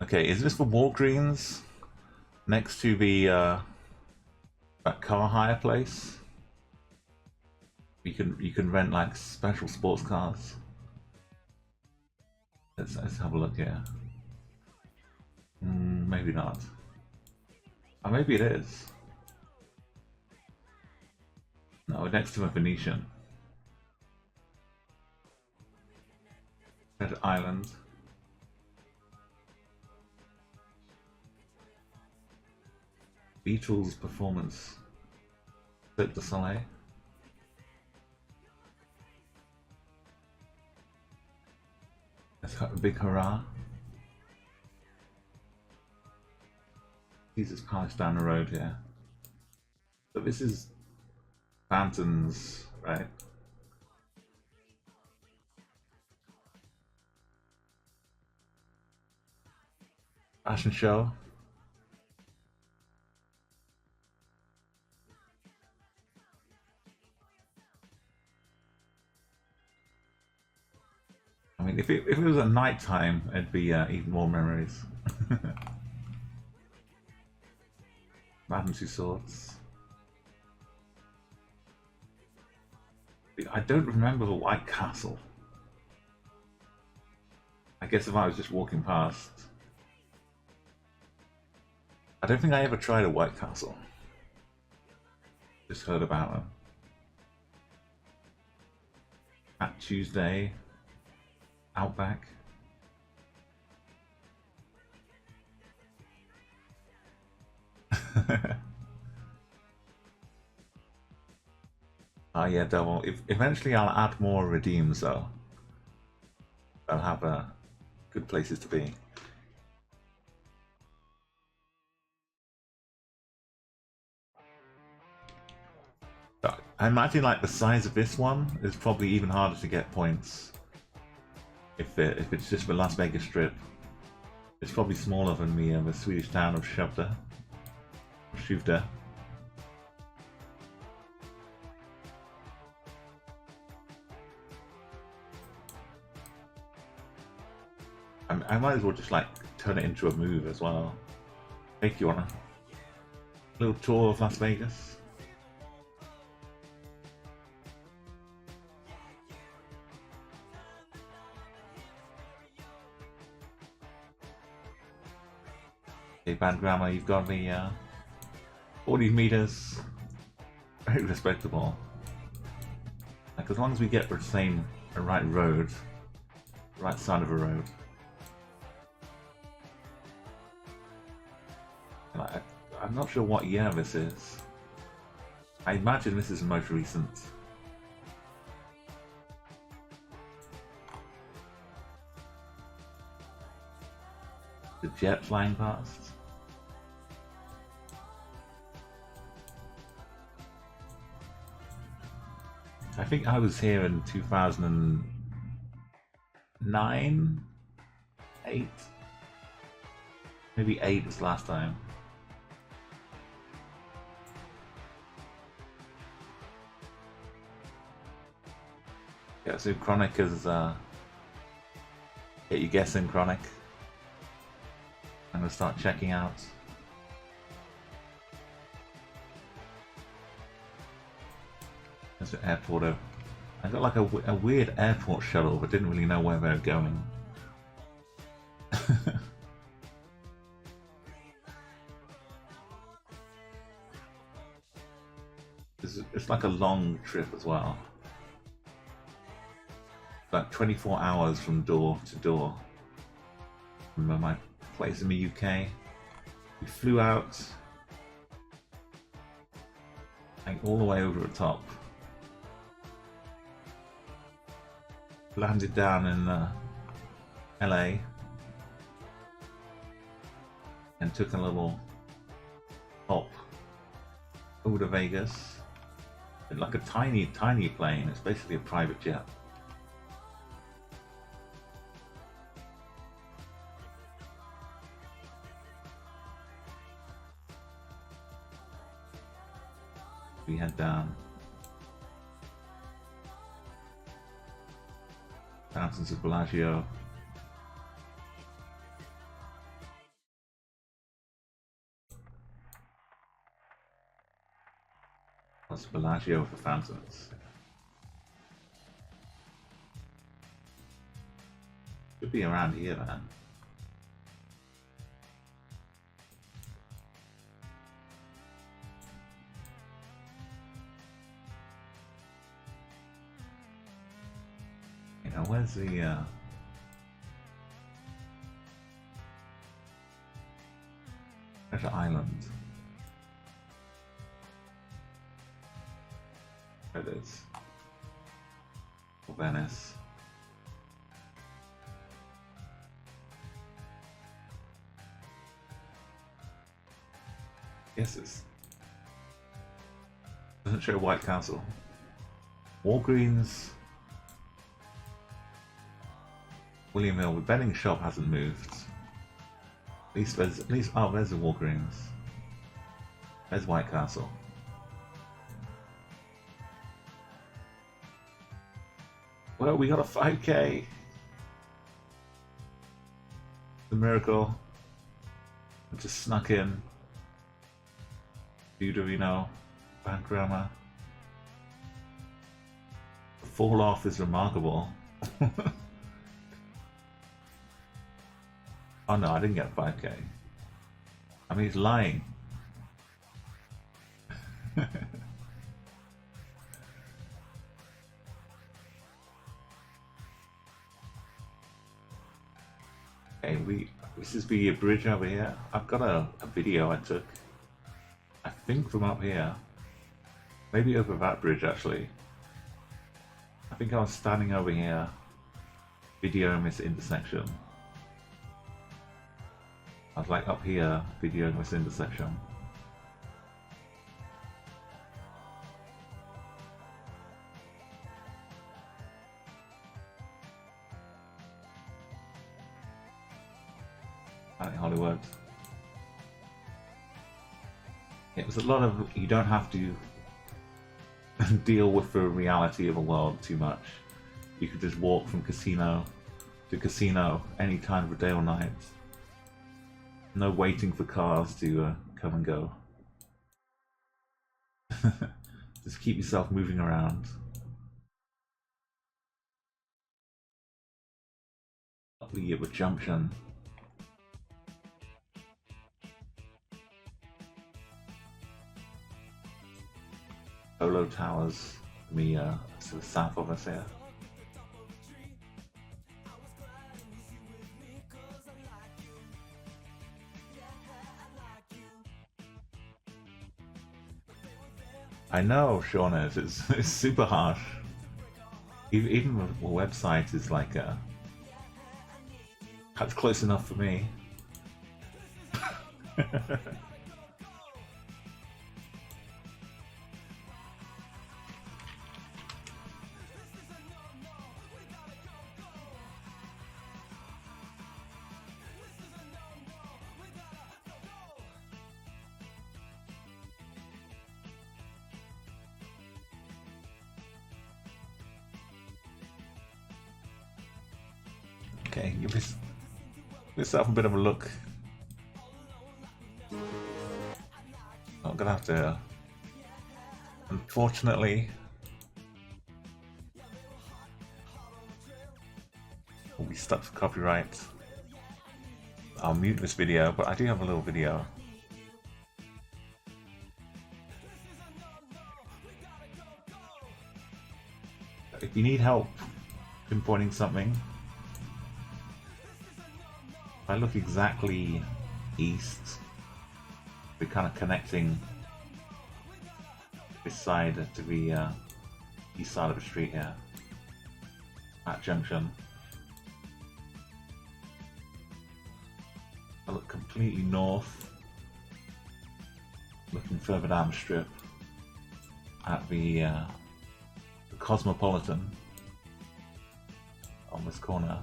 Speaker 1: Okay, is this for Walgreens next to the that car hire place? You can rent like special sports cars. Let's have a look here. Maybe not. Or maybe it is. No, we're next to a Venetian. Red Island. Beatles performance. Cirque du Soleil. Let's have a big hurrah. Jesus Christ, down the road here. So this is Fountains, right? Fashion show. I mean, if it was at night time, it'd be even more memories. Madame Tussauds. I don't remember the White Castle. I guess if I was just walking past. I don't think I ever tried a White Castle. Just heard about them. At Tuesday. Outback. Oh yeah, double. Eventually I'll add more redeems though. I'll have good places to be. But I imagine like the size of this one is probably even harder to get points. If it's just the Las Vegas Strip. It's probably smaller than the Swedish town of Skövde. I might as well just like turn it into a move as well. Take you on a little tour of Las Vegas. Okay, bad grammar, you've got the 40 meters. Very respectable. Like as long as we get the same right road, right side of a road. I'm not sure what year this is. I imagine this is the most recent. The jet flying past. I think I was here in 2009, 8. Maybe 8 was last time. Yeah, so Chronic is get your guess in, Chronic. I'm gonna start checking out. There's an airport. I got like a weird airport shuttle, but didn't really know where they were going. It's like a long trip as well. Like 24 hours from door to door. From my place in the UK. We flew out like all the way over the top. Landed down in LA and took a little hop over to Vegas. Like a tiny plane. It's basically a private jet. We head down. Fountains of Bellagio. What's Bellagio for fountains? Should be around here then. You know, where's the Treasure Island? There it is. Or Venice. Yes, it doesn't show White Castle. Walgreens. William Hill. The betting shop hasn't moved. At least there's oh, there's the Walgreens. There's White Castle. Well, we got a 5K. The miracle. I just snuck in. Udovino. Panorama. The fall off is remarkable. Oh no, I didn't get 5K. I mean, he's lying. Okay, this is the bridge over here. I've got a video I took, I think from up here. Maybe over that bridge actually. I think I was standing over here, videoing this intersection. I was like up here, videoing this intersection. Hollywood. It was a lot of, you don't have to deal with the reality of the world too much. You could just walk from casino to casino any time of the day or night. No waiting for cars to come and go. Just keep yourself moving around. Lovely at the junction. Polo Towers, me to the south of us here. I know, Sean is. It's super harsh. Even the website is like that's close enough for me. Okay, give yourself a bit of a look. I'm gonna have to, unfortunately, we'll be stuck for copyright. I'll mute this video, but I do have a little video. If you need help pinpointing something, if I look exactly east, we're kind of connecting this side to the east side of the street here, at junction. I look completely north, looking further down the strip at the Cosmopolitan on this corner.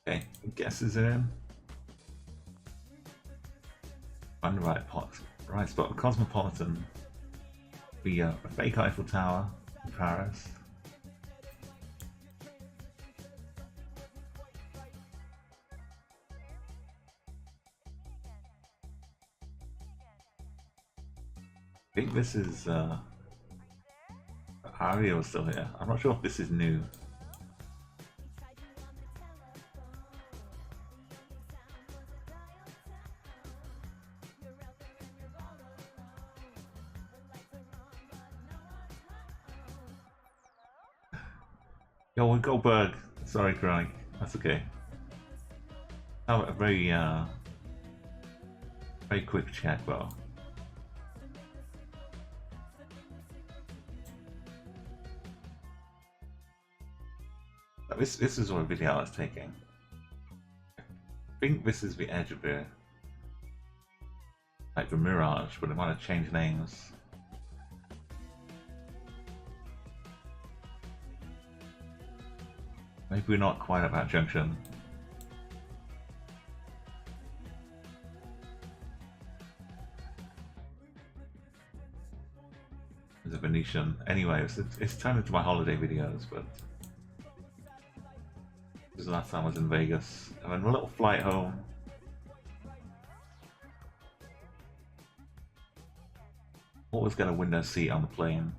Speaker 1: Okay, guess is in. Find the right spot. Cosmopolitan. The fake Eiffel Tower in Paris. I think this is Aria was still here. I'm not sure if this is new. Yo, Goldberg. Sorry, Craig. That's okay. Oh, a very quick check, though. This is what video I was taking. I think this is the edge of the Mirage, but it might have changed names. Maybe we're not quite at that junction. There's a Venetian. Anyway, it's turned into my holiday videos, but this is the last time I was in Vegas. I'm on a little flight home. Always get a window seat on the plane.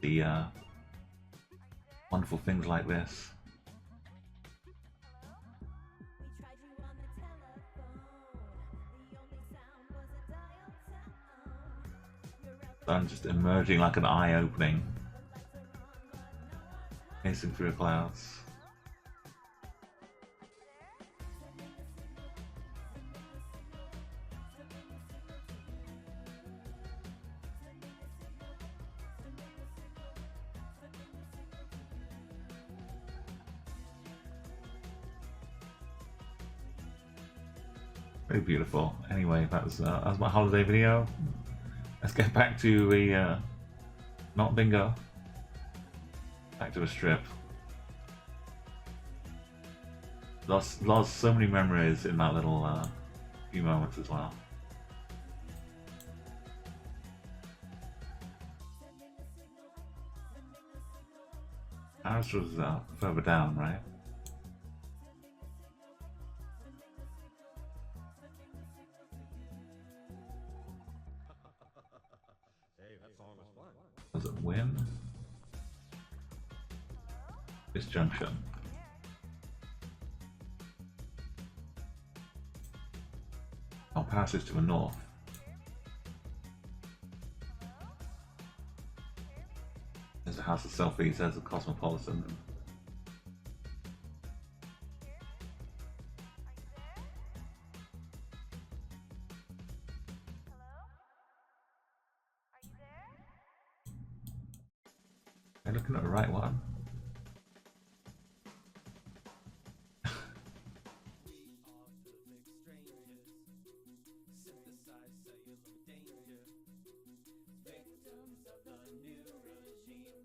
Speaker 1: The wonderful things like this. Sun just emerging like an eye opening, pacing through the clouds. Very beautiful. Anyway, that was my holiday video. Let's get back to the not bingo. Back to the strip. Lost so many memories in that little few moments as well. Paris was further down, right? Does it win? This junction. I'll pass this to the north. House of Selfies as a cosmopolitan. Am I looking at the right one?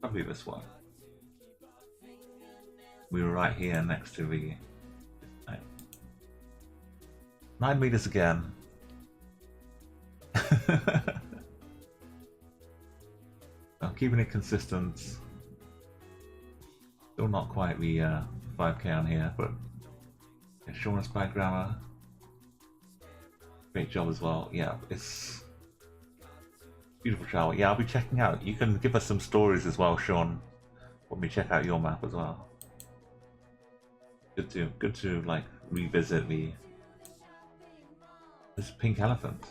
Speaker 1: Probably this one. We were right here next to the 9 meters again. I'm keeping it consistent. Still not quite the 5K on here, but yeah, Sean's bad grammar. Great job as well. Yeah, it's beautiful travel. Yeah, I'll be checking out. You can give us some stories as well, Sean, when we check out your map as well. Good to like revisit this pink elephant.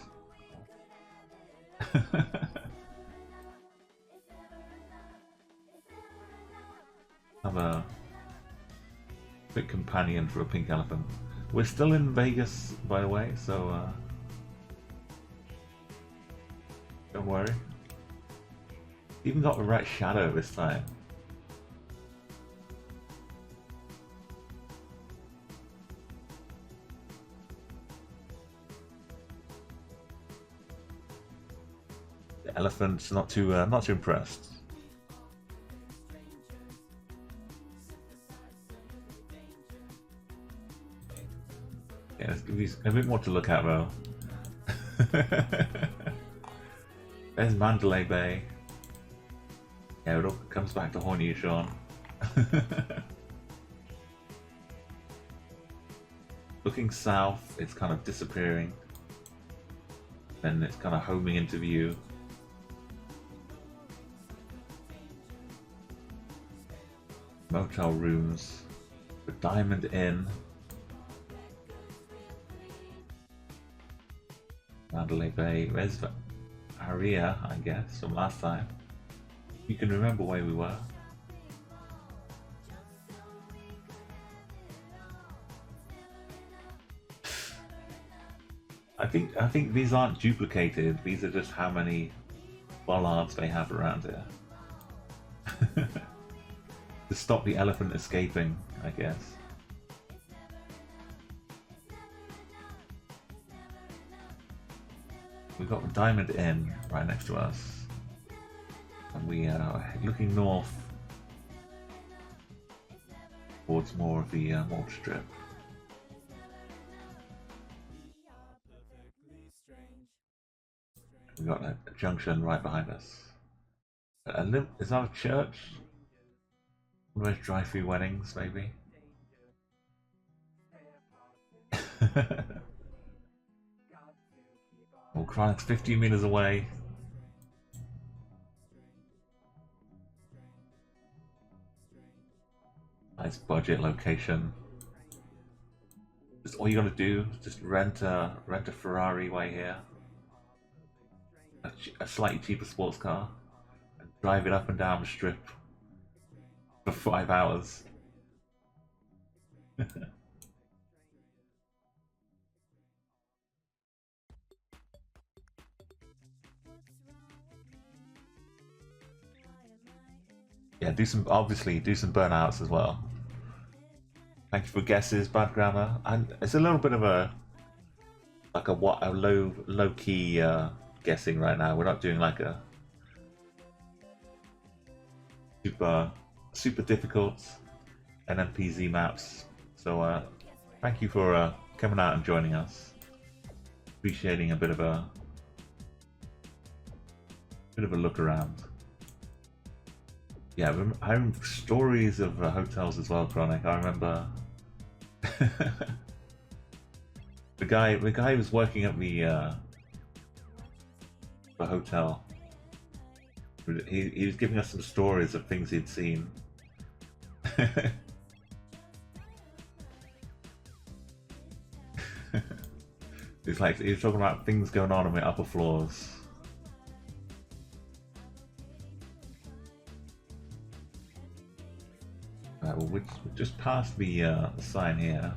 Speaker 1: Have a quick companion for a pink elephant. We're still in Vegas, by the way, so don't worry. Even got the right shadow this time. The elephant's not too impressed. Yeah, there's a bit more to look at though. There's Mandalay Bay. Yeah, it all comes back to haunt you, Sean. Looking south, it's kind of disappearing. Then it's kind of homing into view. Motel rooms. The Diamond Inn. Mandalay Bay. There's Aria, I guess, from last time. You can remember where we were. I think these aren't duplicated. These are just how many bollards they have around here. To stop the elephant escaping, I guess. We've got the Diamond Inn right next to us. And we are looking north towards more of the Mall Strip. We've got a junction right behind us. Is that a church? One of those drive-through weddings, maybe? Well, Chronics 15 meters away. Nice budget location. Just all you gotta do is just rent a Ferrari way here. A slightly cheaper sports car. And drive it up and down the strip for 5 hours. Yeah, do some burnouts as well. Thank you for guesses, bad grammar, and it's a little bit of a low key guessing right now. We're not doing like a super difficult NMPZ maps. So thank you for coming out and joining us. Appreciating a bit of a look around. Yeah, I remember stories of hotels as well, Chronic. I remember the guy who was working at the hotel. He was giving us some stories of things he'd seen. He was talking about things going on the upper floors. just past the sign here.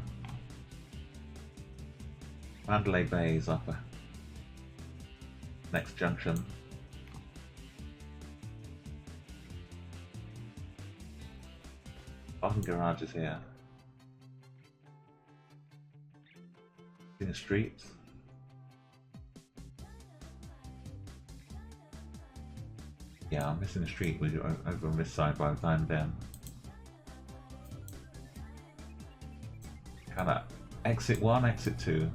Speaker 1: Mandalay Bay is up next junction. Parking garage is here. In the street. Yeah, I'm missing the street. We're over on this side by the time then. Kinda exit 1, exit 2.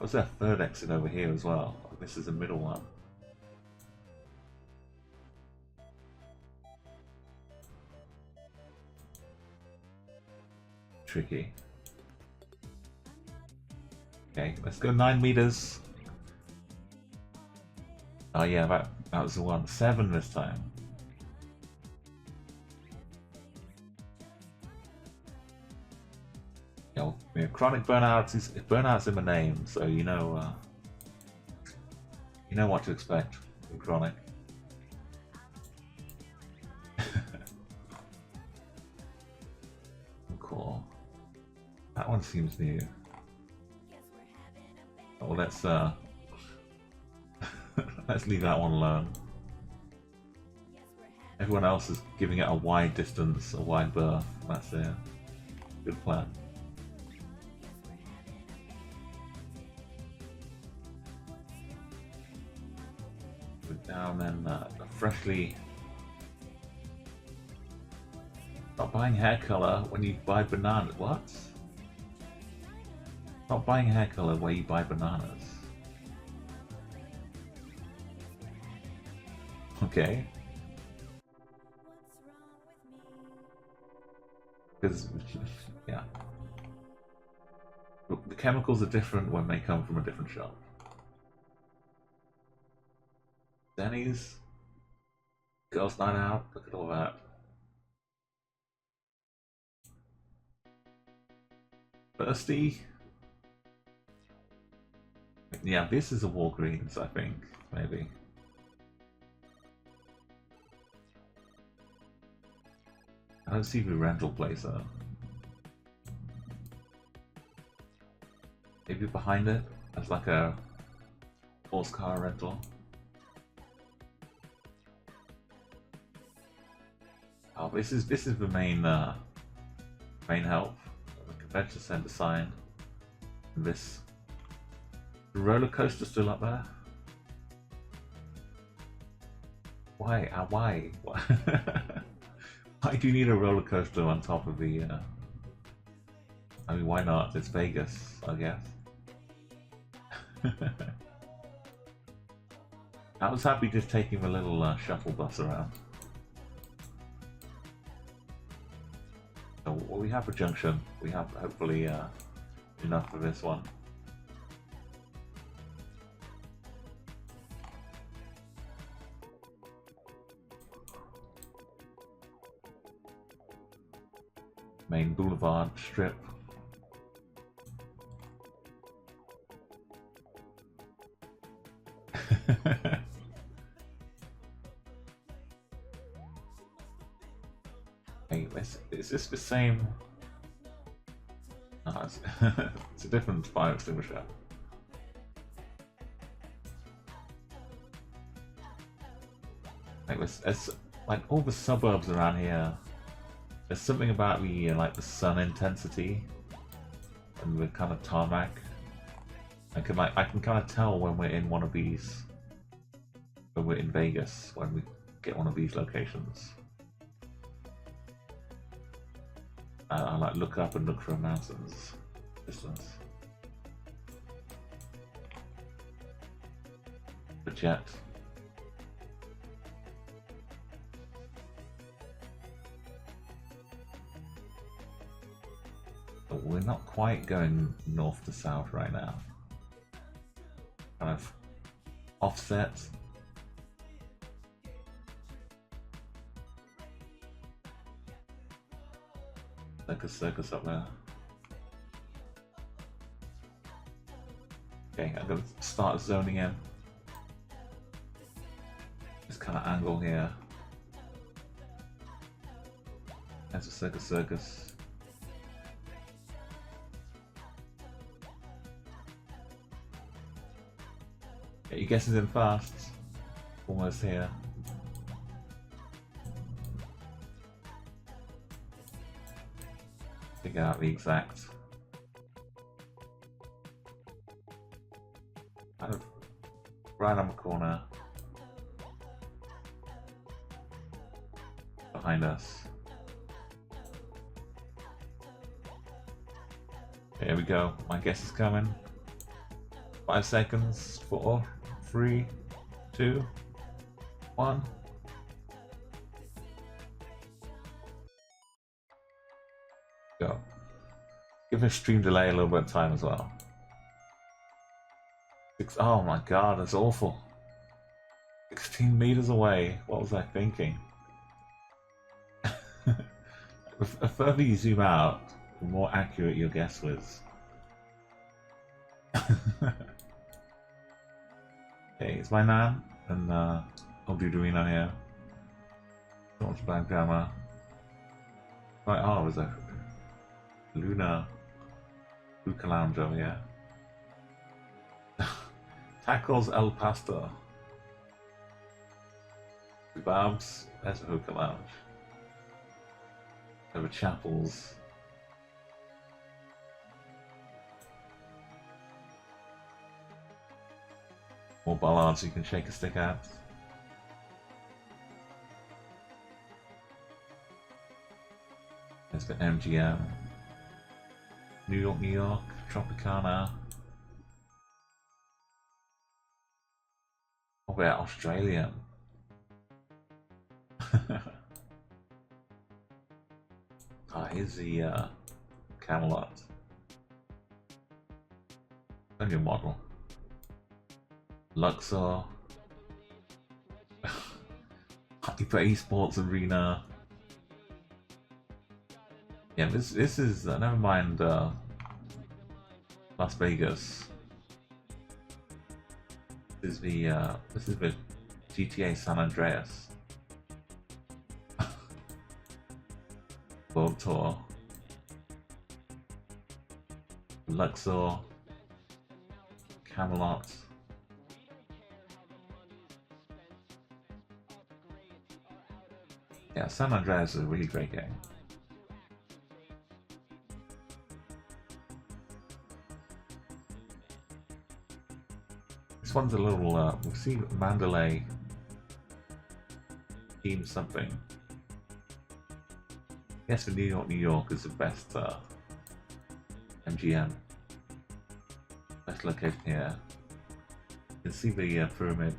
Speaker 1: Was there a third exit over here as well? This is the middle one. Tricky. Okay, let's go 9 meters. Oh yeah, that was the one. 7 this time. Chronic burnout's in my name, so you know what to expect from chronic. Cool. That one seems new. Oh, let's let's leave that one alone. Everyone else is giving it a wide distance, a wide berth. That's it. Good plan. Down then a freshly. Not buying hair color when you buy bananas. What? Not buying hair color where you buy bananas. Okay. Because yeah, the chemicals are different when they come from a different shop. Denny's, girls' night out. Look at all that. Thirsty. Yeah, this is a Walgreens, I think, maybe. I don't see the rental place though. Maybe behind it, as like a horse car rental. Oh, this is the main help. The convention center sign. And this roller coaster still up there. Why? Why? Why do you need a roller coaster on top of the? I mean, why not? It's Vegas, I guess. I was happy just taking a little shuttle bus around. So what we have a junction. We have hopefully enough for this one. Main boulevard strip. Hey, is this the same? Oh, it's a different fire extinguisher. It's like all the suburbs around here. There's something about the like the sun intensity and the kind of tarmac. I can kind of tell when we're in one of these, when we're in Vegas, when we get one of these locations. I like look up and look for a mountains distance. The jet. But we're not quite going north to south right now. Kind of offset. Like a circus up there. Okay, I'm gonna start zoning in. This kind of angle here. There's a circus. Get your guesses in fast. Almost here. Figure out the exact. Kind of right on the corner. Behind us. Here we go. My guess is coming. 5 seconds. 4, 3, 2, 1. Go. Give the stream delay a little bit of time as well. Oh my god, that's awful. 16 meters away. What was I thinking? The further you zoom out, the more accurate your guess was. Okay, it's my nan, and I'll do Dorina here. Launch back gamma. Right, oh, was a Luna Bucalange over here. Tackles El Pastor. Babs, there's a hookah lounge. Over chapels. More bollards you can shake a stick at. There's the MGM. New York, Tropicana. Oh, we're Australian. Here's the Camelot. A new model. Luxor. Hyper Esports Arena. Yeah, this is never mind Las Vegas. This is the GTA San Andreas World Tour. Luxor, Camelot. Yeah, San Andreas is a really great game. This one's a little, we'll see Mandalay Team something. Yes, for New York is the best MGM. Best location here. You can see the pyramid,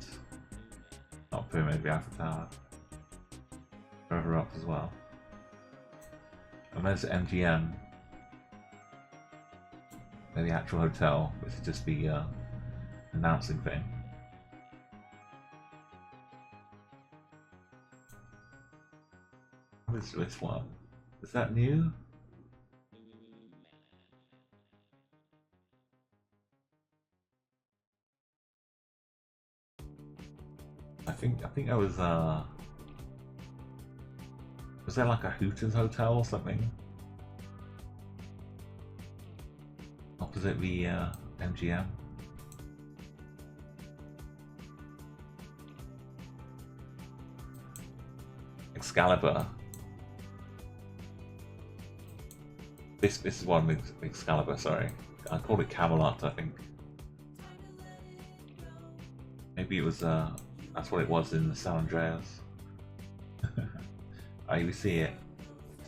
Speaker 1: not pyramid, the Eiffel Tower. Further up as well. And there's the MGM. They're the actual hotel, which is just the announcing thing. What is this one? Is that new? I think that was there like a Hooters hotel or something? Opposite the MGM. Excalibur. This is one with Excalibur, sorry. I called it Camelot, I think. Maybe it was that's what it was in the San Andreas. You see it.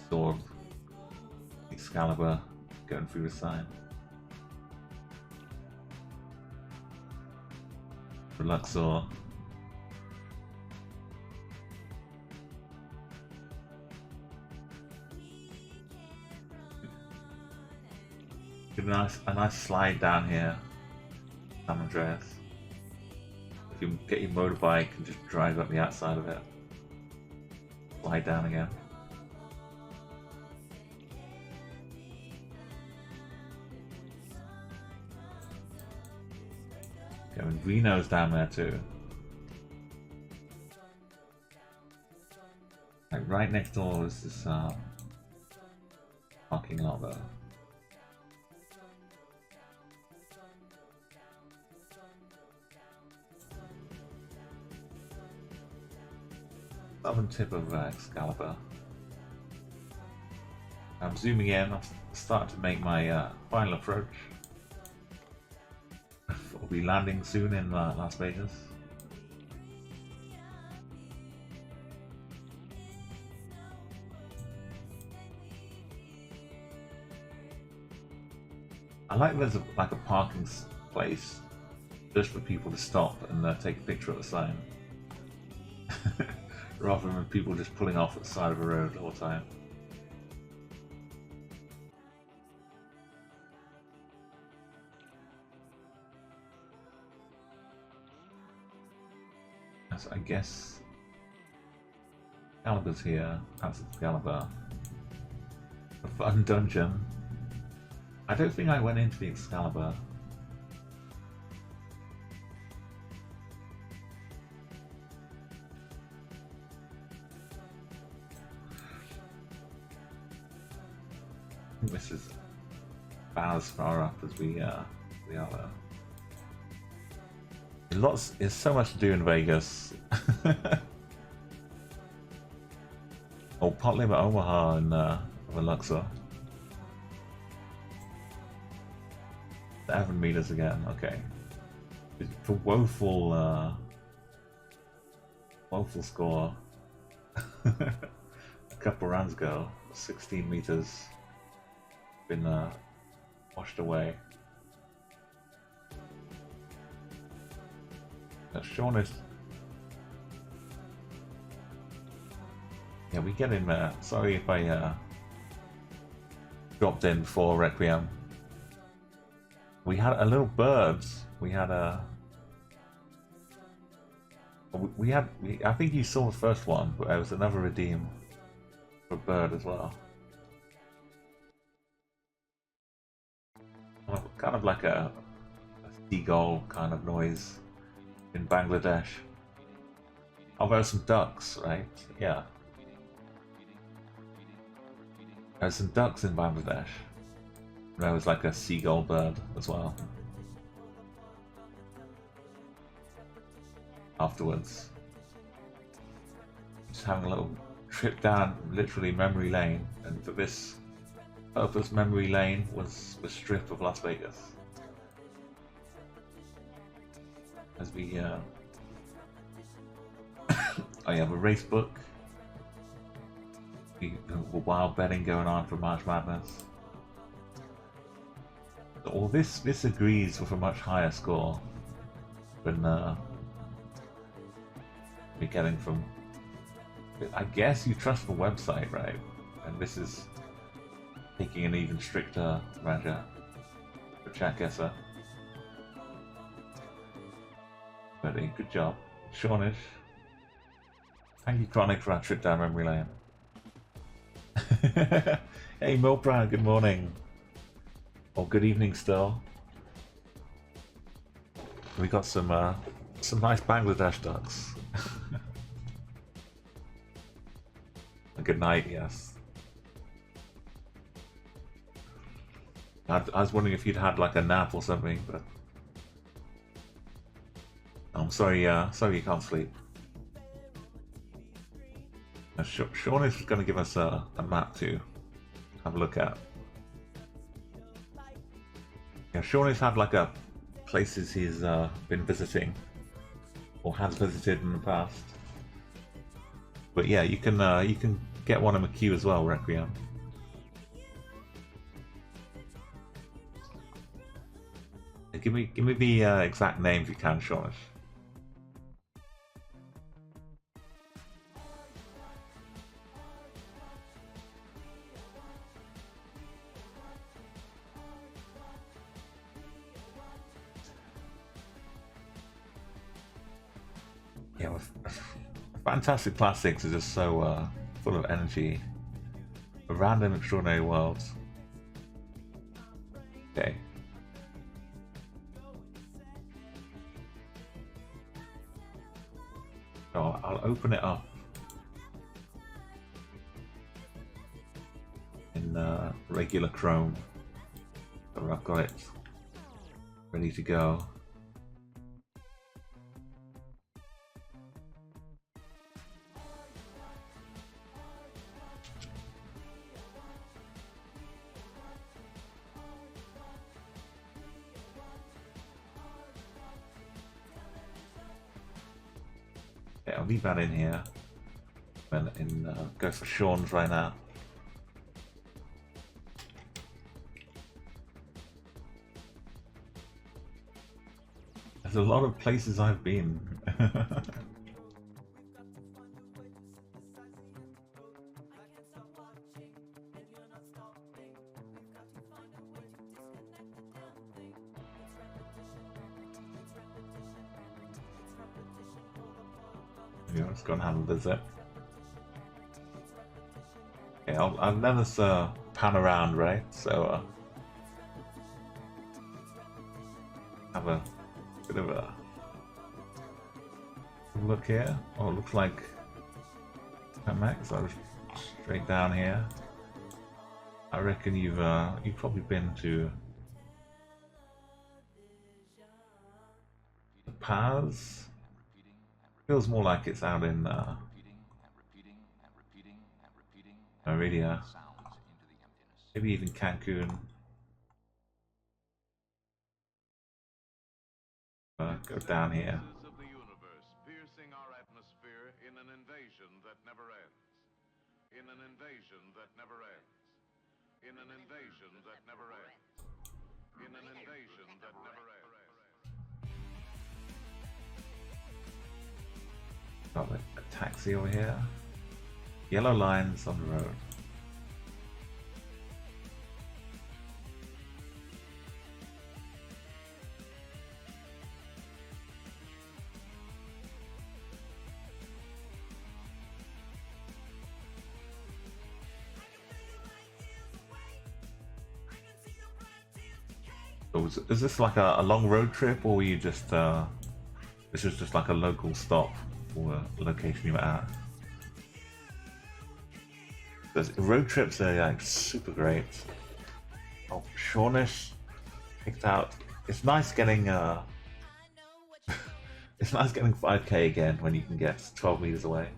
Speaker 1: Sword. Excalibur going through the sign. For Luxor. Give a nice slide down here, San Andreas. If you get your motorbike and just drive up the outside of it, slide down again. Okay, and Reno's down there too. Like right next door is this parking lot though. Southern tip of Excalibur. I'm zooming in. I'm starting to make my final approach. We'll be landing soon in Las Vegas. I like there's like a parking place just for people to stop and take a picture of the sign. Rather than people just pulling off at the side of the road all the time. So I guess Excalibur's here. That's Excalibur. A fun dungeon. I don't think I went into the Excalibur. I think this is about as far up as we are though. There's so much to do in Vegas. Oh, pot limit Omaha and Luxor. 7 meters again. Okay. For woeful score. A couple rounds ago, 16 meters. Been washed away. Sean is... Yeah, we get him there. Sorry if I dropped in before Requiem. We had a little birds. We had a... I think you saw the first one, but there was another redeem for a bird as well. Kind of like a seagull kind of noise in Bangladesh. Oh, there's some ducks, right? Yeah. There's some ducks in Bangladesh. There was like a seagull bird as well. Afterwards. Just having a little trip down literally memory lane, and for this purpose memory lane was the strip of Las Vegas. As we I have a race book. Wild betting going on for March Madness. All this agrees with a much higher score than we're getting from. I guess you trust the website, right? And this is taking an even stricter measure for Chatguessr. Ready, good job. Shawnish. Thank you, Chronic, for our trip down memory lane. Hey, Milbrand, good morning. Or good evening still. We got some nice Bangladesh ducks. A good night, yes. I was wondering if you'd had like a nap or something, but I'm sorry. Sorry you can't sleep. Sean is going to give us a map to have a look at. Yeah, Sean has had like a places he's been visiting or has visited in the past. But yeah, you can get one in the queue as well, Requiem. Give me the exact name if you can, Sean. Yeah, Fantastic Classics is just so full of energy. A random extraordinary worlds. Okay. I'll open it up in regular Chrome. So I've got it ready to go. Okay, I'll leave that in here. And go for Sean's right now. There's a lot of places I've been. Yeah, let's go and have a visit. Okay, I'll let us pan around, right? So have a bit of a look here. Oh, it looks like Max. I was straight down here. I reckon you've probably been to the paths. Feels more like it's out in Meridia, maybe even Cancun. Go down here.
Speaker 3: Of the universe piercing our atmosphere in an invasion that never ends. In an invasion that never ends. In an invasion that never ends. In an invasion that never ends.
Speaker 1: Got a taxi over here. Yellow lines on the road. So is this like a long road trip, or were you just this was just like a local stop for the location you were at? Because road trips are like super great. Oh, Shawnish picked out. It's nice getting it's nice getting 5k again when you can get 12 meters away.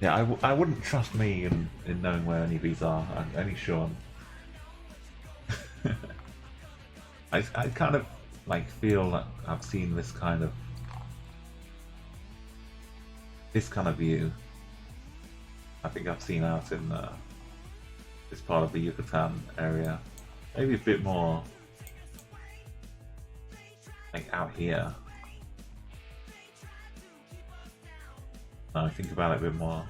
Speaker 1: Yeah, I wouldn't trust me in knowing where any of these are. Only Sean. I kind of like feel like I've seen this kind of view. I think I've seen out in this part of the Yucatan area. Maybe a bit more like out here. Now I think about it a bit more.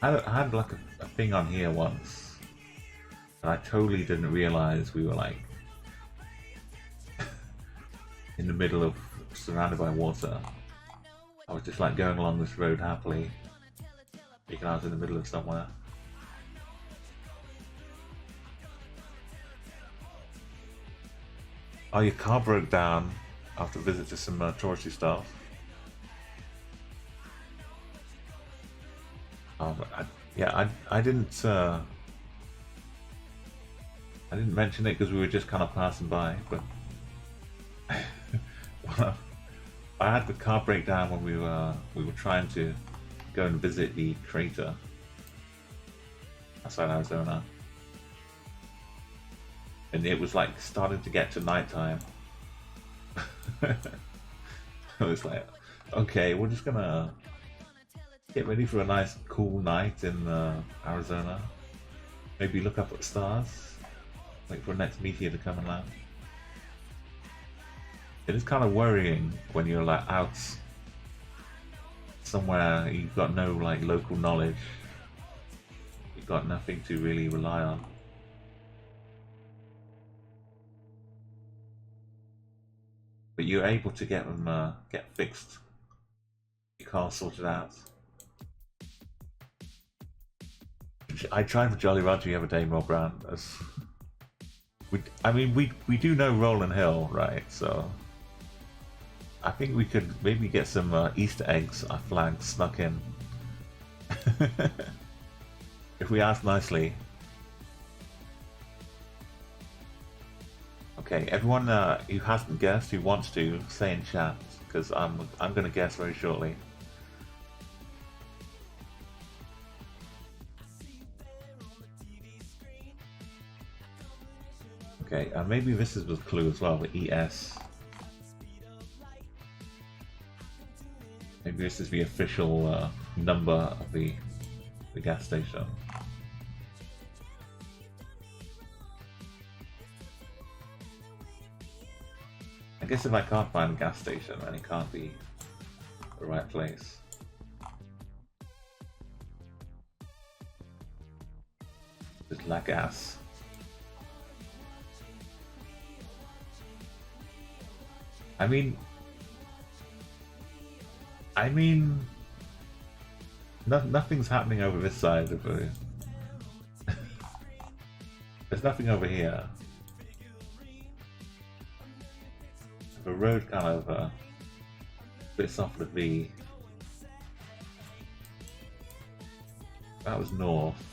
Speaker 1: I had like a thing on here once, and I totally didn't realize we were like in the middle of, surrounded by water. I was just like going along this road happily, thinking I was in the middle of somewhere. Oh, your car broke down after a visit to some touristy stuff. I didn't mention it because we were just kind of passing by, but well, I had the car break down when we were trying to go and visit the crater outside Arizona, and it was like starting to get to nighttime. I was like, okay, we're just gonna get ready for a nice cool night in Arizona. Maybe look up at the stars, wait for the next meteor to come and land. It is kind of worrying when you're like out somewhere, you've got no like local knowledge, you've got nothing to really rely on. But you're able to get them get fixed, your car sorted out. I tried for Jolly Roger the other day, Rob Brown. I mean, we do know Roland Hill, right? So I think we could maybe get some Easter eggs, flags snuck in. If we ask nicely. Okay, everyone who hasn't guessed, who wants to, say in chat, because I'm going to guess very shortly. Okay, maybe this is the clue as well, the ES. Maybe this is the official number of the gas station. I guess if I can't find a gas station, then it can't be the right place. Just La Gas. I mean, nothing's happening over this side of the... There's nothing over here. The road kind of splits off the V. That was north.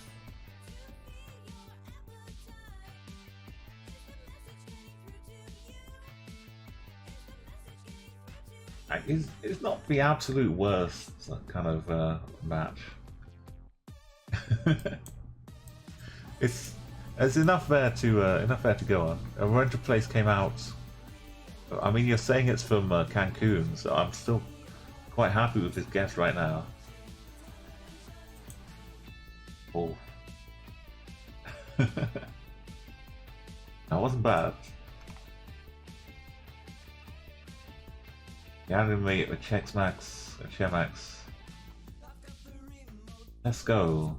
Speaker 1: It's not the absolute worst kind of match. There's enough there to go on. A rental place came out. I mean, you're saying it's from Cancun, so I'm still quite happy with this guess right now. Oh, that wasn't bad. The animate with Chexmax and Chemax. Let's go.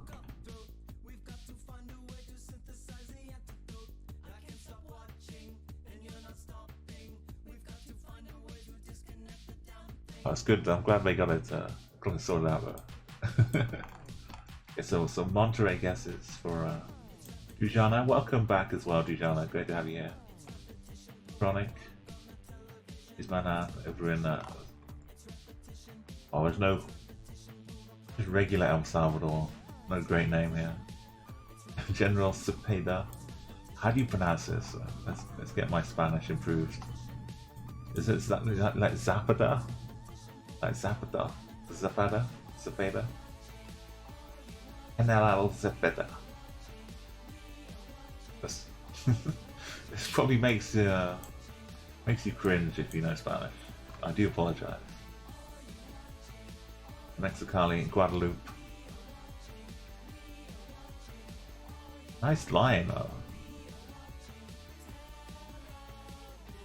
Speaker 1: Oh, that's good. I'm glad they got it sorted out though. Okay, so Monterey guesses for Dujana. Welcome back as well, Dujana. Great to have you here. Chronic. Is my name over in oh, there's no just regular El Salvador. No great name here. General Cepeda. How do you pronounce this? Let's get my Spanish improved. Is that like Zapata? Like Zapata? Zapata? Cepeda? General Cepeda. This probably makes you cringe if you know Spanish. I do apologize. Mexicali, Guadalupe. Nice line though.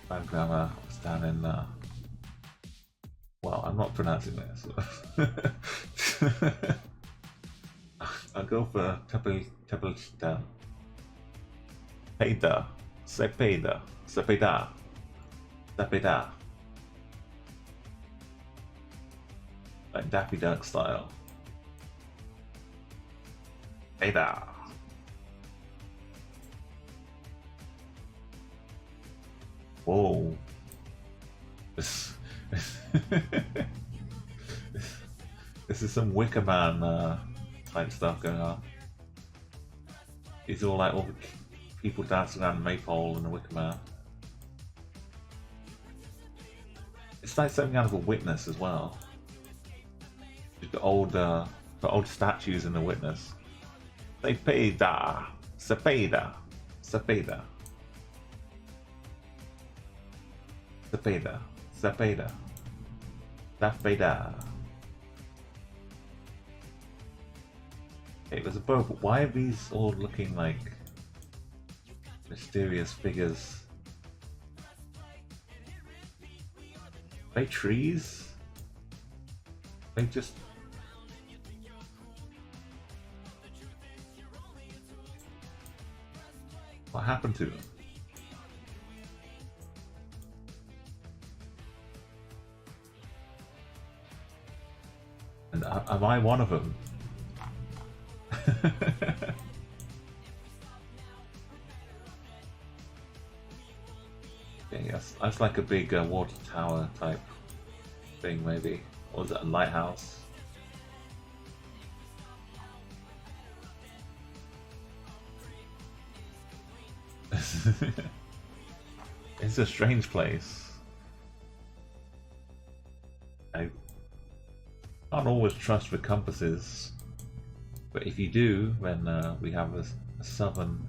Speaker 1: Bad grammar was down in well, I'm not pronouncing this. I'll go for Tepelchita. Cepeda. Cepeda. Cepeda. Cepeda. Like Daffy Duck style. Cepeda. Whoa. This is some Wicker Man type stuff going on. It's all like all the people dancing around the maypole in the Wicker Man. It's like something out of a Witness as well. The old statues in the Witness. Cepeda, Cepeda, Cepeda, Cepeda, Cepeda, Cepeda. Okay, there's a boat, but why are these all looking like mysterious figures? Are they trees? They just... What happened to them? And am I one of them? Okay, that's like a big water tower type thing, maybe. Or is it a lighthouse? It's a strange place. I can't always trust the compasses, but if you do, then we have a southern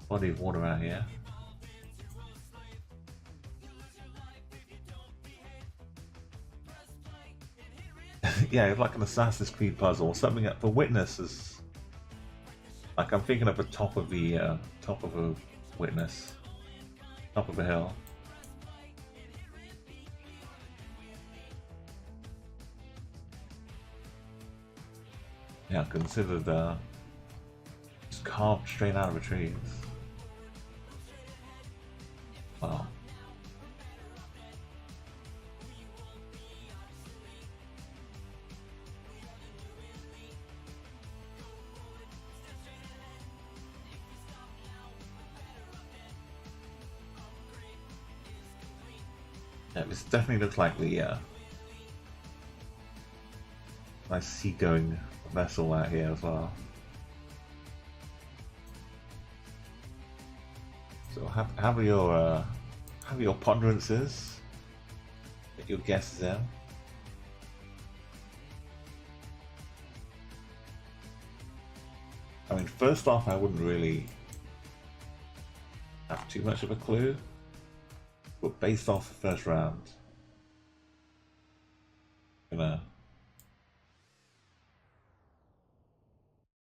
Speaker 1: body of water out here. Yeah, it's like an Assassin's Creed puzzle or something that the witness is. Like I'm thinking of the top of the top of a witness, top of a hill. Yeah, considered just carved straight out of the trees. Wow. Yeah, this definitely looks like the nice seagoing vessel out here as well. So have your ponderances, get your guesses in. I mean, first off, I wouldn't really have too much of a clue, but based off the first round, I'm gonna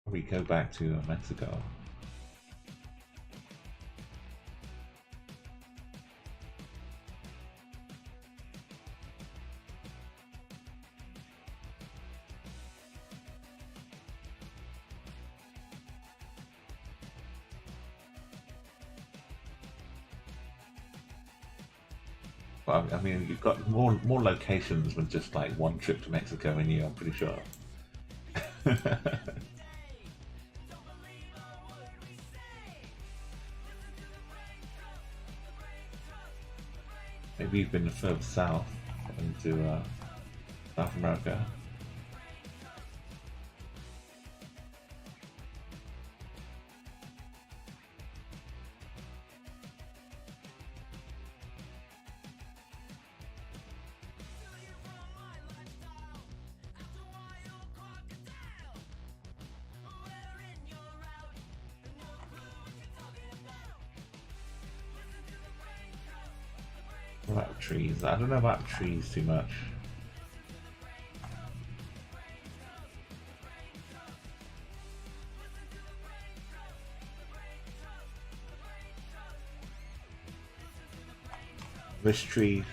Speaker 1: probably go back to Mexico. Well, I mean, you've got more locations than just like one trip to Mexico in you, I'm pretty sure. Maybe you've been further south into South America. What about trees? I don't know about trees too much. This tree,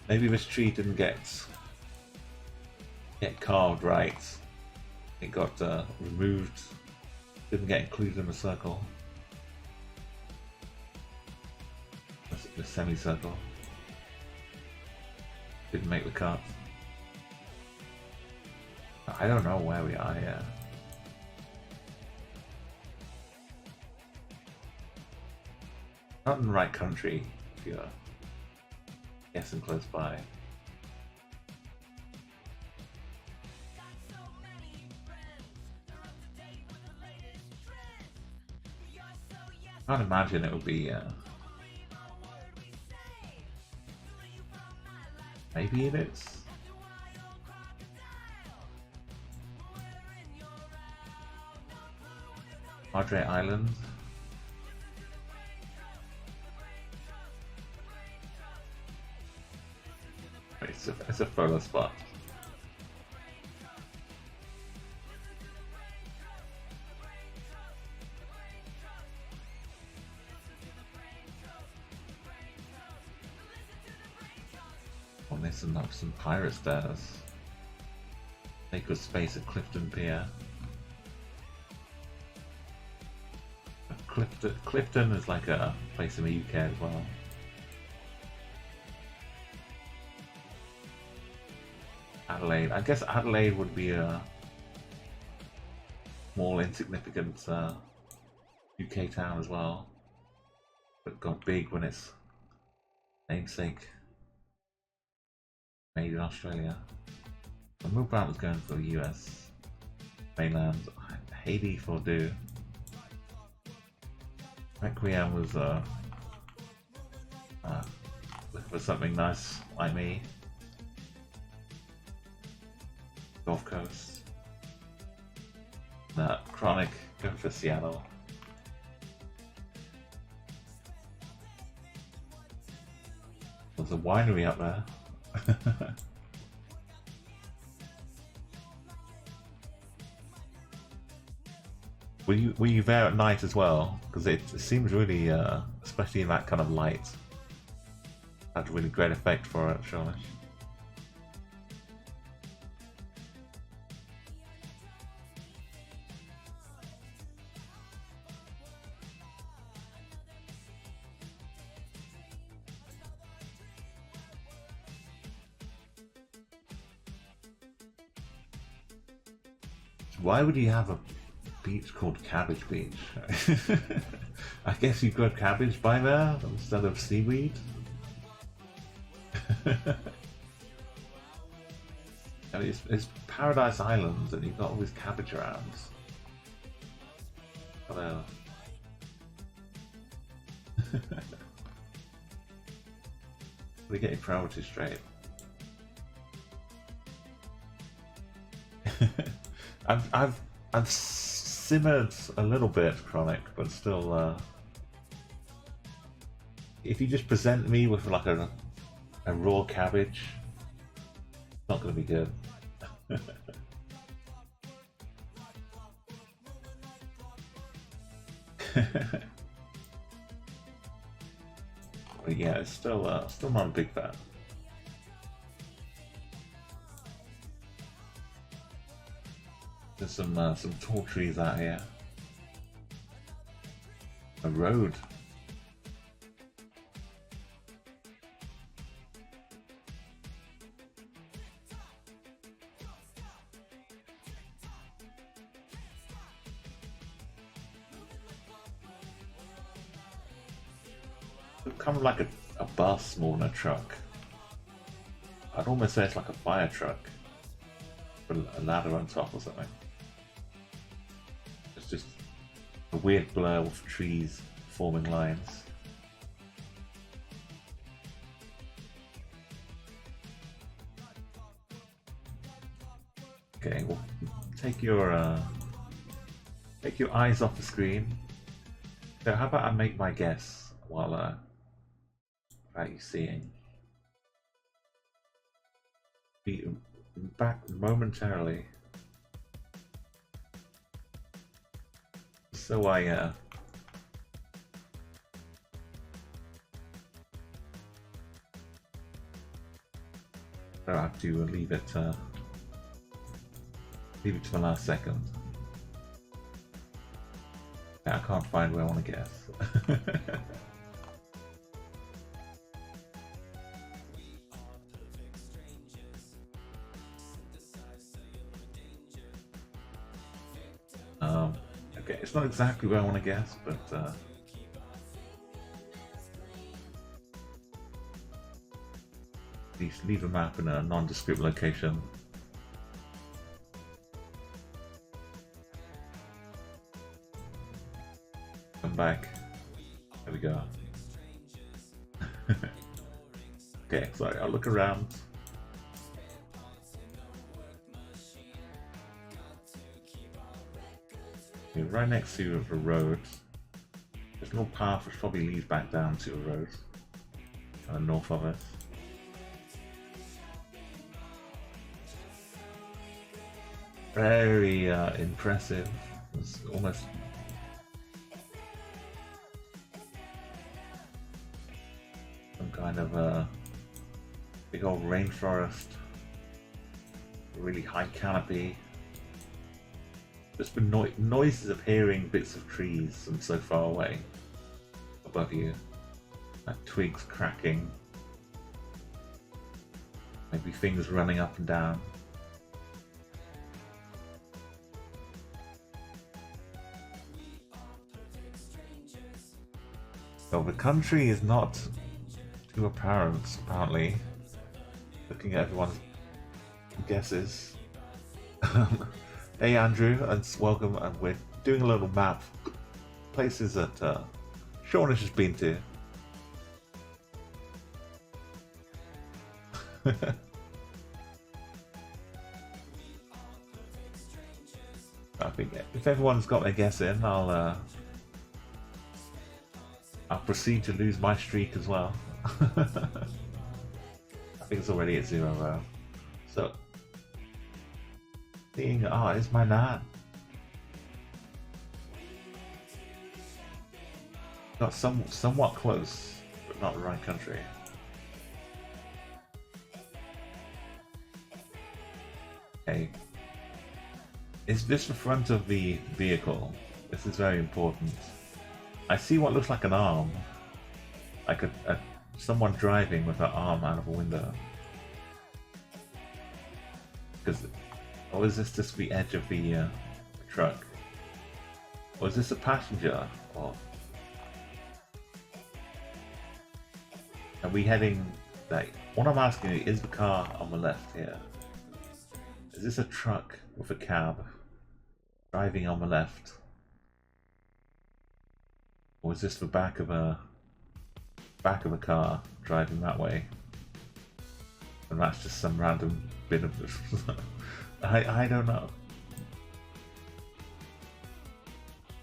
Speaker 1: maybe this tree didn't get carved right. It got removed, didn't get included in the circle, the semicircle. Didn't make the cut. I don't know where we are yet. Not in the right country if you're guessing close by. I can't imagine it would be maybe it is. Madre Island. It's a photo spot. Oh, there's some pirate stairs. Sacred space at Clifton Pier. Clifton is like a place in the UK as well. Adelaide. I guess Adelaide would be a small, insignificant UK town as well, but got big when it's namesake, made in Australia. The Moonbound was going for the US mainland. Haiti for do. Requiem was looking for something nice like me. Gulf Coast. Chronic going for Seattle. There's a winery up there. Were you there at night as well? Because it seems really, especially in that kind of light, had a really great effect for it, surely. Why would you have a beach called Cabbage Beach? I guess you grow cabbage by there instead of seaweed. I mean, it's Paradise Island and you've got all these cabbage around. What we getting priorities straight. I've simmered a little bit, Chronic, but still. If you just present me with like a raw cabbage, it's not going to be good. But yeah, it's still not a big fan. There's some tall trees out here. A road. It's kind of like a bus more than a truck. I'd almost say it's like a fire truck, with a ladder on top or something. It's just a weird blur with trees forming lines. Okay, well, take your eyes off the screen. So how about I make my guess while without you seeing? Be back momentarily. So I have to leave it to the last second. Yeah, I can't find where I want to guess. Okay, it's not exactly where I want to guess, but leave a map in a nondescript location. Come back. There we go. Okay, sorry, I'll look around. Okay, right next to a road. There's a little path which probably leads back down to a road. Kind of north of it. Very impressive. It's almost some kind of a big old rainforest, a really high canopy. Just been noises of hearing bits of trees from so far away above you, like twigs cracking, maybe things running up and down. So the country is not Two apparents, apparently. Looking at everyone's guesses. Hey Andrew, and welcome, and we're doing a little map. Places that Sean has just been to. I think if everyone's got their guess in, I'll proceed to lose my streak as well. I think it's already at 0 though. So, seeing, it's my nan. Got somewhat close, but not the right country. Okay. Is this the front of the vehicle? This is very important. I see what looks like an arm. Like someone driving with their arm out of a window. Or is this just the edge of the truck? Or is this a passenger? Or are we heading, like, what I'm asking you, is the car on the left here? Is this a truck with a cab driving on the left? Or is this the back of a car driving that way? And that's just some random bit of I don't know.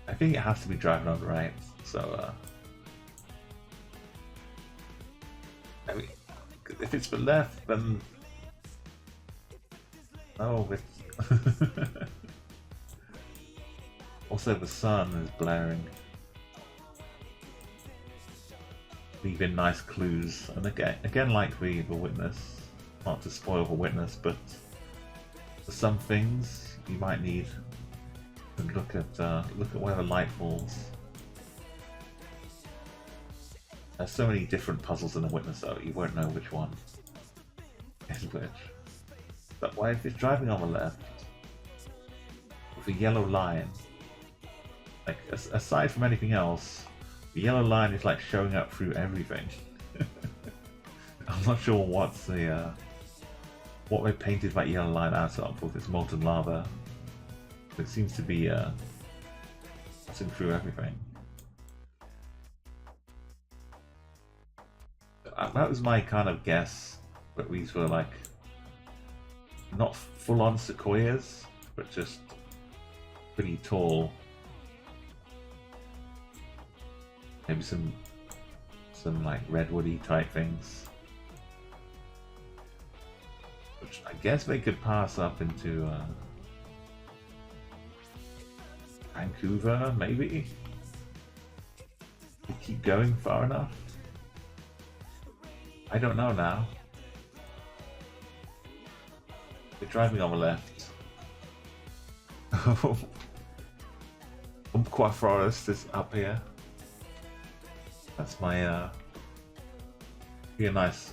Speaker 1: I think it has to be driving on the right, so I mean, if it's the left, then it's also the sun is blaring, leaving nice clues. And again, like the witness, not to spoil the witness, but for some things you might need to look at where the light falls. There's so many different puzzles in the witness, though you won't know which one is which. But why, if it's driving on the left with a yellow line, like aside from anything else, the yellow line is like showing up through everything. I'm not sure what's the what they painted that yellow line out of with its molten lava. It seems to be passing through everything. That was my kind of guess, but these were like not full-on sequoias, but just pretty tall. Maybe some like redwoody type things, which I guess they could pass up into Vancouver, maybe. You keep going far enough. I don't know now. We're driving on the left. Umpqua Forest is up here. That's my be a nice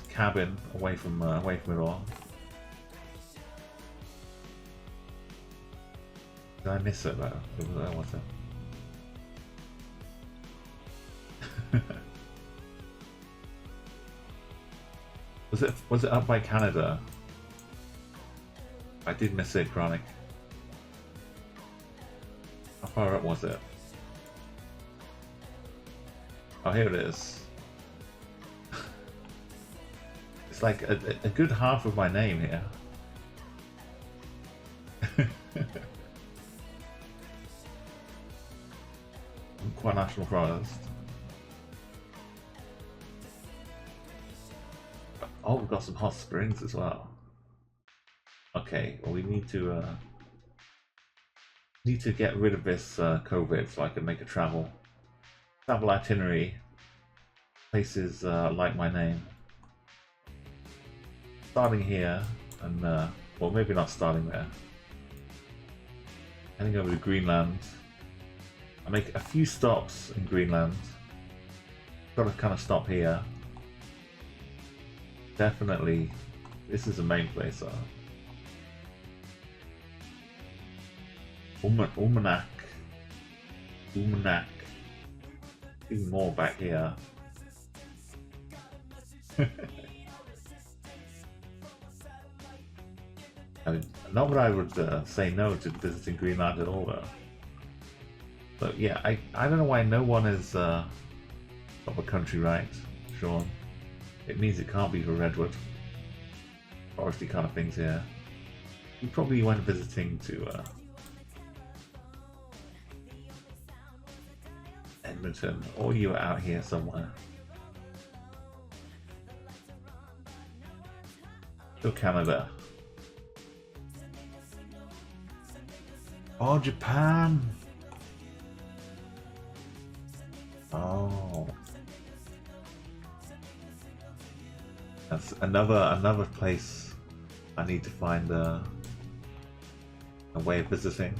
Speaker 1: cabin away from it all. Did I miss it though? Where was it? Was it up by Canada? I did miss it, Chronic. How far up was it? Oh, here it is. It's like a good half of my name here. Umpqua National Forest. Oh, we've got some hot springs as well. Okay, well, we need to get rid of this COVID so I can make a travel itinerary. Places like my name. Starting here, and well, maybe not starting there. Heading over to Greenland. I make a few stops in Greenland. Got to kind of stop here. Definitely, this is the main place. Ulmanak. Even more back here. I mean, not that I would say no to visiting Greenland at all, though. But yeah, I don't know why no one is got the country right, Sean. It means it can't be for redwood, foresty kind of things here. You probably went visiting to Edmonton, or you were out here somewhere. To Canada. Oh, Japan! Oh. That's another place I need to find a way of visiting.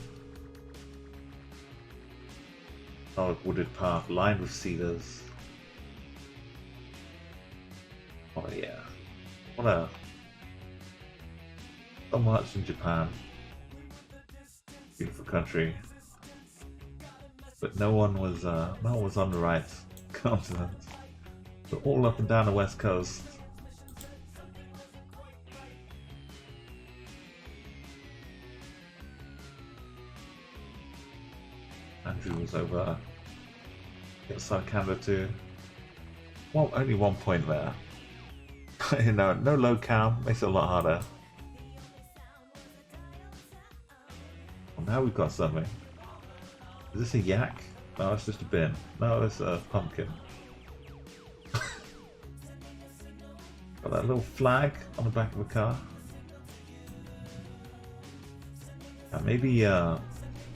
Speaker 1: Oh, a wooded path lined with cedars. Oh yeah. What a so much in Japan. Beautiful country. But no one was on the right continent. So all up and down the west coast. Andrew was over the other side of Canada too. Well, only one point there. You know, no low cam makes it a lot harder. Well, now we've got something. Is this a yak? No, it's just a bin. No, it's a pumpkin. Got that little flag on the back of a car. Maybe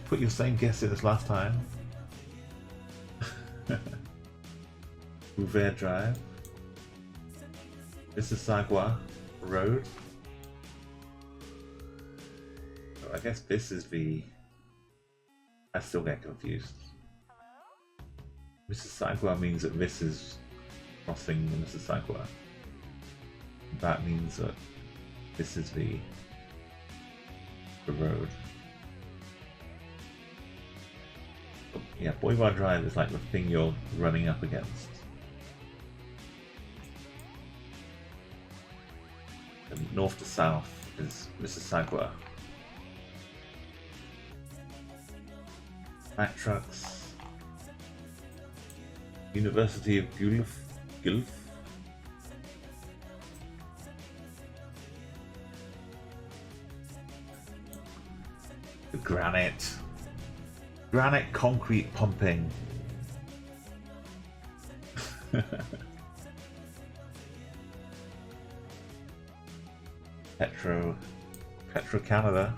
Speaker 1: put your same guess in as last time. Bouvert Drive. Mississauga Road. So I guess this is the... I still get confused. Mississauga means that this is crossing the Mississauga. That means that this is the road. But yeah, Boulevard Drive is like the thing you're running up against. And north to south is Mississauga. Mack trucks. University of Guelph. The granite concrete pumping. Petro Canada.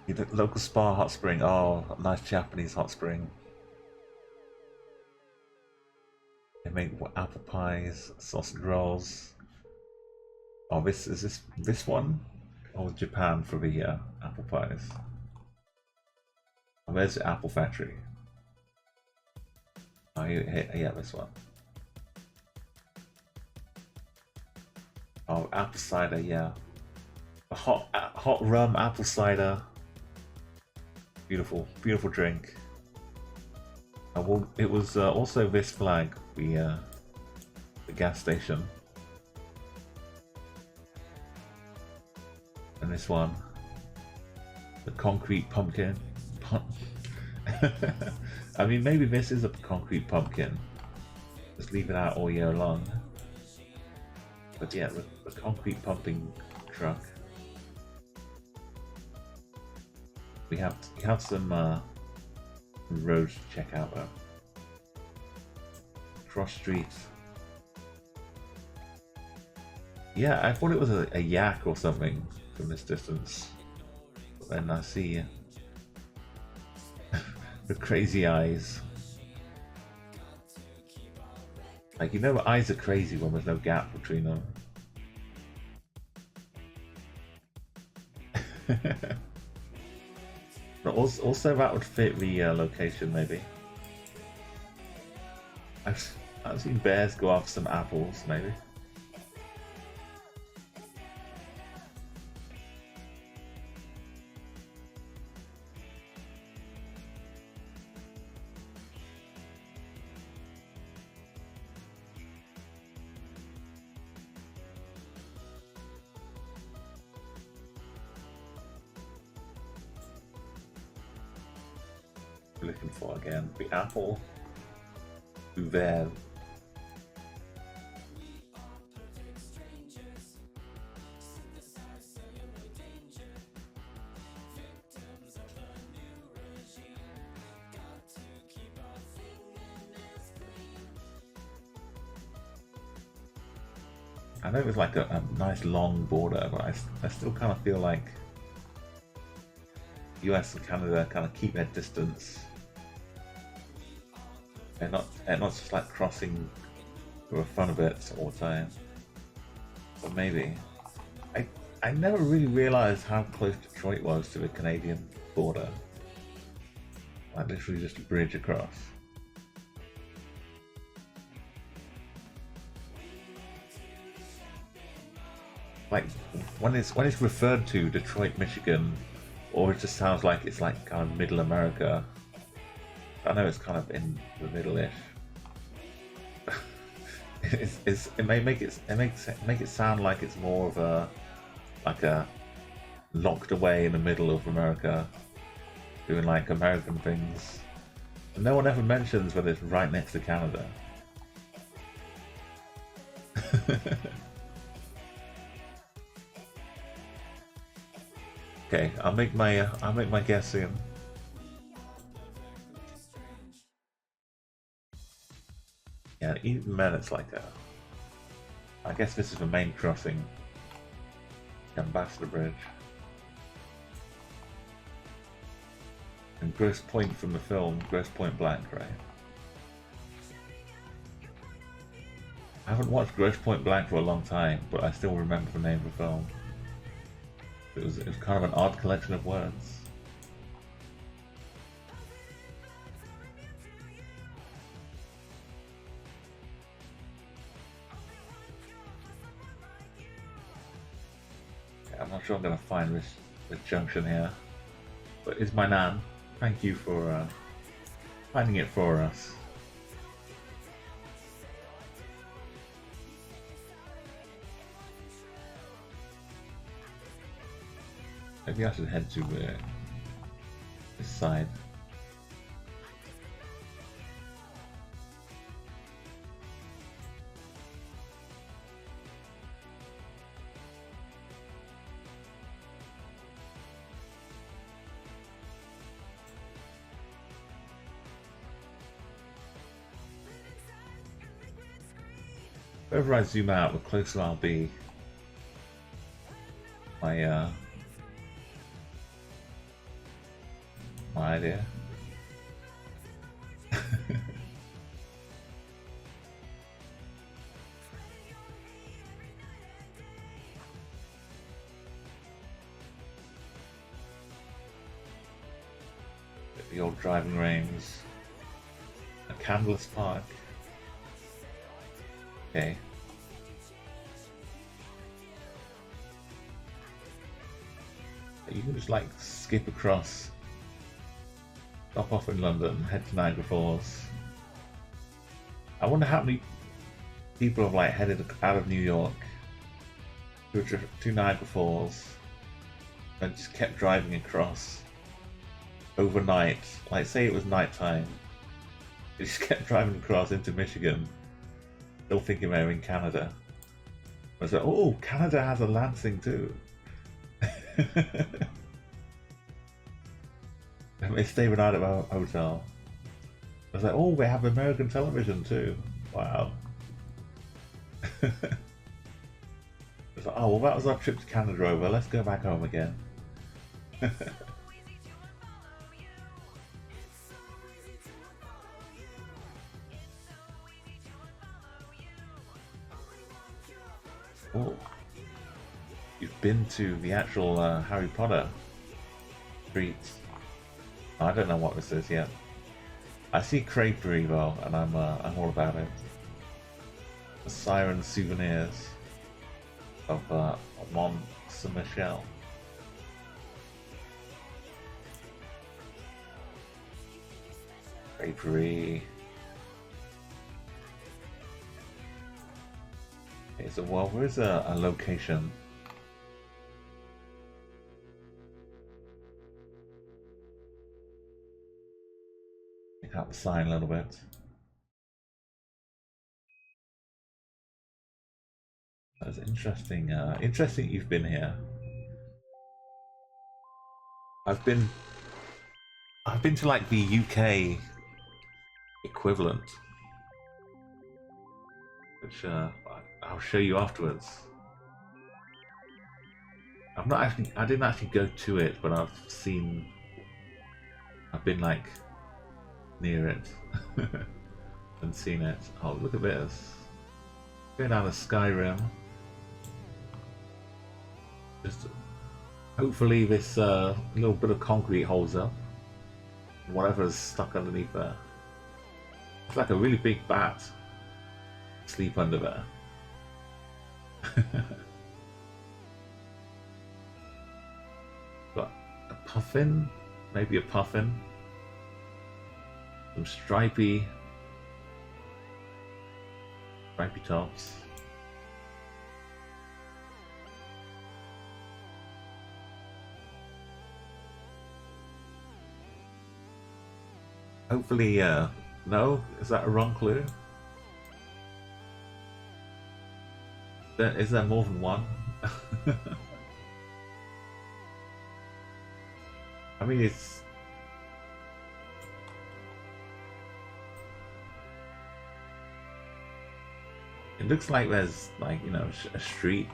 Speaker 1: The local spa hot spring. Oh, nice Japanese hot spring. They make apple pies, sausage rolls. Oh, this one? Oh, Japan for the apple pies. Oh, there's the apple factory. Oh, yeah, this one. Oh, apple cider, yeah. A hot rum apple cider. Beautiful, beautiful drink. Well, it was also this flag, the gas station, and this one, the concrete pumpkin. I mean, maybe this is a concrete pumpkin. Just leave it out all year long. But yeah, the concrete pumping truck. We have some roads to check out though. Cross Street. Yeah, I thought it was a yak or something from this distance. But then I see the crazy eyes. Like, you know, eyes are crazy when there's no gap between them. But also that would fit the location, maybe. I've seen bears go after some apples, maybe. looking for again? The apple. Uver. I know it was like a nice long border, but I still kind of feel like US and Canada kind of keep their distance. They're not just like crossing for the fun of it all the time. But maybe. I never really realized how close Detroit was to the Canadian border. Like literally just a bridge across. Like when it's referred to Detroit, Michigan, or it just sounds like it's like kind of middle America. I know it's kind of in the middle-ish. It may make it sound like it's more of a locked away in the middle of America, doing like American things. And no one ever mentions whether it's right next to Canada. Okay, I'll make my guess soon. Yeah, even then it's like I guess this is the main crossing. Ambassador Bridge. And Grosse Pointe from the film, Grosse Pointe Blank, right? I haven't watched Grosse Pointe Blank for a long time, but I still remember the name of the film. It was kind of an odd collection of words. I'm not sure I'm going to find this junction here, but it's my nan. Thank you for finding it for us. Maybe I should head to this side. The further I zoom out, the closer I'll be. My idea. The old driving range. A candleless park. Okay. You can just like skip across, stop off in London, head to Niagara Falls. I wonder how many people have like headed out of New York to Niagara Falls and just kept driving across overnight. Like say it was nighttime, they just kept driving across into Michigan, still thinking they were in Canada. I was like, oh, Canada has a Lansing too. They stay the night at a hotel. I was like, oh, we have American television too. Wow. I was like, oh, well, that was our trip to Canada over. Let's go back home again. Oh, you've been to the actual Harry Potter street. I don't know what this is yet. I see creperie though, and I'm all about it. The Siren Souvenirs of Mont Saint Michel. Creperie. Okay, so well, where's a location? Pick out the sign a little bit. That's interesting. Interesting you've been here. I've been to like the UK equivalent, which I'll show you afterwards. I didn't actually go to it, but I've been like near it and seen it. Oh, look at this. Going down to Skyrim. Just hopefully this little bit of concrete holds up. Whatever's stuck underneath there. It's like a really big bat. Sleep under there. Got a puffin, maybe a puffin. Some stripy tops. Hopefully, no? Is that a wrong clue? Is there more than one? I mean, it's... It looks like there's, like, you know, a street.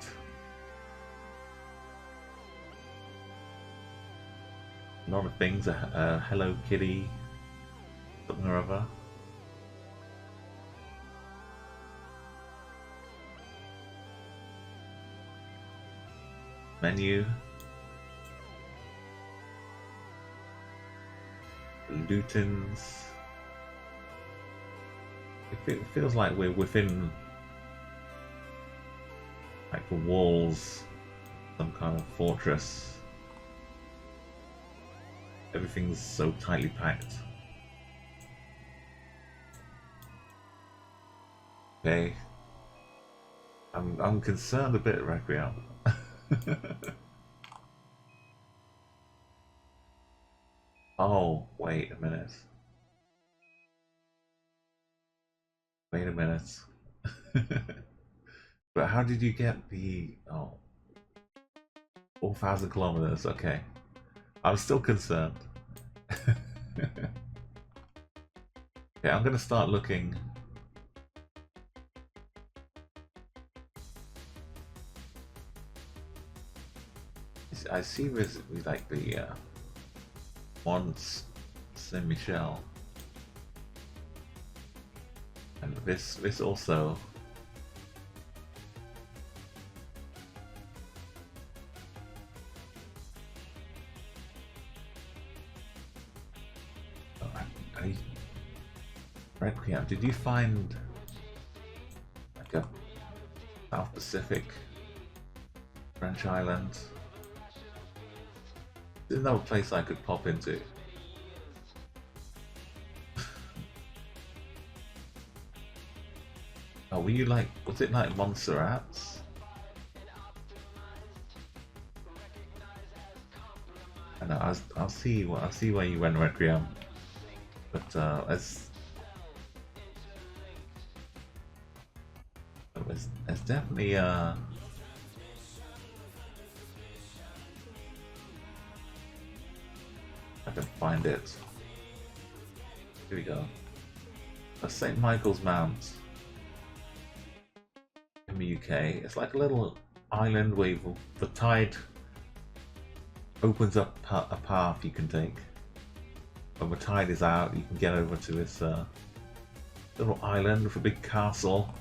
Speaker 1: A lot of things, Hello Kitty, something or other. Menu. Lutins. It feels like we're within like the walls, some kind of fortress. Everything's so tightly packed. Okay. I'm concerned a bit, Requiem. Oh, wait a minute. Wait a minute. But how did you get the... Oh. 4,000 kilometers, okay. I'm still concerned. Okay, I'm gonna start looking. I see with like the Mont Saint Michel, and this also. Requiem, did you find like a South Pacific French island? There's no place I could pop into. Oh, were you like, was it like Montserrat's? I know, I'll see where you went, Requiem. But there's definitely I can find it. Here we go. A St. Michael's Mount in the UK. It's like a little island where the tide opens up a path you can take. When the tide is out, you can get over to this little island with a big castle.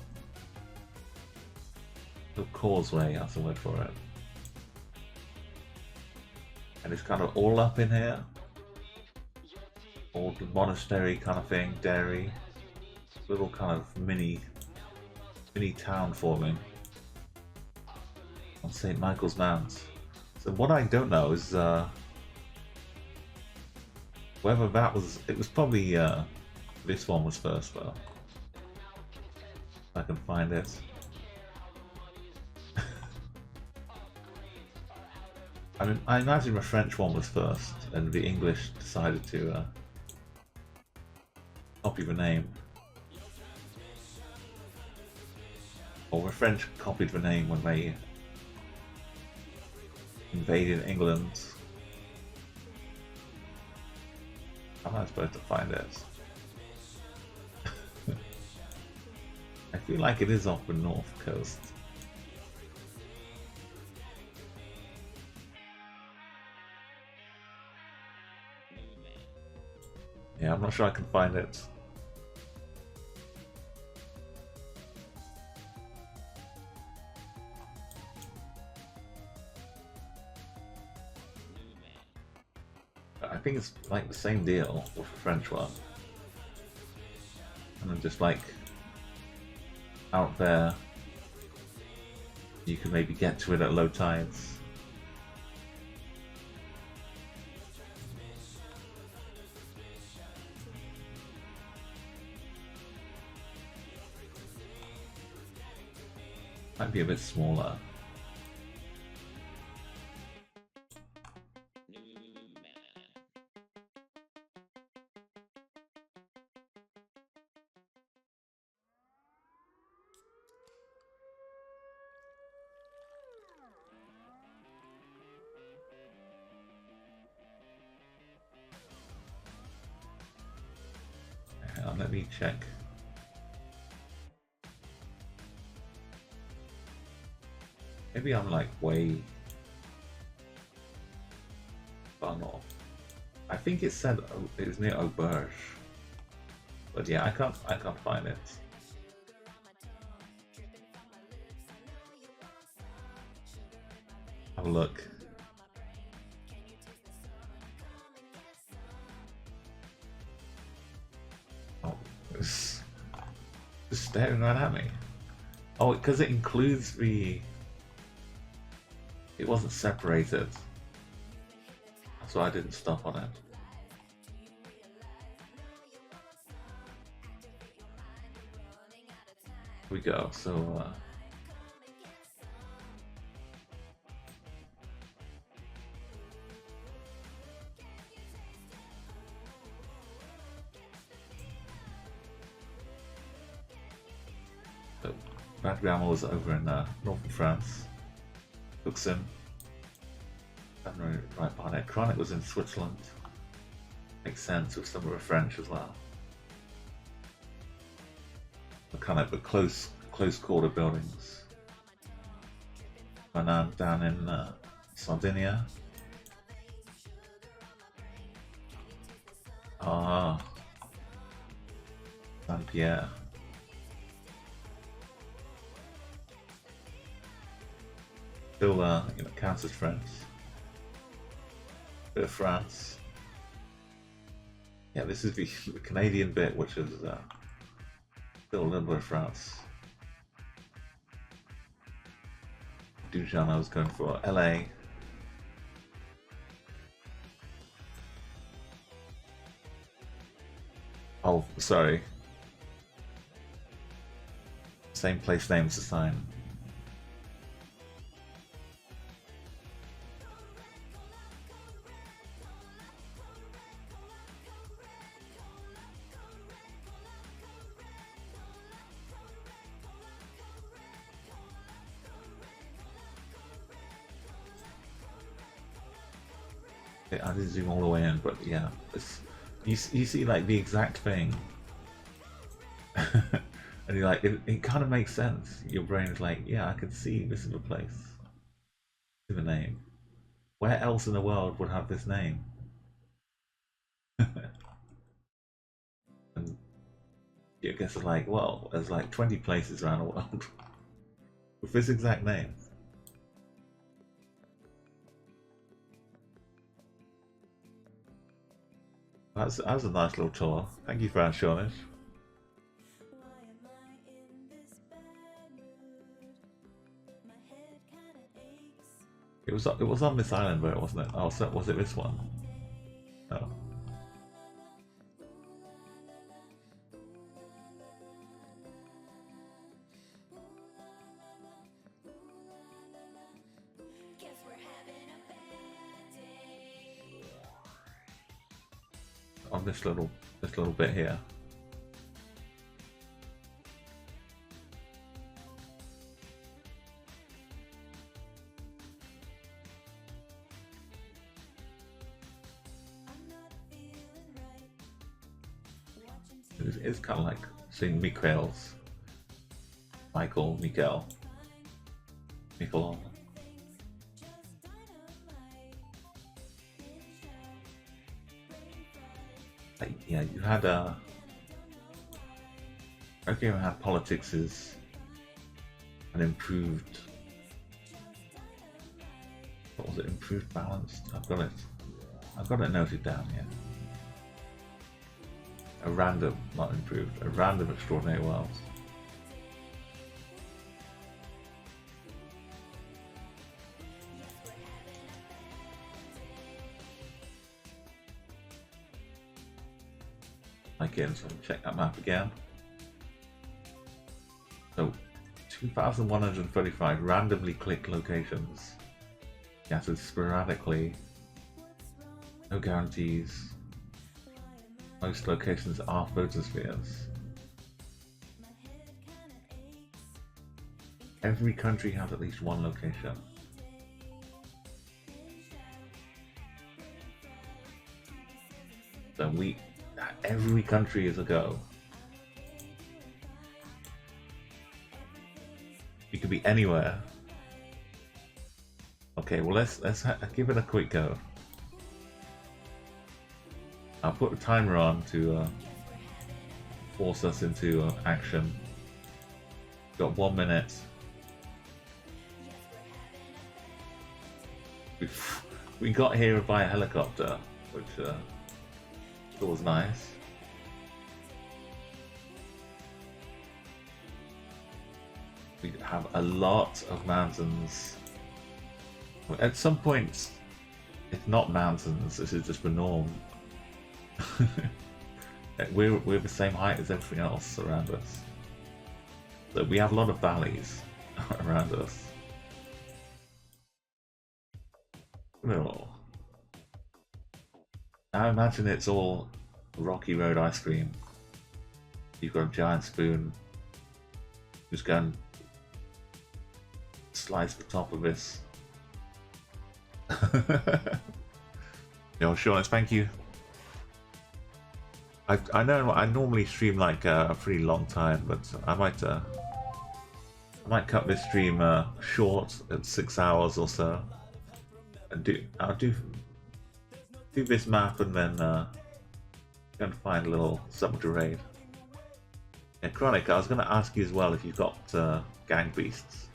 Speaker 1: Little causeway, that's the word for it. And it's kind of all up in here. Old monastery kind of thing, dairy. Little kind of mini town forming on St. Michael's Mount. So what I don't know is whether that was, it was probably this one was first though. If I can find it. I mean, I imagine the French one was first, and the English decided to copy the name. Or the French copied the name when they invaded England. How am I supposed to find it? I feel like it is off the north coast. Yeah, I'm not sure I can find it. I think it's like the same deal with the French one. And then just like out there, you can maybe get to it at low tides. Might be a bit smaller. Hang on, let me check. Maybe I'm like way far north. I think it said it's near Auberge, but yeah, I can't find it. Have a look. Oh, it's just staring right at me. Oh, because it includes the. It wasn't separated. That's why I didn't stop on it. Here we go. So Bad Grandma was over in northern France. Luxem. I'm right behind it. Chronic was in Switzerland. Makes sense with some of the French as well. The kind of the close quarter buildings. Manan down in Sardinia. Ah, Saint Pierre. Still, counts as France. Bit of France. Yeah, this is the Canadian bit, which is still a little bit of France. Dujan, I was going for LA. Oh, sorry. Same place names assigned. I didn't zoom all the way in, but yeah, you see like the exact thing, and you're like, it kind of makes sense. Your brain is like, yeah, I could see this is the place, the name. Where else in the world would have this name? And I guess it's like, well, there's like 20 places around the world with this exact name. That was a nice little tour. Thank you for that, Shawnish. It was on this island, but it wasn't it? Oh, so was it this one? No. On this little bit here. It's kind of like seeing Mikael. Like, yeah, you had okay, we had politics is an improved. What was it? Improved balanced. I've got it noted down here. A random, not improved. A random extraordinary world. Again, so check that map again. So 2,135 randomly clicked locations. Scattered sporadically. No guarantees. Most locations are photospheres. Every country has at least one location. So every country is a go. You could be anywhere. Okay, well let's give it a quick go. I'll put the timer on to force us into action. Got 1 minute. We got here by helicopter, which was nice. We have a lot of mountains. At some point, it's not mountains. This is just the norm. we're the same height as everything else around us. So we have a lot of valleys around us. Oh. Now imagine it's all Rocky Road ice cream. You've got a giant spoon. Just go and slice the top of this. Yo, sure, thank you. I know I normally stream like a pretty long time, but I might cut this stream short at 6 hours or so, and I'll do this map and then go and find a little something to raid. Yeah, Chronic, I was going to ask you as well if you've got gang beasts.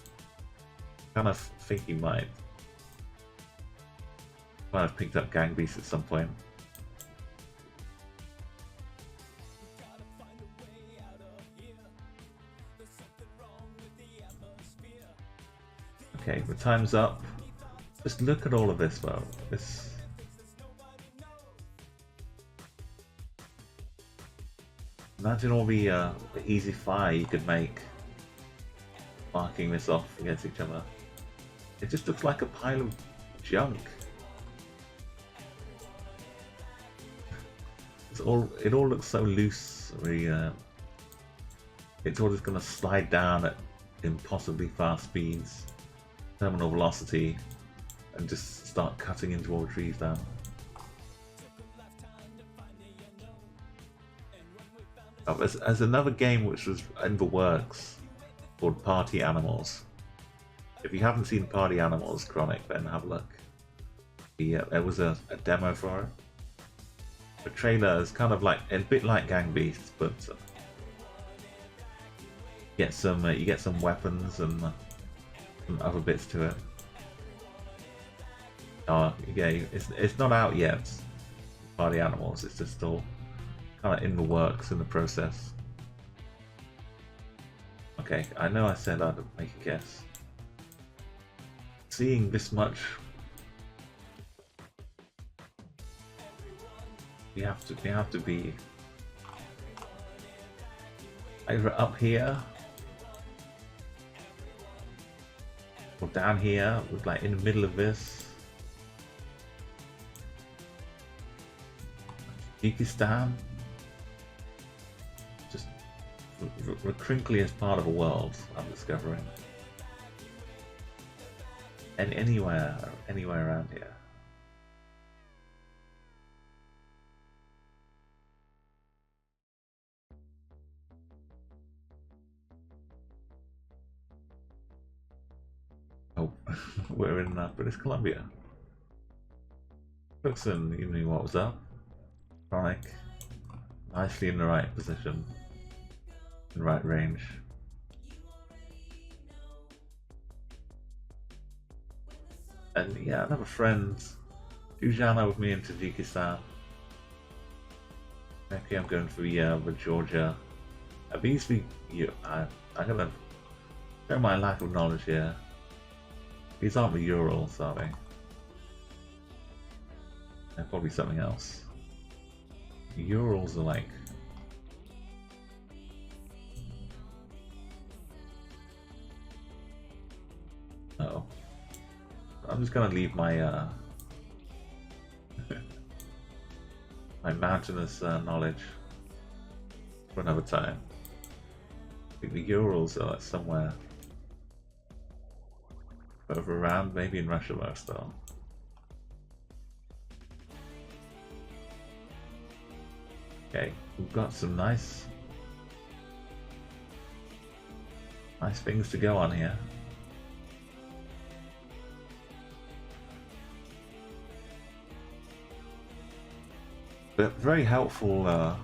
Speaker 1: Kind of think you might. Might have picked up gang beasts at some point. Okay, the time's up. Just look at all of this, though. Imagine all the easy fire you could make, marking this off against each other. It just looks like a pile of junk. It all looks so loose. It's all just gonna slide down at impossibly fast speeds, terminal velocity, and just start cutting into all the trees down. Oh, there's another game which was in the works called Party Animals. If you haven't seen Party Animals, Chronic, then have a look. There was a demo for it. The trailer is kind of like a bit like Gang Beasts, but you get some weapons and some other bits to it. Oh, yeah, it's not out yet. Party Animals, it's just still kind of in the works, in the process. Okay, I know I said I'd make a guess. Seeing this much, we have to be either up here or down here, with like in the middle of this. Uzbekistan, just the crinkliest part of the world, I'm discovering. And anywhere around here. We're in British Columbia. Cookson, you knew what was up. Chronic, nicely in the right position, in the right range. And yeah, I have a friend, Ujana with me in Tajikistan. Okay, I'm going for with Georgia. These I'm gonna show my lack of knowledge here. These aren't the Urals, are they? They're probably something else. The Urals are like... Oh. I'm just gonna leave my my mountainous knowledge for another time. I think the Urals are like somewhere over around, maybe in Russia most though. Okay, we've got some nice things to go on here. But very helpful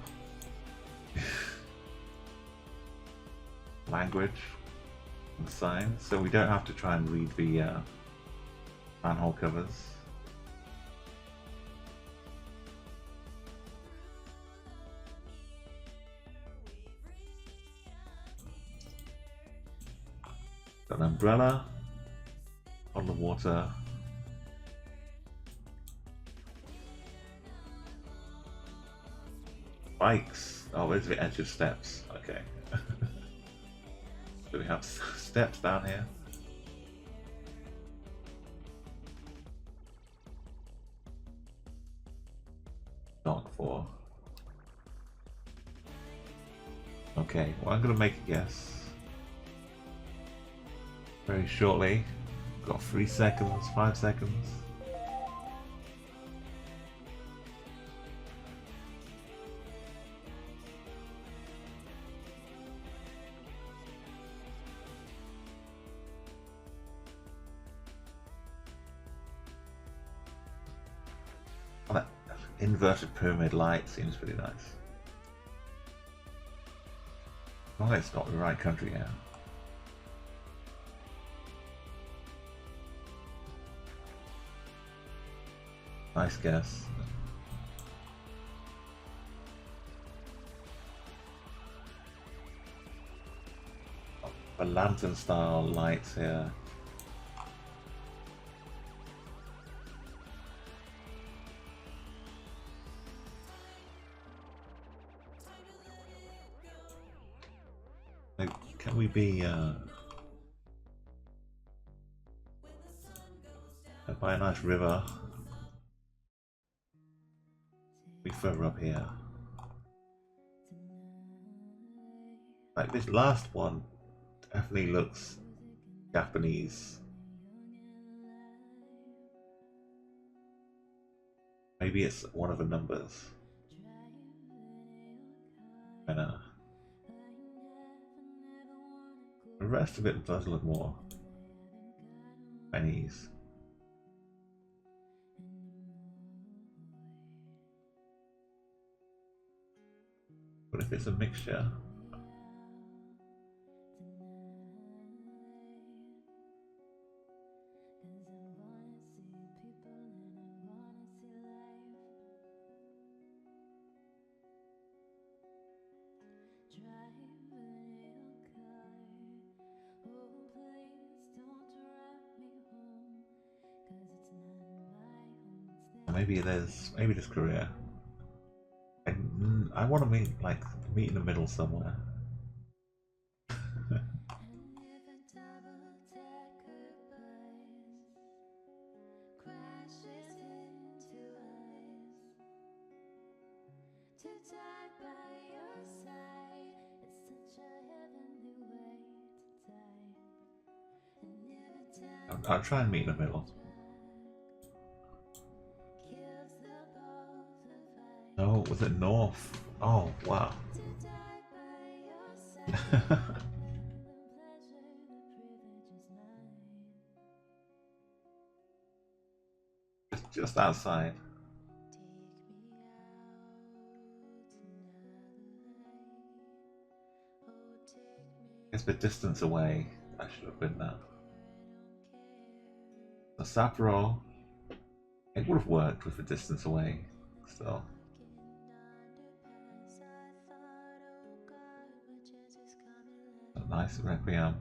Speaker 1: language and signs, so we don't have to try and read the manhole covers. Got an umbrella, bottle of water. Bikes. Oh, there's the edge of steps. Okay. Do we have steps down here? Dock 4. Okay, well, I'm gonna make a guess. Very shortly. Got 3 seconds, 5 seconds. Oh, that inverted pyramid light seems pretty nice. Oh, it's not the right country yet. Nice guess. A lantern style lights here. Like, can we be by a nice river? Be further up here. Like this last one definitely looks Japanese. Maybe it's one of the numbers. And the rest of it does look more Chinese. But if it's a mixture, maybe there's Korea. I want to meet in the middle somewhere. I'll try and meet in the middle. No, was it north? Oh, wow. Just outside. Guess the distance away. I should have been there. The Sapro. It would have worked with the distance away. Still. A nice Requiem.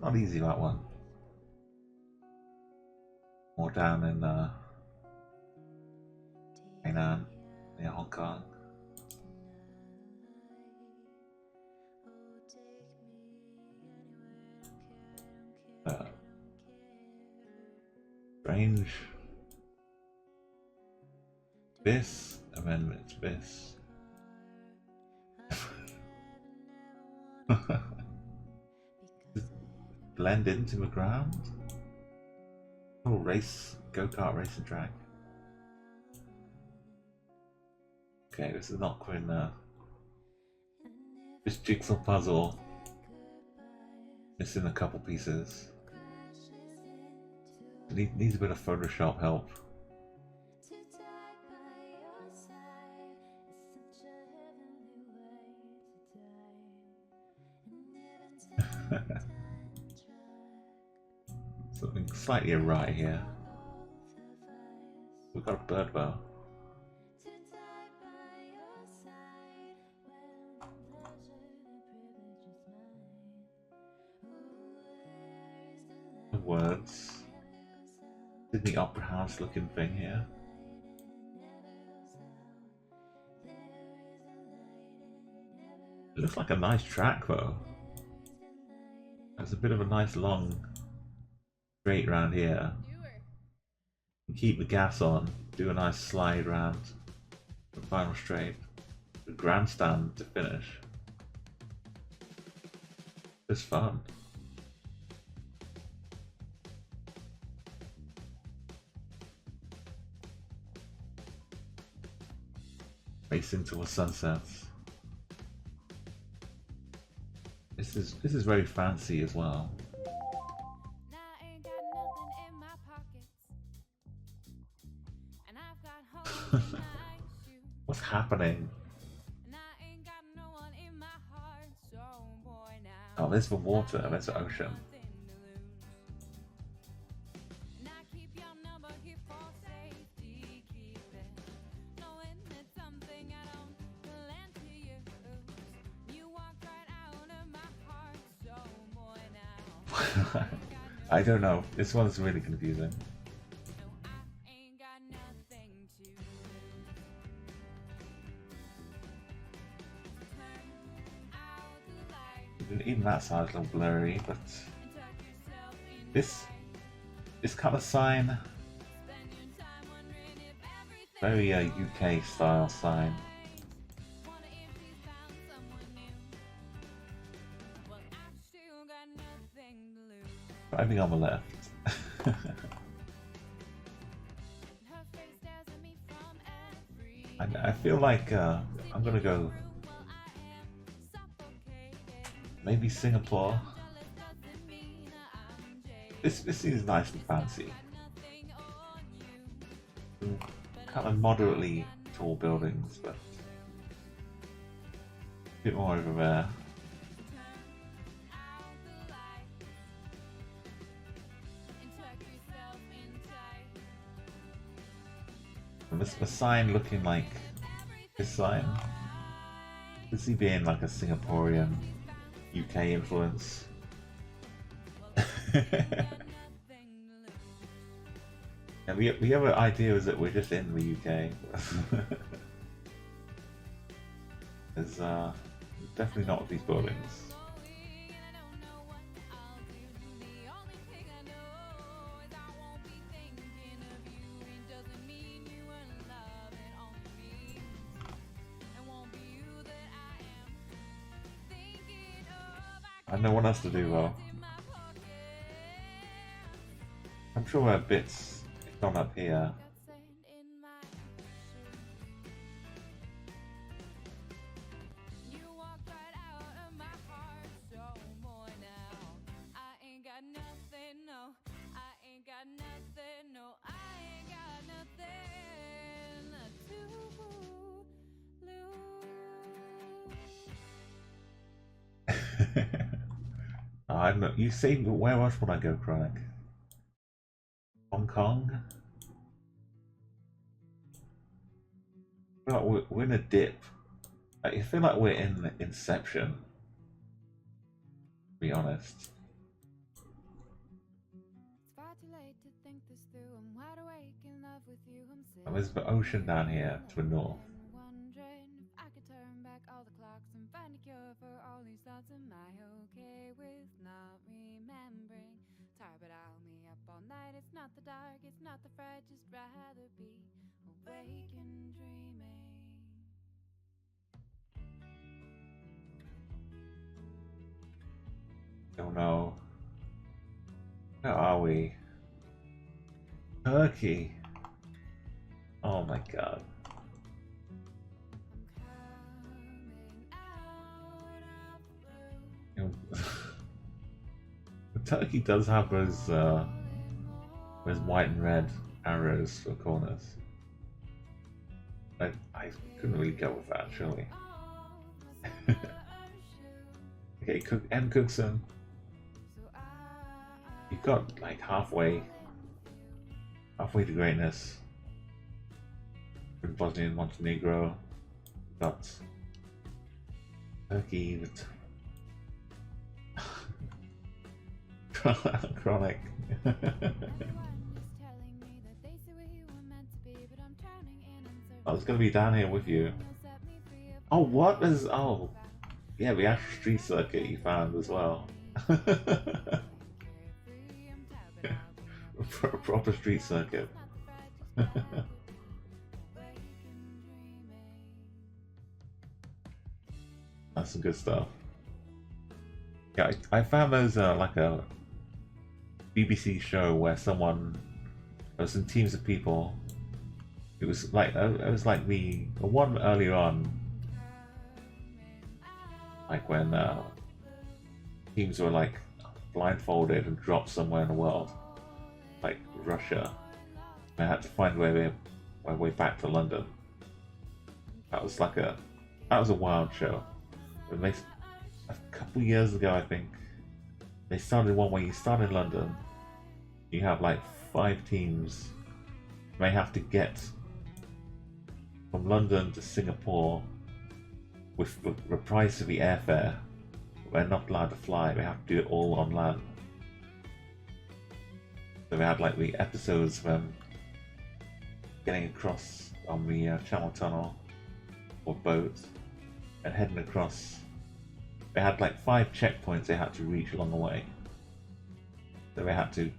Speaker 1: Not easy, that one. More down in Hainan, near Hong Kong. Strange. This, and then it's this. Blend into the ground. Oh, race, go-kart racing track. Okay, this is not quite this jigsaw puzzle. Missing a couple pieces. Needs a bit of Photoshop help. Something slightly awry here. We've got a bird bow. The words. Sydney Opera House looking thing here. It looks like a nice track though. There's a bit of a nice long straight around here. Keep the gas on, do a nice slide round the final straight. The grandstand to finish. It's fun. Race into a sunset. This is very fancy as well. What's happening? Oh, there's the water, there's the ocean. I don't know. This one's really confusing. Even that side's a little blurry, but this kind of sign, very UK style sign. Driving on the left. I feel like I'm gonna go maybe Singapore. This seems nice and fancy. Kind of moderately tall buildings, but a bit more over there. And the sign looking like this sign. Could see being like a Singaporean UK influence. And the other idea is that we're just in the UK. There's definitely not with these buildings. I know what else to do though. I'm sure there are bits gone up here. I don't know. You see, but where else would I go, Chronic? Hong Kong? I feel like we're in a dip. I feel like we're in Inception, to be honest. And there's the ocean down here to the north. Oh no. Where are we? Turkey. Oh my god. You know, Turkey does have those white and red arrows for corners. I couldn't really go with that, surely. Okay, Cookson. You've got like halfway to greatness. In Bosnia and Montenegro, you've got Turkey with Chronic. I was gonna be down here with you. Oh, what is? Oh, yeah, the actual street circuit you found as well. Proper street circuit. That's some good stuff. Yeah, I found those like a BBC show where there was some teams of people. It was like the one earlier on, like when teams were like blindfolded and dropped somewhere in the world, like Russia. They had to find their way back to London. That was a wild show. And a couple years ago, I think they started one where you start in London. You have like 5 teams. They have to get from London to Singapore with the price of the airfare. They're not allowed to fly. They have to do it all on land. So they had like the episodes of them getting across on the Channel Tunnel or boat and heading across. They had like 5 checkpoints they had to reach along the way. So they had to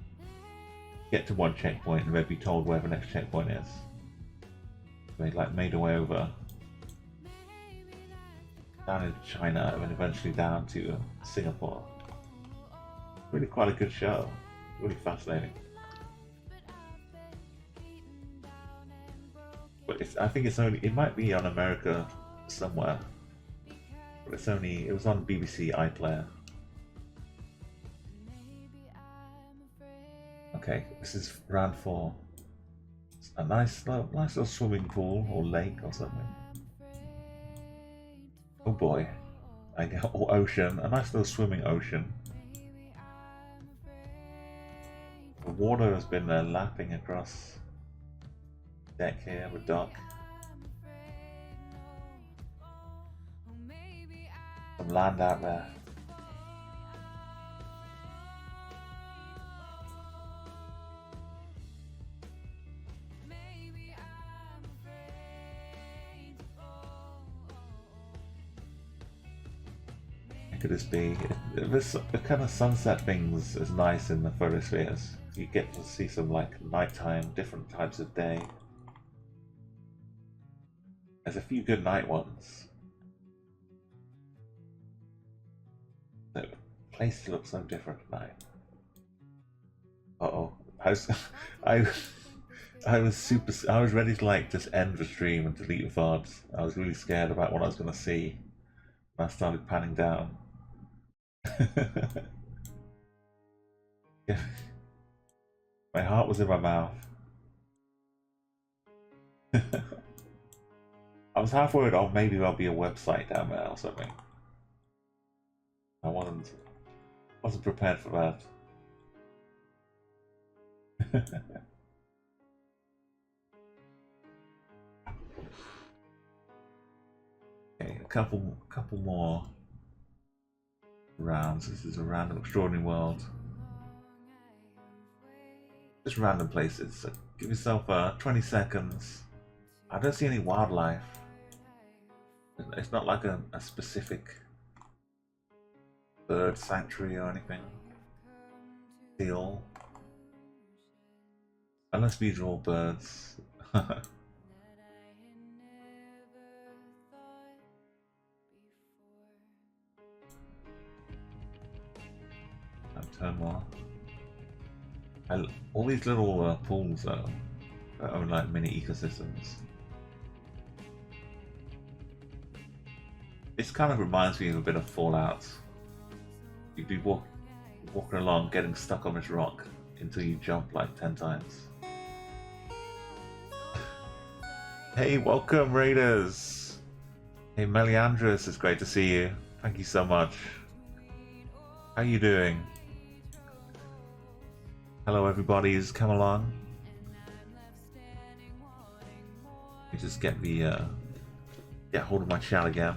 Speaker 1: get to one checkpoint and they'd be told where the next checkpoint is. They like made their way over down into China and then eventually down to Singapore. Really quite a good show. Really fascinating. But I think it might be on America somewhere. But it was on BBC iPlayer. Okay, this is round 4. It's a nice little swimming pool or lake or something. Oh boy. Or ocean, a nice little swimming ocean. The water has been lapping across the deck here, the dock. Some land out there. Could this be? The kind of sunset things is nice in the photospheres. You get to see some like nighttime, different types of day. There's a few good night ones. The place looks so different at night. Uh-oh. I was ready to like just end the stream and delete the VODs. I was really scared about what I was gonna see when I started panning down. Yeah. My heart was in my mouth. I was half worried, oh, maybe there'll be a website down there or something. I Wasn't prepared for that. Okay, a couple more rounds. This is a random extraordinary world. Just random places. So give yourself 20 seconds. I don't see any wildlife. It's not like a specific bird sanctuary or anything. Seal. Unless these are all birds. Turn more. All these little pools though are own like mini ecosystems. This kind of reminds me of a bit of Fallout. You'd be walking along getting stuck on this rock until you jump like 10 times. Hey, welcome Raiders! Hey Meliandris, it's great to see you. Thank you so much. How you doing? Hello everybody who's come along. Let me just get hold of my chat again.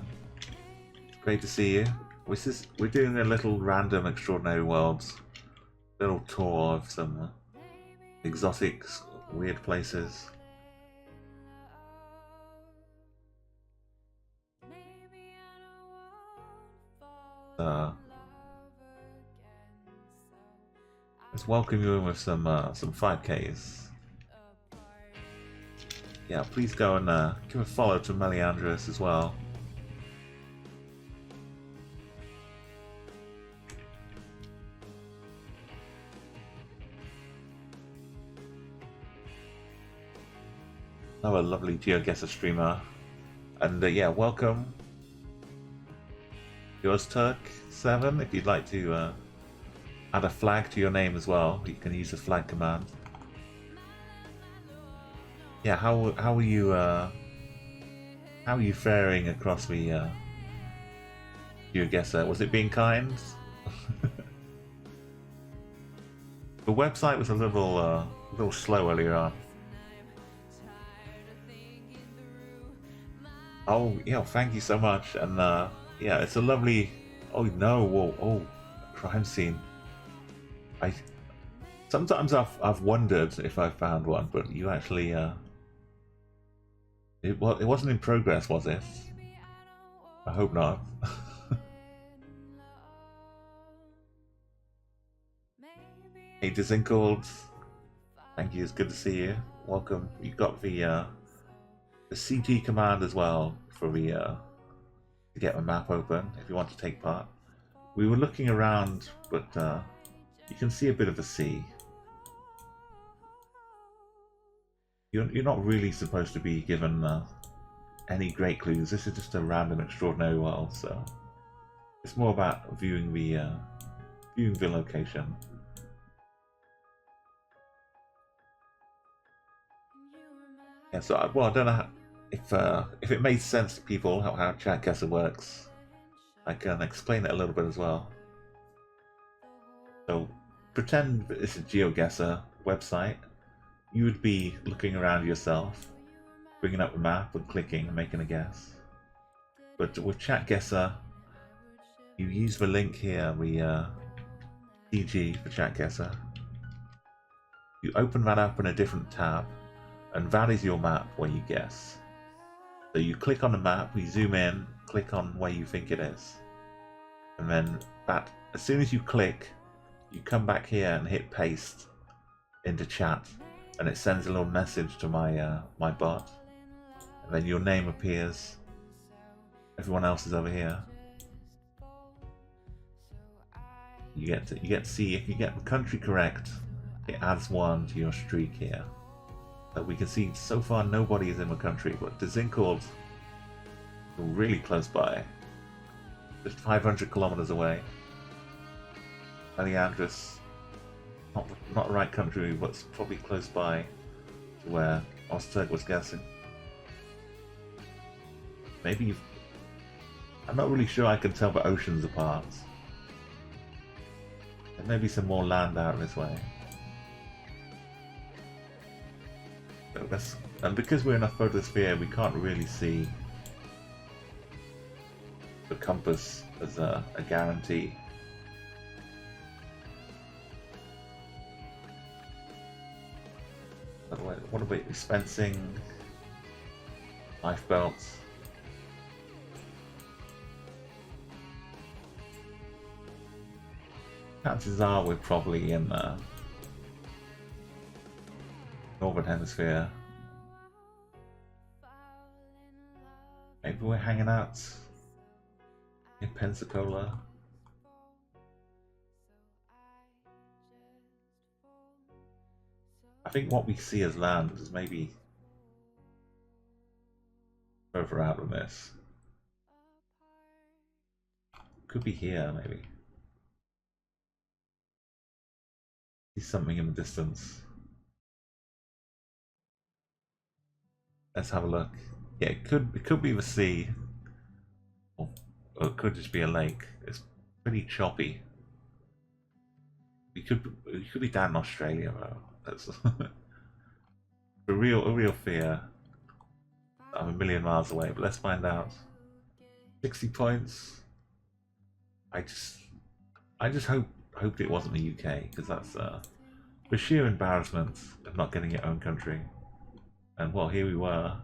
Speaker 1: Great to see you. We're doing a little random extraordinary worlds, little tour of some exotic, weird places. Let's welcome you in with some 5Ks. Yeah, please go and give a follow to Meliandris as well. Another lovely Geoguessr streamer. And yeah, welcome. Yours Turk7, if you'd like to add a flag to your name as well, you can use the flag command. Yeah, how are you faring across the Geoguessr? Was it being kind? The website was a little slow earlier on. Oh yeah, thank you so much, and yeah, it's a lovely. Oh no! Whoa! Oh, crime scene. Sometimes I've wondered if I found one, but you actually it wasn't in progress, was it? I hope not. Hey, Disinkled, thank you. It's good to see you. Welcome. You got the CT command as well for the to get the map open if you want to take part. We were looking around, but you can see a bit of the sea. You're not really supposed to be given any great clues. This is just a random extraordinary world, so it's more about viewing the location. Yeah, so I don't know if it made sense to people how Chatguessr works. I can explain it a little bit as well. So pretend it's a Geoguessr website. You would be looking around yourself, bringing up the map and clicking and making a guess. But with Chatguessr, you use the link here, the CG for Chatguessr. You open that up in a different tab, and that is your map where you guess. So you click on the map, you zoom in, click on where you think it is. And then as soon as you click, you come back here and hit paste into chat, and it sends a little message to my my bot. And then your name appears. Everyone else is over here. You get to see if you get the country correct, it adds 1 to your streak here. So we can see so far nobody is in the country, but Disinkled really close by, just 500 kilometers away. Meliandris, not the right country, but it's probably close by to where Ozturk was guessing. Maybe I'm not really sure I can tell the oceans apart. There may be some more land out this way. So that's, and because we're in a photosphere, we can't really see the compass as a guarantee. What about dispensing? Life belts. Chances are we're probably in the Northern Hemisphere. Maybe we're hanging out in Pensacola. I think what we see as land is maybe further out than this. Could be here, maybe. See something in the distance. Let's have a look. Yeah, it could be the sea, or it could just be a lake. It's pretty choppy. We could be down in Australia though. That's a real fear. I'm a million miles away, but let's find out. 60 points. I just hoped it wasn't the UK, because that's the sheer embarrassment of not getting your own country. And well, here we were.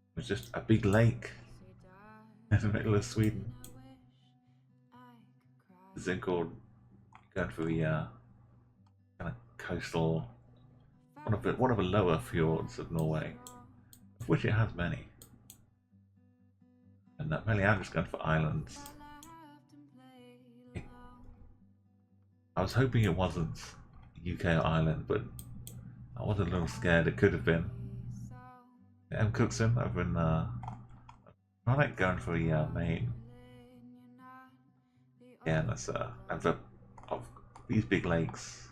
Speaker 1: It was just a big lake in the middle of Sweden. It's then called going for the kind of coastal, one of the lower fjords of Norway, of which it has many. And mainly I'm just going for islands. I was hoping it wasn't UK or Ireland, but I was a little scared it could have been. I'm Cookson over in I like going for the Maine. Yeah, and that's of these big lakes.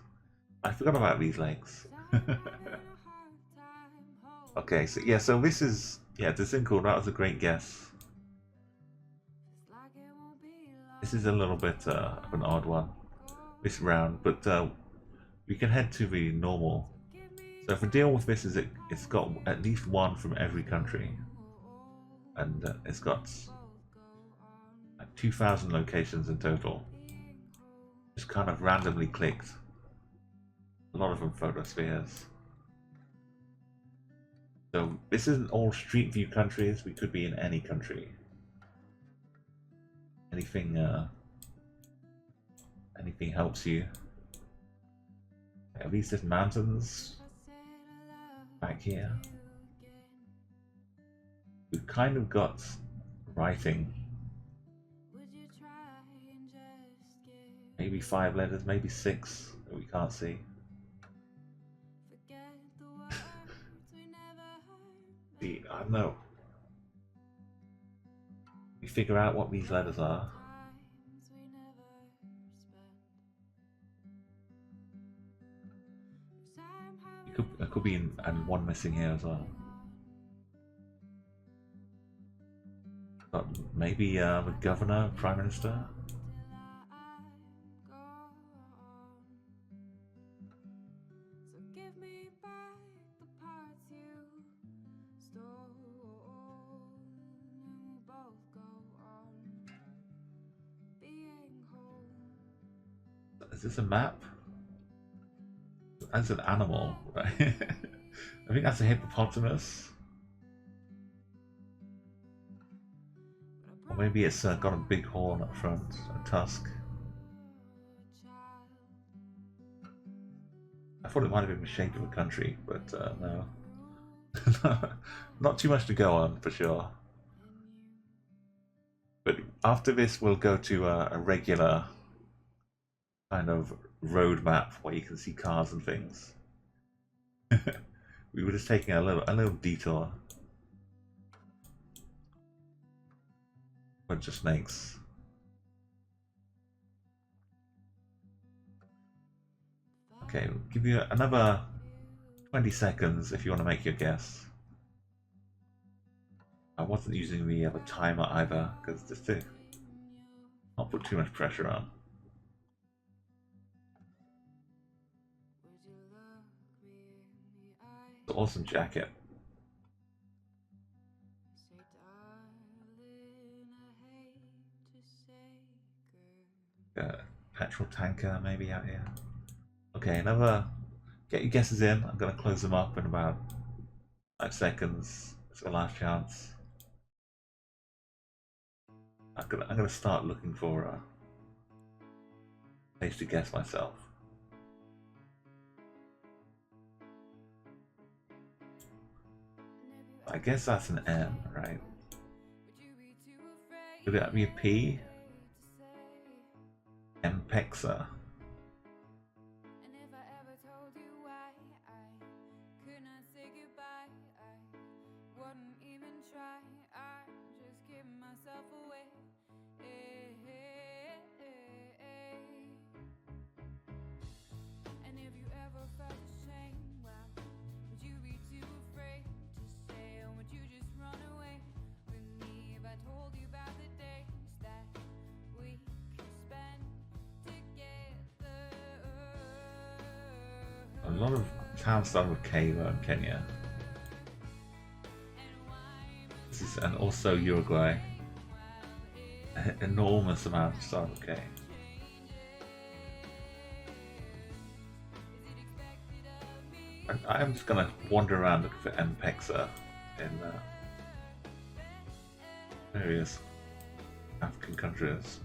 Speaker 1: I forgot about these lakes. Okay, so yeah, so this is this thing called, that was a great guess. This is a little bit of an odd one this round, but we can head to the normal. So if we deal with this, it's got at least one from every country, and it's got 2,000 locations in total. Just kind of randomly clicked. A lot of them photospheres. So this isn't all Street View countries. We could be in any country. Anything helps you. At least there's mountains back here. We've kind of got writing. Maybe 5 letters, maybe 6 that we can't see. I don't know. We figure out what these letters are. There could be and one missing here as well. But maybe the governor, prime minister. Is this a map? That's an animal, right? I think that's a hippopotamus. Or maybe it's got a big horn up front, a tusk. I thought it might have been the shape of a country, but no. Not too much to go on, for sure. But after this, we'll go to a regular kind of road map where you can see cars and things. We were just taking a little detour. Bunch of snakes. Okay, we'll give you another 20 seconds if you want to make your guess. I wasn't using the other timer either, because just to not put too much pressure on. It's an awesome jacket. Petrol tanker maybe out here. Okay, another. Get your guesses in. I'm gonna close them up in about 5 seconds. It's the last chance. I'm gonna start looking for a place to guess myself. I guess that's an M, right? Could that be a P? Mpexa. A lot of towns start with K though in Kenya. This is, and also Uruguay. An enormous amount start with K. I'm just gonna wander around looking for Mpexa in various African countries.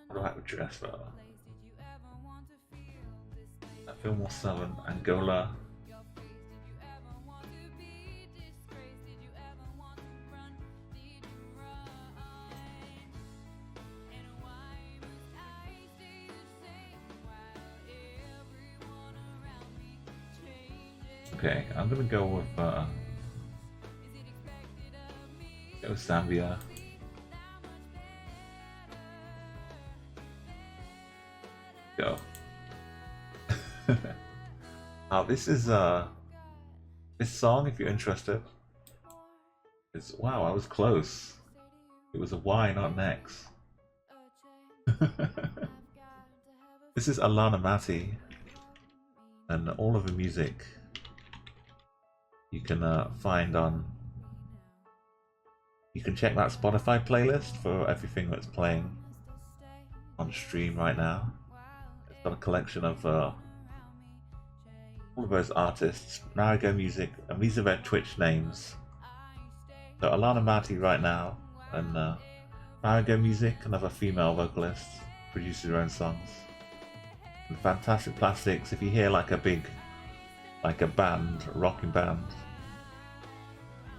Speaker 1: What do I have a dress for? I feel more southern. Angola. Okay, I'm gonna go with Zambia. Go. Oh, this is this song, if you're interested, is wow, I was close. It was a Y, not an X. This is Alana Mati, and all of the music you can find on. You can check that Spotify playlist for everything that's playing on stream right now. It's got a collection of all of those artists, Marigo Music, and these are their Twitch names. So Alana Mati right now, and Marigo Music, another female vocalist, produces her own songs. And Fantastic Plastics, if you hear like a band, a rocking band,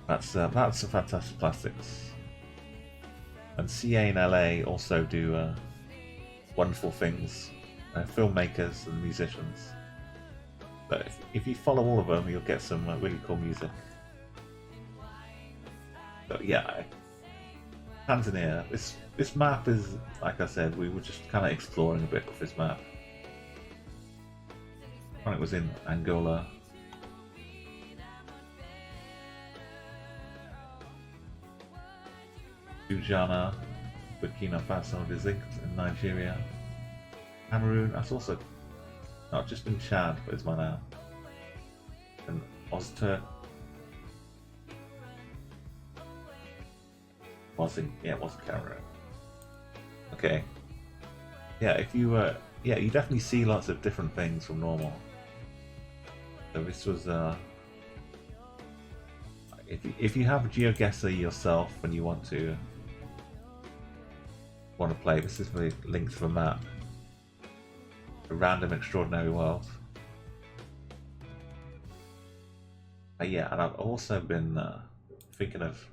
Speaker 1: that's the Fantastic Plastics. And CA and LA also do wonderful things. They're filmmakers and musicians. But if you follow all of them, you'll get some really cool music. But yeah, Tanzania. This map is, like I said, we were just kind of exploring a bit with this map. When it was in Angola. Guyana, Burkina Faso, District in Nigeria. Cameroon, that's also not just in Chad, but it's one now. And Ozturk. It wasn't Cameroon. Okay. Yeah, if you yeah, you definitely see lots of different things from normal. So this was if you have Geoguessr yourself and you want to play, this is the link to the map. A random extraordinary world. Yeah, and I've also been thinking of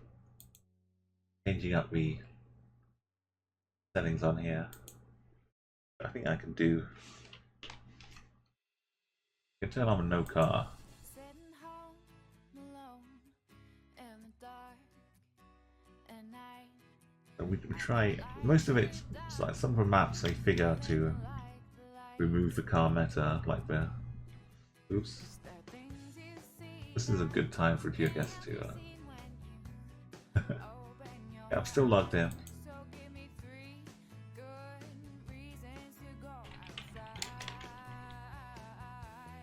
Speaker 1: changing up the settings on here. I think I can turn on a no car. So we try most of it. It's like some of the maps they figure to remove the car meta, like the. Oops. This is a good time for Geoguessr to. Yeah, I'm still logged in.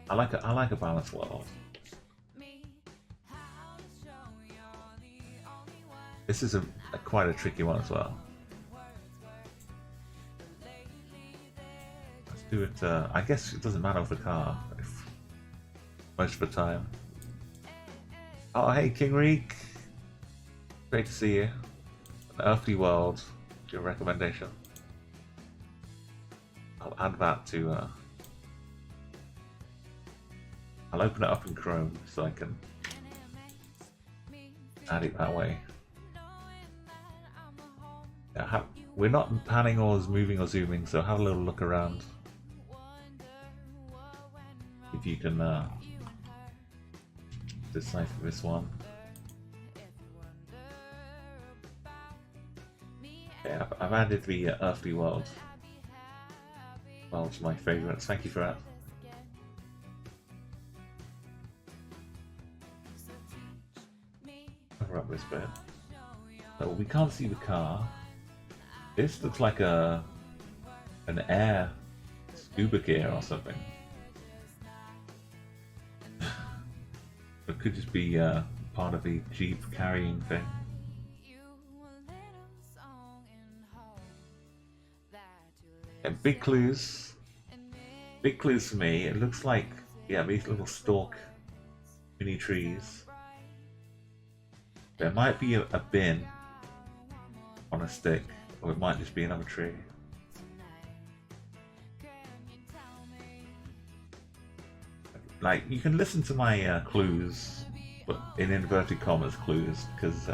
Speaker 1: I like a balanced world. This is a quite a tricky one as well. Let's do it. I guess it doesn't matter with the car most of the time. Oh, hey, King Reek. Great to see you. An Earthly World, your recommendation. I'll add that to. I'll open it up in Chrome so I can add it that way. Yeah, we're not panning or moving or zooming, so have a little look around. If you can decipher this one. Yeah, I've added the Earthly World. Well, it's my favourites. Thank you for that. Cover up this bit. So we can't see the car. This looks like an air scuba gear or something. It could just be part of the Jeep carrying thing. And big clues. Big clues for me. It looks like, yeah, these little stalk mini trees. There might be a bin on a stick, or it might just be another tree. Like, you can listen to my clues, but in inverted commas clues, because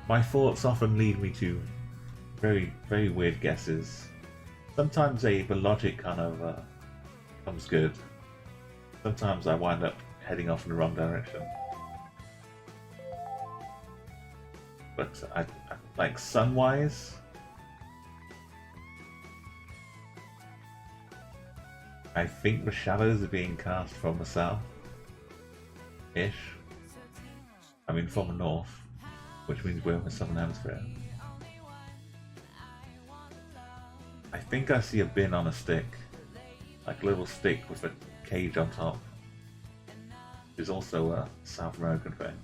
Speaker 1: my thoughts often lead me to very, very weird guesses. Sometimes the logic kind of comes good. Sometimes I wind up heading off in the wrong direction. But I like sun-wise, I think the shadows are being cast from the south-ish. I mean from the north, which means we're in the southern hemisphere. I think I see a bin on a stick, like a little stick with a cage on top. It's also a South American thing.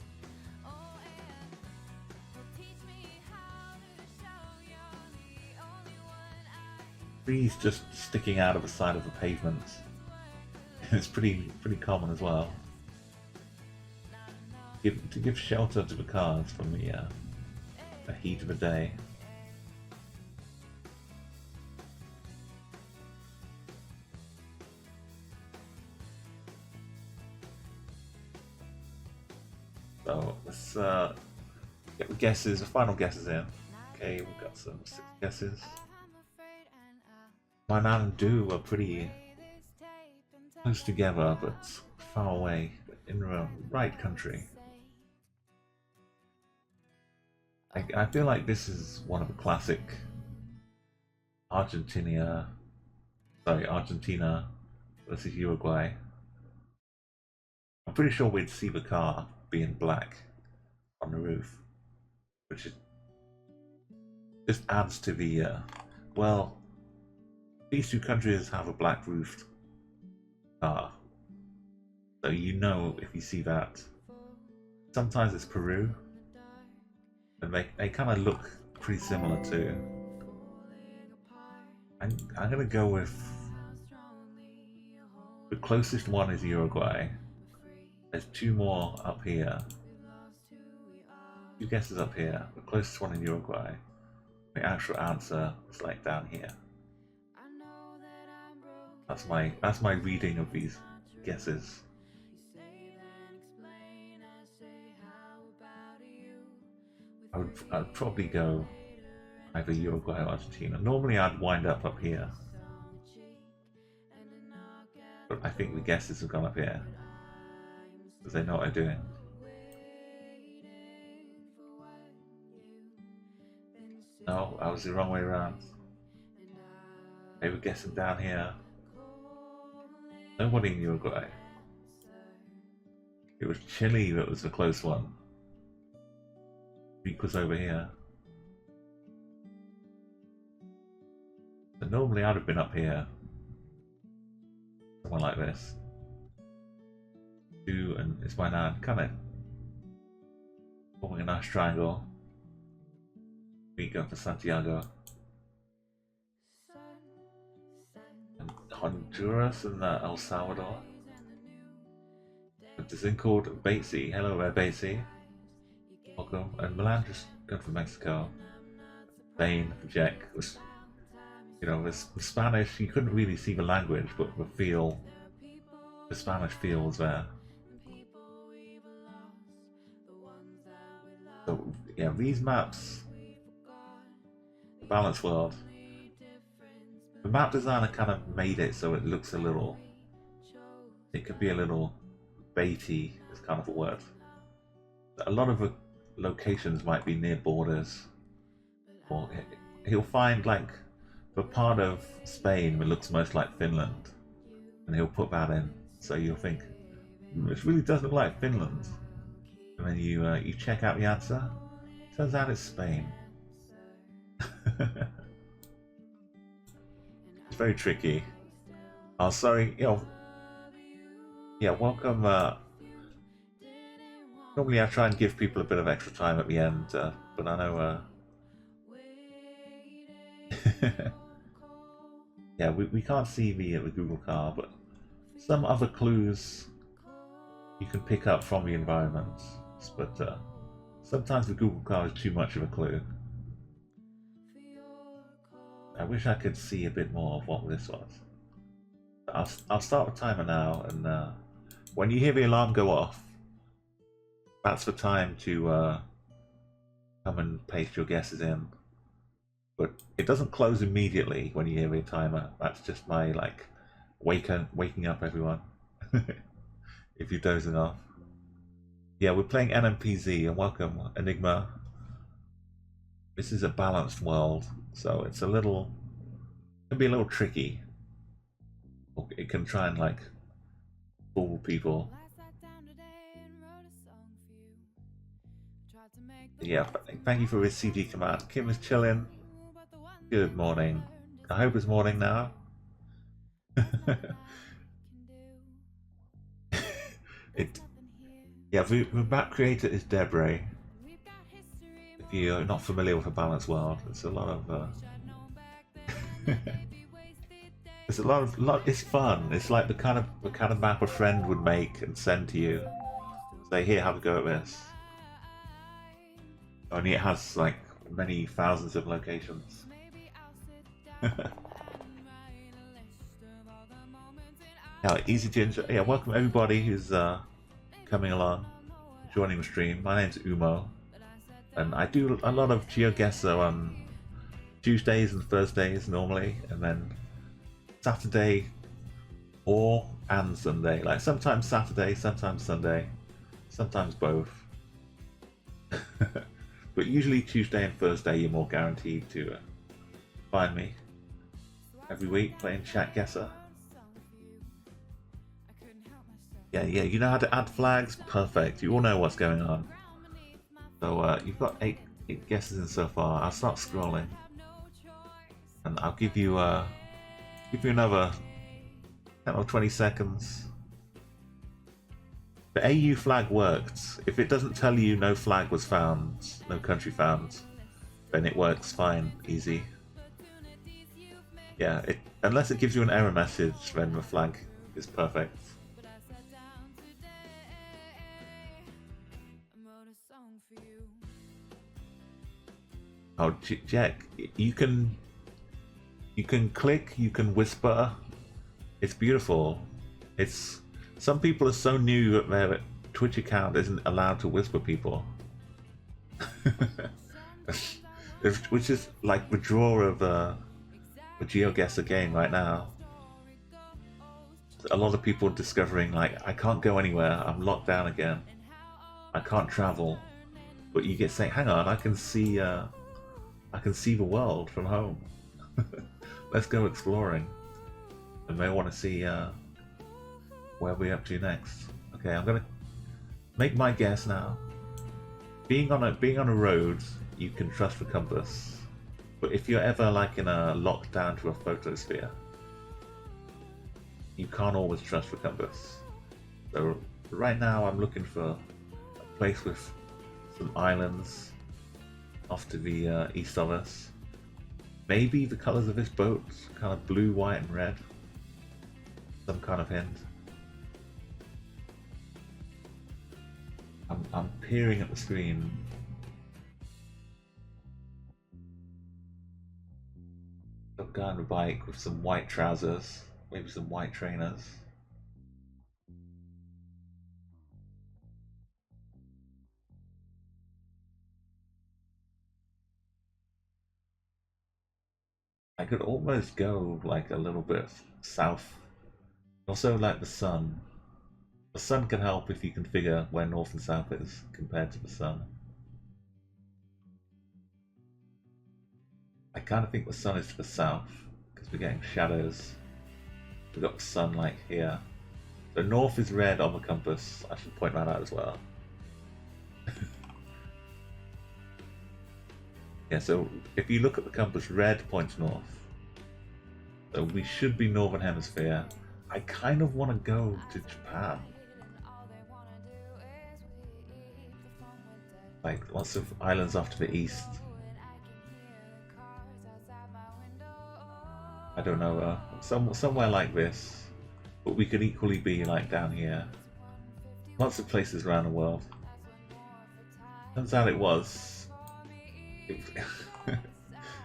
Speaker 1: Trees just sticking out of the side of the pavement. It's pretty common as well. To give shelter to the cars from the heat of the day. So let's get the guesses, the final guesses in. Okay, we've got some 6 guesses. My man and Do are pretty close together, but far away, in the right country. I feel like this is one of the classic Argentina versus Uruguay. I'm pretty sure we'd see the car being black on the roof, which just adds to the well. These two countries have a black roofed car, so you know if you see that. Sometimes it's Peru, and they kind of look pretty similar too. I'm gonna go with the closest one is Uruguay. There's 2 more up here. 2 guesses up here. The closest one in Uruguay. The actual answer is like down here. That's my reading of these guesses. I'd probably go either Uruguay or Argentina. Normally I'd wind up here, but I think the guesses have gone up here because they know what they're doing. No, I was the wrong way around. They were guessing down here. Nobody in Uruguay. It was Chile that was the close one. Greek was over here. But normally I'd have been up here. Someone like this. Two, and it's my nan, kind of forming a nice triangle. We go for Santiago. And Honduras and El Salvador. There's a thing called Batesy. Hello there, Batesy. Welcome. And Milan just gone for Mexico. Spain, Jack was, you know, with Spanish, you couldn't really see the language, but the Spanish feel was there. So yeah, these maps, the balanced world. The map designer kind of made it so it looks a little. It could be a little baity, is kind of a word. A lot of the locations might be near borders, or he'll find like the part of Spain that looks most like Finland, and he'll put that in. So you'll think, this really does look like Finland. And then you check out the answer. Turns out it's Spain. It's very tricky. Oh, sorry. Yeah, welcome. Normally I try and give people a bit of extra time at the end, but I know. Yeah, we can't see the Google car, but some other clues you can pick up from the environment. But sometimes the Google car is too much of a clue. I wish I could see a bit more of what this was. I'll start the timer now, and when you hear the alarm go off, that's the time to come and paste your guesses in. But it doesn't close immediately when you hear the timer. That's just my waking up everyone. If you're dozing off. Yeah, we're playing NMPZ, and welcome, Enigma. This is a balanced world, so it can be a little tricky. It can try and fool people. Yeah, thank you for this CD command. Kim is chilling. Good morning. I hope it's morning now. Yeah, the map creator is Debray. If you're not familiar with a balanced world, it's a lot of it's fun. It's like the kind of map a friend would make and send to you. Say, here, have a go at this. Only it has many thousands of locations. Yeah, easy to enjoy. Yeah, welcome everybody who's coming along, joining the stream. My name's Umo, and I do a lot of GeoGuessr on Tuesdays and Thursdays normally, and then Saturday and Sunday. Sometimes Saturday, sometimes Sunday, sometimes both. But usually Tuesday and Thursday you're more guaranteed to find me every week playing Chatguessr. Yeah, you know how to add flags? Perfect. You all know what's going on. So you've got eight guesses in so far. I'll start scrolling, and I'll give you another 10 or 20 seconds. The AU flag worked. If it doesn't tell you no flag was found, no country found, then it works fine, easy. Yeah, unless it gives you an error message, then the flag is perfect. Oh, Jack, you can click, you can whisper. It's beautiful. Some people are so new that their Twitch account isn't allowed to whisper people. Which is like the draw of the GeoGuessr game right now. A lot of people discovering I can't go anywhere, I'm locked down again. I can't travel. But you get saying, hang on, I can see I can see the world from home. Let's go exploring. I may want to see where we're up to next. Okay, I'm gonna make my guess now. Being on a road, you can trust the compass, but if you're ever like in a locked down to a photosphere, you can't always trust the compass. So right now, I'm looking for a place with some islands off to the east of us. Maybe the colors of this boat, kind of blue, white, and red. Some kind of hint. I'm peering at the screen. A guy on a bike with some white trousers, maybe some white trainers. I could almost go like a little bit south. Also like the sun. The sun can help if you can figure where north and south is compared to the sun. I kind of think the sun is to the south because we're getting shadows. We've got the sun like here. So north is red on the compass. I should point that out as well. Yeah, so if you look at the compass, red points north. So we should be northern hemisphere. I kind of want to go to Japan. Like lots of islands off to the east. I don't know, somewhere like this. But we could equally be like down here. Lots of places around the world. Turns out it was.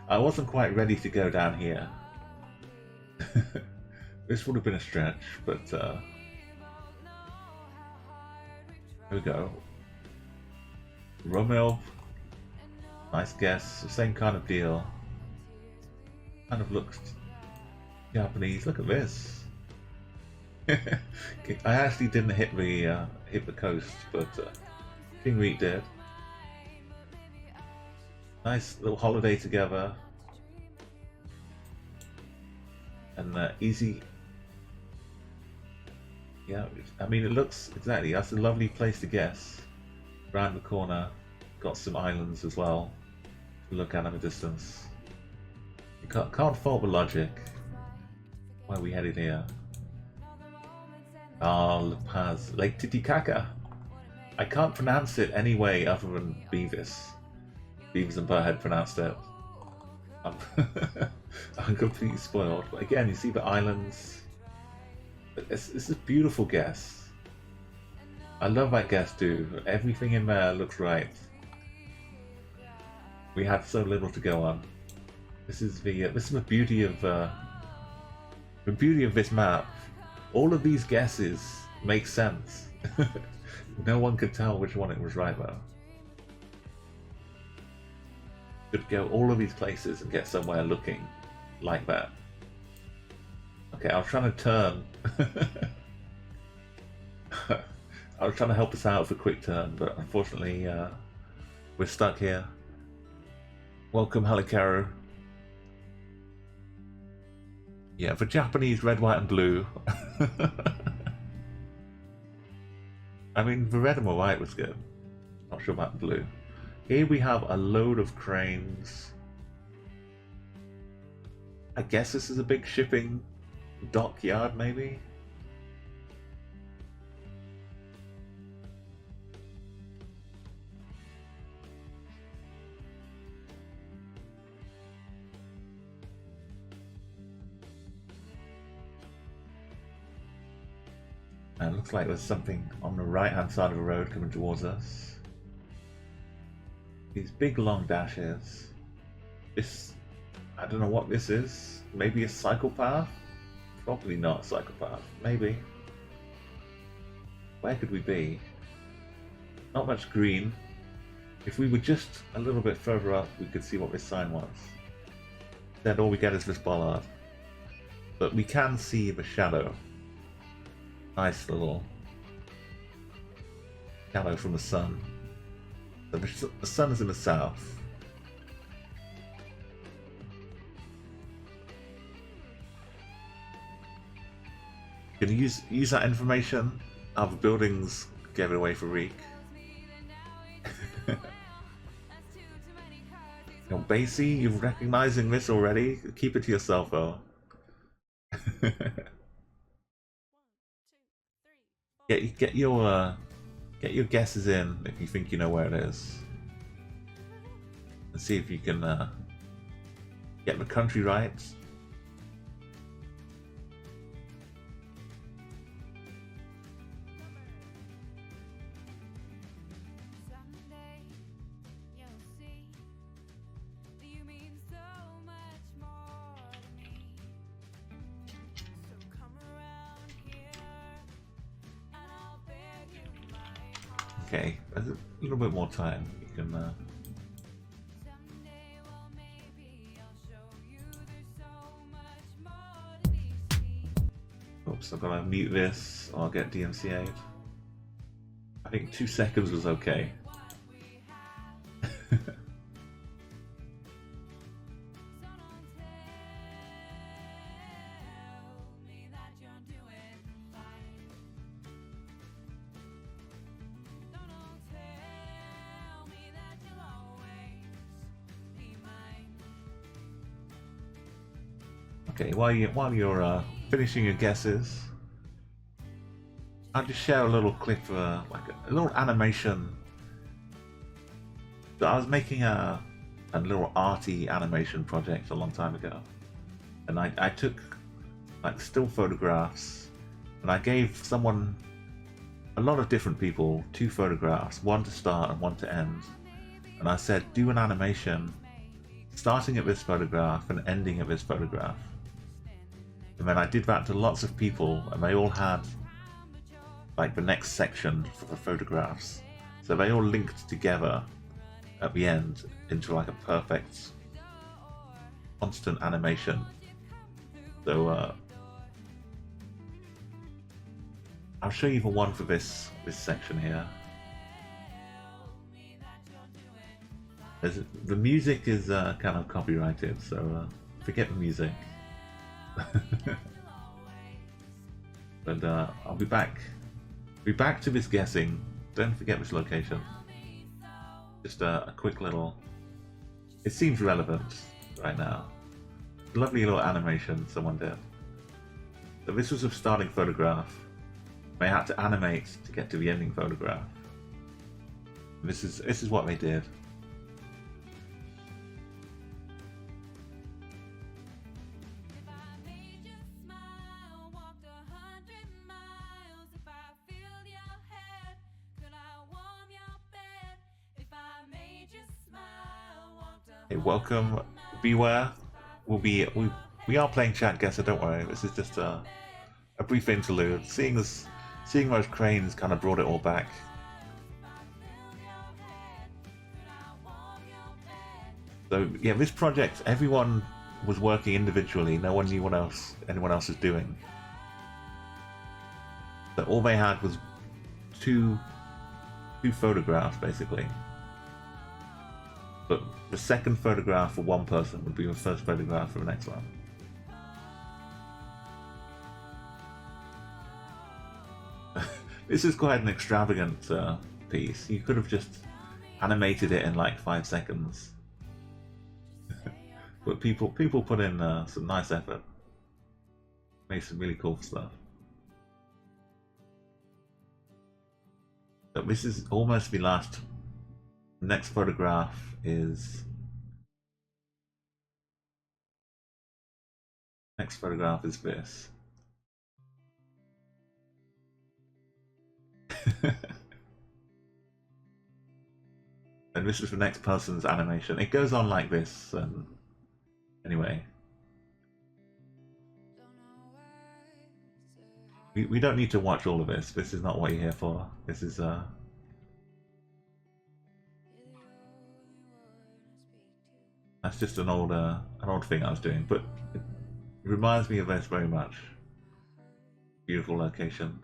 Speaker 1: I wasn't quite ready to go down here. This would have been a stretch, but here we go. Romeo, nice guess. Same kind of deal. Kind of looks Japanese. Look at this. I actually didn't hit the coast, but King Reed did. Nice little holiday together, and easy. Yeah, I mean it looks exactly. That's a lovely place to guess. Round the corner, got some islands as well to look at in the distance. You can't fault the logic. Where are we headed here? Ah, La Paz, Lake Titicaca. I can't pronounce it any way other than Beavis. Beavis and Butthead pronounced it. I'm completely spoiled. But again, you see the islands. It's a beautiful guess. I love that guess too. Everything in there looks right. We had so little to go on. This is the beauty of this map. All of these guesses make sense. No one could tell which one it was right though. Could go all of these places and get somewhere looking like that. Okay, I was trying to turn. I was trying to help us out with a quick turn, but unfortunately we're stuck here. Welcome, Halikaru. Yeah, for Japanese, red, white, and blue. I mean, the red and the white was good. Not sure about the blue. Here we have a load of cranes. I guess this is a big shipping dockyard, maybe? It looks like there's something on the right hand side of the road coming towards us. These big long dashes. This, I don't know what this is. Maybe a psychopath? Probably not a psychopath. Maybe. Where could we be? Not much green. If we were just a little bit further up, we could see what this sign was. Then all we get is this bollard. But we can see the shadow. Nice little shadow from the sun. So the sun is in the south. Can you use that information? Other buildings gave it away for Reek. You know, Basie, you're recognizing this already? Keep it to yourself, though. Get your guesses in if you think you know where it is, and see if you can get the country right. Okay, there's a little bit more time. You can. Oops, I've got to mute this or I'll get DMCA'd. I think 2 seconds was okay. Okay, while you're finishing your guesses, I'll just share a little clip, like a little animation. So I was making a little arty animation project a long time ago, and I took like still photographs, and I gave a lot of different people 2 photographs, one to start and one to end, and I said do an animation starting at this photograph and ending at this photograph. And then I did that to lots of people, and they all had like the next section for the photographs. So they all linked together at the end into like a perfect constant animation. So I'll show you the one for this section here. The music is kind of copyrighted, so forget the music. But I'll be back. Be back to this guessing. Don't forget this location. Just a quick little. It seems relevant right now. Lovely little animation someone did. So this was a starting photograph. They had to animate to get to the ending photograph. This is what they did. Welcome, beware. We are playing Chatguessr, don't worry. This is just a brief interlude. Seeing those cranes kind of brought it all back. So yeah, this project, everyone was working individually. No one knew what anyone else was doing. So all they had was two photographs basically. But the second photograph for one person would be the first photograph for the next one. This is quite an extravagant piece. You could have just animated it in like 5 seconds. But people put in some nice effort. Made some really cool stuff. So this is almost the last. Next photograph is. Next photograph is this. And this is the next person's animation. It goes on like this, and anyway. We don't need to watch all of this. This is not what you're here for. This is that's just an old thing I was doing, but it reminds me of this very much. Beautiful location.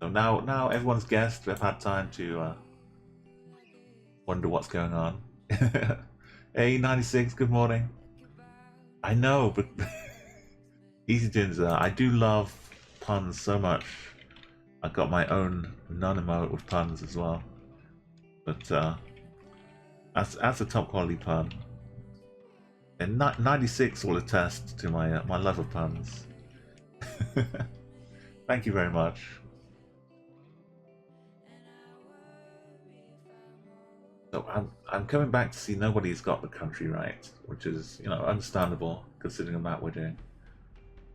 Speaker 1: So now everyone's guessed. They've had time to wonder what's going on. Hey, 96. Good morning. I know, but Easy Dinzer, I do love puns so much. I got my own non-emote with puns as well. But that's a top quality pun. And 96 will attest to my love of puns. Thank you very much. So I'm coming back to see nobody's got the country right, which is, you know, understandable considering the map we're doing.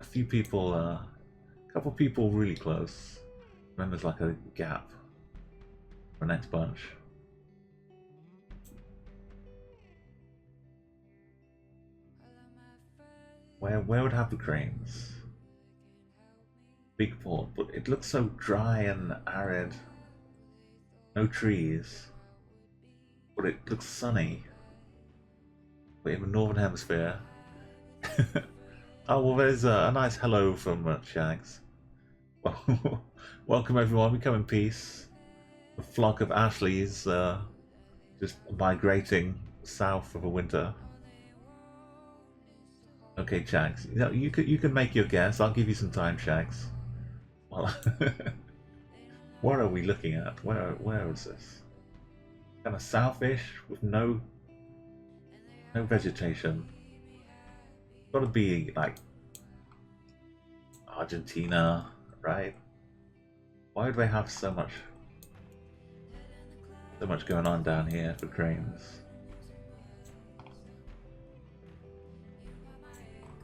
Speaker 1: A few people, a couple people really close. Then there's like a gap for the next bunch. Where would have the cranes? Big port, but it looks so dry and arid. No trees. But it looks sunny. We're in the northern hemisphere. Oh well, there's a nice hello from Shags. Well, welcome everyone. We come in peace. A flock of Ashleys just migrating south for the winter. Okay, Shags. You can make your guess. I'll give you some time, Shags. Well, what are we looking at? Where is this? Kind of southish with no vegetation. Gotta be like Argentina, right? Why would they have so much going on down here for cranes?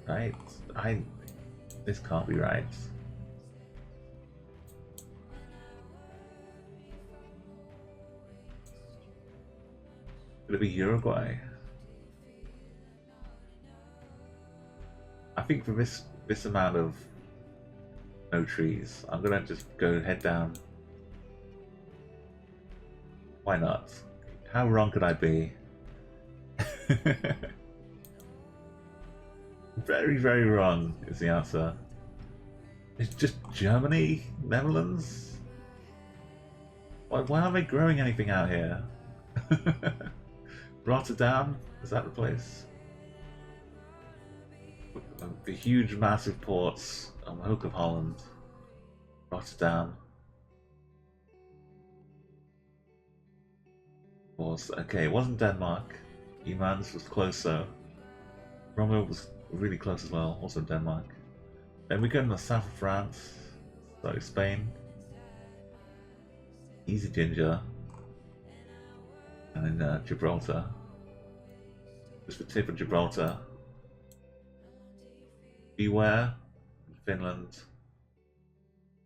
Speaker 1: Right? This can't be right. Could it be Uruguay? I think for this amount of no trees, I'm gonna just head down. Why not? How wrong could I be? Very, very wrong is the answer. It's just Germany? Netherlands? Why aren't they growing anything out here? Rotterdam? Is that the place? The huge, massive ports on the Hook of Holland. Rotterdam. Okay, it wasn't Denmark. Emans was close though. Rommel was really close as well, also Denmark. Then we go in the south of France, so Spain. Easy Ginger. And then Gibraltar. Just the tip of Gibraltar. Beware, Finland,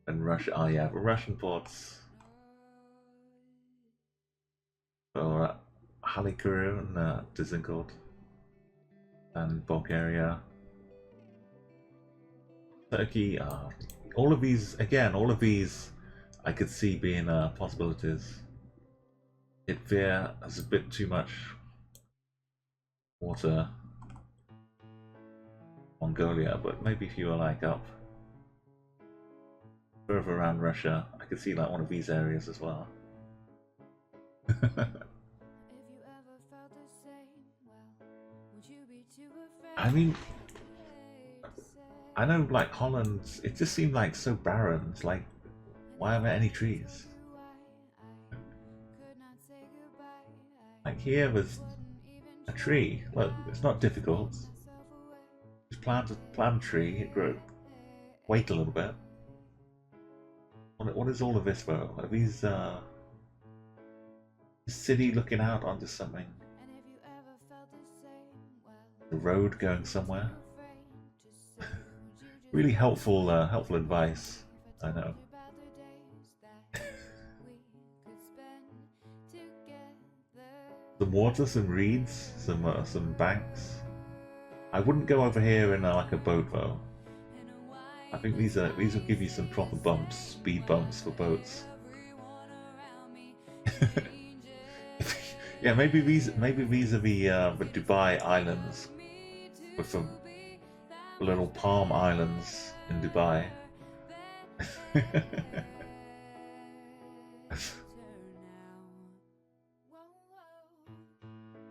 Speaker 1: and Russia. Oh yeah, the Russian ports. So Halikuru and Dizengold, and Bulgaria, Turkey. All of these again. All of these, I could see being possibilities. Latvia has a bit too much water. Mongolia, but maybe if you were like up further around Russia, I could see like one of these areas as well. I mean, I know like Holland, it just seemed like so barren. It's like, why are there any trees? Like here was a tree. Look, it's not difficult. Just plant a tree, it grew. Wait a little bit. What is all of this for? Are these the city looking out onto something? The road going somewhere? Really helpful helpful advice, I know. Some water, some reeds, some banks. I wouldn't go over here in like a boat though. I think these will give you some proper bumps, speed bumps for boats. Yeah, maybe these are the Dubai islands with the little palm islands in Dubai.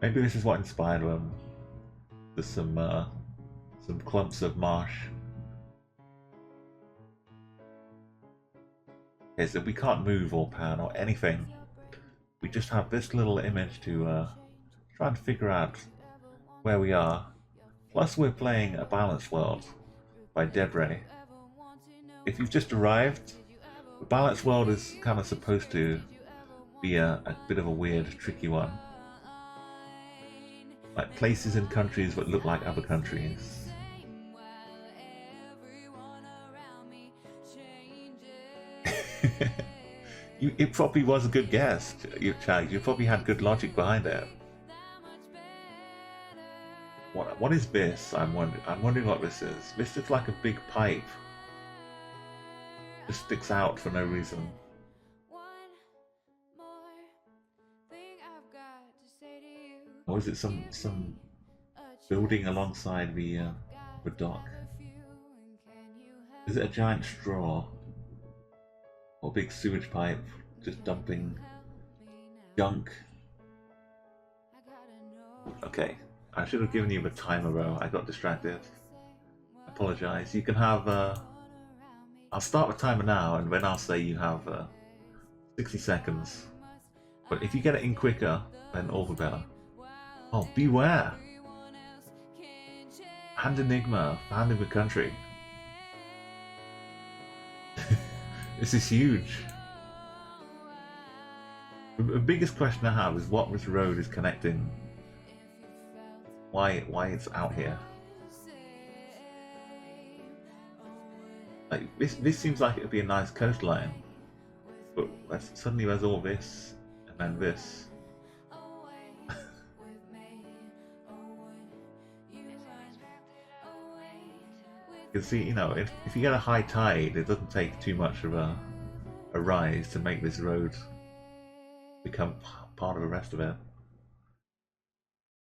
Speaker 1: Maybe this is what inspired them. There's some clumps of marsh. Okay, so we can't move or pan or anything. We just have this little image to try and figure out where we are. Plus we're playing A Balanced World by Debre. If you've just arrived, The Balanced World is kind of supposed to be a bit of a weird, tricky one. Like places and countries that look like other countries. It probably was a good guess, Chad. You probably had good logic behind it. What is this? I'm wondering what this is. This looks like a big pipe. Just sticks out for no reason. Or is it some building alongside the dock? Is it a giant straw? Or a big sewage pipe just dumping junk? Okay, I should have given you the timer though. I got distracted. I apologize. You can have I'll start the timer now and then I'll say you have 60 seconds. But if you get it in quicker, then all the better. Oh, beware! Hand Enigma, found in the country. This is huge. The biggest question I have is what this road is connecting. Why it's out here? Like this seems like it would be a nice coastline, but suddenly there's all this and then this. You can see, you know, if you get a high tide, it doesn't take too much of a rise to make this road become part of the rest of it.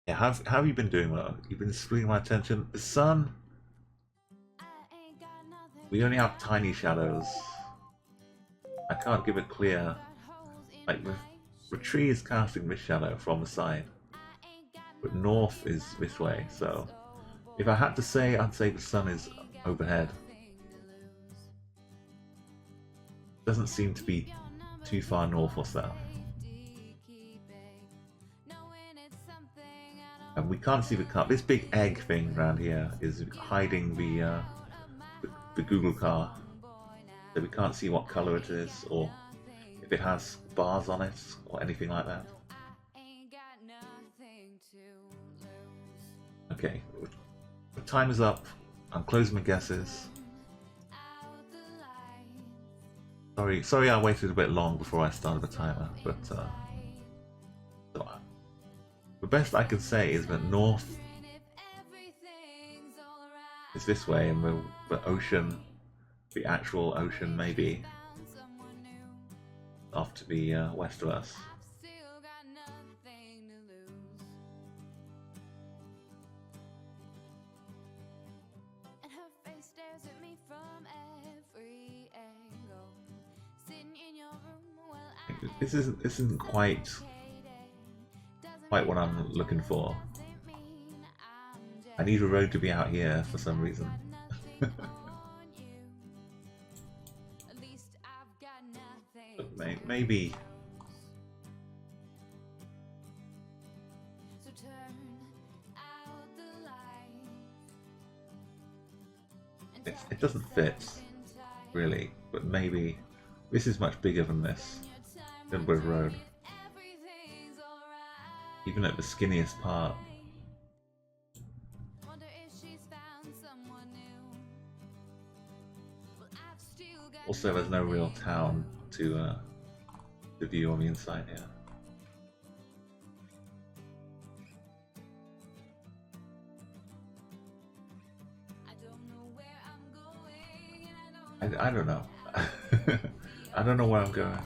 Speaker 1: Yeah, how have you been doing, though? You've been splitting my attention. The sun. We only have tiny shadows. I can't give it clear. Like the tree is casting this shadow from the side, but north is this way. So if I had to say, I'd say the sun is overhead. Doesn't seem to be too far north or south. And we can't see the car. This big egg thing around here is hiding the Google car. So we can't see what color it is or if it has bars on it or anything like that. Okay, the time is up. I'm closing my guesses. Sorry I waited a bit long before I started the timer, but the best I can say is that north is this way and the ocean, the actual ocean maybe off to the west of us. This isn't quite what I'm looking for. I need a road to be out here for some reason. Maybe. It doesn't fit, really, but maybe this is much bigger than this. Edinburgh Road. Even at the skinniest part. Also, there's no real town to view on the inside here. I don't know. I don't know where I'm going.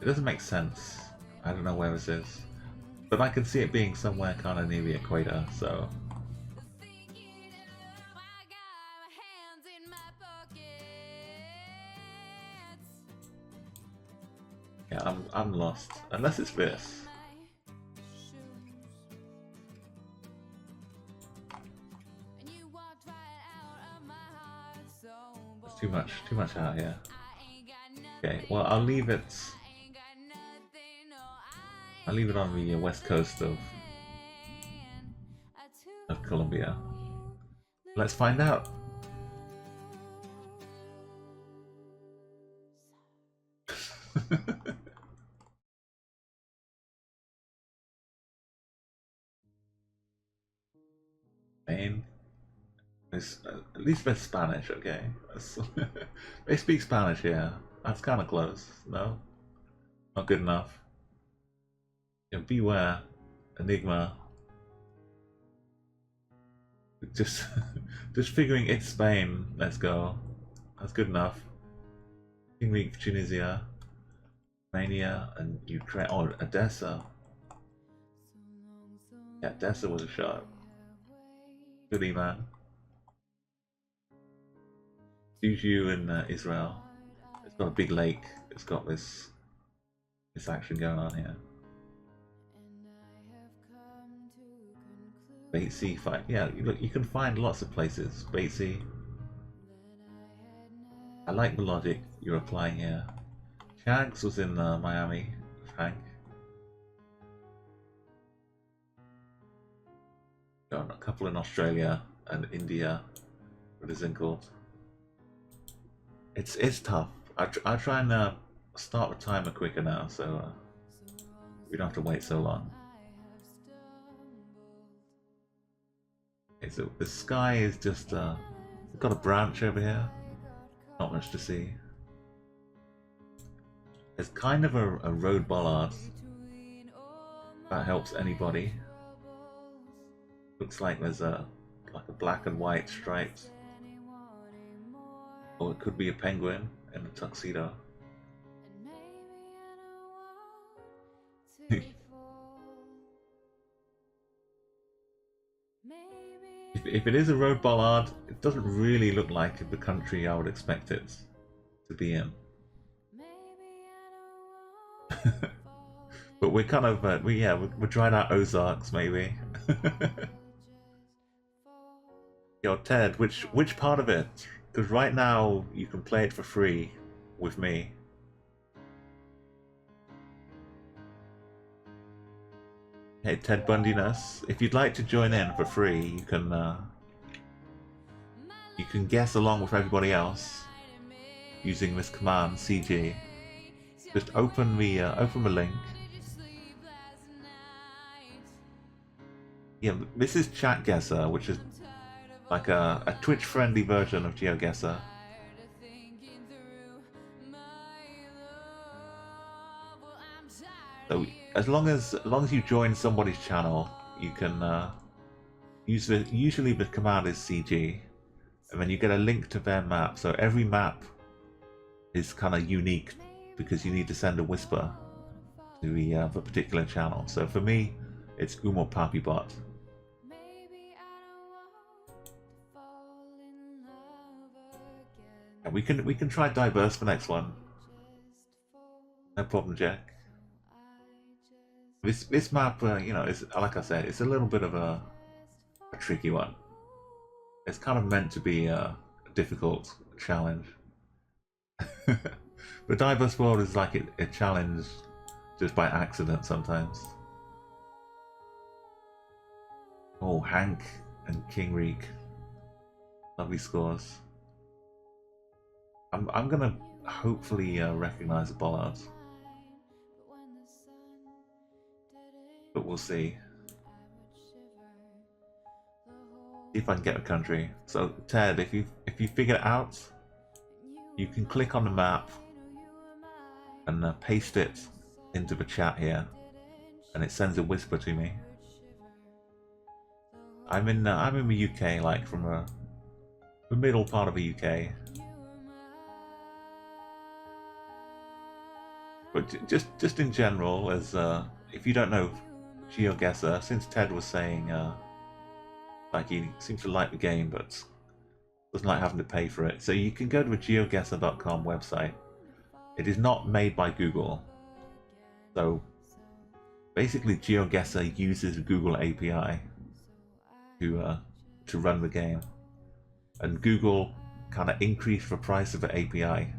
Speaker 1: It doesn't make sense. I don't know where this is. But I can see it being somewhere kind of near the equator, so... Yeah, I'm lost. Unless it's this. too much out here. Okay, well I'll leave it. I'll leave it on the west coast of Colombia. Let's find out. Spain. At least they're Spanish, okay? They speak Spanish here. That's kind of close. No? Not good enough. Yeah, beware. Enigma. Just, just figuring it's Spain. Let's go. That's good enough. King Tunisia. Romania and Ukraine. Oh, Odessa. Yeah, Odessa was a shot. Goodie, man. Juju in Israel. It's got a big lake. It's got this action going on here. Batesy fight. Yeah, look, you can find lots of places. Batesy. I like the logic you're applying here. Shags was in Miami, Frank. Got a couple in Australia and India. What is it called? It's tough. I try and start the timer quicker now, so we don't have to wait so long. Okay, so the sky is just we've got a branch over here. Not much to see. There's kind of a road bollard. That helps anybody. Looks like there's like a black and white stripes. Or it could be a penguin in a tuxedo. If it is a road bollard, it doesn't really look like the country I would expect it to be in. But we're kind of we're trying out Ozarks maybe. Yo, Ted, which part of it? Because right now you can play it for free with me. Hey, Ted Bundiness, if you'd like to join in for free, you can guess along with everybody else using this command CG. Just open the link. Yeah, this is Chatguessr, which is like a Twitch-friendly version of Geoguessr. So as long as you join somebody's channel, you can use the. Usually the command is CG, and then you get a link to their map. So every map is kind of unique because you need to send a whisper to the particular channel. So for me, it's Umo Papibot. And we can try diverse for next one. No problem, Jack. This map, you know, is like I said, it's a little bit of a tricky one. It's kind of meant to be a difficult challenge. The diverse world is like a challenge just by accident sometimes. Oh, Hank and King Reek. Lovely scores. I'm gonna hopefully recognize the bollards. But we'll see. See if I can get a country. So Ted, if you figure it out, you can click on the map and paste it into the chat here, and it sends a whisper to me. I'm in the UK, like from the middle part of the UK. But just in general, as if you don't know Geoguessr, since Ted was saying like he seems to like the game but doesn't like having to pay for it, so you can go to the geoguessr.com website. It is not made by Google, so basically Geoguessr uses Google API to run the game, and Google kind of increase the price of the API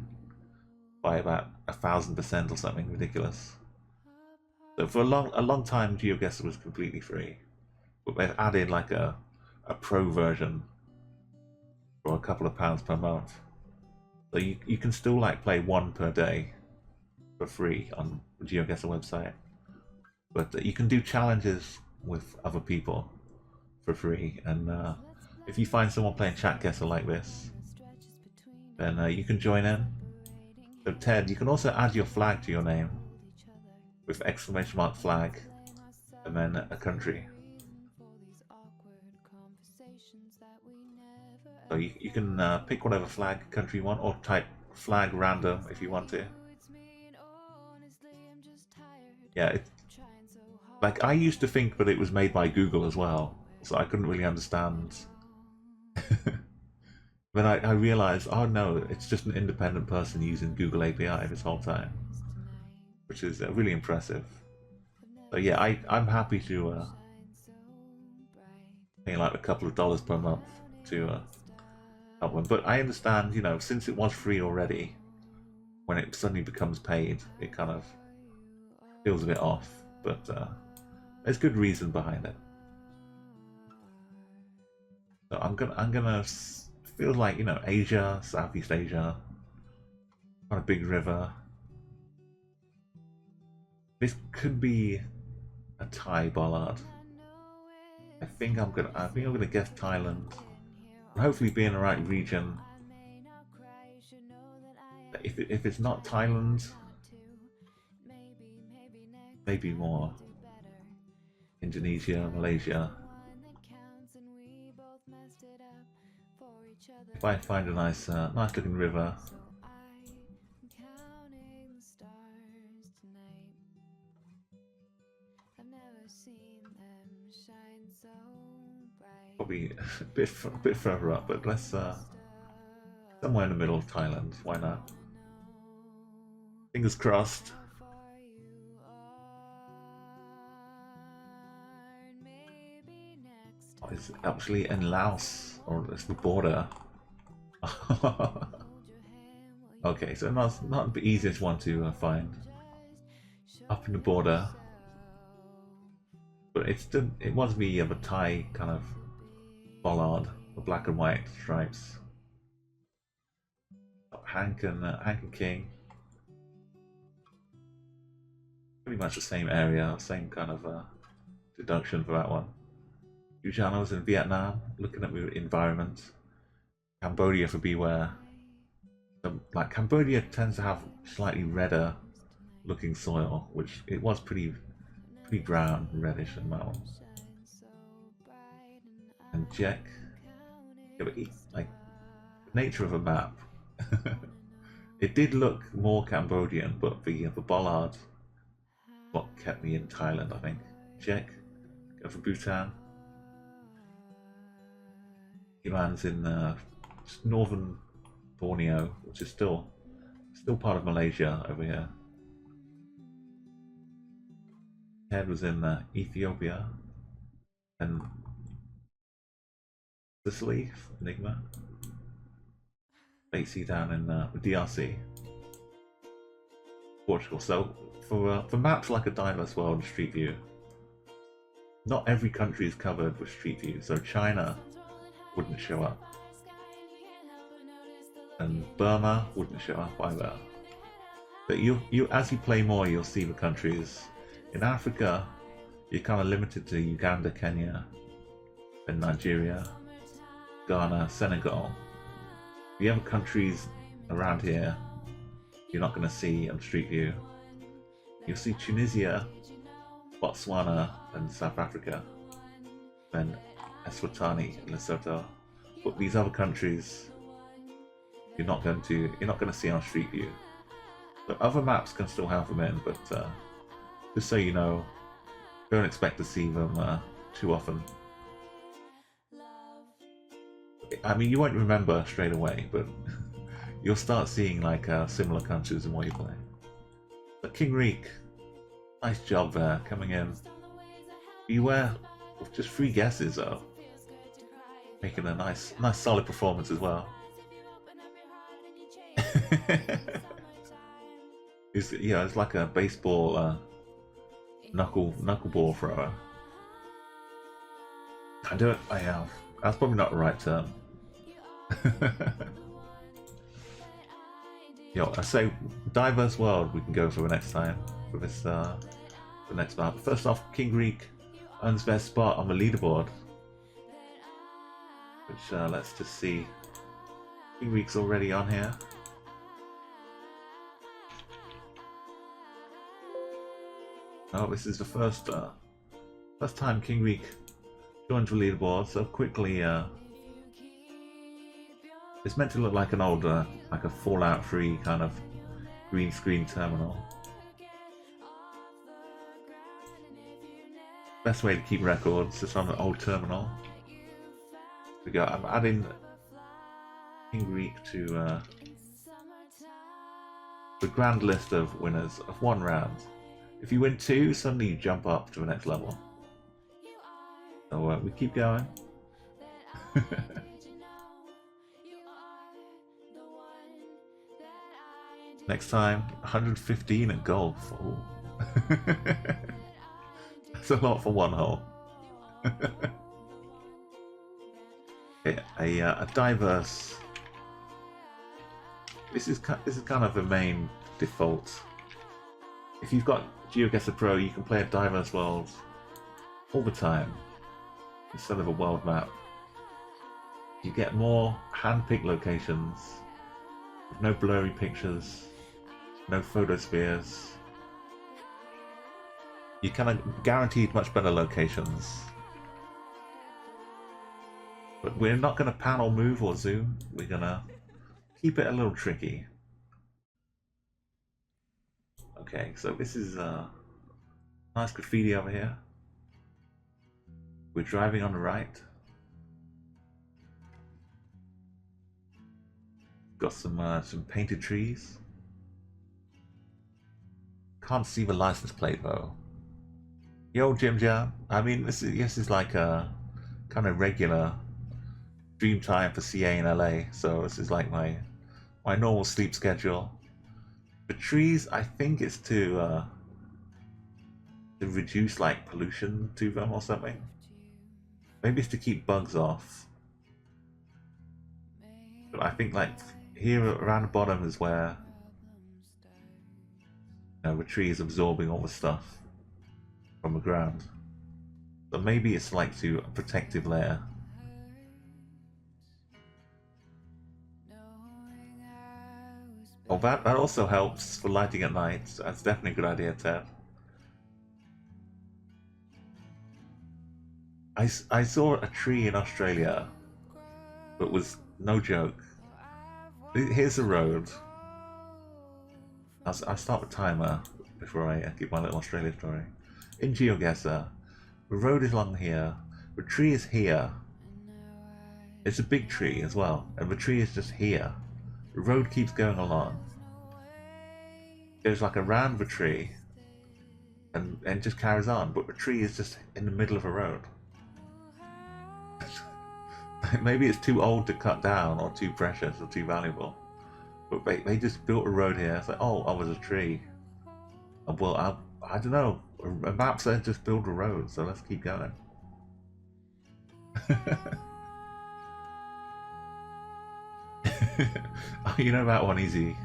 Speaker 1: by about 1,000% or something ridiculous. So for a long time, GeoGuessr was completely free, but they've added like a pro version for a couple of pounds per month. So you can still like play one per day for free on the GeoGuessr website, but you can do challenges with other people for free. And if you find someone playing Chatguessr like this, then you can join in. So Ted, you can also add your flag to your name with exclamation mark flag and then a country. So you can pick whatever flag country you want, or type flag random if you want to. Yeah, like I used to think that it was made by Google as well, so I couldn't really understand. Then I realized, oh no, it's just an independent person using Google API this whole time, which is really impressive. So yeah, I'm happy to pay like a couple of dollars per month to help them. But I understand, you know, since it was free already, when it suddenly becomes paid, it kind of feels a bit off. But there's good reason behind it. So I'm gonna feel like, you know, Asia, Southeast Asia, on a big river. This could be a Thai bollard. I think I'm gonna guess Thailand. Hopefully be in the right region. If it's not Thailand, maybe more Indonesia, Malaysia. If I find a nice looking river. Probably a bit further up, but let's somewhere in the middle of Thailand. Why not? Fingers crossed. Oh, it's actually in Laos, or it's the border. Okay, so not the easiest one to find. Up in the border, but it was the Thai kind of bollard, the black and white stripes. Hank and King, pretty much the same area, same kind of deduction for that one. Ujano's in Vietnam, looking at the environment. Cambodia for Beware. Like Cambodia tends to have slightly redder looking soil, which it was pretty brown, reddish in that one. And Jack, yeah, but like the nature of a map. It did look more Cambodian, but the bollard what kept me in Thailand, I think. Jack, go for Bhutan. Iran's in northern Borneo, which is still part of Malaysia over here. Ted was in Ethiopia and Sicily, Enigma. Basically down in the DRC, Portugal. So for maps like a diverse world and Street View, not every country is covered with Street View. So China wouldn't show up, and Burma wouldn't show up either. But you as you play more, you'll see the countries. In Africa, you're kind of limited to Uganda, Kenya, and Nigeria, Ghana, Senegal. The other countries around here, you're not going to see on Street View. You'll see Tunisia, Botswana, and South Africa, then Eswatini and Lesotho. But these other countries, you're not going to see on Street View. But other maps can still have them in, but just so you know, don't expect to see them too often. I mean, you won't remember straight away, but you'll start seeing like similar countries in what you play. But King Reek, nice job there, coming in. Beware with just 3 guesses though, making a nice solid performance as well. It's like a baseball knuckleball thrower. I do it. I have. That's probably not the right term. I say diverse world. We can go for the next time for this the next map. First off, King Greek earns their spot on the leaderboard, which let's just see. King Greek's already on here. Oh, this is the first time King Greek joined the leaderboard so quickly. It's meant to look like an old, like a Fallout 3 kind of green screen terminal. Best way to keep records is on an old terminal. We go. I'm adding King Greek to the grand list of winners of 1 round. If you win 2, suddenly you jump up to the next level. So we keep going. Next time, 115 at golf. Oh. That's a lot for 1 hole. Okay, a diverse. This is kind of the main default. If you've got GeoGuessr Pro, you can play a diverse world all the time instead of a world map. You get more hand-picked locations, with no blurry pictures, no photospheres. You kind of guaranteed much better locations. But we're not going to pan or move or zoom. We're going to keep it a little tricky. Okay, so this is nice graffiti over here. We're driving on the right. Got some painted trees. Can't see the license plate though. Yo, Jim Jam. I mean, this is like a kind of regular dream time for CA in LA. So this is like my normal sleep schedule. The trees, I think it's to reduce like pollution to them or something. Maybe it's to keep bugs off. But I think like here around the bottom is where the tree is absorbing all the stuff from the ground. So maybe it's like to a protective layer. Oh, that also helps for lighting at night. That's definitely a good idea, Ted. I saw a tree in Australia, but was no joke. Here's the road. I'll start the timer before I give my little Australia story. In GeoGuessr, the road is along here, the tree is here. It's a big tree as well, and the tree is just here. The road keeps going along. Goes like around the tree, and just carries on, but the tree is just in the middle of a road. Maybe it's too old to cut down, or too precious, or too valuable. But they just built a road here. It's like, oh, I was a tree. Well, I don't know. A map said just build a road, so let's keep going. Oh, you know that one easy.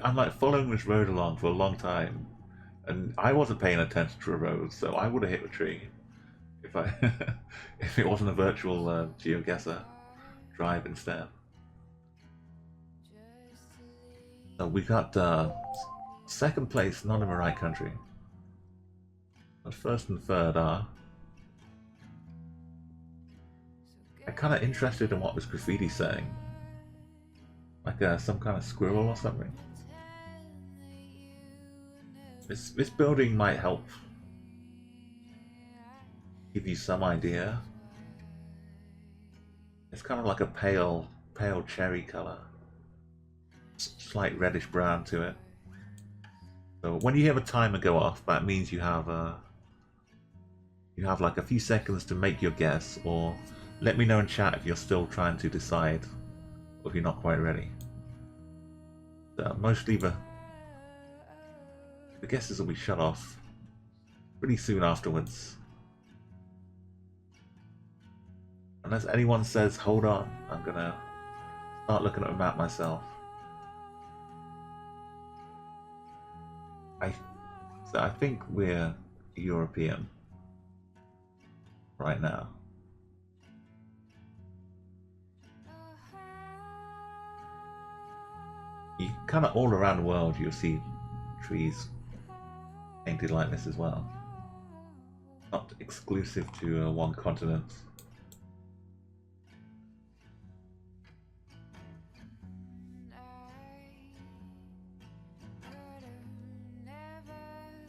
Speaker 1: I'm like following this road along for a long time, and I wasn't paying attention to a road, so I would have hit the tree if I if it wasn't a virtual GeoGuessr drive instead. So we got second place, not in the right country. But first and third are. I'm kind of interested in what this graffiti's saying. Like some kind of squirrel or something. This building might help give you some idea. It's kind of like a pale cherry color. Slight reddish brown to it. So when you hear the timer go off, that means you have like a few seconds to make your guess, or let me know in chat if you're still trying to decide if you're not quite ready. Mostly the guesses will be shut off pretty soon afterwards. Unless anyone says, hold on, I'm gonna start looking at a map myself. I think we're European right now. You kind of all around the world you'll see trees painted like this as well. Not exclusive to one continent.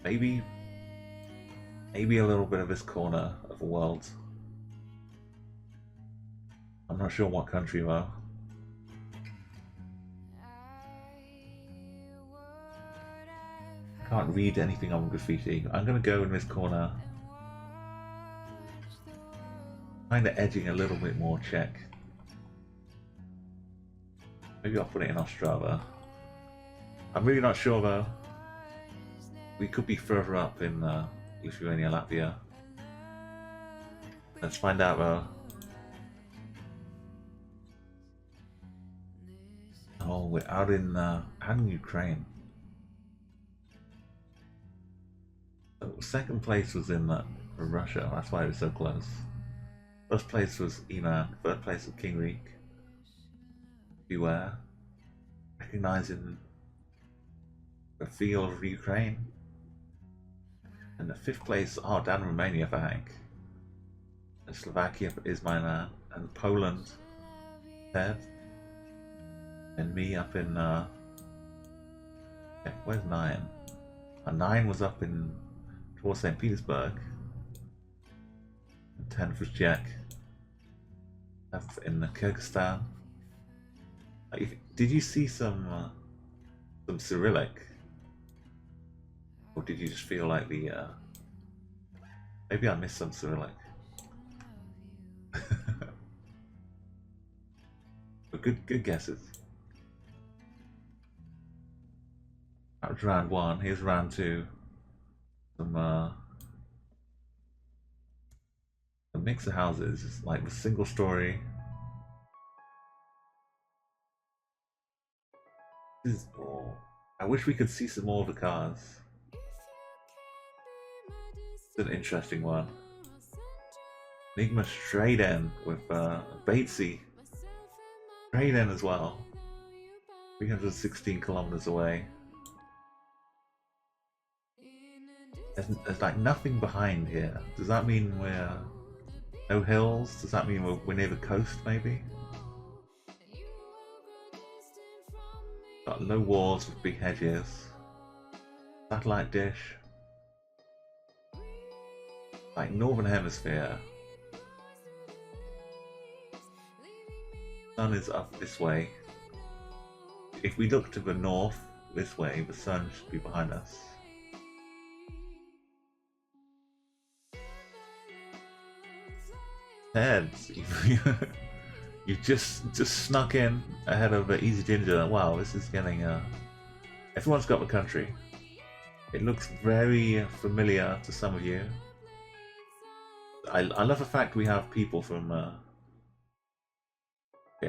Speaker 1: Maybe a little bit of this corner of the world. I'm not sure what country though. Can't read anything on graffiti. I'm gonna go in this corner. Kinda edging a little bit more Czech. Maybe I'll put it in Ostrava. I'm really not sure though. We could be further up in Lithuania, Latvia. Let's find out though. Oh, we're out in Ukraine. So second place was in Russia, that's why it was so close. First place was Iran, third place was King Reek. Beware. Recognizing the feel of Ukraine. And the fifth place, oh, down Romania for Hank. And Slovakia is my man. And Poland, Ted. And me up in, where's 9? 9 was up in, towards St. Petersburg. And 10th was Jack. Up in Kyrgyzstan. Did you see some Cyrillic? Or did you just feel like the, maybe I missed some Cyrillic. But good guesses. That was round 1, here's round 2. Some, a mix of houses, it's like the single story. This is, oh, I wish we could see some more of the cars. It's an interesting one. Enigma straight in with Batesy straight in as well. 316 kilometers away. There's like nothing behind here. Does that mean we're no hills? Does that mean we're near the coast maybe? Got low walls with big hedges. Satellite dish. Like Northern Hemisphere. Sun is up this way. If we look to the north this way, the sun should be behind us. Ted, you just snuck in ahead of Easy Ginger. Wow, this is getting everyone's got the country. It looks very familiar to some of you. I love the fact we have people from okay,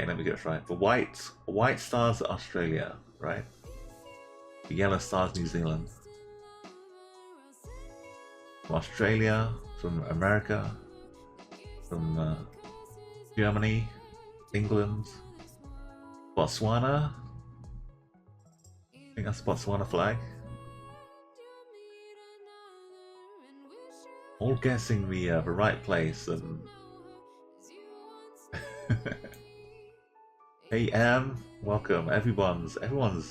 Speaker 1: let me get it right. The white stars are Australia, right? The yellow stars New Zealand. From Australia, from America, from Germany, England, Botswana. I think that's the Botswana flag. All guessing the right place and. Hey Em, welcome. Everyone's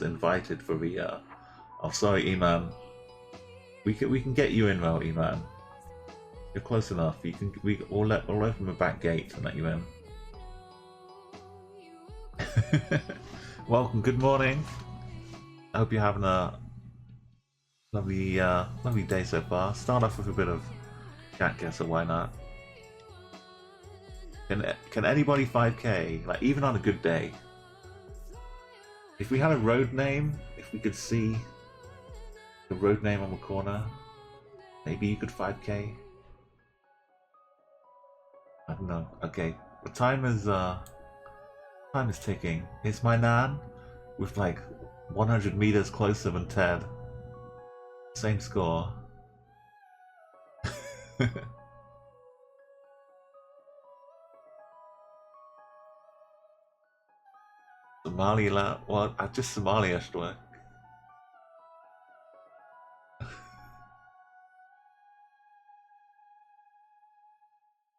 Speaker 1: invited for the. Oh, sorry, Eman. We can get you in though, Eman. You're close enough. We'll open the back gate and let you in. Welcome. Good morning. I hope you're having a lovely day so far. Start off with a bit of Chatguessr, why not? Can anybody 5k, like even on a good day, If we had a road name, if we could see the road name on the corner, maybe you could 5k. I don't know. Okay, the time is ticking. It's my nan with like 100 meters closer than Ted. Same score. Somaliland. Well, just Somalia should work.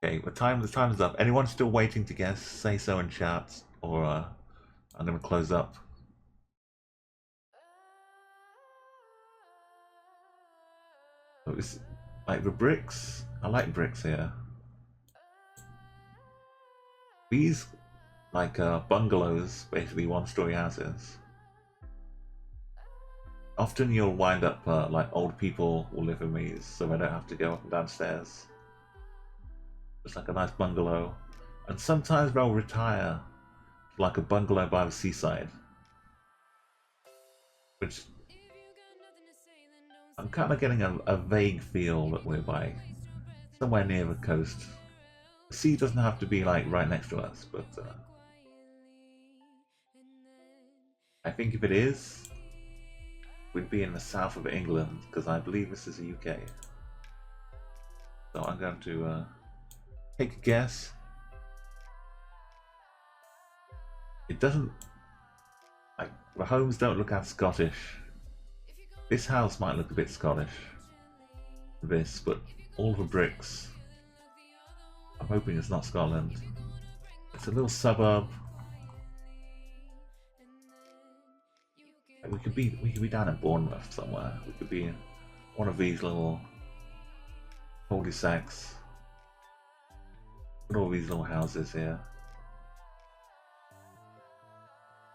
Speaker 1: Okay, the time's up. Anyone still waiting to guess? Say so in chat, or I'm gonna close up. Oh, it's like the bricks. I like bricks here. These like bungalows, basically one-story houses. Often you'll wind up like old people will live in these, so they don't have to go up and downstairs. It's like a nice bungalow, and sometimes they'll retire to like a bungalow by the seaside, which I'm kind of getting a vague feel that we're by somewhere near the coast. The sea doesn't have to be like right next to us, but I think if it is, we'd be in the south of England, because I believe this is the UK. So I'm going to take a guess. It doesn't, like, the homes don't look that Scottish. This house might look a bit Scottish, this, but all the bricks, I'm hoping it's not Scotland. It's a little suburb. We could be down in Bournemouth somewhere. We could be in one of these little cul-de-sacs. Look at all these little houses here.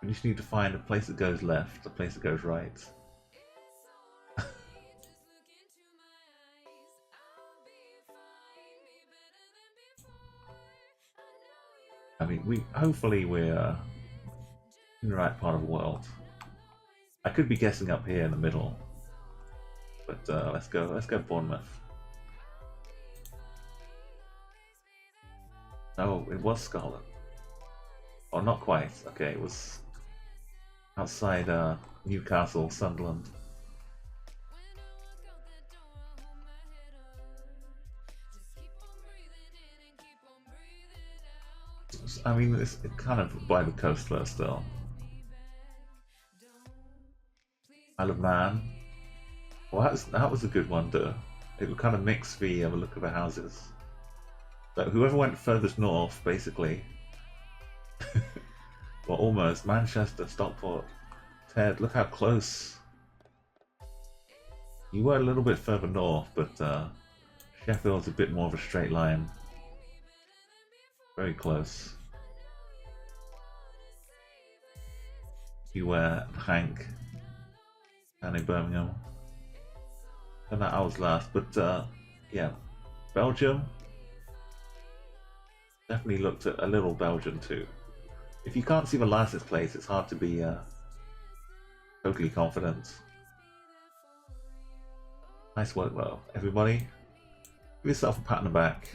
Speaker 1: We just need to find a place that goes left, a place that goes right. I mean, hopefully we're in the right part of the world. I could be guessing up here in the middle, but let's go Bournemouth. Oh, it was Scotland. Oh, not quite. Okay, it was outside Newcastle, Sunderland. I mean, it's kind of by the coast though still. Isle of Man. Well, that was a good one though. It would kind of mix the look of the houses. So whoever went furthest north, basically. Well, almost. Manchester, Stockport. Ted, look how close. You were a little bit further north, but Sheffield's a bit more of a straight line. Very close. You were Hank down in Birmingham. And that I was last, but yeah, Belgium. Definitely looked at a little Belgium too. If you can't see the license plates, it's hard to be totally confident. Nice work though, everybody. Give yourself a pat on the back.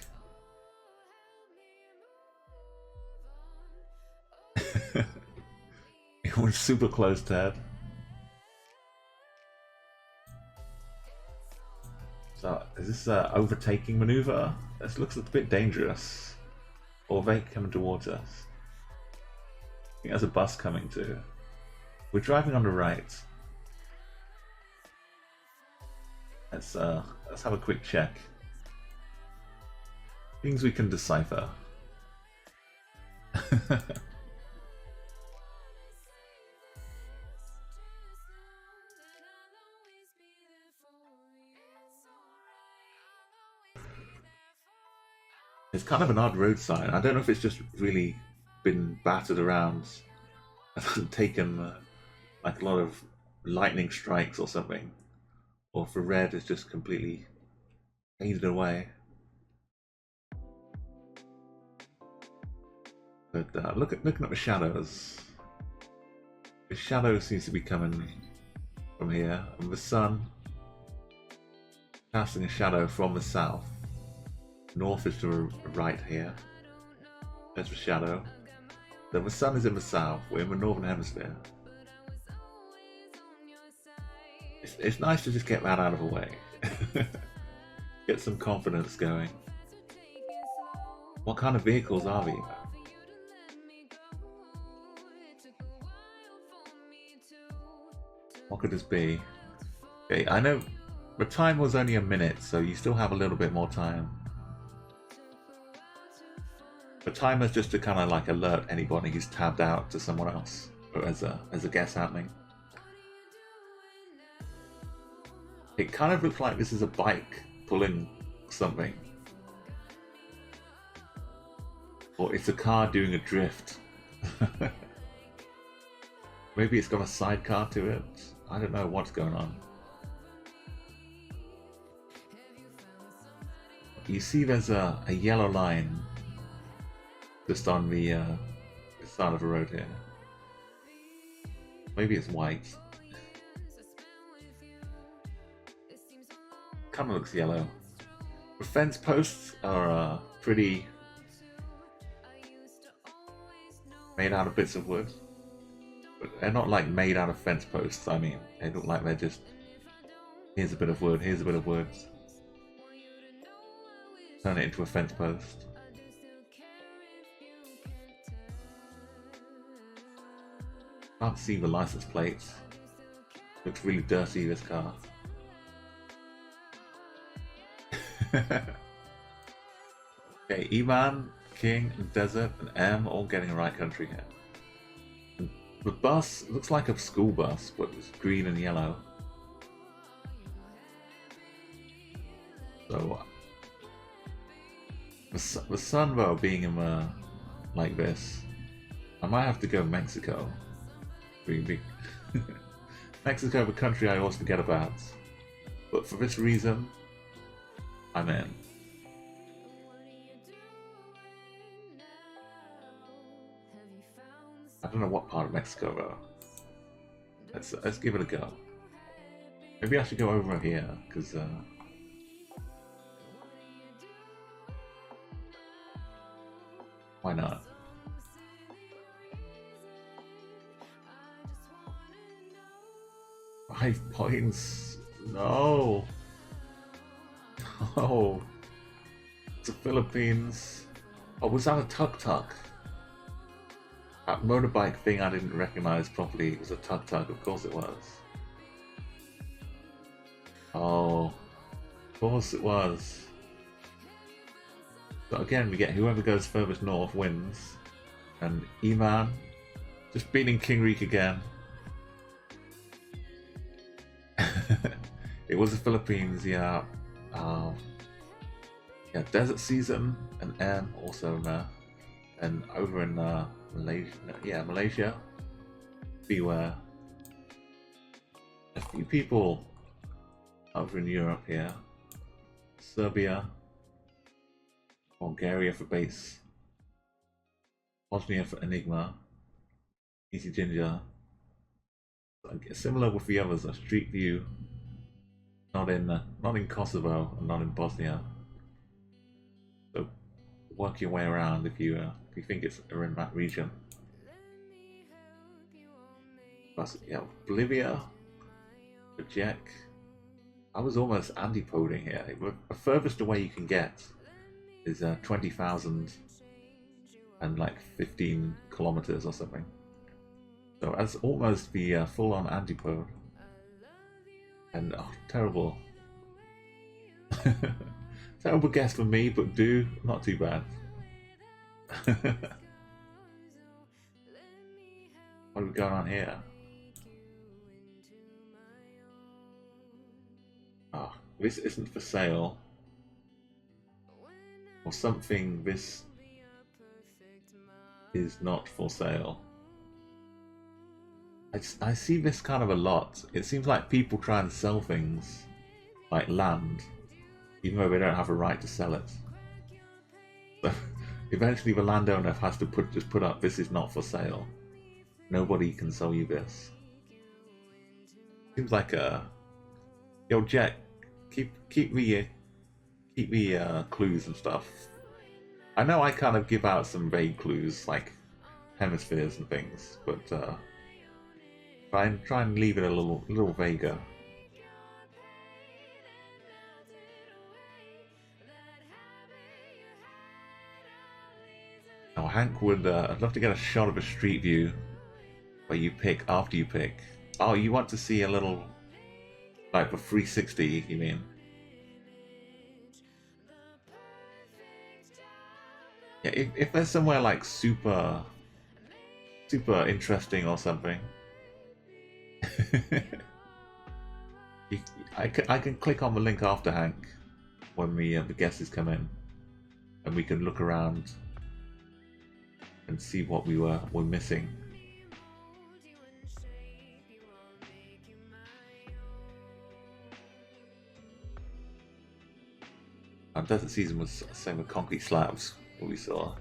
Speaker 1: It was super close, Ted. So, is this an overtaking maneuver? This looks a bit dangerous. Or are they coming towards us? I think there's a bus coming too. We're driving on the right. Let's have a quick check. Things we can decipher. It's kind of an odd road sign. I don't know if it's just really been battered around and taken like a lot of lightning strikes or something, or if the red is just completely faded away. But looking at the shadows, The shadow seems to be coming from here, and the sun casting a shadow from the south. North is to the right here. There's the shadow. Then the sun is in the south. We're in the northern hemisphere. It's nice to just get that out of the way. Get some confidence going. What kind of vehicles are we? What could this be? Okay, I know the time was only a minute, so you still have a little bit more time. The timer's just to kind of like alert anybody who's tabbed out to someone else, or as a guess happening. It kind of looks like this is a bike pulling something. Or it's a car doing a drift. Maybe it's got a sidecar to it. I don't know what's going on. You see there's a yellow line just on the side of the road here. Maybe it's white. Kind of looks yellow. The fence posts are pretty made out of bits of wood, but they're not like made out of fence posts. I mean, they look like they're just, here's a bit of wood, here's a bit of wood, turn it into a fence post. Can't see the license plates. Looks really dirty, this car. Okay, Iman, King, and Desert, and M all getting the right country here. And the bus looks like a school bus, but it's green and yellow. So the sun though being in like this, I might have to go Mexico. Mexico, the country I always forget about, but for this reason, I'm in. I don't know what part of Mexico though. Let's give it a go. Maybe I should go over here because why not? Five points. No. Oh. It's the Philippines. Oh, was that a tuk-tuk? That motorbike thing I didn't recognize properly. It was a tuk-tuk. Of course it was. Oh. Of course it was. So again, we get whoever goes furthest north wins. And Iman just beating King Reek again. It was the Philippines, yeah. Yeah, Desert Season and M also in there. And over in Malaysia, yeah, Malaysia. Beware. A few people over in Europe here. Serbia. Bulgaria for base. Bosnia for Enigma. Easy Ginger. Similar with the others, a Street View. Not in Kosovo and not in Bosnia. So work your way around if you think are in that region. Plus, yeah, Bolivia, the Jack. I was almost antipoding here. The furthest away you can get is 20,000 and like 15 kilometers or something. So that's almost the full-on antipode. And oh, terrible. Terrible guess for me, but not too bad. What are we going on here? Ah, this isn't for sale. Or something, this is not for sale. I see this kind of a lot. It seems like people try and sell things, like land, even though they don't have a right to sell it. So eventually the landowner has to just put up, this is not for sale. Nobody can sell you this. Seems like a yo Jet. Keep me clues and stuff. I know I kind of give out some vague clues like hemispheres and things, but try and leave it a little vaguer. Oh, Hank would. I'd love to get a shot of a street view where you pick after you pick. Oh, you want to see a little, like, for 360? You mean? Yeah. If there's somewhere like super interesting or something, I can click on the link after Hank when the guesses come in, and we can look around and see what we're missing. Desert season was the same with concrete slabs, what we saw.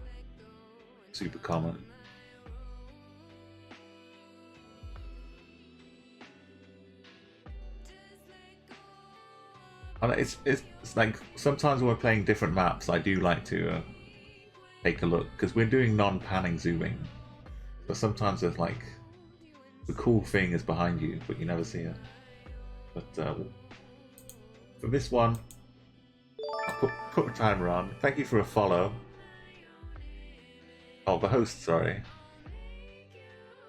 Speaker 1: Super common. And it's like sometimes when we're playing different maps, I do like to take a look because we're doing non-panning zooming. But sometimes there's like the cool thing is behind you, but you never see it. But for this one, I'll put the timer on. Thank you for a follow. Oh, the host, sorry.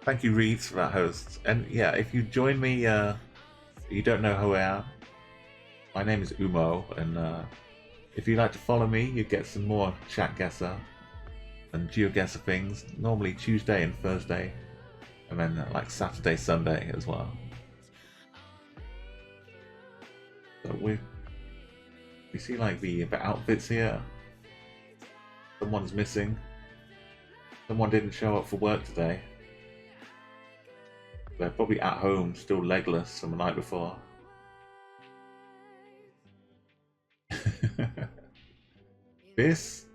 Speaker 1: Thank you, Reeds, for that host. And yeah, if you join me, you don't know who I am. My name is Umo, and if you'd like to follow me, you get some more Chatguessr and Geoguessr things. Normally Tuesday and Thursday, and then like Saturday, Sunday as well. So we see like the outfits here. Someone's missing. Someone didn't show up for work today. They're probably at home, still legless from the night before. This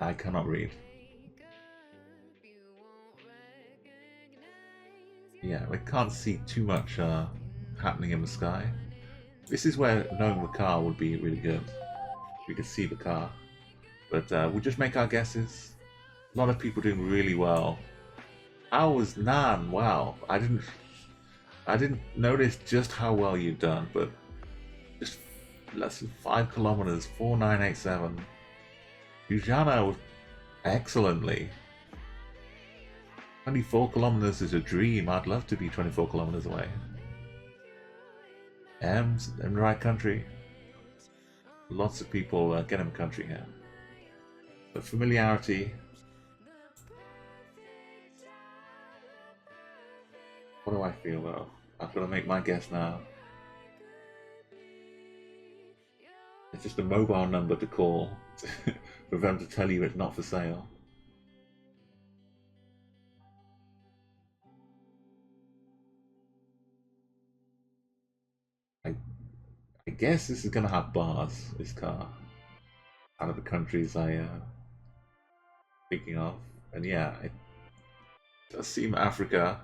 Speaker 1: I cannot read. Yeah, we can't see too much happening in the sky. This is where knowing the car would be really good. We could see the car. But we'll just make our guesses. A lot of people doing really well. How was Nan? Wow, I didn't notice just how well you've done, but just less than 5 kilometers, 4987. Ujana was excellently. 24 kilometers is a dream. I'd love to be 24 kilometers away. M's in the right country. Lots of people get in the country here. But familiarity. What do I feel though? I've got to make my guess now. It's just a mobile number to call for them to tell you it's not for sale. I guess this is going to have bars, this car. Out of the countries I thinking of. And yeah, it does seem Africa.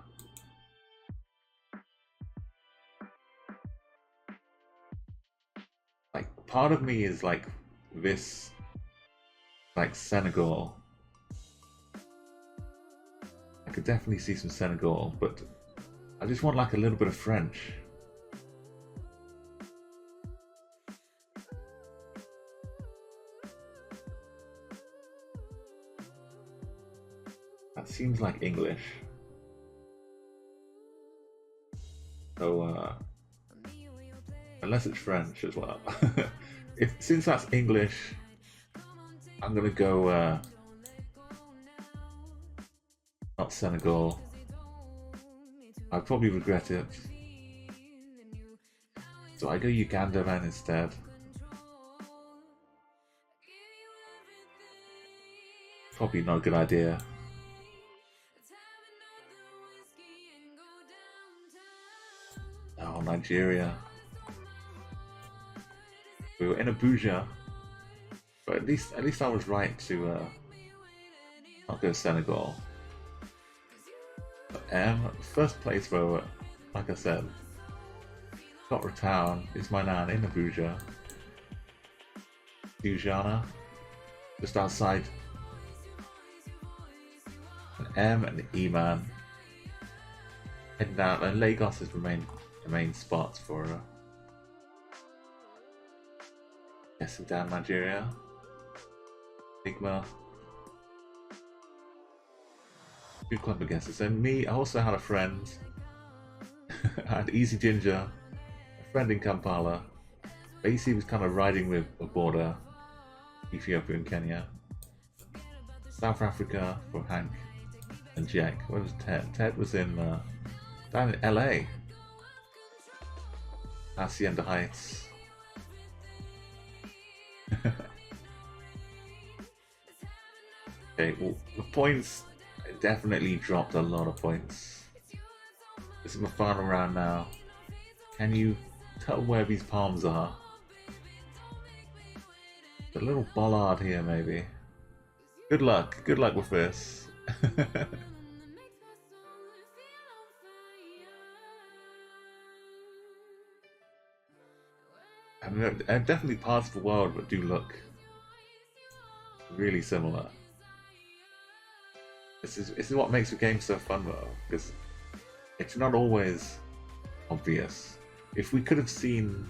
Speaker 1: Like, part of me is like this, like Senegal. I could definitely see some Senegal, but I just want like a little bit of French. That seems like English. So, unless it's French as well. Since that's English, I'm gonna go not Senegal. I'd probably regret it. So I go Uganda then instead. Probably not a good idea. Oh, Nigeria. We were in Abuja, but at least I was right to not go Senegal. First place though, like I said, Cotra Town is my nan in Abuja. Ljubljana, just outside. An M and an E man. Heading down, and Lagos is the main spots for guessing down Nigeria. Sigma. Good club of guesses. And me, I also had a friend. I had Easy Ginger, a friend in Kampala. Basically was kind of riding with a border, Ethiopia and Kenya. South Africa for Hank and Jack. Where was Ted? Ted was in down in LA. Hacienda Heights. Okay, well, the points definitely dropped a lot of points. This is my final round now. Can you tell where these palms are? A little bollard here, maybe. Good luck with this. I mean, definitely parts of the world that do look really similar. This is what makes the game so fun though, because it's not always obvious. If we could have seen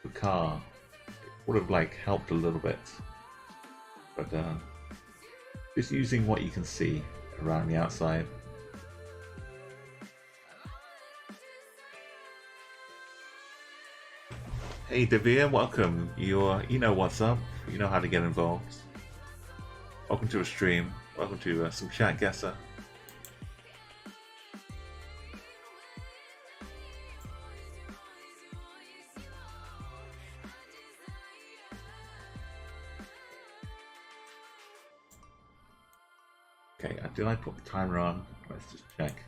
Speaker 1: the car, it would have like helped a little bit. But just using what you can see around the outside. Hey Devere, welcome. You know what's up. You know how to get involved. Welcome to a stream. Welcome to some Chatguessr. Okay, did I put the timer on? Let's just check.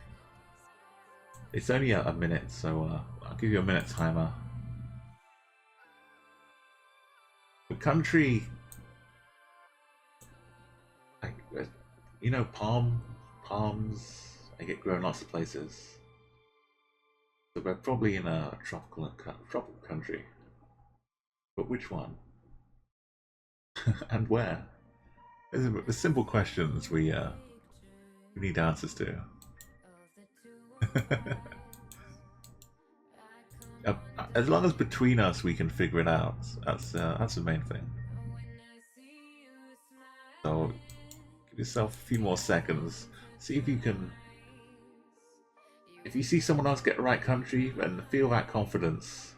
Speaker 1: It's only a minute, so I'll give you a minute timer. The country, you know, palms. I get grown lots of places. So we're probably in a tropical country. But which one? And where? There's simple questions we need answers to. As long as between us we can figure it out, that's the main thing. So give yourself a few more seconds. See if you can. If you see someone else get the right country, then feel that confidence,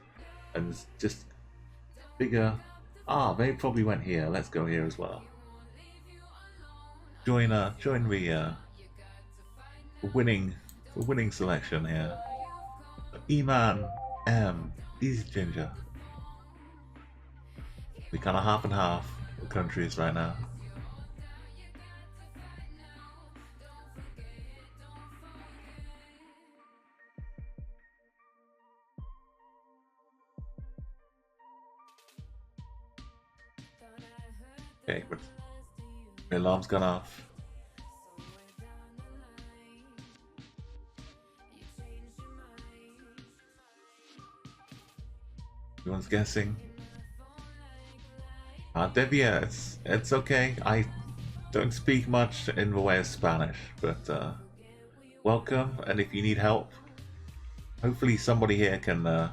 Speaker 1: and just figure, they probably went here. Let's go here as well. Join the winning selection here. E-Man, M, Easy Ginger. We kind of half and half the countries right now. Okay, but the alarm's gone off. Everyone's guessing. Devia, it's okay. I don't speak much in the way of Spanish, but welcome. And if you need help, hopefully somebody here can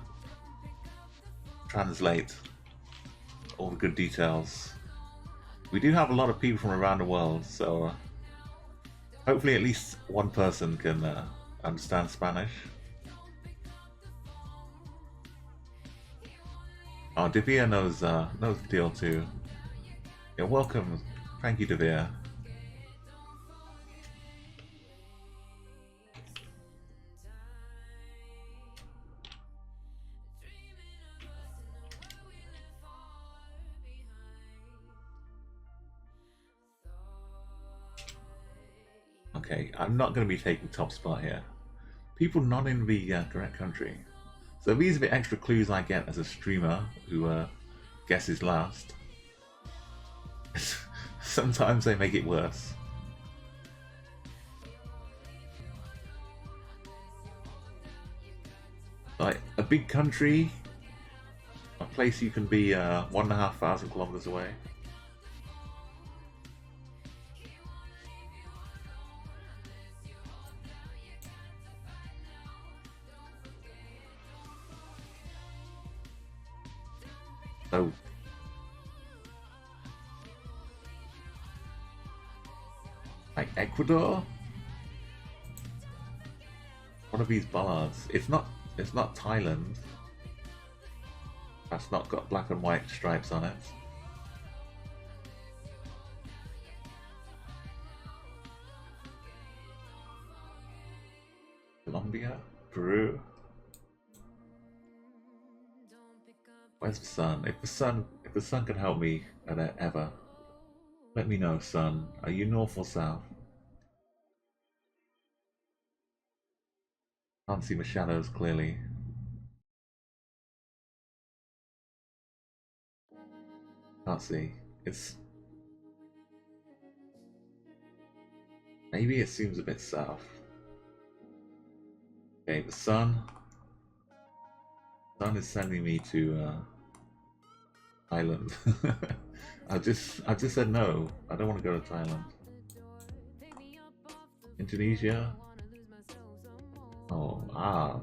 Speaker 1: translate all the good details. We do have a lot of people from around the world, so hopefully at least one person can understand Spanish. Oh, Devere knows the deal too. Yeah, welcome. Thank you, Devere. Okay, I'm not going to be taking top spot here. People not in the correct country. So these are the extra clues I get as a streamer who guesses last. Sometimes they make it worse. big country, a place you can be 1,500 kilometers away. So, like Ecuador, one of these bollards. It's not Thailand. That's not got black and white stripes on it. Colombia, Peru. Where's the sun? If the sun can help me ever, let me know, sun. Are you north or south? Can't see my shadows clearly. Can't see. It's maybe it seems a bit south. Okay, the sun is sending me to Thailand. I just said no. I don't want to go to Thailand. Indonesia. Oh,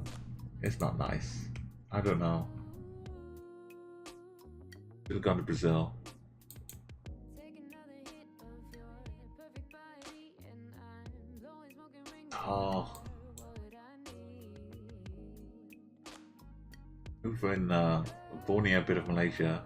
Speaker 1: it's not nice. I don't know. Should have gone to Brazil. Oh. Over in Borneo, a bit of Malaysia.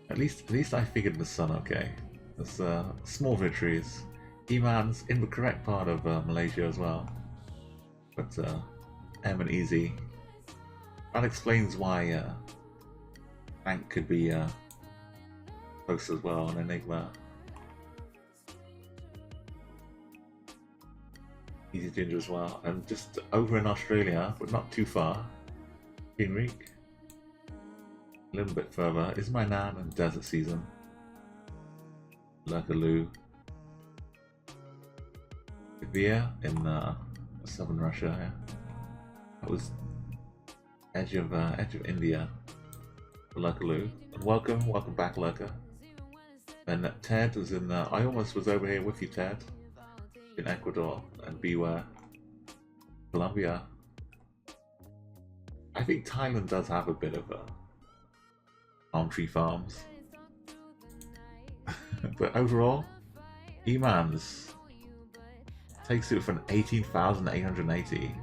Speaker 1: At least I figured the sun okay. There's small victories. Iman's in the correct part of Malaysia as well. But M and Easy. That explains why Hank could be close as well, an Enigma. Easy Ginger as well. And just over in Australia, but not too far, Henrik. A little bit further is my nan and desert season. Lurkaloo. Via in southern Russia. Yeah. That was edge of India. Lurkaloo. And welcome back, Lurker. And Ted was in. I almost was over here with you, Ted, in Ecuador, and Beware, Colombia. I think Thailand does have a bit of palm tree farms. But overall, Emans takes it from 18,880.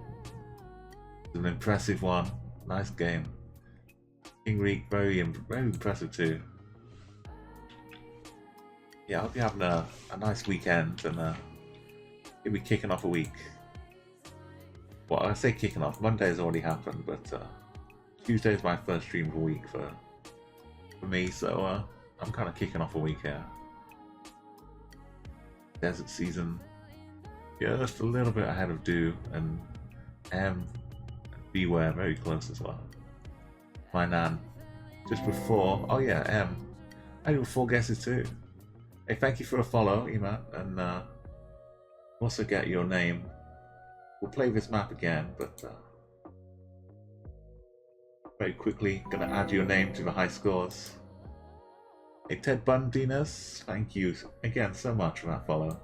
Speaker 1: It's an impressive one. Nice game. King Reek, very impressive too. Yeah, I hope you're having a nice weekend and you'll be kicking off a week. Well, I say kicking off. Monday's already happened, but Tuesday is my first stream of the week for me, so I'm kind of kicking off a week here. Desert season, yeah, just a little bit ahead of Do, and M and Beware very close as well. My nan just before. Oh yeah, M. I do 4 guesses too. Hey, thank you for a follow, Ema, and also get your name. We'll play this map again, but very quickly gonna add your name to the high scores. Hey Ted Bundinas, thank you again so much for that follow.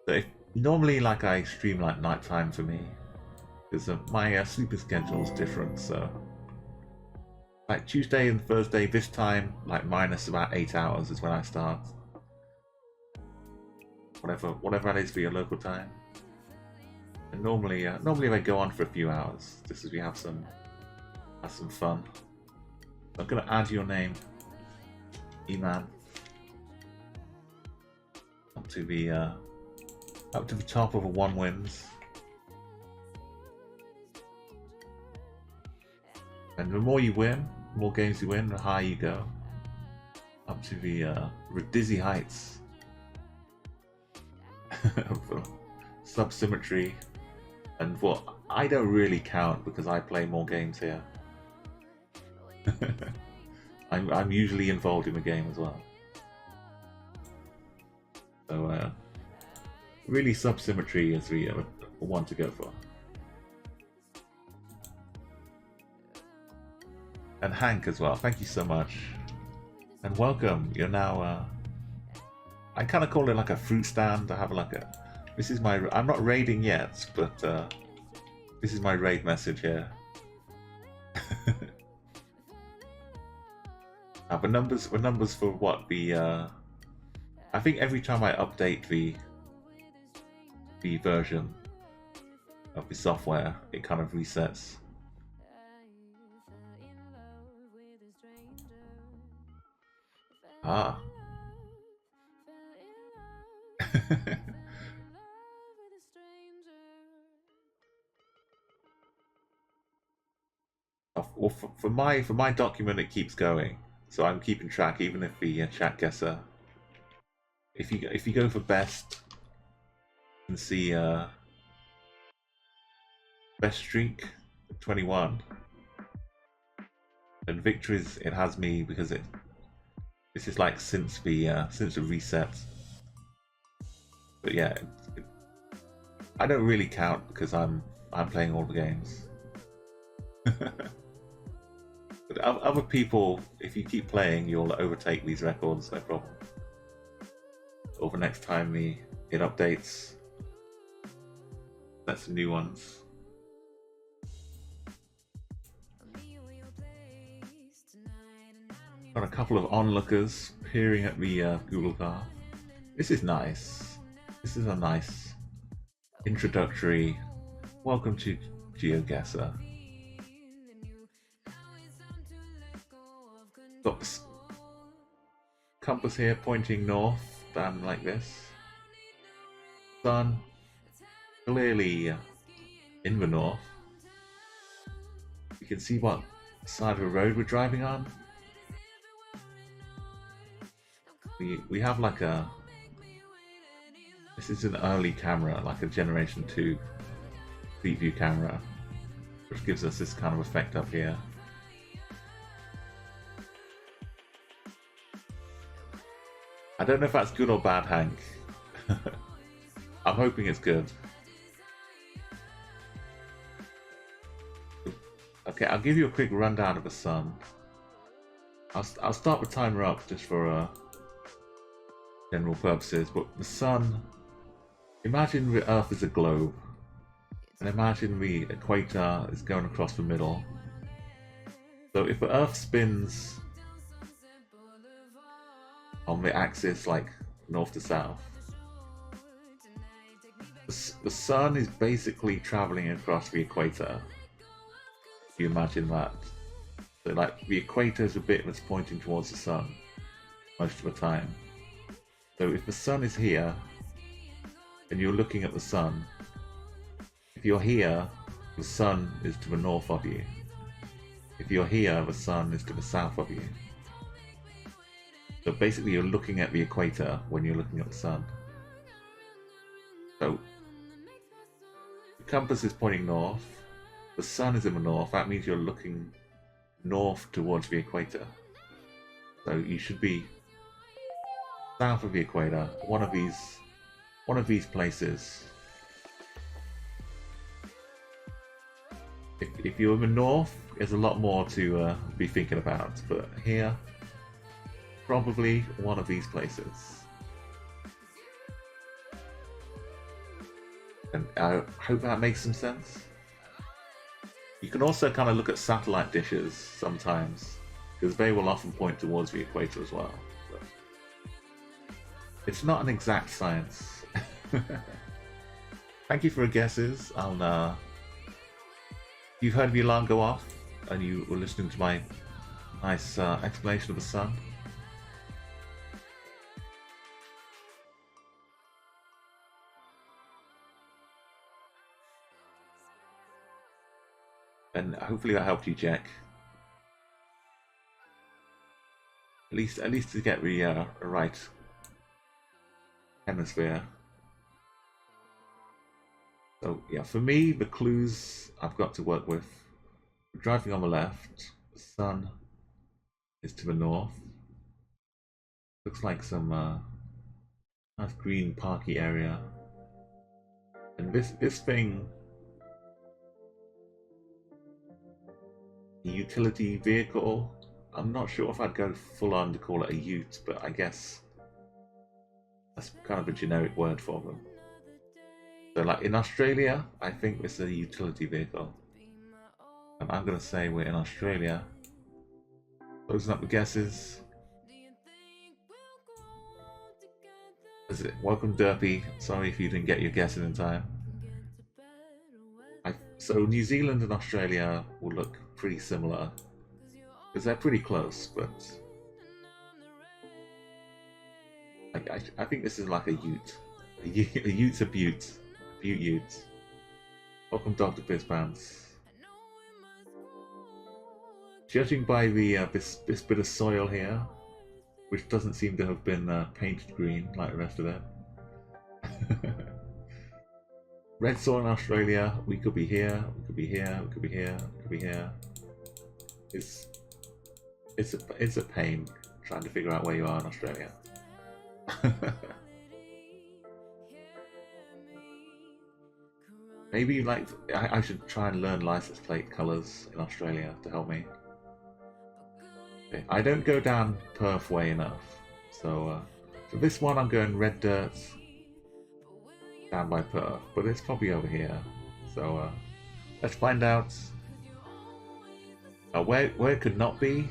Speaker 1: So normally like I stream like nighttime for me, because my sleeping schedule is different, so like Tuesday and Thursday this time, like minus about 8 hours is when I start. Whatever that is for your local time. And normally they go on for a few hours, just as we have some fun. So I'm gonna add your name, Eman, up to the top of a 1 wins. And the more you win, the more games you win, the higher you go. Up to the dizzy heights of sub-symmetry. And what I don't really count because I play more games here. I'm usually involved in the game as well. So really sub-symmetry is the one to go for. And Hank as well, thank you so much. And welcome, you're now, I kind of call it like a fruit stand. I have like a, this is my, I'm not raiding yet, but this is my raid message here. The numbers for what the, I think every time I update the version of the software, it kind of resets. Ah. Well, for my document, it keeps going, so I'm keeping track. Even if the Chatguessr, if you go for best, you can see best streak 21, and victories. It has me because this is like since the reset. But yeah, I don't really count because I'm playing all the games. But other people, if you keep playing, you'll overtake these records, no problem. Or the next time it updates, that's some new ones. Got a couple of onlookers peering at the Google car. This is nice. This is a nice introductory. Welcome to Geoguessr. Got the compass here pointing north, down like this. Sun clearly in the north. You can see what side of the road we're driving on. We have like a, this is an early camera, like a generation 2 Street View camera, which gives us this kind of effect up here. I don't know if that's good or bad, Hank. I'm hoping it's good. Okay, I'll give you a quick rundown of the sun. I'll start the timer up just for general purposes, but the sun, imagine the Earth is a globe, and imagine the equator is going across the middle. So if the Earth spins on the axis like north to south, the sun is basically traveling across the equator. If you imagine that. So like the equator is a bit that's pointing towards the sun most of the time. So if the sun is here and you're looking at the sun, if you're here, the sun is to the north of you. If you're here, the sun is to the south of you. So basically you're looking at the equator when you're looking at the sun. So the compass is pointing north, the sun is in the north, that means you're looking north towards the equator. So you should be south of the equator, one of these places. If you're in the north, there's a lot more to be thinking about, but here, probably one of these places. And I hope that makes some sense. You can also kind of look at satellite dishes sometimes, because they will often point towards the equator as well. But it's not an exact science. Thank you for your guesses. You've heard the alarm go off, and you were listening to my nice explanation of the sun. And hopefully that helped you, Jack. At least to get the right hemisphere. So yeah, for me, the clues I've got to work with. We're driving on the left. The sun is to the north. Looks like some Nice green parky area. And this thing, a utility vehicle. I'm not sure if I'd go full on to call it a ute, but I guess that's kind of a generic word for them. So like in Australia, I think this is a utility vehicle. And I'm going to say we're in Australia. Closing up the guesses. Is it? Welcome Derpy. Sorry if you didn't get your guessing in time. So New Zealand and Australia will look pretty similar. Because they're pretty close, but I think this is like a ute. A ute's a butte. A butte ute. Welcome Dr. Pants. Judging by the this bit of soil here, which doesn't seem to have been painted green like the rest of it. Red soil in Australia, we could be here, we could be here, we could be here, we could be here. It's a pain trying to figure out where you are in Australia. Maybe like I should try and learn license plate colours in Australia to help me. Okay, I don't go down Perth way enough, so for this one I'm going red dirt down by Perth, but it's probably over here. So let's find out where it could not be.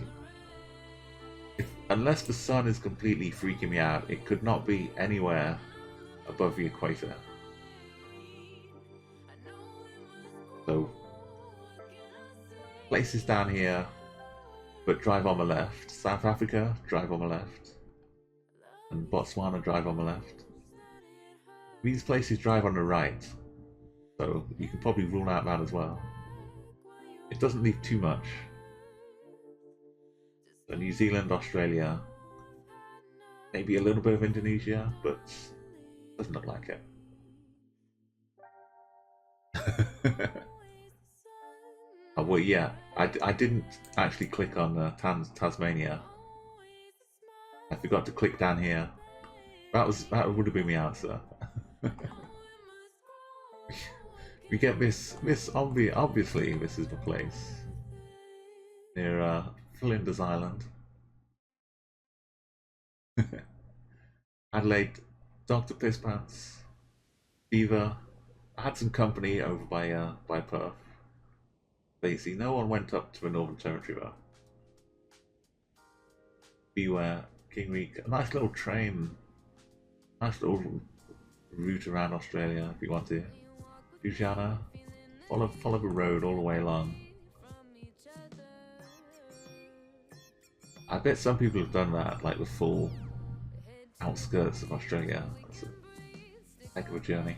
Speaker 1: Unless the sun is completely freaking me out, it could not be anywhere above the equator. So places down here, but drive on the left. South Africa, drive on the left. And Botswana, drive on the left. These places drive on the right, so you can probably rule out that as well. It doesn't leave too much. So New Zealand, Australia, maybe a little bit of Indonesia, but doesn't look like it. Oh, well, yeah, I didn't actually click on Tasmania. I forgot to click down here. That would have been the answer. We get this obviously this is the place near Flinders Island. Adelaide, Dr. Pisspants, Beaver. I had some company over by Perth. Basically, no one went up to the Northern Territory though. Beware, Kingreek, a nice little train, nice little route around Australia if you want to. Fujana, follow the road all the way along. I bet some people have done that, like the full outskirts of Australia. That's a heck of a journey.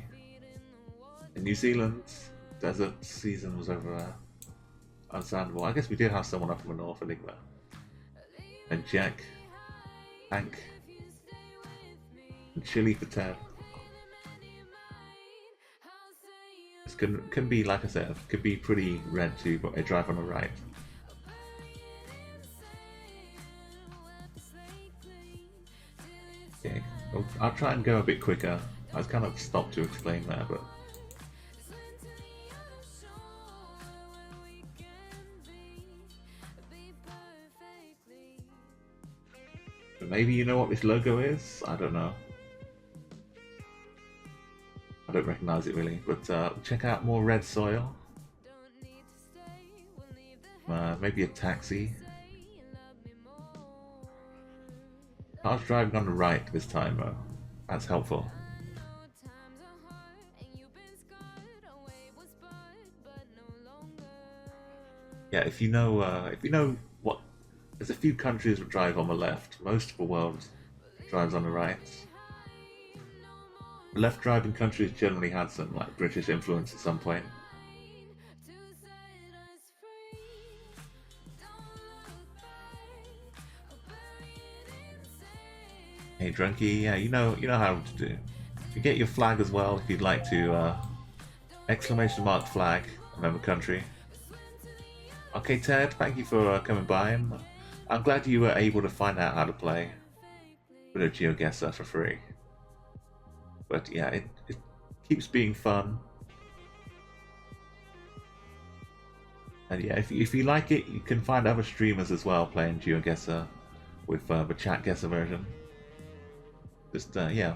Speaker 1: In New Zealand, desert season was over there. Understandable. I guess we did have someone up in the north, I think that. And Jack, Hank, and Chili for Ted. This can be, like I said, could be pretty red too, but they drive on the right. Okay, I'll try and go a bit quicker. I was kind of stopped to explain there, but maybe you know what this logo is? I don't know. I don't recognise it really, but check out more red soil. Maybe a taxi. I was driving on the right this time though. That's helpful. Yeah, if you know what, there's a few countries that drive on the left. Most of the world drives on the right. Left driving countries generally had some like British influence at some point. Hey Drunky, yeah, you know how to do. You get your flag as well if you'd like to exclamation mark flag and then the country. Okay Ted, thank you for coming by, and I'm glad you were able to find out how to play a bit of GeoGuessr for free. But yeah, it keeps being fun. And yeah, if you like it, you can find other streamers as well playing Geoguessr with the Chatguessr version. Just yeah,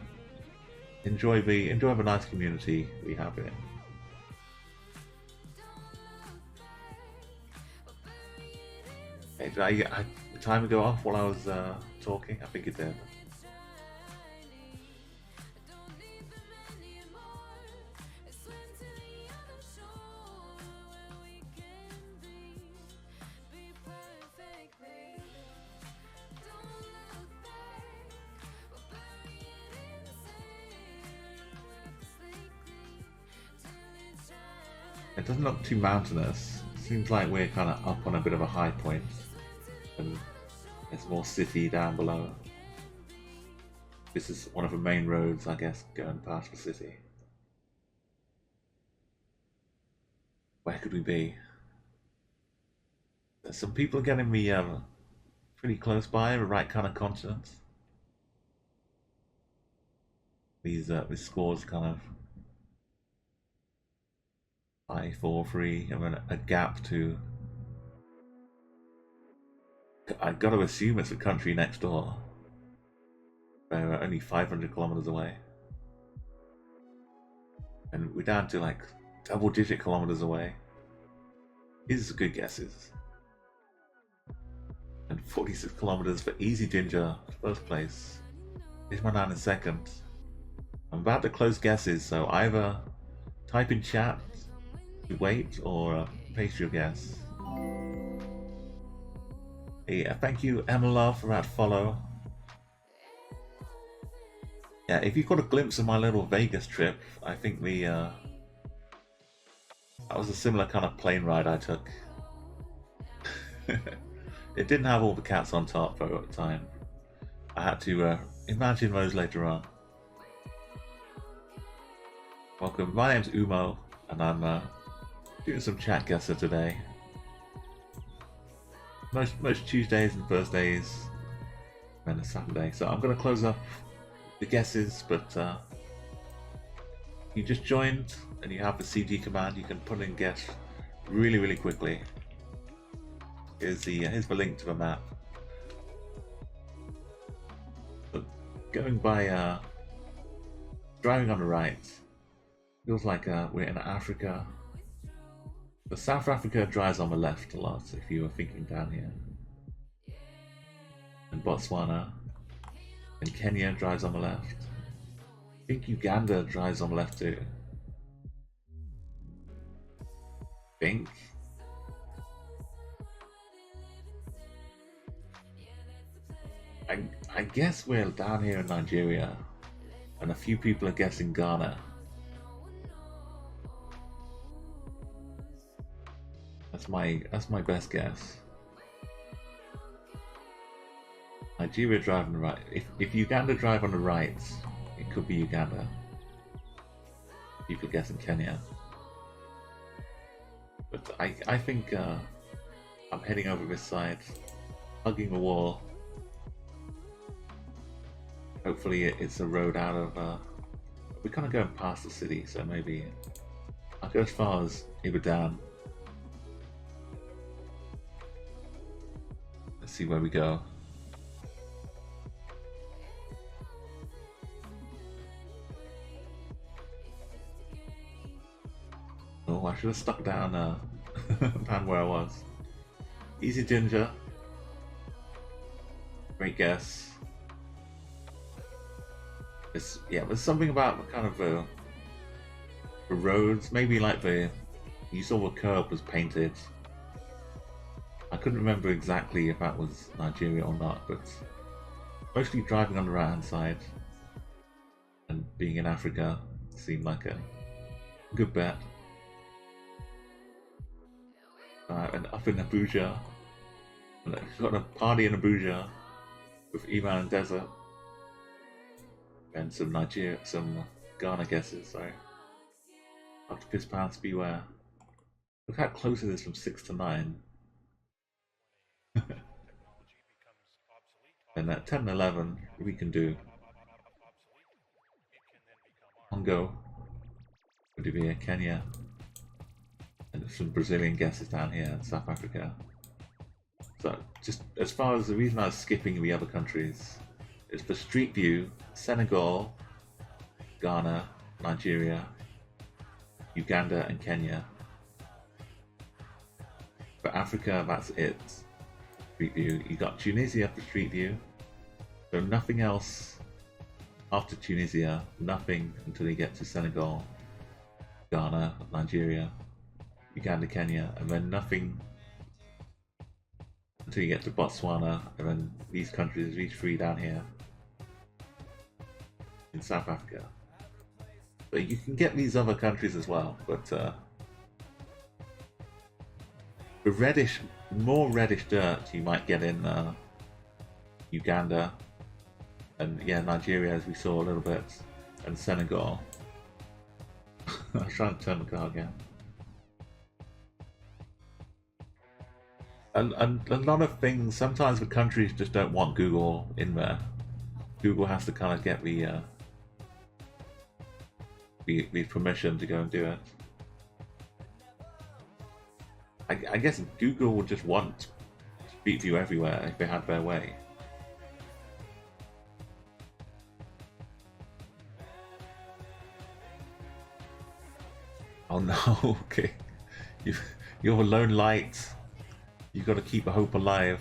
Speaker 1: enjoy the nice community we have here. Hey, did I get the timer go off while I was talking? I think it did. It doesn't look too mountainous. Seems like we're kind of up on a bit of a high point, and there's more city down below. This is one of the main roads, I guess, going past the city. Where could we be? There's some people getting me pretty close by, the right kind of continent. These scores kind of 5, 4, 3, and then a gap to. I got to assume it's the country next door. They're only 500 kilometers away, and we're down to like double-digit kilometers away. These are good guesses. And 46 kilometers for Easy Ginger, first place. Here's my 9 in second. I'm about to close guesses, so either type in chat, wait, or paste your guess. Hey, thank you, Emma, for that follow. Yeah, if you've got a glimpse of my little Vegas trip, I think that was a similar kind of plane ride I took. It didn't have all the cats on top though at the time. I had to imagine those later on. Welcome, my name's Umo, and I'm doing some Chatguessr today. Most Tuesdays and Thursdays, and a Saturday. So I'm going to close up the guesses, but you just joined and you have the CD command, you can put in guess really quickly. Here's the link to the map. But going by driving on the right, feels like we're in Africa. But South Africa drives on the left a lot if you were thinking down here. And Botswana. And Kenya drives on the left. I think Uganda drives on the left too. Think. I guess we're down here in Nigeria, and a few people are guessing Ghana. That's my best guess. Nigeria drive on the right. If Uganda drive on the right, it could be Uganda. People are guessing Kenya. But I think I'm heading over this side, hugging the wall. Hopefully it's a road out of... we're kind of going past the city, so maybe I'll go as far as Ibadan. Let's see where we go. Oh, I should have stuck down down where I was. Easy Ginger. Great guess. There's something about the kind of the roads, maybe like you saw the curb was painted. I couldn't remember exactly if that was Nigeria or not, but mostly driving on the right hand side and being in Africa seemed like a good bet. And up in Abuja, and I've got a party in Abuja with Iman and Desert. And some Ghana guesses, so Octopus Pants beware. Look how close it is from 6 to 9. And at 10 and 11 we can do. Congo, Bolivia, Kenya, and some Brazilian guesses down here in South Africa. So just as far as the reason I was skipping the other countries is for Street View, Senegal, Ghana, Nigeria, Uganda and Kenya. For Africa, that's it. Street View. You got Tunisia for Street View. So nothing else after Tunisia, nothing until you get to Senegal, Ghana, Nigeria, Uganda, Kenya, and then nothing until you get to Botswana, and then these countries, these three down here in South Africa. So you can get these other countries as well, but the reddish, more reddish dirt you might get in Uganda, and yeah, Nigeria, as we saw a little bit, and Senegal. I was trying to turn the car again. And a lot of things, sometimes the countries just don't want Google in there. Google has to kind of get the permission to go and do it. I guess Google would just want Street View everywhere if they had their way. Oh no, okay. You're the lone light. You got to keep the hope alive.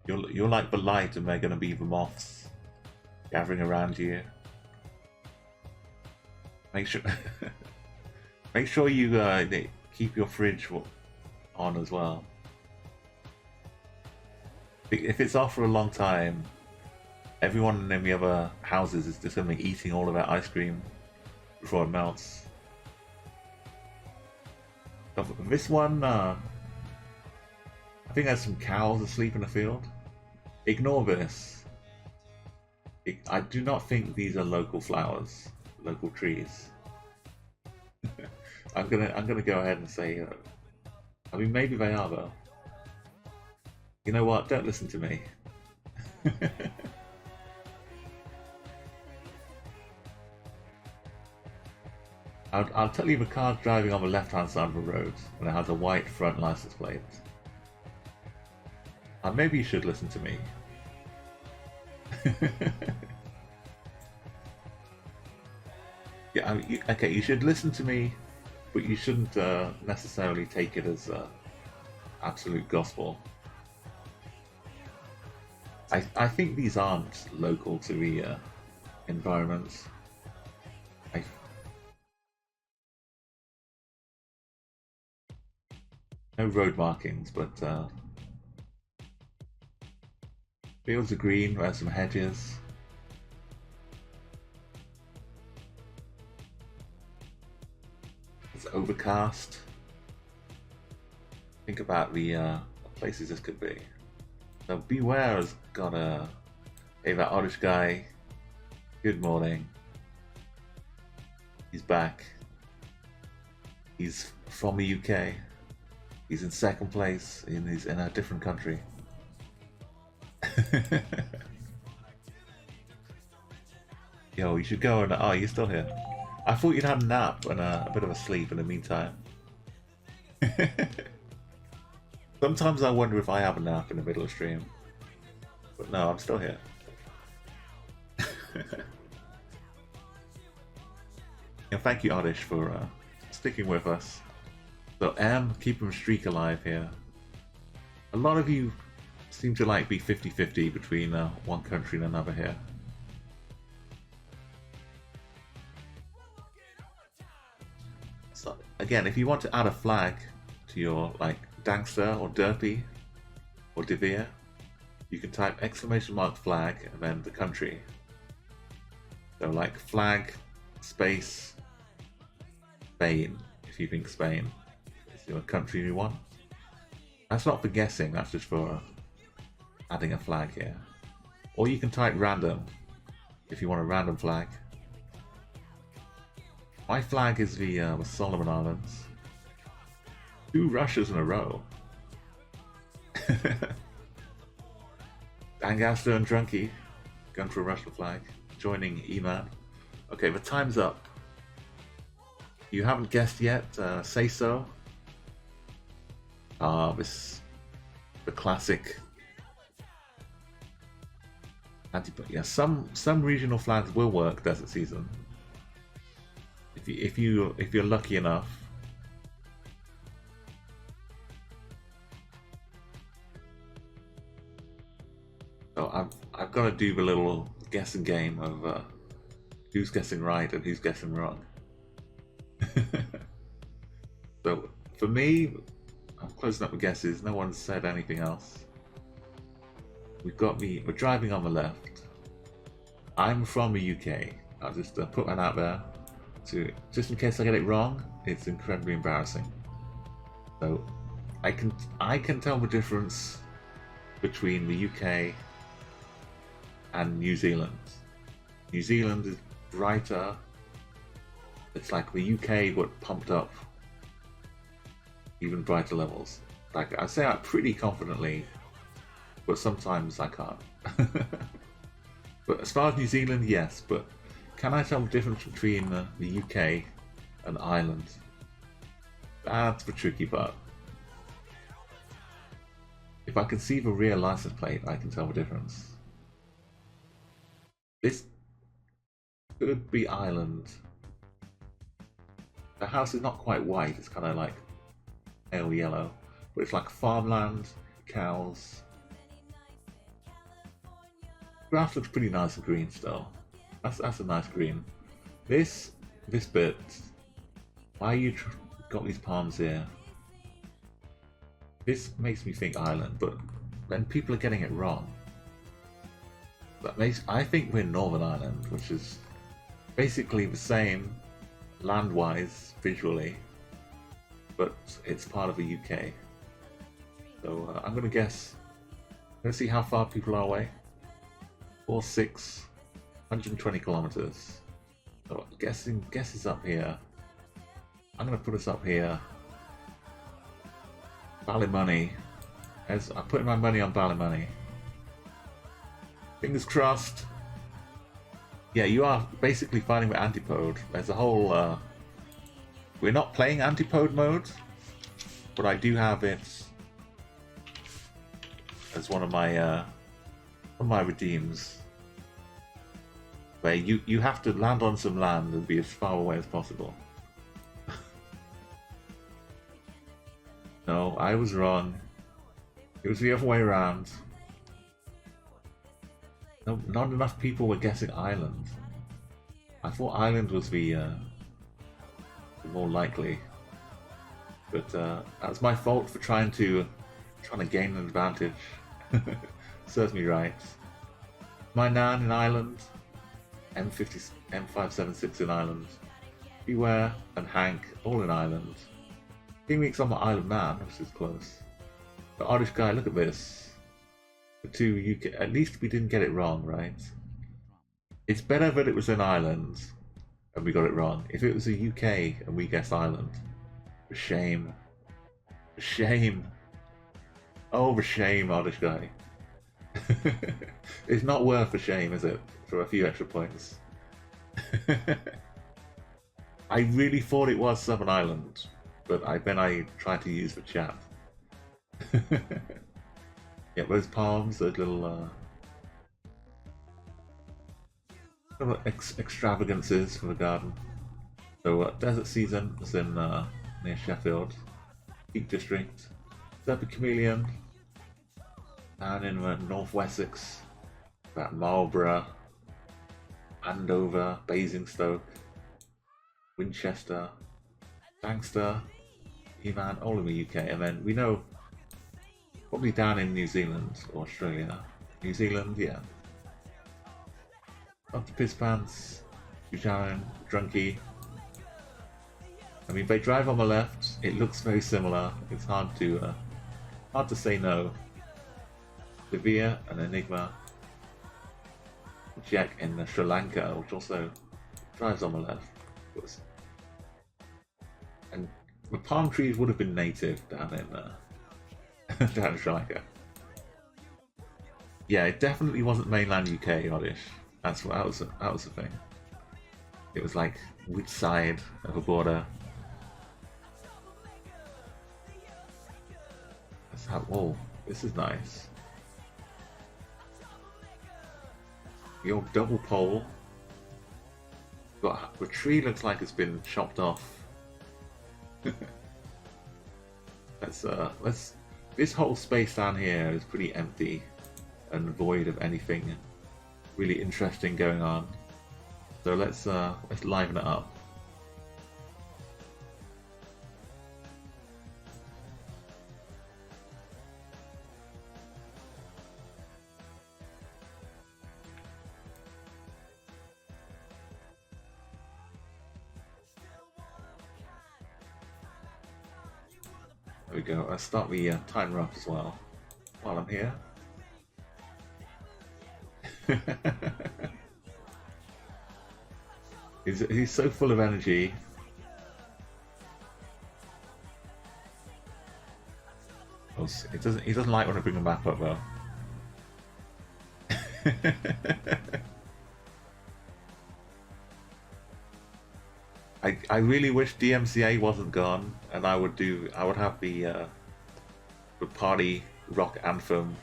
Speaker 1: You're like the light, and they're going to be the moths gathering around you. Make sure you keep your fridge on as well. If it's off for a long time, everyone in the other houses is just going to be eating all of that ice cream before it melts. This one, I think there's some cows asleep in the field. Ignore this. I do not think these are local flowers, local trees. I'm gonna go ahead and say, I mean, maybe they are though. You know what? Don't listen to me. I'll tell you, the car's driving on the left-hand side of the road, and it has a white front license plate. And maybe you should listen to me. Yeah, okay, you should listen to me, but you shouldn't necessarily take it as absolute gospel. I think these aren't local to the environment. No road markings, but fields are green, there's some hedges. It's overcast. Think about the places this could be. So Beware has got a... Hey, that Irish guy. Good morning. He's back. He's from the UK. He's in second place. He's in a different country. Yo, you should go and... Oh, you're still here. I thought you'd had a nap and a bit of a sleep in the meantime. Sometimes I wonder if I have a nap in the middle of stream. But no, I'm still here. And thank you, Oddish, for sticking with us. So keeping the streak alive here. A lot of you seem to like be 50-50 between one country and another here. So again, if you want to add a flag to your like Dankster or Derpy or Devere, you can type !flag and then the country. So like flag space Spain if you think Spain is your country you want. That's not for guessing, that's just for adding a flag here. Or you can type random if you want a random flag. My flag is the Solomon Islands. 2 Russias in a row. Chatguessr and Drunky, going for a Russian flag, joining E-Man. Okay, the time's up. You haven't guessed yet, say so. The classic yeah, some regional flags will work desert season. If you're lucky enough. So I've got to do the little guessing game of who's guessing right and who's guessing wrong. So for me, I'm closing up the guesses. No one's said anything else. We're driving on the left. I'm from the UK. I'll just put that out there. Just in case I get it wrong, it's incredibly embarrassing. So I can tell the difference between the UK and New Zealand. New Zealand is brighter. It's like the UK but pumped up even brighter levels. Like I say that pretty confidently, but sometimes I can't. But as far as New Zealand, yes, but can I tell the difference between the UK and Ireland? That's the tricky part. If I can see the real license plate, I can tell the difference. This could be Ireland. The house is not quite white, it's kind of like pale yellow, but it's like farmland, cows. Grass looks pretty nice and green still. That's a nice green. This bit, why you got these palms here? This makes me think Ireland, but then people are getting it wrong. I think we're Northern Ireland, which is basically the same land-wise, visually, but it's part of the UK. So I'm gonna guess. Let's see how far people are away. 120 kilometers. So guess is up here. I'm gonna put us up here. Ballymoney. As I'm putting my money on Ballymoney. Fingers crossed. Yeah, you are basically fighting with Antipode. There's a whole. We're not playing Antipode mode, but I do have it as one of my redeems. Where you have to land on some land and be as far away as possible. No, I was wrong. It was the other way around. No, not enough people were guessing Ireland. I thought Ireland was the more likely, but that's my fault for trying to gain an advantage. Serves me right. My nan in Ireland, M576 in Ireland, Beware and Hank all in Ireland. King Week's on the Isle of Man, which is close. The Irish guy, look at this. The two UK, at least we didn't get it wrong, right? It's better that it was in Ireland and we got it wrong. If it was a UK and we guessed Ireland, for shame. For shame. Oh, for shame, Irish guy. It's not worth a shame, is it? For a few extra points. I really thought it was Southern Ireland, but then I tried to use the chat. Yeah, those palms, those little extravagances for the garden. So desert season is in near Sheffield, Peak District, Serpent Chameleon, and in North Wessex, about Marlborough, Andover, Basingstoke, Winchester, Sangster, E-Man, all in the UK, and then we know probably down in New Zealand or Australia. New Zealand, yeah. Up to Piss Pants, Buchanan, Drunky. I mean, they drive on the left. It looks very similar. It's hard to say no. Severe and Enigma. Jack in Sri Lanka, which also drives on the left. And the palm trees would have been native down in Sri Lanka. Yeah, it definitely wasn't mainland UK oddish. That was the thing. It was like which side of a border. Let's have. Oh, this is nice. The old double pole. But the tree looks like it's been chopped off. Let's. This whole space down here is pretty empty and void of anything really interesting going on. So let's liven it up. There we go. I'll start the timer up as well while I'm here. He's so full of energy. Oh, he doesn't like when I bring him back up though. I really wish DMCA wasn't gone, and I would have the party rock anthem.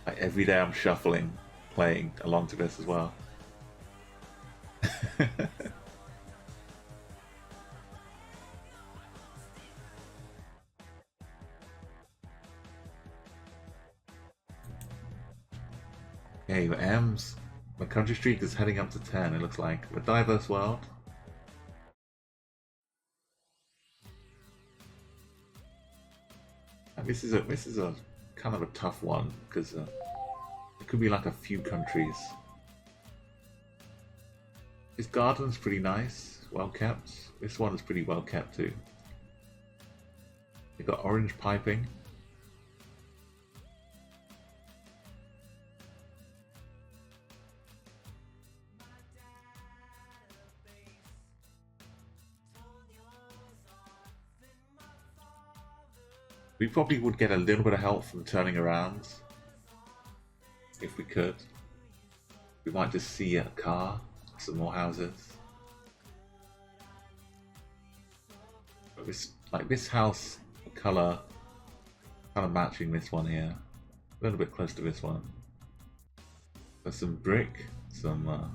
Speaker 1: Like every day I'm shuffling, playing along to this as well. Okay, the M's. My country streak is heading up to 10, it looks like. A diverse world. And this is a kind of a tough one, because it could be like a few countries. This garden's pretty nice, well kept. This one is pretty well kept too. They've got orange piping. We probably would get a little bit of help from turning around, if we could. We might just see a car, some more houses. But this house colour, kind of matching this one here. A little bit close to this one. There's some brick, some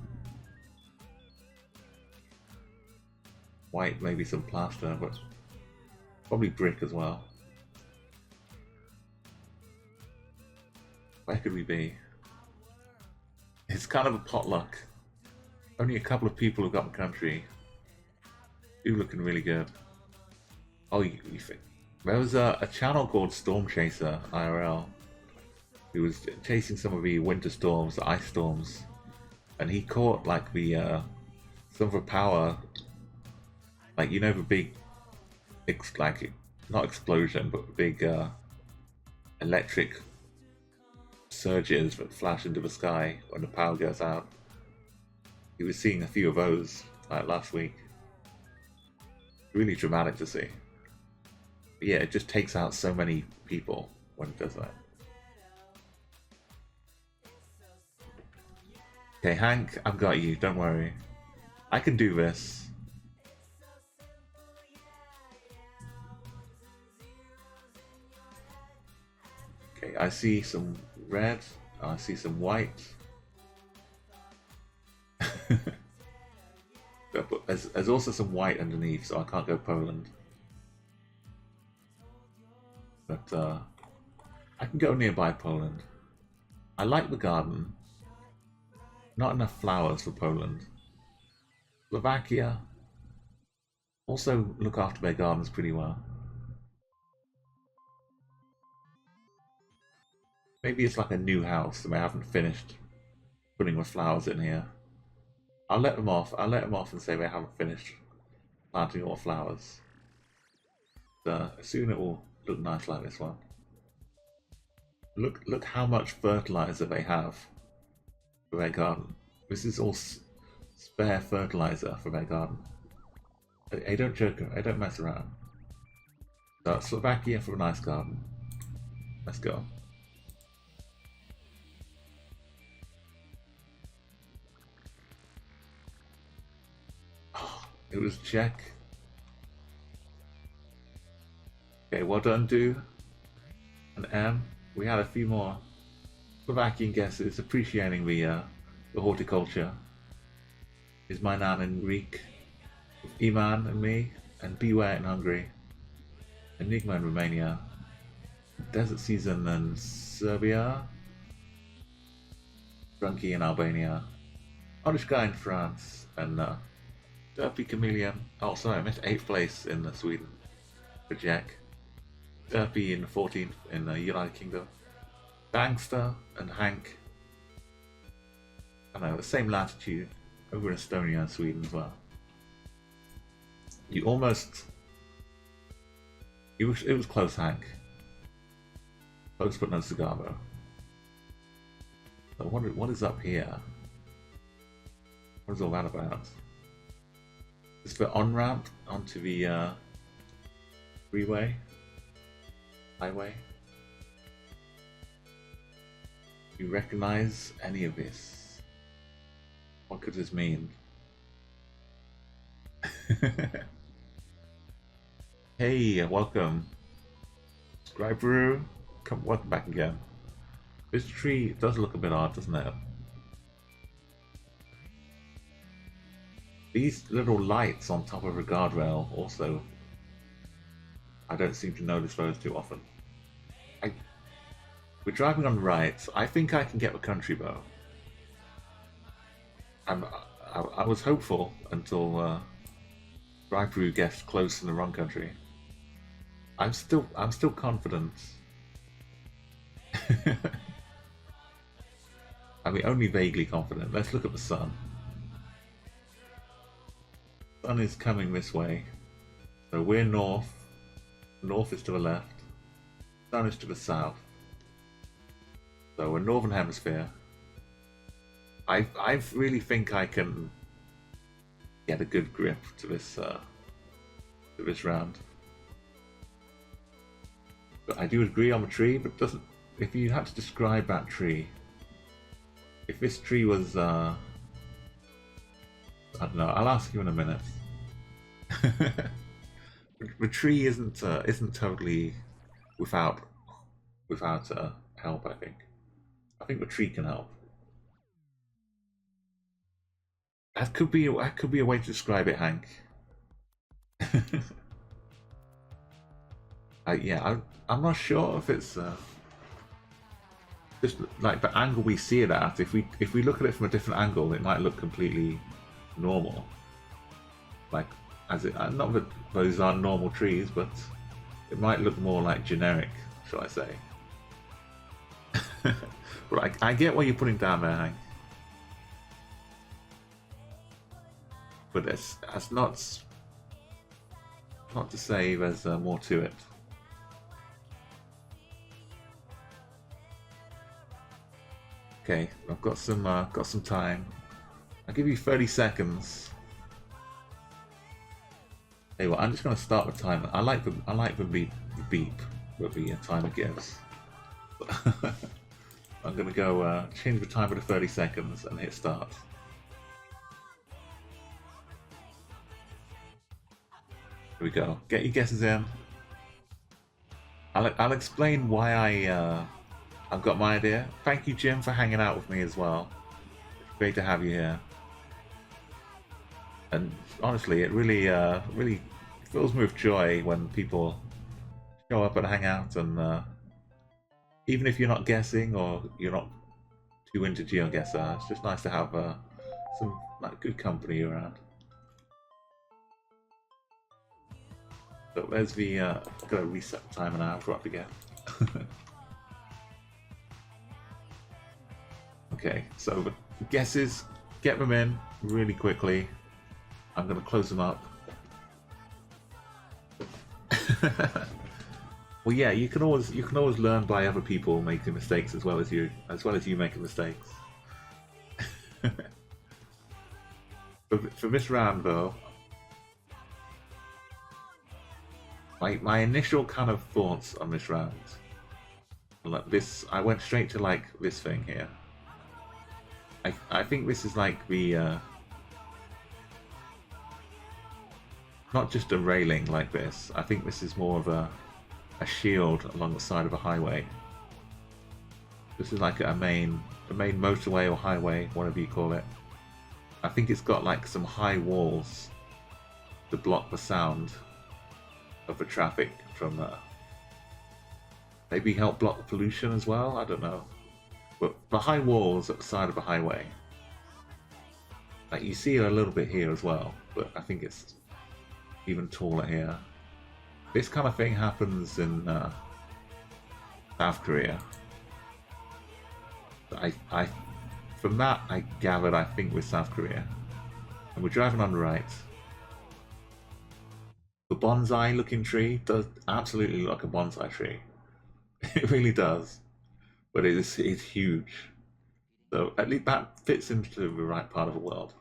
Speaker 1: white, maybe some plaster, but probably brick as well. Where could we be? It's kind of a potluck. Only a couple of people have got the country. You looking really good. Oh, you think? There was a channel called Storm Chaser IRL who was chasing some of the winter storms, the ice storms, and he caught like the some of the power, like you know the big, like not explosion, but big electric surges that flash into the sky when the power goes out. He was seeing a few of those like last week. Really dramatic to see. But yeah, it just takes out so many people when it does that. Okay, Hank, I've got you, don't worry. I can do this. Okay, I see some red, I see some white. But there's also some white underneath, so I can't go Poland. But I can go nearby Poland. I like the garden. Not enough flowers for Poland. Slovakia also look after their gardens pretty well. Maybe it's like a new house and they haven't finished putting the flowers in here. I'll let them off and say they haven't finished planting all the flowers. Soon it will look nice like this one. Look how much fertilizer they have for their garden. This is all spare fertilizer for their garden. I don't joke, I don't mess around. So Slovakia for a nice garden. Let's go. It was check. Okay, well done, do. And M. We had a few more Slovakian guesses appreciating the horticulture. Is my nan in Greek, Iman and me, and Beware in Hungary, Enigma in Romania, Desert Season in Serbia, Drunky in Albania, Onushka in France, and Derpy Chameleon. Oh, sorry, I missed 8th place in Sweden for Jack. Derpy in 14th in the United Kingdom. Bangster and Hank. I know, the same latitude over in Estonia and Sweden as well. You almost. It was close, Hank. Close but no cigar though. So what is up here? What is all that about? Is the on-ramp onto the freeway? Highway? Do you recognize any of this? What could this mean? Hey, welcome. Scriberu, welcome back again. This tree does look a bit odd, doesn't it? These little lights on top of a guardrail also, I don't seem to notice those too often. We're driving on the right. I think I can get the country though. I was hopeful until Scriberu guessed close in the wrong country. I'm still confident. I mean, only vaguely confident. Let's look at the sun. Sun is coming this way. So we're north. North is to the left. Sun is to the south. So we're northern hemisphere. I really think I can get a good grip to this round. But I do agree on the tree, but doesn't. If you had to describe that tree, if this tree was, I don't know. I'll ask you in a minute. The tree isn't totally without help. I think the tree can help. That could be a way to describe it, Hank. I'm not sure if it's just like the angle we see it at. If we look at it from a different angle, it might look completely normal. Like not that those are normal trees, but it might look more like generic, shall I say? But I get what you're putting down there, Hank. But that's not to say there's more to it. Okay, I've got some time. I'll give you 30 seconds. Hey, well, I'm just going to start the timer. I like the beep that the timer gives. I'm going to go change the timer to 30 seconds and hit start. Here we go. Get your guesses in. I'll explain why I've got my idea. Thank you, Jim, for hanging out with me as well. It's great to have you here. And honestly, it really fills me with joy when people show up and hang out. And even if you're not guessing or you're not too into Geoguessr, it's just nice to have some good company around. So there's the. I've got to reset the timer now before I forget. Okay, so the guesses, get them in really quickly. I'm going to close them up. Well, yeah, you can always learn by other people making mistakes as well as you making mistakes. For this round, though, my initial kind of thoughts on this round, like this, I went straight to like this thing here. I think this is like the not just a railing like this. I think this is more of a shield along the side of a highway. This is like a main motorway or highway, whatever you call it. I think it's got like some high walls to block the sound of the traffic from maybe help block the pollution as well. I don't know. But the high walls at the side of a highway, like you see a little bit here as well, but I think it's even taller here. This kind of thing happens in South Korea. I from that I gathered I think we're South Korea, and we're driving on the right. The bonsai looking tree does absolutely look like a bonsai tree. It really does, but it's huge. So at least that fits into the right part of the world.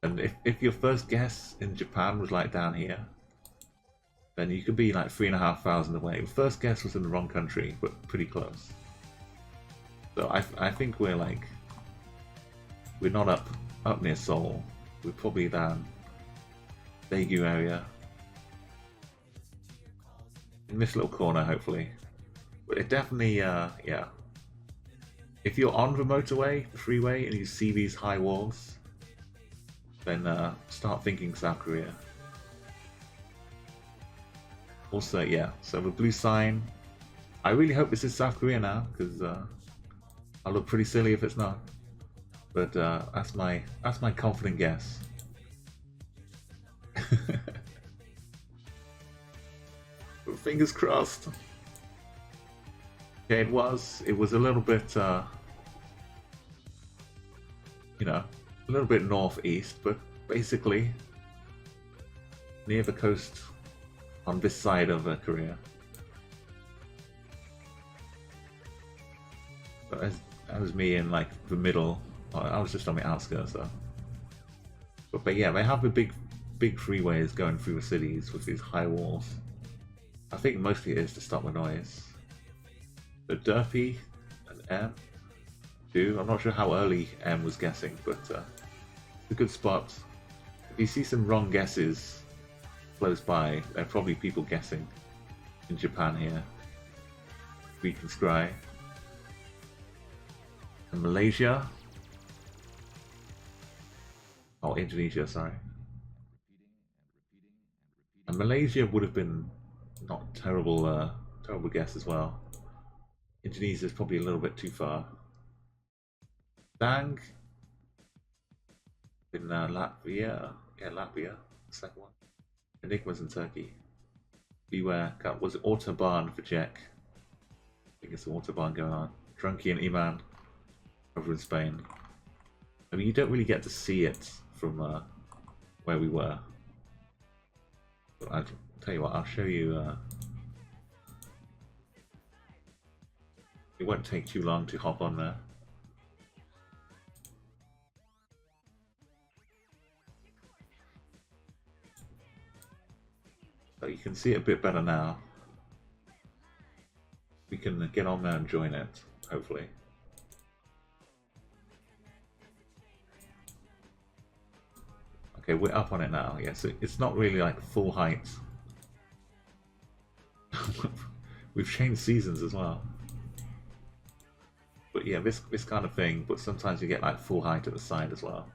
Speaker 1: And if your first guess in Japan was like down here, then you could be like 3,500 away. First guess was in the wrong country, but pretty close. So I think we're not up near Seoul. We're probably down Daegu area. In this little corner, hopefully. But it definitely, yeah. If you're on the motorway, the freeway, and you see these high walls, then start thinking South Korea. Also, yeah, so the blue sign. I really hope this is South Korea now, because I'll look pretty silly if it's not. But that's my confident guess. But fingers crossed. Okay, it was a little bit, you know, a little bit northeast, but basically near the coast on this side of Korea. But that was me in like the middle. I was just on the outskirts though. But yeah, they have the big freeways going through the cities with these high walls. I think mostly it is to stop the noise. So Derpy and M do. I'm not sure how early M was guessing, but it's a good spot. If you see some wrong guesses close by, there are probably people guessing in Japan here. We can scry. And Malaysia. Oh, Indonesia, sorry. And Malaysia would have been not terrible guess as well. Indonesia is probably a little bit too far. Dang. In Latvia. Yeah, Latvia. The second one. Enigma's in Turkey. Beware. Was it Autobahn for Czech? I think it's the Autobahn going on. Drunky and Iman over in Spain. I mean, you don't really get to see it from where we were. But I'll tell you what, I'll show you. It won't take too long to hop on there. So you can see it a bit better now. We can get on there and join it, hopefully. Okay, we're up on it now. Yeah, so it's not really like full height. We've changed seasons as well. But yeah, this kind of thing, but sometimes you get like full height at the side as well.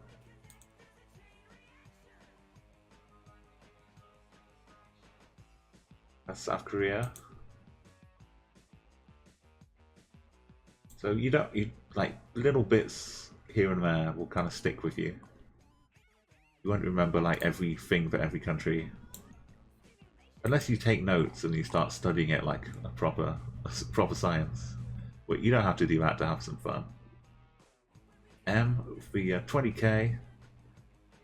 Speaker 1: That's South Korea. So you like little bits here and there will kind of stick with you. You won't remember like everything for every country. Unless you take notes and you start studying it like a proper science. But you don't have to do that to have some fun. M for 20k,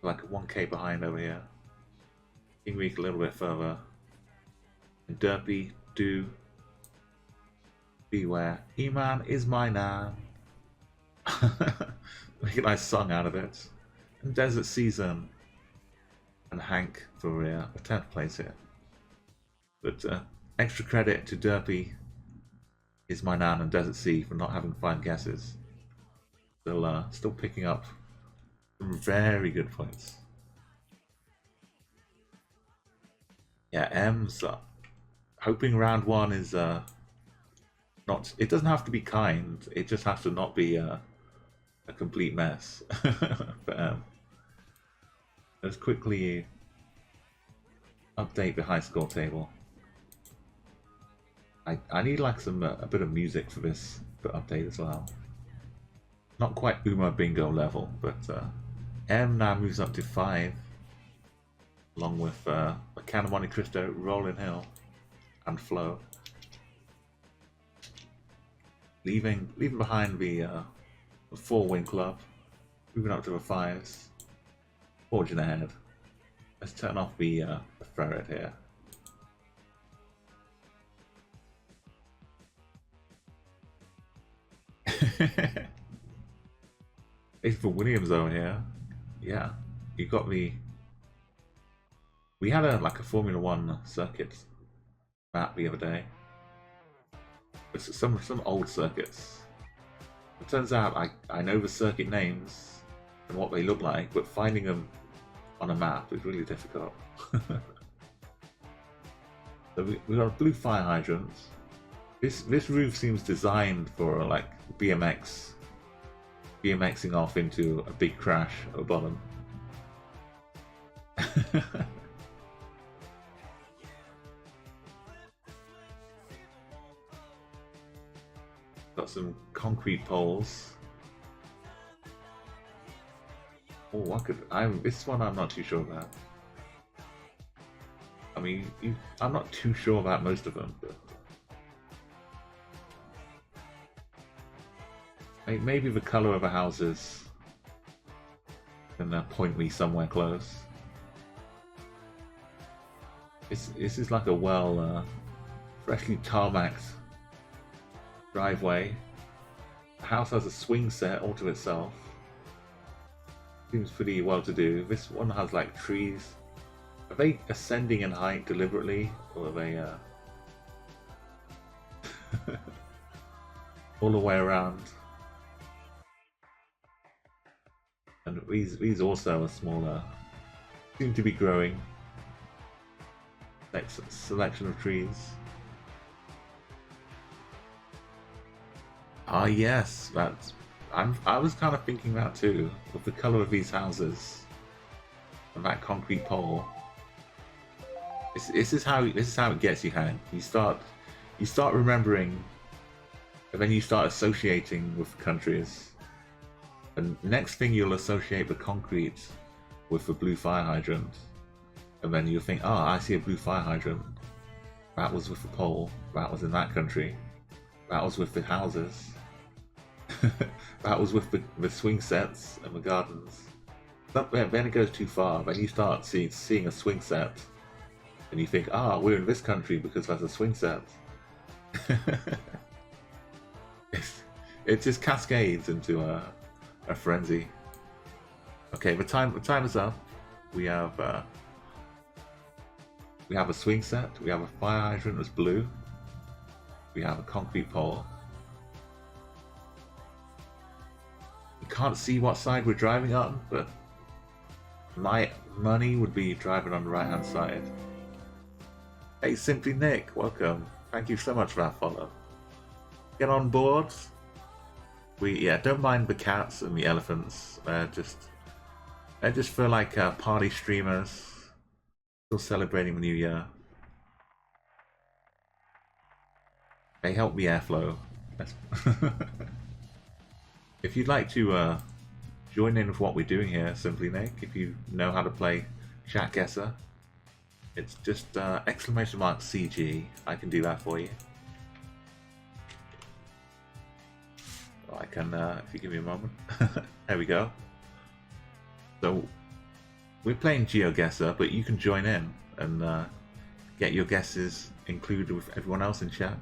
Speaker 1: like 1k behind over here. Ingrid a little bit further. And Derpy, do. Beware. Iman is my name. Make a nice song out of it. And Desert Season. And Hank for a 10th place here. But extra credit to Derpy, Is My Nan, and Desert Sea for not having 5 guesses. Still picking up some very good points. Yeah, M's hoping round one is not. It doesn't have to be kind. It just has to not be a complete mess. But let's quickly update the high score table. I need like some a bit of music for this update as well. Not quite Uma Bingo level, but M now moves up to 5, along with Mechana Monte Cristo, Rolling Hill, and Flow. Leaving behind the 4-win club, moving up to the 5s, forging ahead. Let's turn off the ferret here. It's for Williams over here. Yeah, you got the. We had like a Formula One circuit map the other day. It's some old circuits. It turns out I know the circuit names and what they look like, but finding them on a map is really difficult. So we got a blue fire hydrant. This roof seems designed for like BMXing off into a big crash at the bottom. Got some concrete poles. Oh, this one I'm not too sure about. I mean, I'm not too sure about most of them, but maybe the color of the houses can point me somewhere close. This is like a freshly tarmacked driveway. The house has a swing set all to itself. Seems pretty well to do. This one has like trees. Are they ascending in height deliberately, or are they all the way around? And these also are smaller. Seem to be growing. Next selection of trees. Ah yes, I was kind of thinking that too, with the colour of these houses and that concrete pole. This is how it gets you, Hank. You start remembering, and then you start associating with countries. And next thing you'll associate the concrete with the blue fire hydrant, and then you'll think, oh, I see a blue fire hydrant. That was with the pole. That was in that country. That was with the houses. That was with the swing sets and the gardens. Then it goes too far. Then you start seeing a swing set, and you think, we're in this country because there's a swing set. It just cascades into a frenzy. Okay, the time is up. We have a swing set. We have a fire hydrant that's blue. We have a concrete pole. You can't see what side we're driving on, but my money would be driving on the right hand side. Hey, Simply Nick, welcome. Thank you so much for that follow. Get on board. Don't mind the cats and the elephants. They're just for like party streamers, still celebrating the new year. They help the airflow. If you'd like to join in with what we're doing here, Simply Nick, if you know how to play Chatguessr, it's just !CG. I can do that for you. I can, if you give me a moment. There we go. So, we're playing Geoguessr, but you can join in and get your guesses included with everyone else in chat.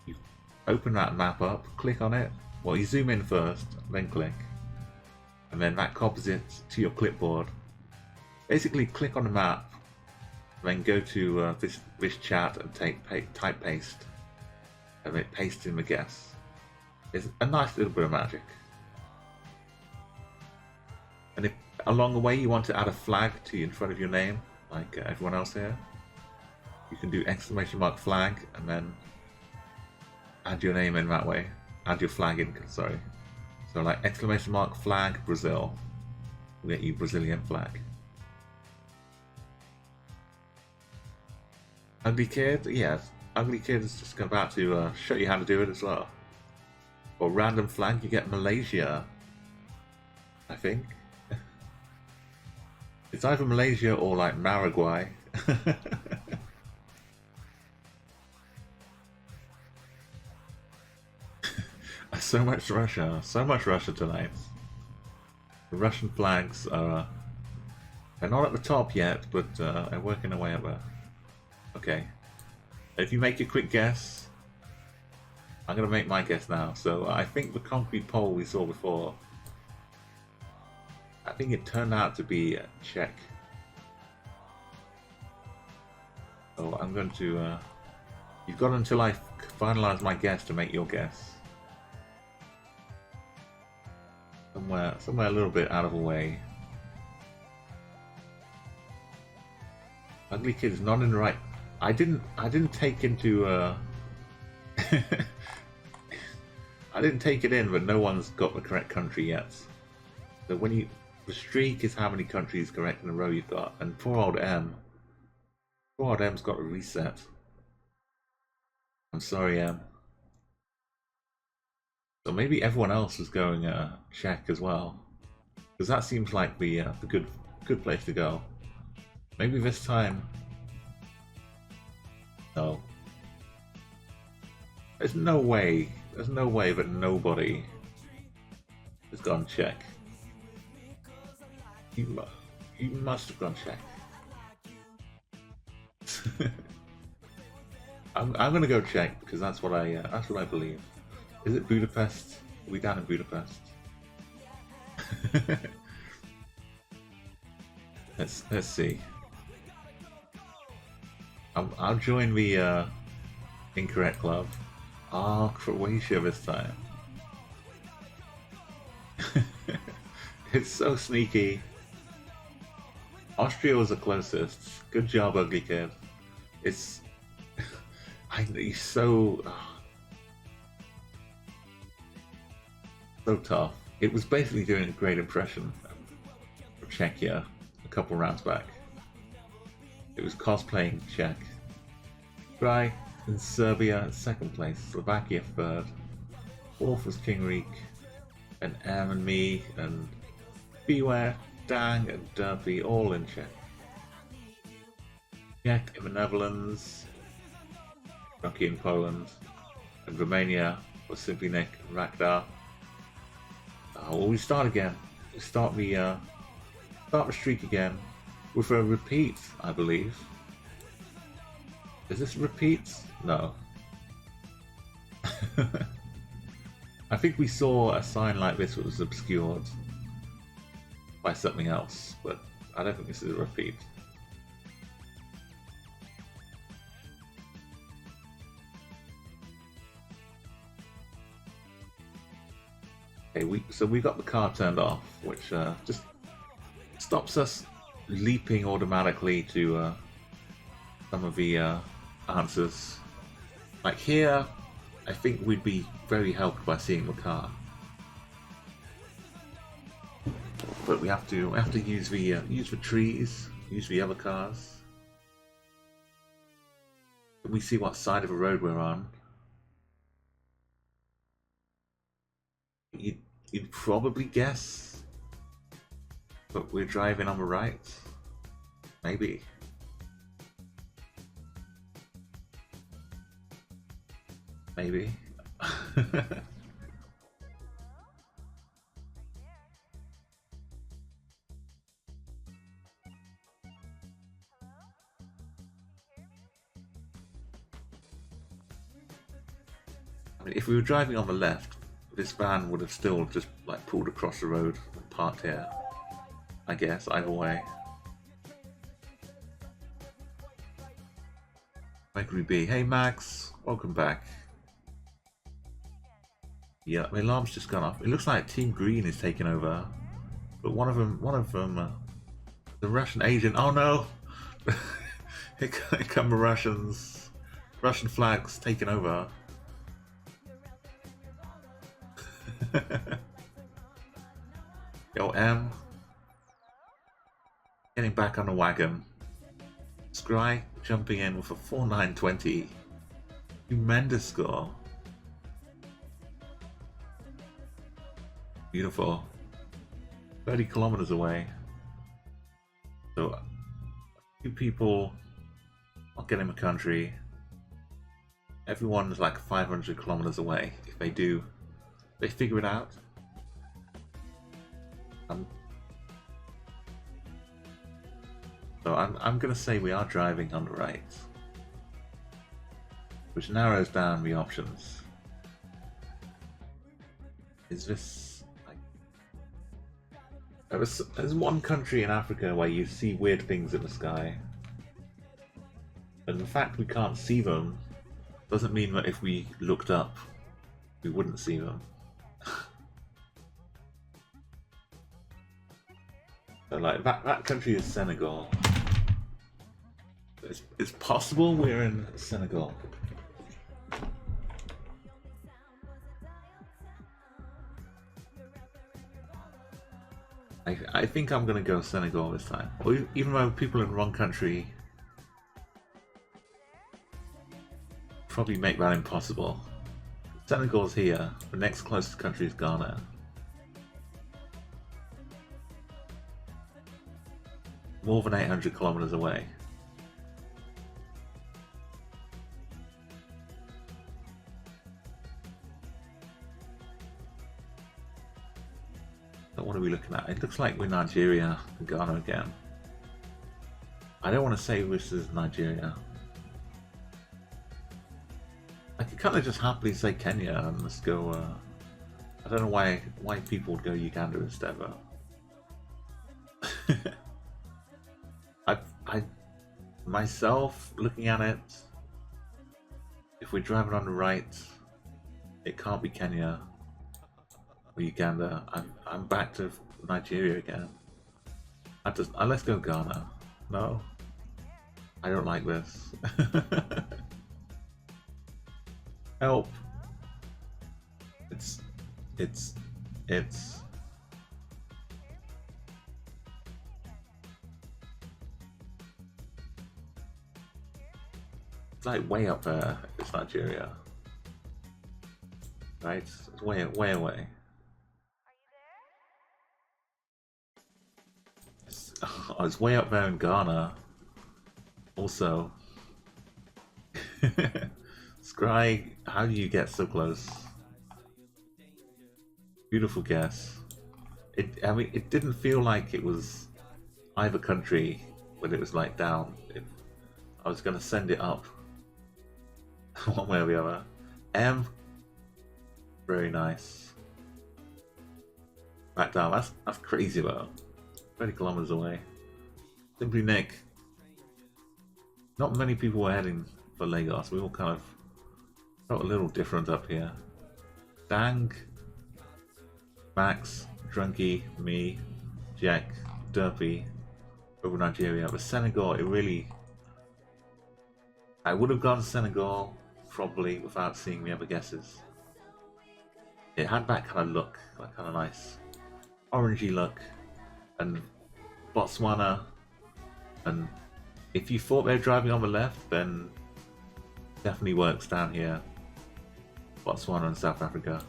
Speaker 1: You open that map up, click on it. Well, you zoom in first, then click. And then that copies it to your clipboard. Basically, click on the map, then go to this chat and type paste. And then paste in the guess. It's a nice little bit of magic. And if along the way you want to add a flag in front of your name, like everyone else here. You can do exclamation mark flag and then add your name in that way. Add your flag in, sorry. So like exclamation mark flag Brazil. We'll get you Brazilian flag. Ugly Kid? Yes. Ugly Kid is just about to show you how to do it as well. For random flag, you get Malaysia. I think. It's either Malaysia or like Paraguay. So much Russia tonight. The Russian flags are they're not at the top yet, but they're working their way up there. Okay. If you make a quick guess, I'm gonna make my guess now. So I think the concrete pole we saw before, I think it turned out to be Czech. So I'm going to you've got until I finalize my guess to make your guess. Somewhere a little bit out of the way. Ugly Kid is not in the right. I didn't take into I didn't take it in, but no one's got the correct country yet. So when the streak is how many countries correct in a row you've got, and poor old M's got a reset. I'm sorry, M. So maybe everyone else is going Czech as well, because that seems like the good place to go. Maybe this time. No. There's no way that nobody has gone Czech. You must have gone Czech. I'm gonna go Czech because that's what I believe. Is it Budapest? Are we down in Budapest? Let's see. I'll join the incorrect club. Ah, Croatia this time. It's so sneaky. Austria was the closest. Good job, Ugly Kid. It's he's so tough. It was basically doing a great impression of Czechia a couple rounds back. It was cosplaying Czech. Dry in Serbia in second place, Slovakia third, fourth was King Reek, and M and me and Beware, Dang and Derpy all in Czech. Czech in the Netherlands, Rocky in Poland, and Romania was simply Nick and Rakdar. Well, we start again. We start the streak again with a repeat, I believe. Is this a repeat? No. I think we saw a sign like this that was obscured by something else, but I don't think this is a repeat. Okay, so we got the car turned off, which just stops us leaping automatically to some of the answers. Like here, I think we'd be very helped by seeing the car, but we have to use the trees, use the other cars. We see what side of the road we're on. You'd probably guess, but we're driving on the right. Maybe. Maybe. I mean, if we were driving on the left, this van would have still just like pulled across the road and parked here. I guess, either way. Mercury B. Hey Max, welcome back. Yeah, my alarm's just gone off. It looks like Team Green is taking over, but one of them, the Russian agent. Oh no, Here come the Russians. Russian flags taking over. Yo, M. Getting back on the wagon. Scry jumping in with a 4.920. Tremendous score. Beautiful. 30 kilometers away. So, a few people are getting the country. Everyone's like 500 kilometers away. If they do, they figure it out. So I'm gonna say we are driving on the right, which narrows down the options. Is this like there's one country in Africa where you see weird things in the sky, and the fact we can't see them doesn't mean that if we looked up, we wouldn't see them. So like that country is Senegal. It's possible we're in Senegal. I think I'm gonna go Senegal this time. Or even though people in the wrong country probably make that impossible. Senegal's here. The next closest country is Ghana. More than 800 kilometers away. So what are we looking at? It looks like we're Nigeria and Ghana again. I don't want to say this is Nigeria. I could kind of just happily say Kenya and let's go. I don't know why people would go Uganda instead, but I myself looking at it, if we're driving on the right, it can't be Kenya or Uganda. I'm back to Nigeria again. Let's go Ghana. No, I don't like this. Help! It's like way up there. It's Nigeria, right? It's way away. It's way up there in Ghana. Also, Scry, how do you get so close? Beautiful guess. I mean, it didn't feel like it was either country when it was like down. I was gonna send it up one way or the other. M, very nice. Back down. That's crazy though. 30 kilometers away. Simply Nick. Not many people were heading for Lagos. We all kind of felt a little different up here. Dang, Max, Drunky, me, Jack, Derpy, over Nigeria. But Senegal, I would have gone Senegal probably without seeing the other guesses. It had that kind of look, that kind of nice orangey look, and Botswana. And if you thought they were driving on the left, then definitely works down here. Botswana and South Africa.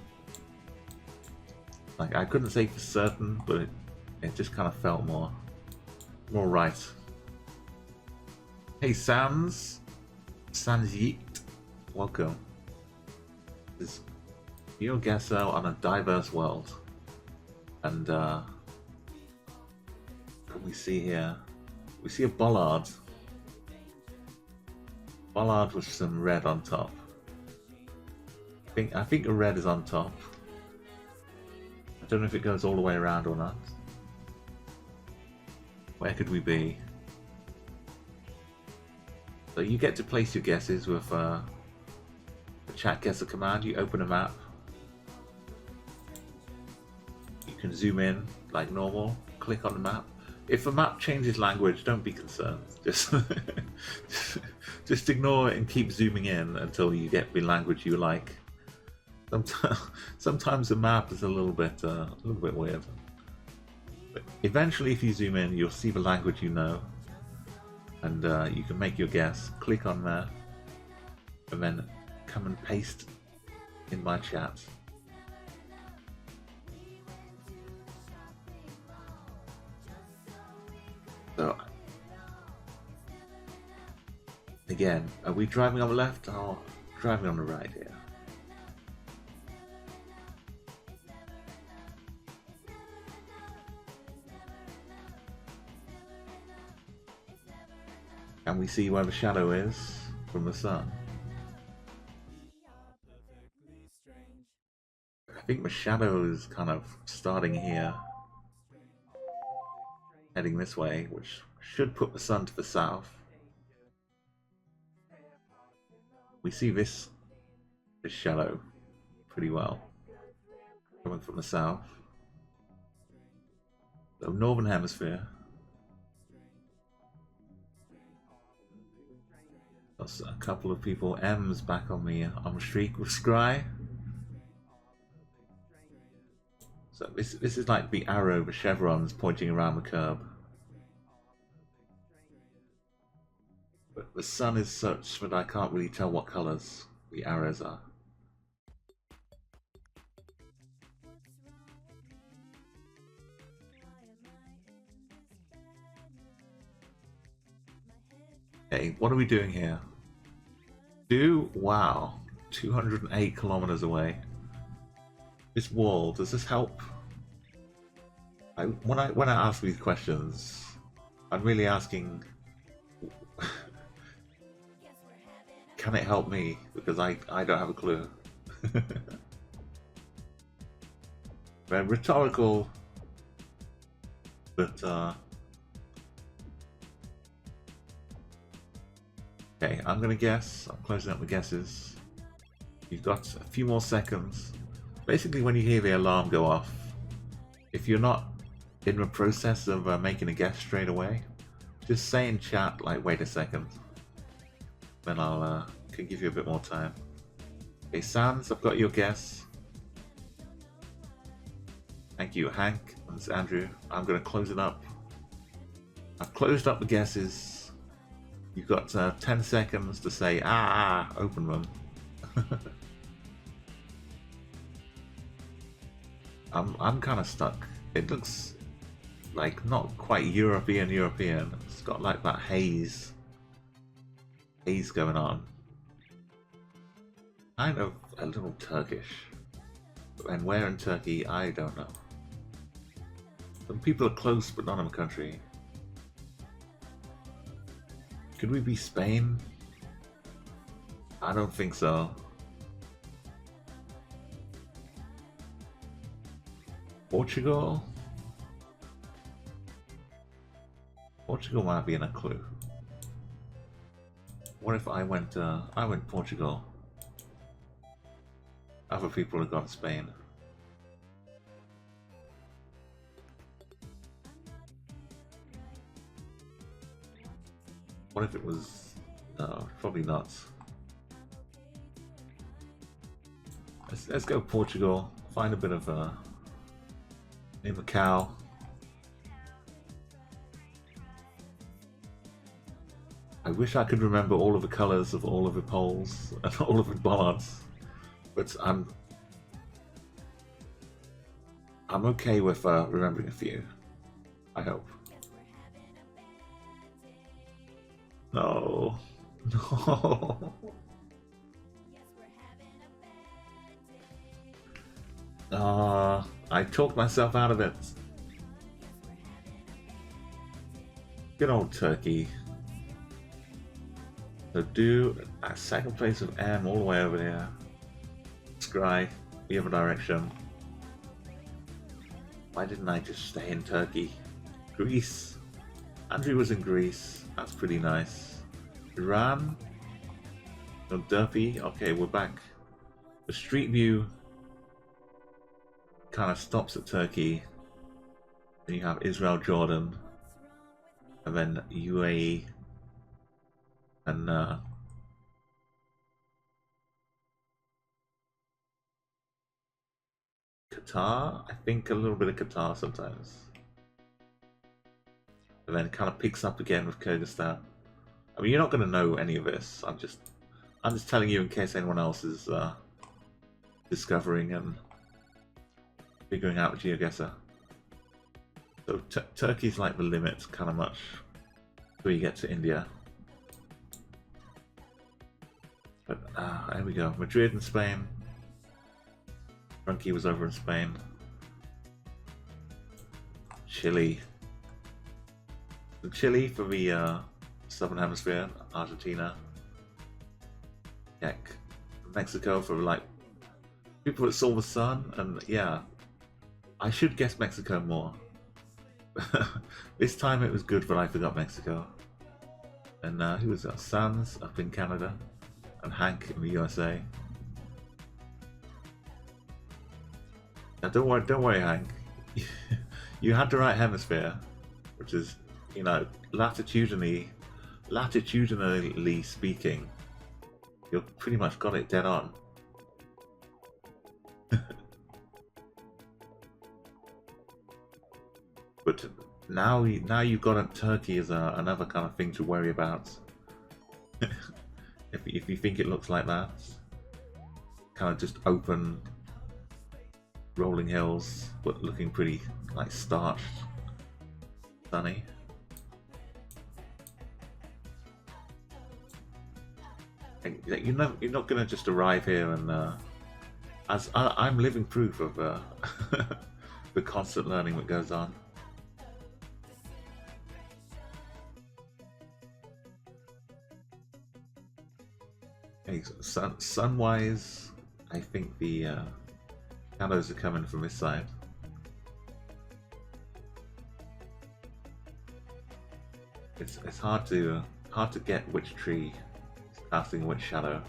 Speaker 1: Like, I couldn't say for certain, but it just kind of felt more right. Hey Sans Yeet, welcome. This is Geoguessr on a diverse world. And what can we see here? We see a bollard. Bollard with some red on top. I think the red is on top. I don't know if it goes all the way around or not. Where could we be? So you get to place your guesses with the Chatguessr command. You open a map. You can zoom in like normal, click on the map. if a map changes language, don't be concerned. Just just ignore it and keep zooming in until you get the language you like. Sometimes the map is a little bit weird. But eventually, if you zoom in, you'll see the language you know, and you can make your guess. Click on there, and then come and paste in my chat. So, again, are we driving on the left or driving on the right here? Can we see where the shadow is from the sun? I think the shadow is kind of starting here, heading this way, which should put the sun to the south. We see this shadow pretty well, coming from the south. So northern hemisphere. That's a couple of people. M's back on the streak with Scry. So this is like the arrow, the chevrons pointing around the curb. But the sun is such that I can't really tell what colours the arrows are. Okay, what are we doing here? Wow, 208 kilometers away. This wall, does this help? When I ask these questions, I'm really asking, can it help me? Because I don't have a clue. They're rhetorical, but okay, I'm gonna guess. I'm closing up the guesses. You've got a few more seconds. Basically, when you hear the alarm go off, if you're not in the process of making a guess straight away, just say in chat, like, wait a second. Then I'll can give you a bit more time. Okay, Sans, I've got your guess. Thank you, Hank and Andrew. I'm gonna close it up. I've closed up the guesses. You've got 10 seconds to say, open them. I'm kind of stuck. It looks like not quite European. It's got like that haze going on. Kind of a little Turkish. And where in Turkey, I don't know. Some people are close, but not in the country. Could we be Spain? I don't think so. Portugal? Portugal might be in a clue. What if I went Portugal? Other people have got Spain. What if it was... No, probably not. Let's go Portugal. Find a bit of in Macau. I wish I could remember all of the colours of all of the poles and all of the bollards, but I'm okay with remembering a few. I hope. No. No. I talked myself out of it. Good old Turkey. So do a second place of M all the way over here. Scry, the other direction. Why didn't I just stay in Turkey? Greece. Andrew was in Greece. That's pretty nice. Iran. No Derpy. Okay, we're back. The street view kind of stops at Turkey. Then you have Israel, Jordan. and then UAE, and Qatar. I think a little bit of Qatar sometimes, and then it kind of picks up again with Kyrgyzstan. I mean, you're not going to know any of this. I'm just telling you in case anyone else is discovering and figuring out Geoguessr. So Turkey's like the limit, kind of much, before you get to India. But there we go. Madrid in Spain. Drunky was over in Spain. Chile. Chile for the Southern Hemisphere. Argentina. Heck. Mexico for like people that saw the sun, and yeah, I should guess Mexico more. This time it was good, but I forgot Mexico. And who was that? Sans up in Canada, and Hank in the USA. Now don't worry, Hank. You had the right hemisphere, which is, you know, latitudinally speaking, you pretty much got it dead on. But now you've got Turkey as another kind of thing to worry about. if you think it looks like that, kind of just open, rolling hills, but looking pretty like starched, sunny. And you're not gonna just arrive here and as I'm living proof of the constant learning that goes on. Okay, so sun-wise, I think the shadows are coming from this side. It's hard to get which tree is casting which shadow.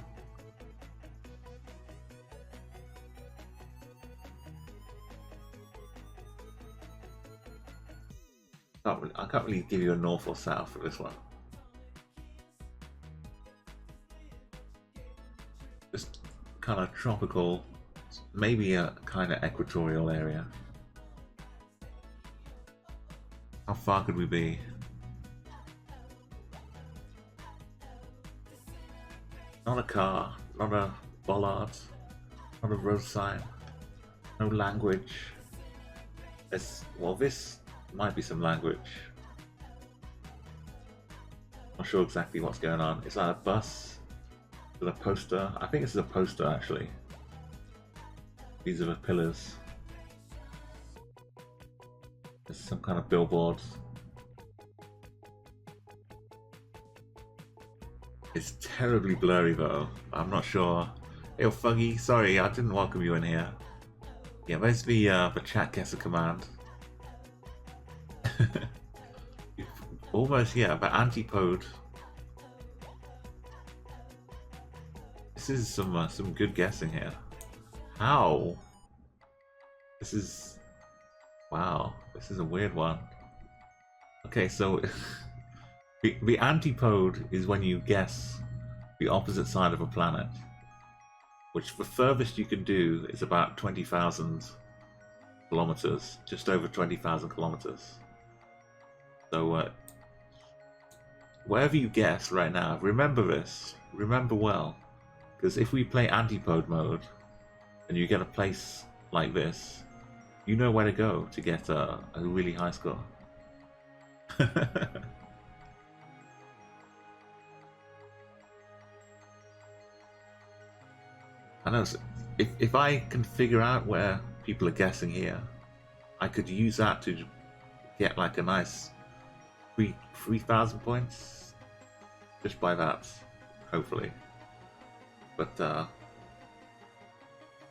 Speaker 1: I can't really give you a north or south for this one. Just kind of tropical, maybe a kind of equatorial area. How far could we be? Not a car, not a bollard, not a road sign, no language. Well, this might be some language. Not sure exactly what's going on. Is that a bus? Is it a poster? I think this is a poster actually. These are the pillars. There's some kind of billboard. It's terribly blurry though. I'm not sure. Hey, Fuggy, sorry, I didn't welcome you in here. Yeah, there's the Chatguessr command. Almost, yeah, the antipode. This is some good guessing here. How? This is... wow, this is a weird one. Okay, so the antipode is when you guess the opposite side of a planet, which the furthest you can do is about 20,000 kilometers, just over 20,000 kilometers. So wherever you guess right now, remember this, remember well, because if we play antipode mode and you get a place like this, you know where to go to get a really high score. I know, if I can figure out where people are guessing here, I could use that to get like a nice 3,000 points just by that, hopefully. But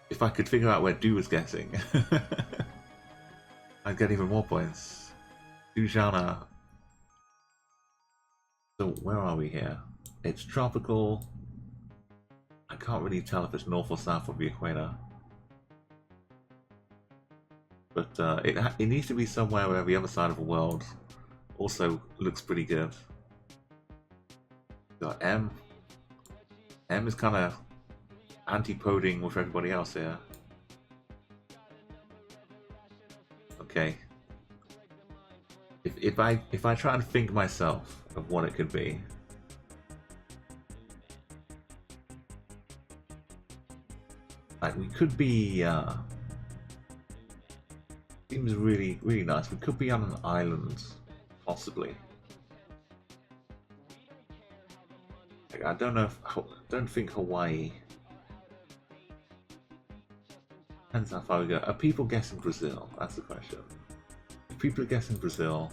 Speaker 1: if I could figure out where Do was guessing, I'd get even more points. Dujana. So where are we here? It's tropical. I can't really tell if it's north or south of the equator. But it needs to be somewhere where the other side of the world, also looks pretty good. Got M. M is kind of antipoding with everybody else here. Okay. If I try and think myself of what it could be. Like we could be seems really nice. We could be on an island, possibly. Like, I don't know if don't think Hawaii. Depends how far we go. Are people guessing Brazil? That's the question. If people are guessing Brazil,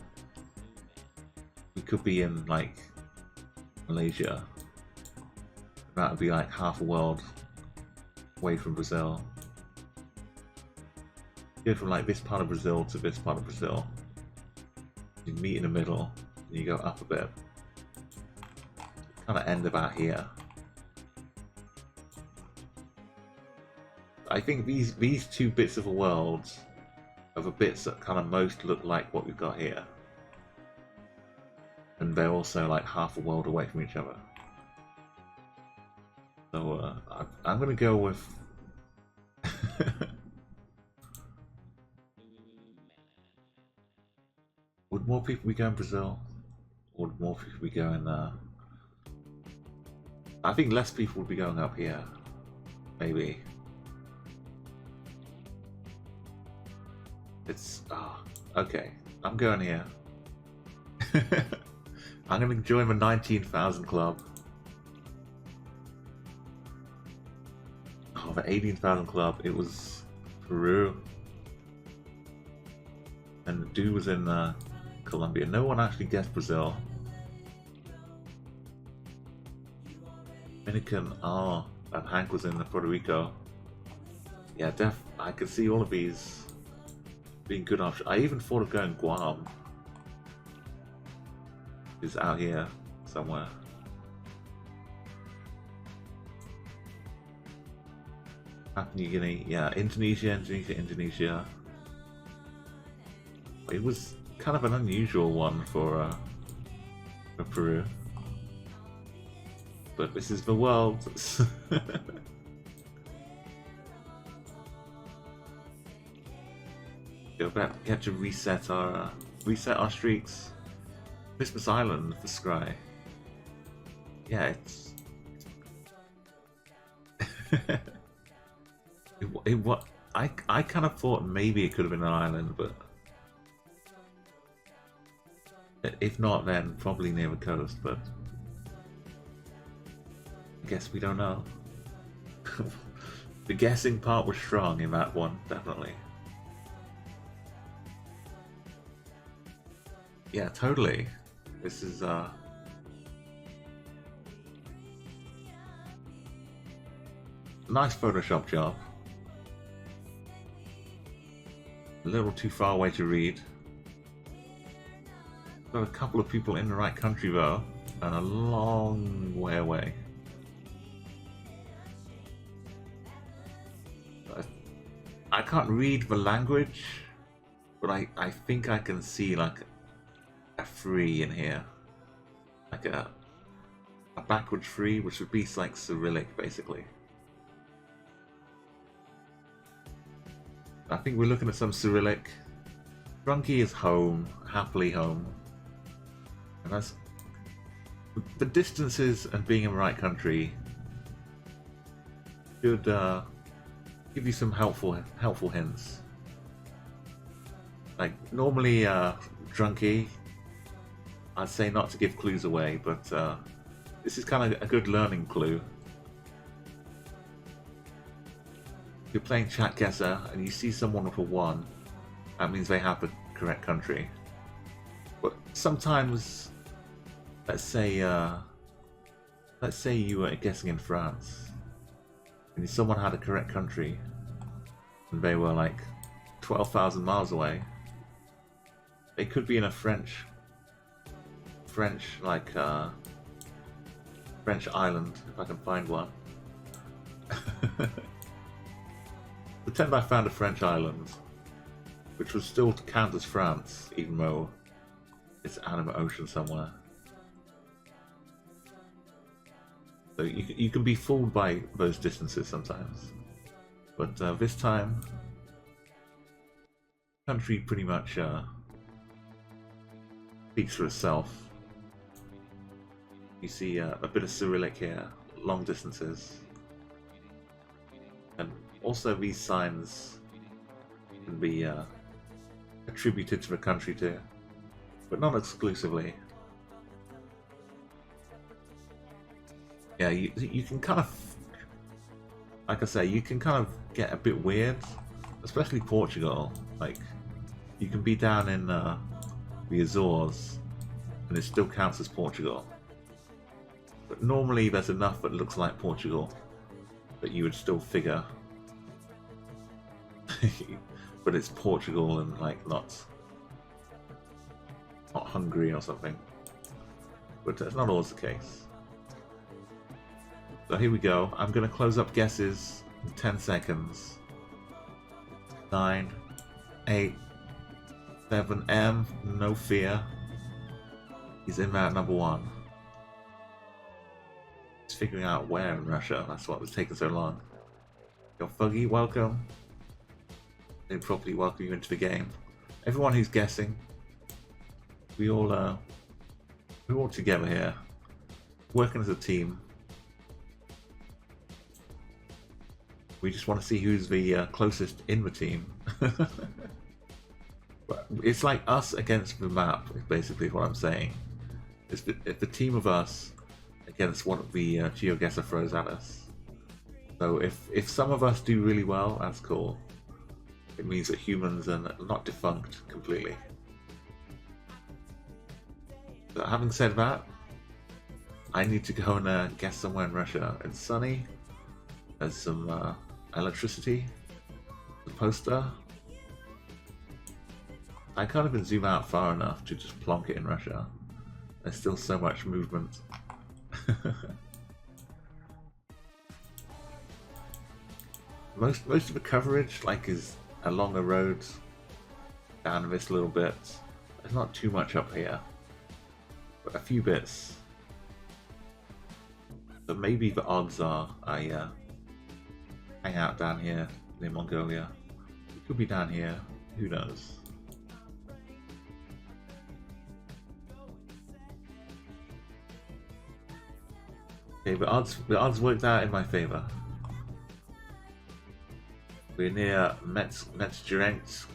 Speaker 1: we could be in like Malaysia. That would be like half a world away from Brazil. Go from like this part of Brazil to this part of Brazil. You meet in the middle, and you go up a bit. Kind of end about here. I think these two bits of a world are the bits that kind of most look like what we've got here. And they're also like half a world away from each other. So I'm gonna go with would more people be going Brazil? Or would more people be going I think less people would be going up here. Maybe. It's okay. I'm going here. I'm gonna join the 19,000 club. Oh, the 18,000 club. It was Peru, and the dude was in Colombia. No one actually guessed Brazil. Dominican. Oh, and Hank was in Puerto Rico. Yeah, I could see all of these being good options. I even thought of going Guam. It's out here somewhere. Papua New Guinea, yeah, Indonesia. It was kind of an unusual one for Peru. But this is the world. Go back, we have to reset our streaks. Christmas Island, the Scry. Yeah, it's I kind of thought maybe it could have been an island, but if not, then probably near the coast. But I guess we don't know. The guessing part was strong in that one, definitely. Yeah, totally. This is nice Photoshop job. A little too far away to read. Got a couple of people in the right country though, and a long way away. I can't read the language, but I think I can see like a 3 in here, like a backwards 3, which would be like Cyrillic basically. I think we're looking at some Cyrillic. Drunky is home, happily home, and that's the distances and being in the right country should give you some helpful hints. Like normally, Drunky, I'd say not to give clues away, but this is kind of a good learning clue. If you're playing Chatguessr and you see someone with a 1, that means they have the correct country. But sometimes, let's say you were guessing in France, and someone had a correct country, and they were like 12,000 miles away. They could be in a French like French island, if I can find one. Pretend I found a French island, which would still count as France, even though it's out of an ocean somewhere. So you can be fooled by those distances sometimes. But this time, country pretty much speaks for itself. You see a bit of Cyrillic here, long distances. And also these signs can be attributed to the country too, but not exclusively. Yeah, you can kind of, like I say, you can kind of get a bit weird, especially Portugal. Like, you can be down in the Azores, and it still counts as Portugal. But normally there's enough that looks like Portugal that you would still figure. But it's Portugal and like not Hungary or something. But that's not always the case. So here we go. I'm going to close up guesses in 10 seconds. 9, 8, 7, M, no fear. He's in round number 1. He's figuring out where in Russia. That's what was taking so long. Yo, Fuggy, welcome. They properly welcome you into the game. Everyone who's guessing, we're all together here, working as a team. We just want to see who's the closest in the team. But it's like us against the map, is basically what I'm saying. It's the team of us against what the Geoguessr throws at us. So if some of us do really well, that's cool. It means that humans are not defunct completely. But having said that, I need to go and guess somewhere in Russia. It's sunny. There's some electricity. The poster. I can't even zoom out far enough to just plonk it in Russia. There's still so much movement. most of the coverage is along the road down this little bit. There's not too much up here, but a few bits. So maybe the odds are I hang out down here near Mongolia. It could be down here, who knows. Okay, the odds worked out in my favor. We're near Mexjurchensk.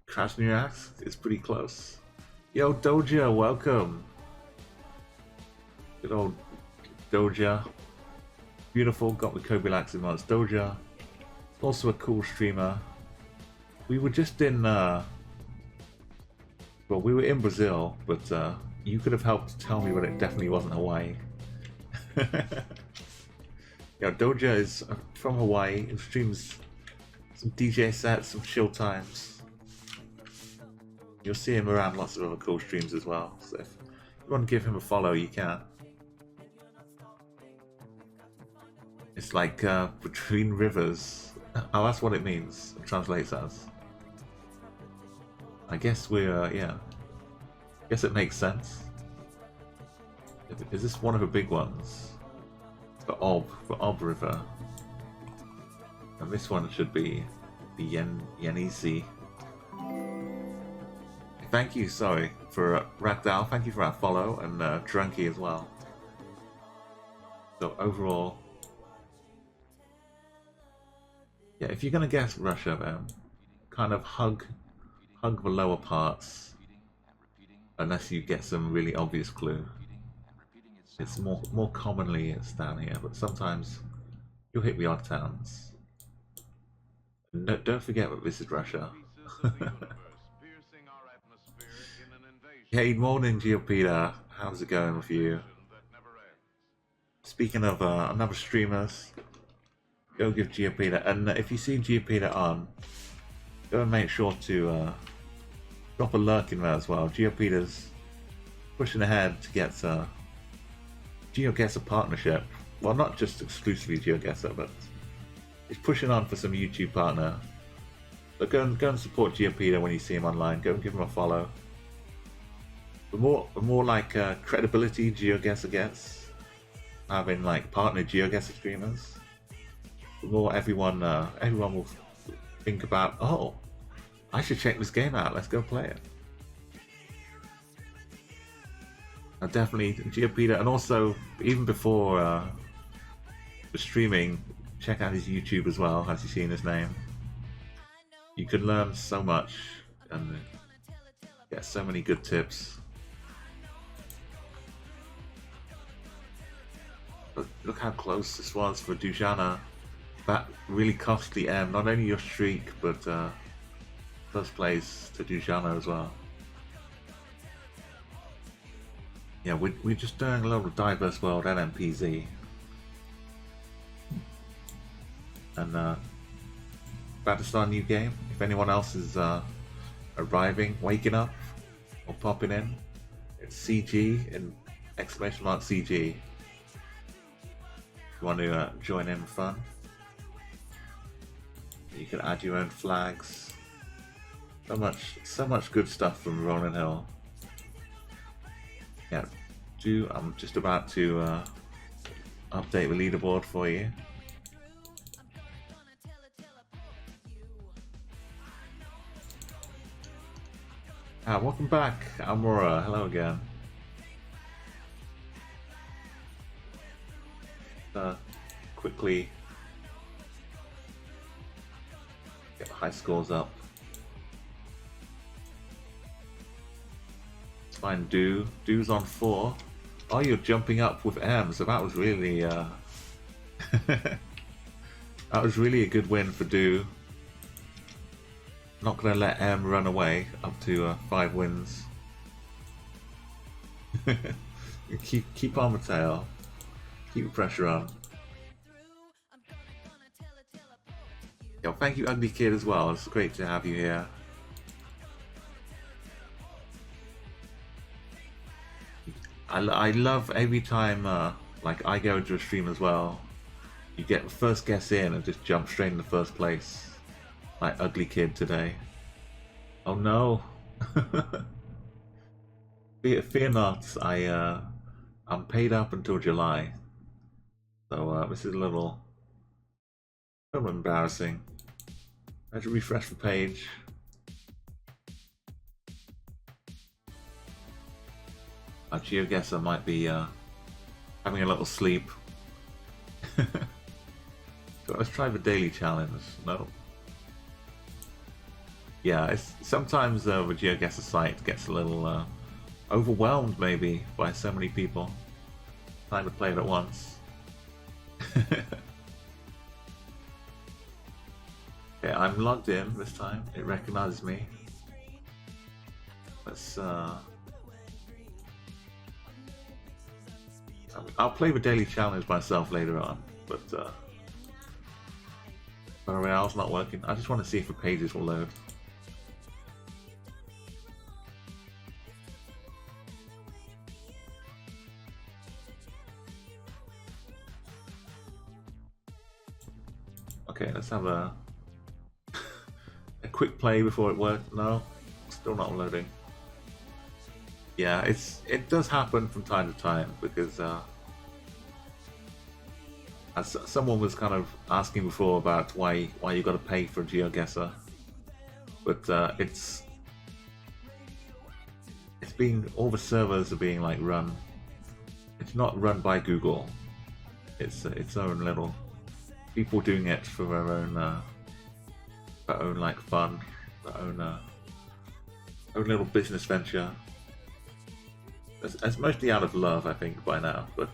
Speaker 1: Krasnoyarsk is pretty close. Yo, Doja, welcome. Good old Doja. Beautiful, got the Kobe Laxi mods. Doja, also a cool streamer. We were just in, well, we were in Brazil, but you could have helped tell me when it definitely wasn't Hawaii. Yeah, Doja is from Hawaii and streams some DJ sets, some chill times. You'll see him around lots of other cool streams as well, so if you want to give him a follow, you can. It's like between rivers. Oh, that's what it means. It translates as. I guess we're, yeah. I guess it makes sense. Is this one of the big ones? The Ob River. And this one should be the Yenisei. Thank you, sorry, for Ragdoll, thank you for our follow, and Drunky as well. So overall, yeah, if you're gonna guess Russia, then kind of hug the lower parts, unless you get some really obvious clue. It's more commonly it's down here, but sometimes you'll hit the odd towns. No, don't forget that this is Russia. Hey, morning, Geopeter. How's it going with you? Speaking of another streamers, go give Geopeter, and if you see Geopeter on, go and make sure to drop a lurk in there as well. Geopeter's pushing ahead to get Geoguessr partnership. Well, not just exclusively Geoguessr, but He's pushing on for some YouTube partner. But go and support Geopeter when you see him online. Go and give him a follow. The more like credibility Geoguessr gets, having like partner Geoguessr streamers, the more everyone will think about, oh, I should check this game out. Let's go play it. Definitely Geopeter, and also even before the streaming, check out his YouTube as well, as you see in his name. You can learn so much and get so many good tips. Look how close this was for Dujana. That really cost the M, not only your streak, but first place to Dujana as well. Yeah, we're just doing a little diverse world LMPZ. And about to start a new game. If anyone else is arriving, waking up, or popping in, it's CG and !CG. If you want to join in fun, you can add your own flags. So much good stuff from Rolling Hill. Yeah, I'm just about to update the leaderboard for you. Welcome back, Almora. Hello again. Quickly get the high scores up. Let's find Do. Do's on 4. Oh, you're jumping up with M, so that was really that was really a good win for Do. Not gonna let M run away up to 5 wins. keep on the tail. Keep the pressure on. Yo, thank you, Ugly Kid, as well. It's great to have you here. I love every time like I go into a stream as well. You get the first guess in and just jump straight in the first place. Like Ugly Kid today. Oh no! Fear not. I'm paid up until July, so this is a little embarrassing. I have to refresh the page. Our Geoguessr might be having a little sleep. So let's try the daily challenge. No. Yeah, it's sometimes the Geoguessr site gets a little overwhelmed, maybe, by so many people trying to play it at once. Okay, I'm logged in this time. It recognizes me. Let's I'll play the daily challenge myself later on, but Royale's not working. I just want to see if the pages will load. Okay, let's have a quick play before it works. No, still not loading. Yeah, it does happen from time to time because as someone was kind of asking before about why you got to pay for Geoguessr, but it's being, all the servers are being like run. It's not run by Google. It's its own little people doing it for their own like fun, their own little business venture. It's mostly out of love, I think, by now, but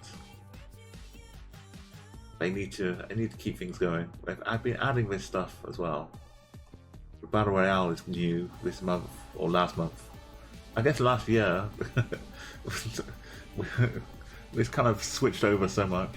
Speaker 1: they need to keep things going. I've been adding this stuff as well. The Battle Royale is new this month, or last month. I guess last year. It's kind of switched over so much.